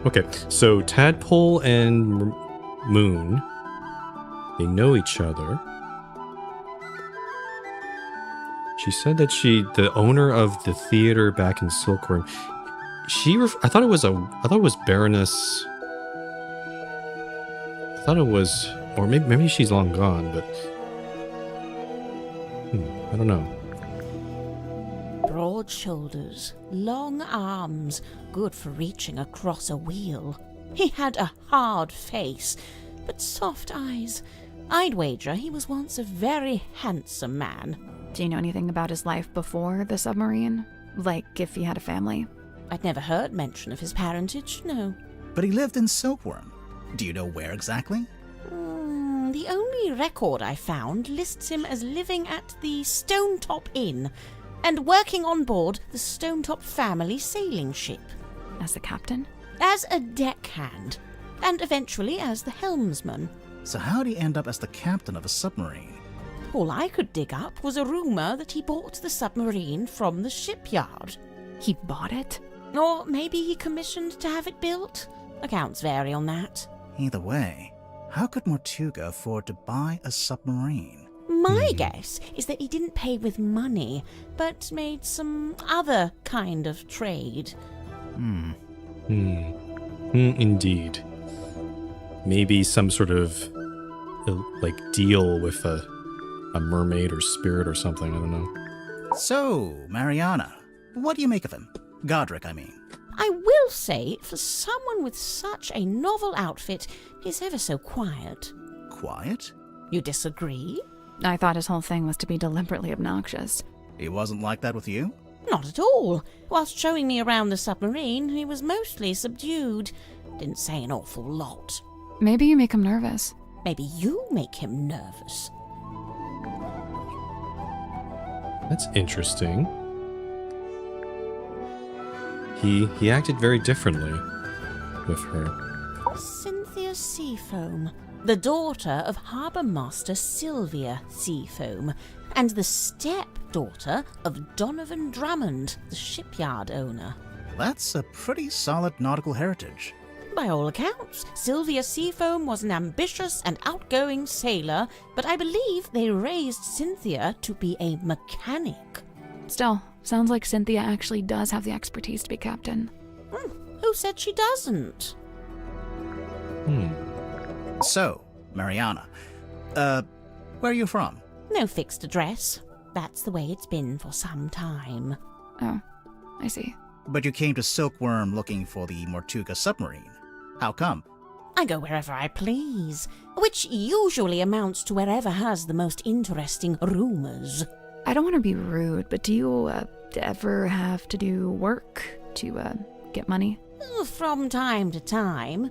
Okay, so Tadpole and Moon, they know each other. She said that the owner of the theater back in Silkworm, I thought it was Baroness. I thought it was, or maybe she's long gone, but I don't know. Broad shoulders, long arms, good for reaching across a wheel. He had a hard face, but soft eyes. I'd wager he was once a very handsome man. Do you know anything about his life before the submarine? Like if he had a family? I'd never heard mention of his parentage, no. But he lived in Silkworm. Do you know where exactly? The only record I found lists him as living at the Stonetop Inn and working on board the Stonetop family sailing ship. As the captain? As a deckhand, and eventually as the helmsman. So how'd he end up as the captain of a submarine? All I could dig up was a rumour that he bought the submarine from the shipyard. He bought it? Or maybe he commissioned to have it built? Accounts vary on that. Either way, how could Mortuga afford to buy a submarine? My guess is that he didn't pay with money, but made some other kind of trade. Indeed. Maybe some sort of deal with a mermaid or spirit or something, I don't know. So, Mariana, what do you make of him? Godric, I mean. I will say, for someone with such a novel outfit, he's ever so quiet. Quiet? You disagree? I thought his whole thing was to be deliberately obnoxious. He wasn't like that with you? Not at all. Whilst showing me around the submarine, he was mostly subdued. Didn't say an awful lot. Maybe you make him nervous. Maybe you make him nervous. That's interesting. He acted very differently with her. Cynthia Seafoam, the daughter of Harbour Master Sylvia Seafoam, and the stepdaughter of Donovan Drummond, the shipyard owner. That's a pretty solid nautical heritage. By all accounts, Sylvia Seafoam was an ambitious and outgoing sailor, but I believe they raised Cynthia to be a mechanic. Still, sounds like Cynthia actually does have the expertise to be captain. Who said she doesn't? So, Mariana, where are you from? No fixed address. That's the way it's been for some time. Oh, I see. But you came to Silkworm looking for the Mortuga submarine. How come? I go wherever I please, which usually amounts to wherever has the most interesting rumours. I don't want to be rude, but do you ever have to do work to get money? From time to time.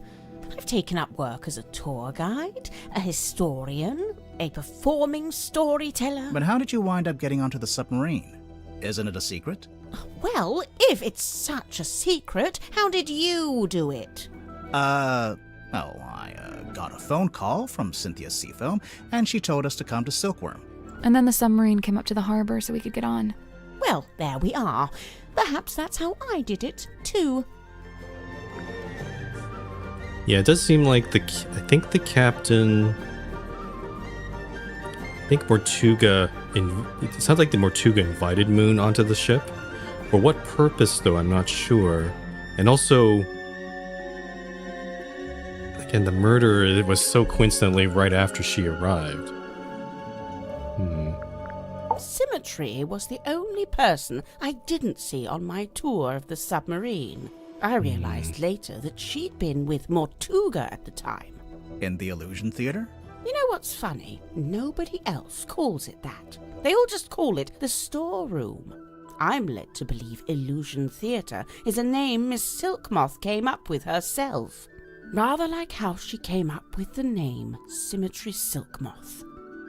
I've taken up work as a tour guide, a historian, a performing storyteller. But how did you wind up getting onto the submarine? Isn't it a secret? Well, if it's such a secret, how did you do it? I got a phone call from Cynthia Seafoam, and she told us to come to Silkworm. And then the submarine came up to the harbor so we could get on. Well, there we are. Perhaps that's how I did it, too. Yeah, it does seem like I think the captain... I think Mortuga... It sounds like the Mortuga invited Moon onto the ship. For what purpose, though, I'm not sure. And also... Again, the murder, it was so coincidentally right after she arrived. Symmetry was the only person I didn't see on my tour of the submarine. I realized later that she'd been with Mortuga at the time. In the Illusion Theater? You know what's funny? Nobody else calls it that. They all just call it the storeroom. I'm led to believe Illusion Theater is a name Miss Silkmoth came up with herself. Rather like how she came up with the name Symmetry Silkmoth.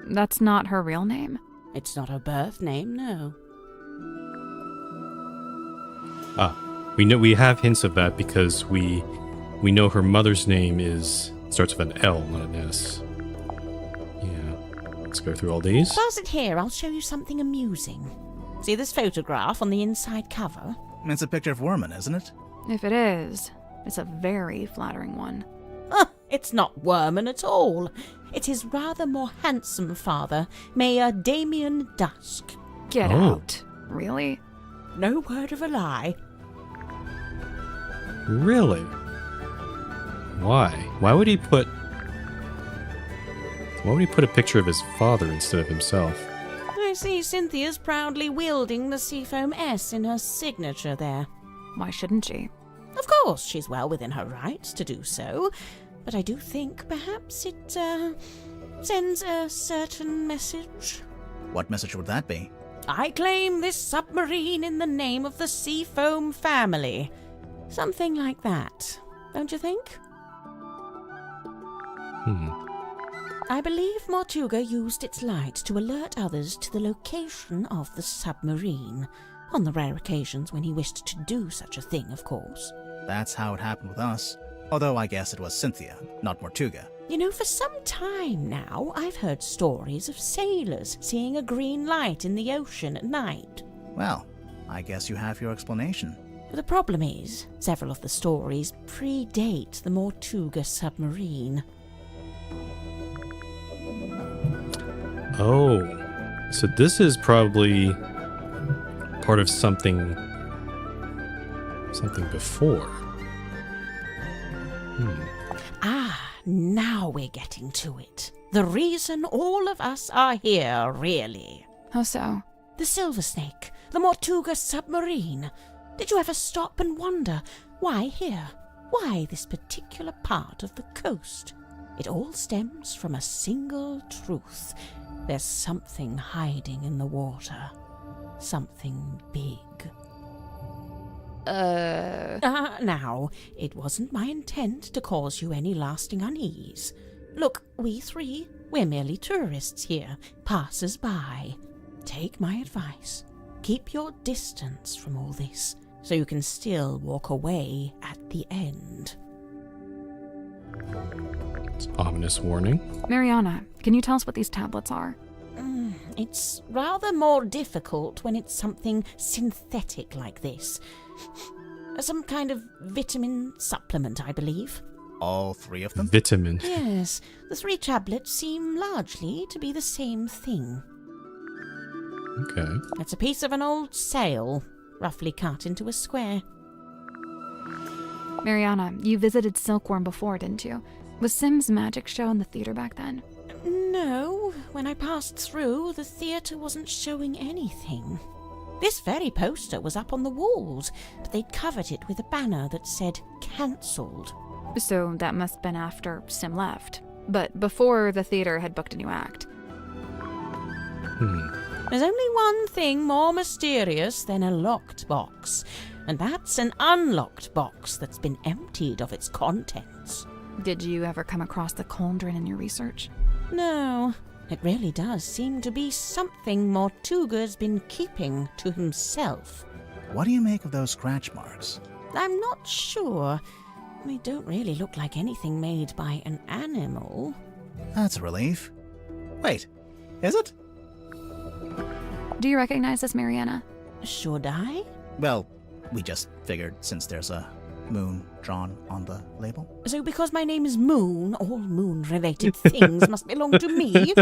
That's not her real name? It's not her birth name, no. We have hints of that because we know her mother's name starts with an L, not an S. Yeah. Let's go through all these. Pass it here, I'll show you something amusing. See this photograph on the inside cover? It's a picture of Worman, isn't it? If it is, it's a very flattering one. It's not Worman at all. It's his rather more handsome father, Mayor Damien Dusk. Get out. Really? No word of a lie. Really? Why? Why would he put a picture of his father instead of himself? I see Cynthia's proudly wielding the Seafoam S in her signature there. Why shouldn't she? Of course, she's well within her rights to do so, but I do think perhaps it sends a certain message. What message would that be? I claim this submarine in the name of the Seafoam family. Something like that, don't you think? I believe Mortuga used its light to alert others to the location of the submarine, on the rare occasions when he wished to do such a thing, of course. That's how it happened with us. Although I guess it was Cynthia, not Mortuga. You know, for some time now, I've heard stories of sailors seeing a green light in the ocean at night. Well, I guess you have your explanation. The problem is, several of the stories predate the Mortuga submarine. Oh, so this is probably part of something before. Now we're getting to it. The reason all of us are here, really. How so? The Silver Snake, the Mortuga submarine. Did you ever stop and wonder, why here? Why this particular part of the coast? It all stems from a single truth. There's something hiding in the water. Something big. Now, it wasn't my intent to cause you any lasting unease. Look, we three, we're merely tourists here, passers-by. Take my advice. Keep your distance from all this, so you can still walk away at the end. It's an ominous warning. Mariana, can you tell us what these tablets are? It's rather more difficult when it's something synthetic like this. Some kind of vitamin supplement, I believe. All three of them? Vitamin. Yes, the 3 tablets seem largely to be the same thing. Okay. It's a piece of an old sail, roughly cut into a square. Mariana, you visited Silkworm before, didn't you? Was Sim's magic show in the theater back then? No, when I passed through, the theatre wasn't showing anything. This very poster was up on the walls, but they'd covered it with a banner that said cancelled. So that must have been after Sim left, but before the theater had booked a new act. There's only one thing more mysterious than a locked box, and that's an unlocked box that's been emptied of its contents. Did you ever come across the cauldron in your research? No, it really does seem to be something Mortuga's been keeping to himself. What do you make of those scratch marks? I'm not sure. They don't really look like anything made by an animal. That's a relief. Wait, is it? Do you recognize this, Mariana? Should I? Well, we just figured since there's a moon drawn on the label. So because my name is Moon, all moon-related things must belong to me?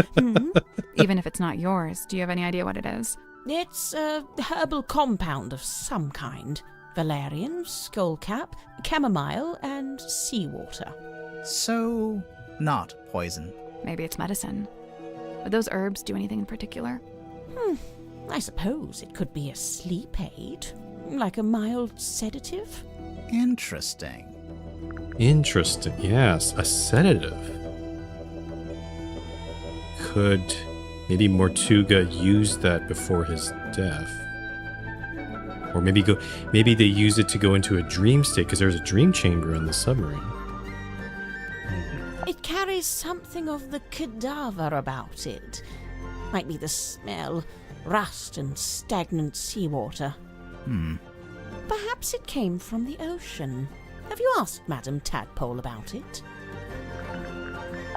Even if it's not yours, do you have any idea what it is? It's a herbal compound of some kind. Valerian, skullcap, chamomile, and seawater. So, not poison. Maybe it's medicine. Would those herbs do anything in particular? I suppose it could be a sleep aid, like a mild sedative. Interesting. Interesting. Yes, a sedative. Could maybe Mortuga use that before his death? Or maybe they use it to go into a dream state because there's a dream chamber in the submarine. It carries something of the cadaver about it. Might be the smell, rust and stagnant seawater. Perhaps it came from the ocean. Have you asked Madame Tadpole about it?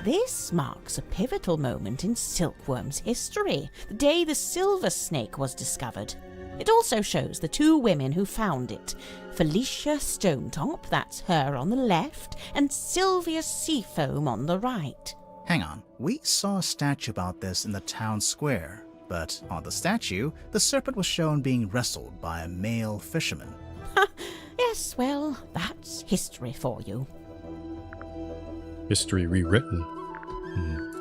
This marks a pivotal moment in Silkworm's history, the day the silver snake was discovered. It also shows the two women who found it, Felicia Stonetop, that's her on the left, and Sylvia Seafoam on the right. Hang on, we saw a statue about this in the town square, but on the statue, the serpent was shown being wrestled by a male fisherman. Yes, well, that's history for you. History rewritten.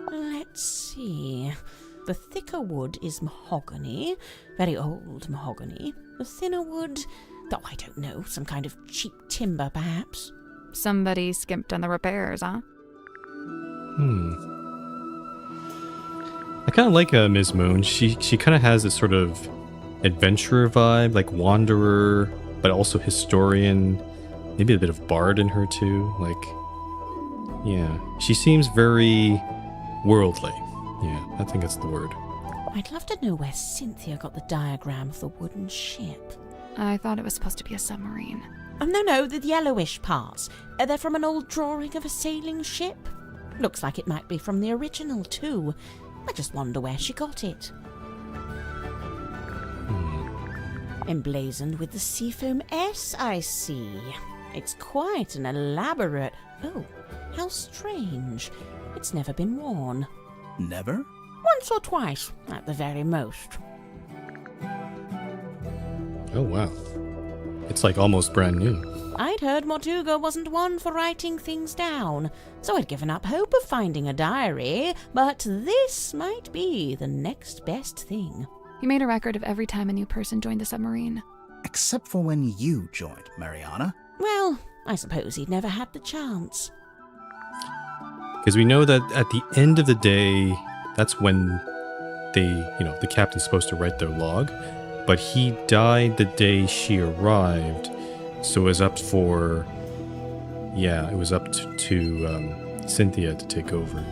Let's see. The thicker wood is mahogany, very old mahogany. The thinner wood, oh, I don't know, some kind of cheap timber, perhaps. Somebody skimped on the repairs, huh? I kind of like Ms. Moon. She kind of has this sort of adventurer vibe, like wanderer, but also historian. Maybe a bit of bard in her too. Like, yeah, she seems very worldly. Yeah, I think that's the word. I'd love to know where Cynthia got the diagram of the wooden ship. I thought it was supposed to be a submarine. Oh, no, the yellowish parts. They're from an old drawing of a sailing ship. Looks like it might be from the original, too. I just wonder where she got it. Emblazoned with the Seafoam S, I see. It's quite an elaborate... Oh, how strange. It's never been worn. Never? Once or twice, at the very most. Oh, wow. It's like almost brand new. I'd heard Mortuga wasn't one for writing things down, so I'd given up hope of finding a diary, but this might be the next best thing. He made a record of every time a new person joined the submarine. Except for when you joined, Mariana. Well, I suppose he'd never had the chance. Because we know that at the end of the day, that's when the captain's supposed to write their log, but he died the day she arrived, so it was up for, it was up to Cynthia to take over.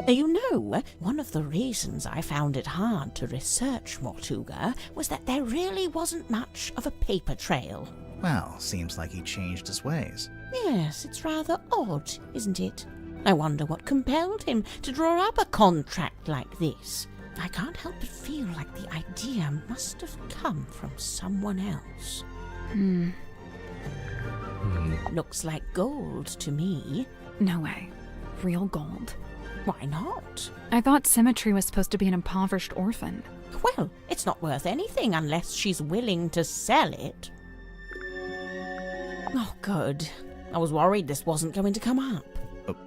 You know, one of the reasons I found it hard to research Mortuga was that there really wasn't much of a paper trail. Well, seems like he changed his ways. Yes, it's rather odd, isn't it? I wonder what compelled him to draw up a contract like this. I can't help but feel like the idea must have come from someone else. Looks like gold to me. No way. Real gold. Why not? I thought Symmetry was supposed to be an impoverished orphan. Well, it's not worth anything unless she's willing to sell it. Oh, good. I was worried this wasn't going to come up.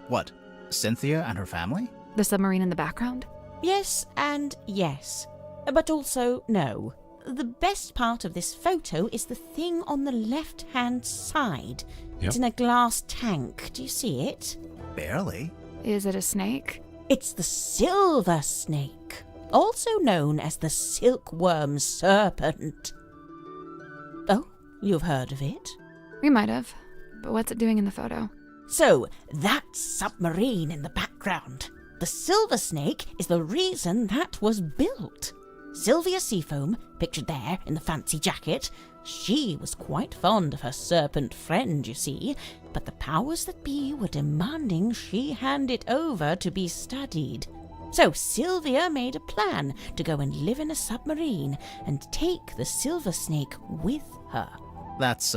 What? Cynthia and her family? The submarine in the background? Yes and yes. But also no. The best part of this photo is the thing on the left-hand side. Yep. It's in a glass tank. Do you see it? Barely. Is it a snake? It's the silver snake, also known as the silkworm serpent. Oh, you've heard of it? We might have. But what's it doing in the photo? So, that submarine in the background. The silver snake is the reason that was built. Sylvia Seafoam, pictured there in the fancy jacket, she was quite fond of her serpent friend, you see, but the powers that be were demanding she hand it over to be studied. So Sylvia made a plan to go and live in a submarine and take the silver snake with her. That's,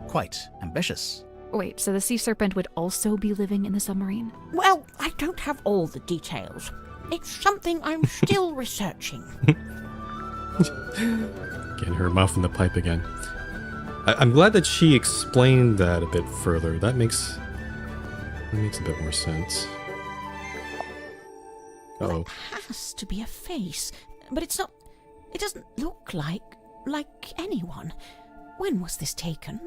quite ambitious. Wait, so the sea serpent would also be living in the submarine? Well, I don't have all the details. It's something I'm still researching. Getting her mouth in the pipe again. I'm glad that she explained that a bit further. That makes a bit more sense. Uh-oh. It has to be a face, but it's not. It doesn't look like anyone. When was this taken?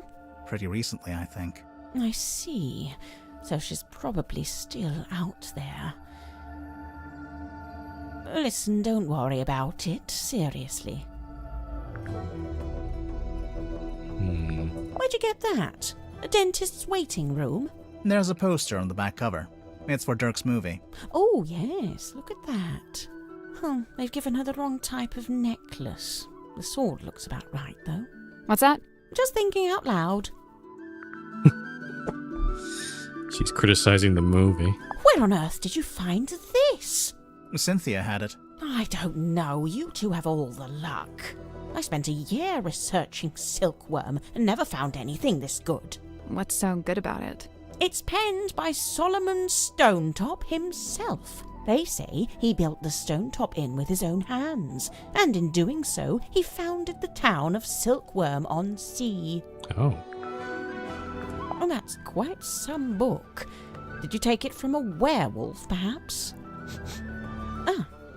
Pretty recently, I think. I see. So she's probably still out there. Listen, don't worry about it. Seriously. Where'd you get that? A dentist's waiting room? There's a poster on the back cover. It's for Dirk's movie. Oh, yes. Look at that. They've given her the wrong type of necklace. The sword looks about right, though. What's that? Just thinking out loud. She's criticizing the movie. Where on earth did you find this? Cynthia had it. I don't know. You two have all the luck. I spent a year researching silkworm and never found anything this good. What's so good about it? It's penned by Solomon Stonetop himself. They say he built the Stonetop Inn with his own hands, and in doing so, he founded the town of Silkworm-on-Sea. Oh. Oh, that's quite some book. Did you take it from a werewolf, perhaps?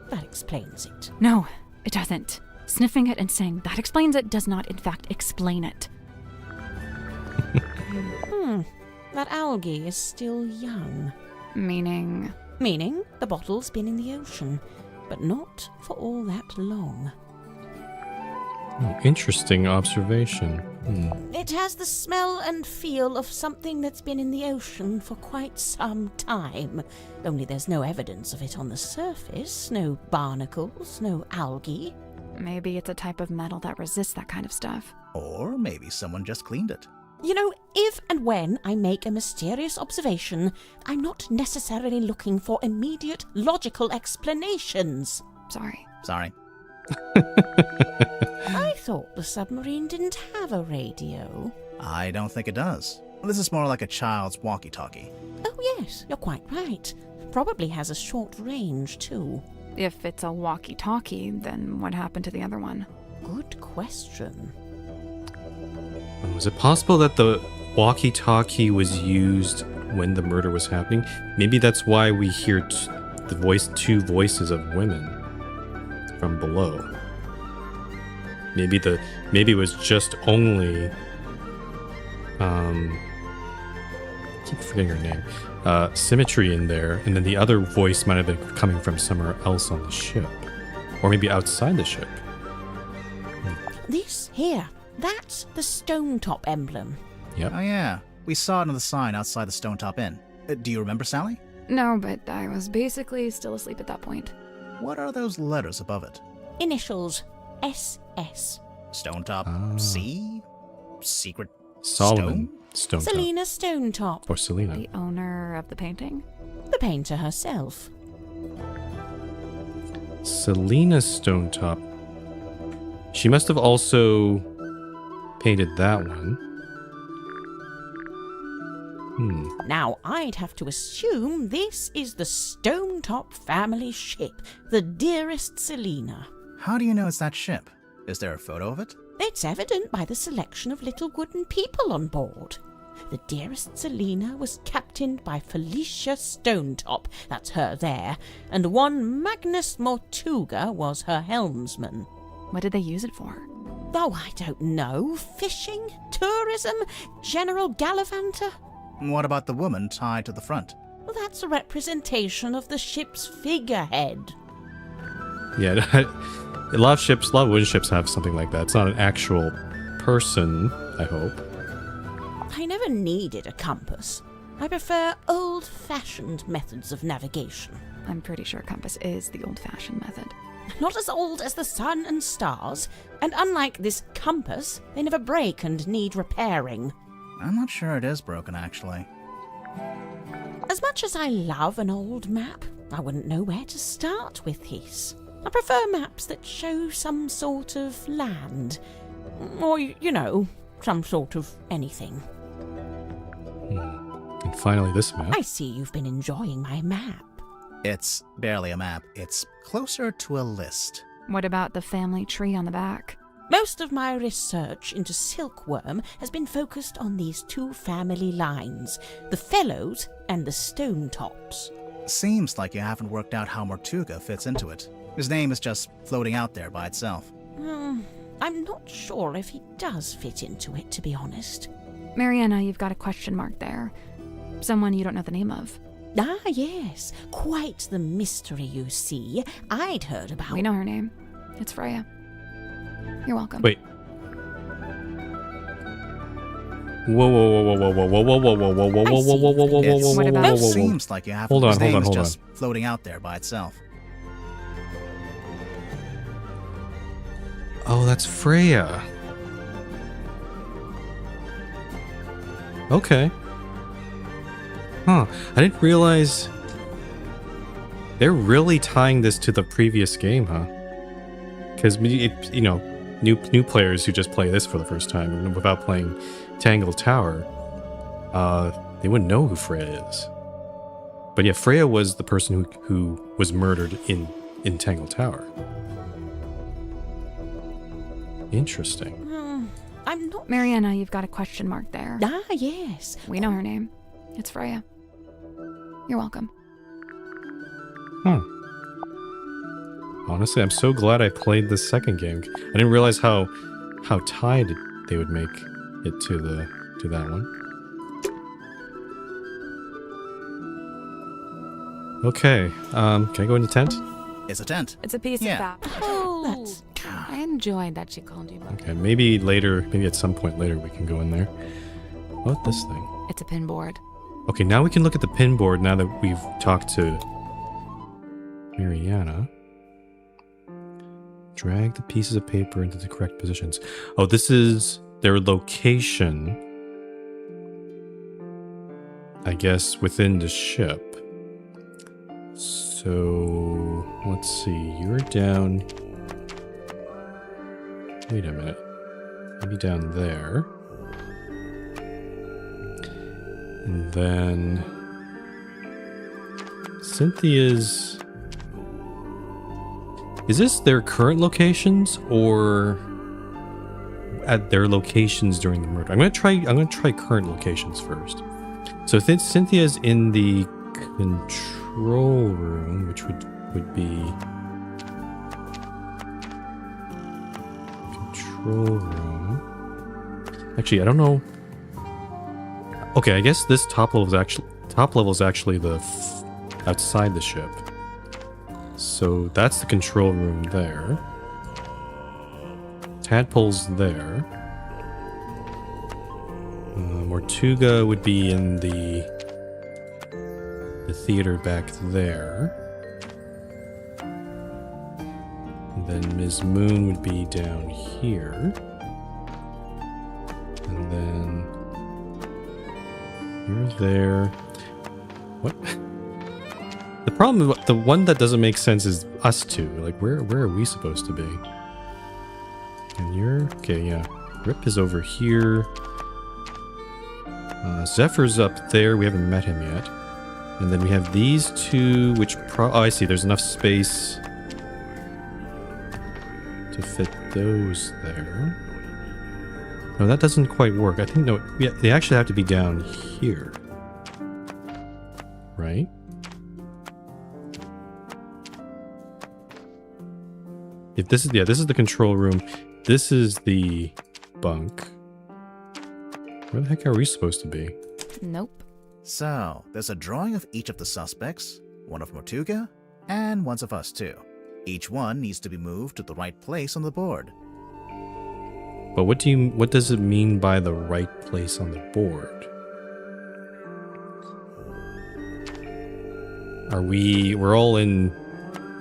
That explains it. No, it doesn't. Sniffing it and saying that explains it does not, in fact, explain it. That algae is still young. Meaning? Meaning the bottle's been in the ocean, but not for all that long. Oh, interesting observation. It has the smell and feel of something that's been in the ocean for quite some time. Only there's no evidence of it on the surface. No barnacles, no algae. Maybe it's a type of metal that resists that kind of stuff. Or maybe someone just cleaned it. You know, if and when I make a mysterious observation, I'm not necessarily looking for immediate logical explanations. Sorry. I thought the submarine didn't have a radio. I don't think it does. This is more like a child's walkie-talkie. Oh yes, you're quite right. Probably has a short range too. If it's a walkie-talkie, then what happened to the other one? Good question. Was it possible that the walkie-talkie was used when the murder was happening? Maybe that's why we hear two voices of women from below. Maybe it was just only I keep forgetting her name. Symmetry in there, and then the other voice might have been coming from somewhere else on the ship. Or maybe outside the ship. This here, that's the Stonetop emblem. Yep. Oh yeah, we saw it on the sign outside the Stonetop Inn. Do you remember, Sally? No, but I was basically still asleep at that point. What are those letters above it? Initials. SS. Stonetop C? Secret Solomon Stonetop. Selina Stonetop. Or Selina. The owner of the painting? The painter herself. Selina Stonetop. She must have also painted that one. Now, I'd have to assume this is the Stonetop family ship, the dearest Selina. How do you know it's that ship? Is there a photo of it? It's evident by the selection of little wooden people on board. The dearest Selina was captained by Felicia Stonetop, that's her there, and one Magnus Mortuga was her helmsman. What did they use it for? Oh, I don't know. Fishing? Tourism? General gallivanter? What about the woman tied to the front? Well, that's a representation of the ship's figurehead. Yeah, a lot of wooden ships have something like that. It's not an actual person, I hope. I never needed a compass. I prefer old-fashioned methods of navigation. I'm pretty sure a compass is the old-fashioned method. Not as old as the sun and stars, and unlike this compass, they never break and need repairing. I'm not sure it is broken, actually. As much as I love an old map, I wouldn't know where to start with this. I prefer maps that show some sort of land. Or, some sort of anything. And finally, this map. I see you've been enjoying my map. It's barely a map. It's closer to a list. What about the family tree on the back? Most of my research into silkworm has been focused on these two family lines, the Fellows and the Stone Tops. Seems like you haven't worked out how Mortuga fits into it. His name is just floating out there by itself. I'm not sure if he does fit into it, to be honest. Mariana, you've got a question mark there. Someone you don't know the name of. Ah, yes. Quite the mystery, you see. I'd heard about... We know her name. It's Freya. You're welcome. Wait. Whoa, whoa, whoa, whoa, whoa, whoa, whoa, whoa, whoa, whoa, whoa, whoa, whoa, whoa, whoa, whoa, whoa, What about- whoa. Seems like you haven't. Hold on, His name hold is on. just floating out there by itself. Oh, that's Freya. Okay. Huh. I didn't realize they're really tying this to the previous game, huh? Because, new players who just play this for the first time without playing Tangled Tower, they wouldn't know who Freya is. But yeah, Freya was the person who was murdered in Tangled Tower. Interesting. I'm not... Mariana, you've got a question mark there. Ah, yes. We know her name. It's Freya. You're welcome. Huh. Honestly, I'm so glad I played the second game. I didn't realize how tied they would make it to that one. Okay. Can I go in the tent? It's a tent. It's a piece of that. Oh, I enjoyed that she called you. Okay, maybe later, maybe at some point later we can go in there. What this thing? It's a pinboard. Okay, now we can look at the pin board now that we've talked to Mariana. Drag the pieces of paper into the correct positions. Oh, this is their location, I guess, within the ship. So, let's see. You're down... Wait a minute. Maybe down there. And then Cynthia's... Is this their current locations or at their locations during the murder? I'm gonna try current locations first. So Cynthia's in the control room, which would be control room. Actually, I don't know. Okay, I guess this top level is actually the outside the ship. So that's the control room there. Tadpole's there. Mortuga would be in the theater back there. And then Ms. Moon would be down here. And then you're there. What? The problem is, the one that doesn't make sense is us two. Like, where are we supposed to be? And you're... Okay, yeah. Rip is over here. Zephyr's up there. We haven't met him yet. And then we have these two, which oh, I see. There's enough space to fit those there. No, that doesn't quite work. I think, no, they actually have to be down here. Right? If this is, yeah, this is the control room. This is the bunk. Where the heck are we supposed to be? Nope. So, there's a drawing of each of the suspects, one of Mortuga, and one of us too. Each one needs to be moved to the right place on the board. But what does it mean by the right place on the board? We're all in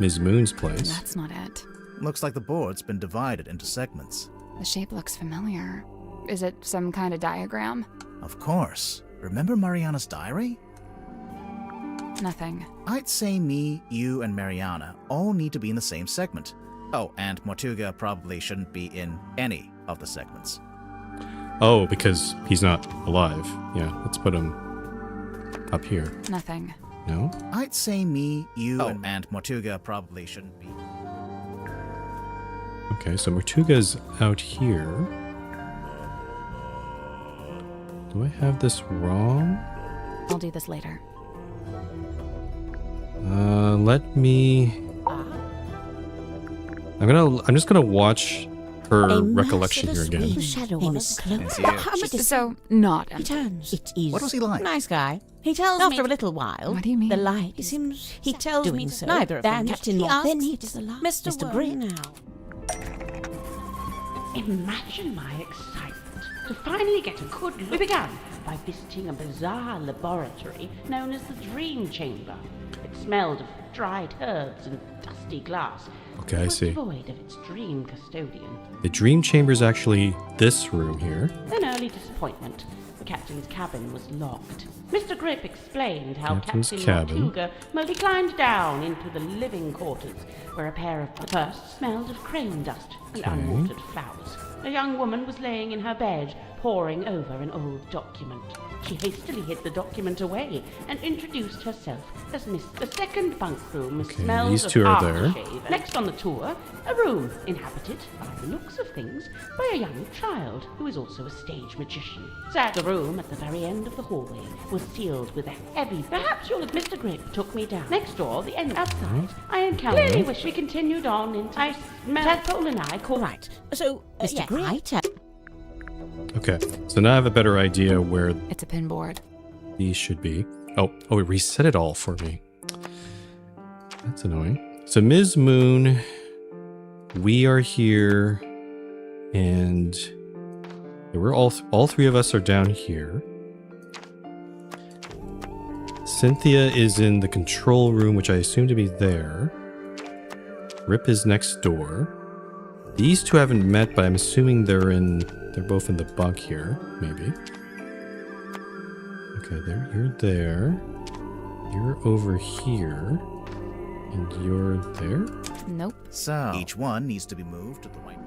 Ms. Moon's place. That's not it. Looks like the board's been divided into segments. The shape looks familiar. Is it some kind of diagram? Of course. Remember Mariana's diary? Nothing. I'd say me, you, and Mariana all need to be in the same segment. Oh, and Mortuga probably shouldn't be in any of the segments. Oh, because he's not alive. Yeah, let's put him up here. Nothing. No? I'd say me, you, and Mortuga probably shouldn't be. Okay, so Mortuga's out here. Do I have this wrong? I'll do this later. Let me... I'm just gonna watch her recollection here again. Shadow on us. So, not He turns. It is. What was he like? Nice guy. He tells me after a little while. What do you mean? The light. He seems. He tells me so. Neither of them. Captain Moss. Then he does Mr. Grip now. Imagine my excitement to finally get a good look. We began by visiting a bizarre laboratory known as the Dream Chamber. It smelled of dried herbs and dusty glass. Okay, I see. Devoid of its dream custodian. The dream chamber is actually this room here. Then early disappointment. The captain's cabin was locked. Mr. Grip explained how Captain's Captain cabin. Mortuga mostly climbed down into the living quarters, where a pair of the first smelled of crane dust and Okay. unwatered flowers. A young woman was laying in her bed, poring over an old document. She hastily hid the document away and introduced herself as Miss. The second bunk room smelled these of two are there. aftershave. Next on the tour, a room inhabited, by the looks of things, by a young child who is also a stage magician. The room at the very end of the hallway was sealed with a heavy. Perhaps you'll have Mr. Grip took me down. Next door, the end outside, I encountered. Clearly wish we continued on into. I smelled. Tadpole and I caught. Right. So, Mr. Grip. Okay, so now I have a better idea where It's a pinboard. these should be. Oh, it reset it all for me. That's annoying. So Ms. Moon, we are here, and we're all three of us are down here. Cynthia is in the control room, which I assume to be there. Rip is next door. These two haven't met, but I'm assuming they're both in the bunk here, maybe. Okay, you're there. You're over here. And you're there? Nope. So, each one needs to be moved to the right.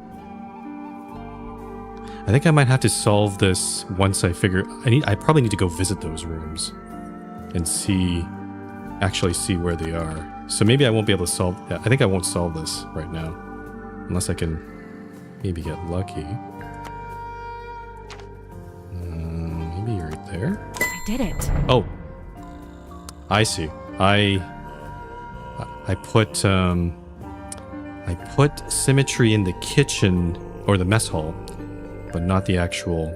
I think I might have to solve this once I figure... I probably need to go visit those rooms and actually see where they are. So maybe I won't be able to solve... Yeah, I think I won't solve this right now. Unless I can maybe get lucky. Maybe you're there? I did it. Oh. I see. I put symmetry in the kitchen or the mess hall, but not the actual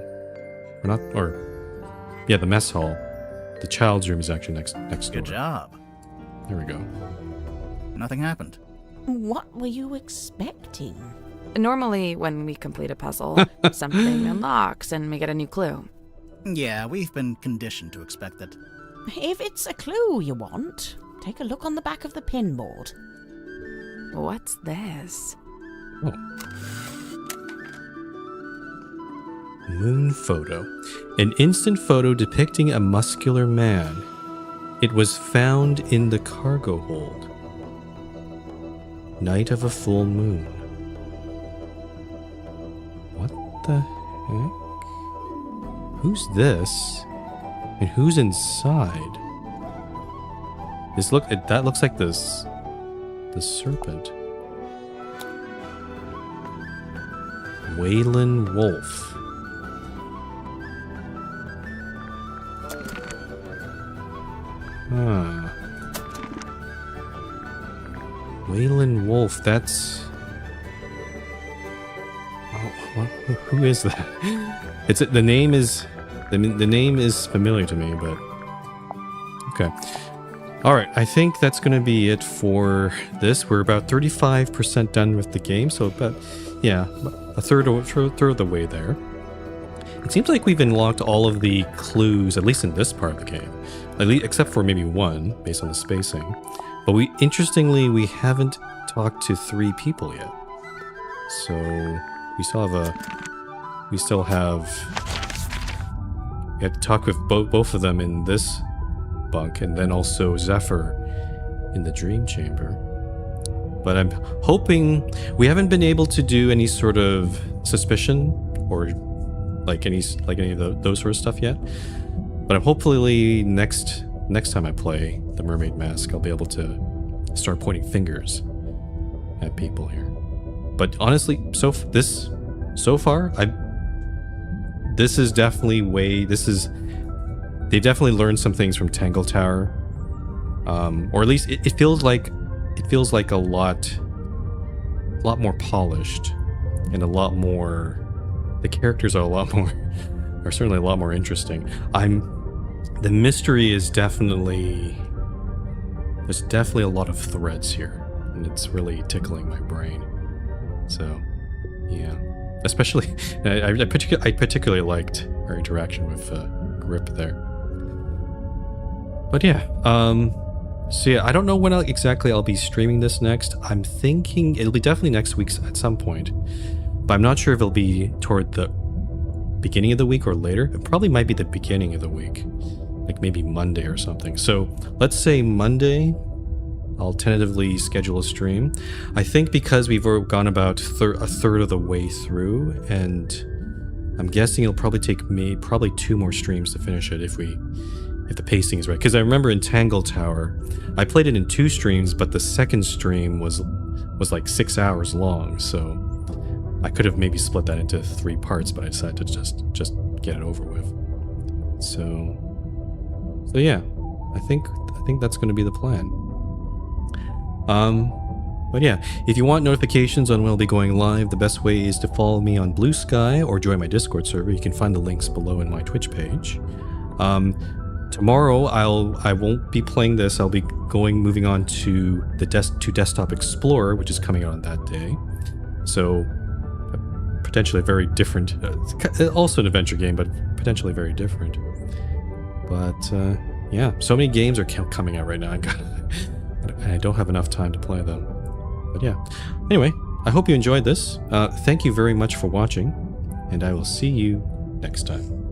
the mess hall. The child's room is actually next door. Good job. There we go. Nothing happened. What were you expecting? Normally, when we complete a puzzle, something unlocks and we get a new clue. Yeah, we've been conditioned to expect that. If it's a clue you want, take a look on the back of the pinboard. What's this? Oh. Moon photo. An instant photo depicting a muscular man. It was found in the cargo hold. Night of a full moon. What the heck? Who's this? And who's inside? That looks like the serpent. Waylon Wolf. Huh. Waylon Wolf, that's... Oh, who is that? The name is familiar to me, but... Okay. Alright, I think that's going to be it for this. We're about 35% done with the game, so about, yeah, a third of the way there. It seems like we've unlocked all of the clues, at least in this part of the game. Except for maybe one, based on the spacing. But interestingly, we haven't talked to 3 people yet. So, we have to talk with both of them in this bunk, and then also Zephyr in the dream chamber. But I'm hoping we haven't been able to do any sort of suspicion or like any of those sort of stuff yet. But I'm hopefully next time I play the Mermaid Mask, I'll be able to start pointing fingers at people here. But honestly, so far, this is definitely they've definitely learned some things from Tangle Tower, or at least it feels like a lot more polished and a lot more. The characters are certainly a lot more interesting. The mystery is there's definitely a lot of threads here, and it's really tickling my brain. So, yeah. Especially, I particularly liked our interaction with Grip there. But yeah, so yeah, I don't know when exactly I'll be streaming this next. I'm thinking it'll be definitely next week at some point, but I'm not sure if it'll be toward the beginning of the week or later. It probably might be the beginning of the week, like maybe Monday or something. So let's say Monday, I'll tentatively schedule a stream. I think because we've gone about a third of the way through, and I'm guessing it'll probably take me 2 more streams to finish it if the pacing is right. Because I remember in Tangle Tower, I played it in 2 streams, but the second stream was like 6 hours long, so I could have maybe split that into 3 parts, but I decided to just get it over with. So yeah, I think that's going to be the plan. But yeah, if you want notifications on when I'll be going live, the best way is to follow me on Blue Sky or join my Discord server. You can find the links below in my Twitch page. Tomorrow I won't be playing this. I'll be moving on to Desktop Explorer, which is coming out on that day. So potentially a very different, also an adventure game, but potentially very different. But yeah, so many games are coming out right now. I don't have enough time to play them. But yeah. Anyway, I hope you enjoyed this. Thank you very much for watching, and I will see you next time.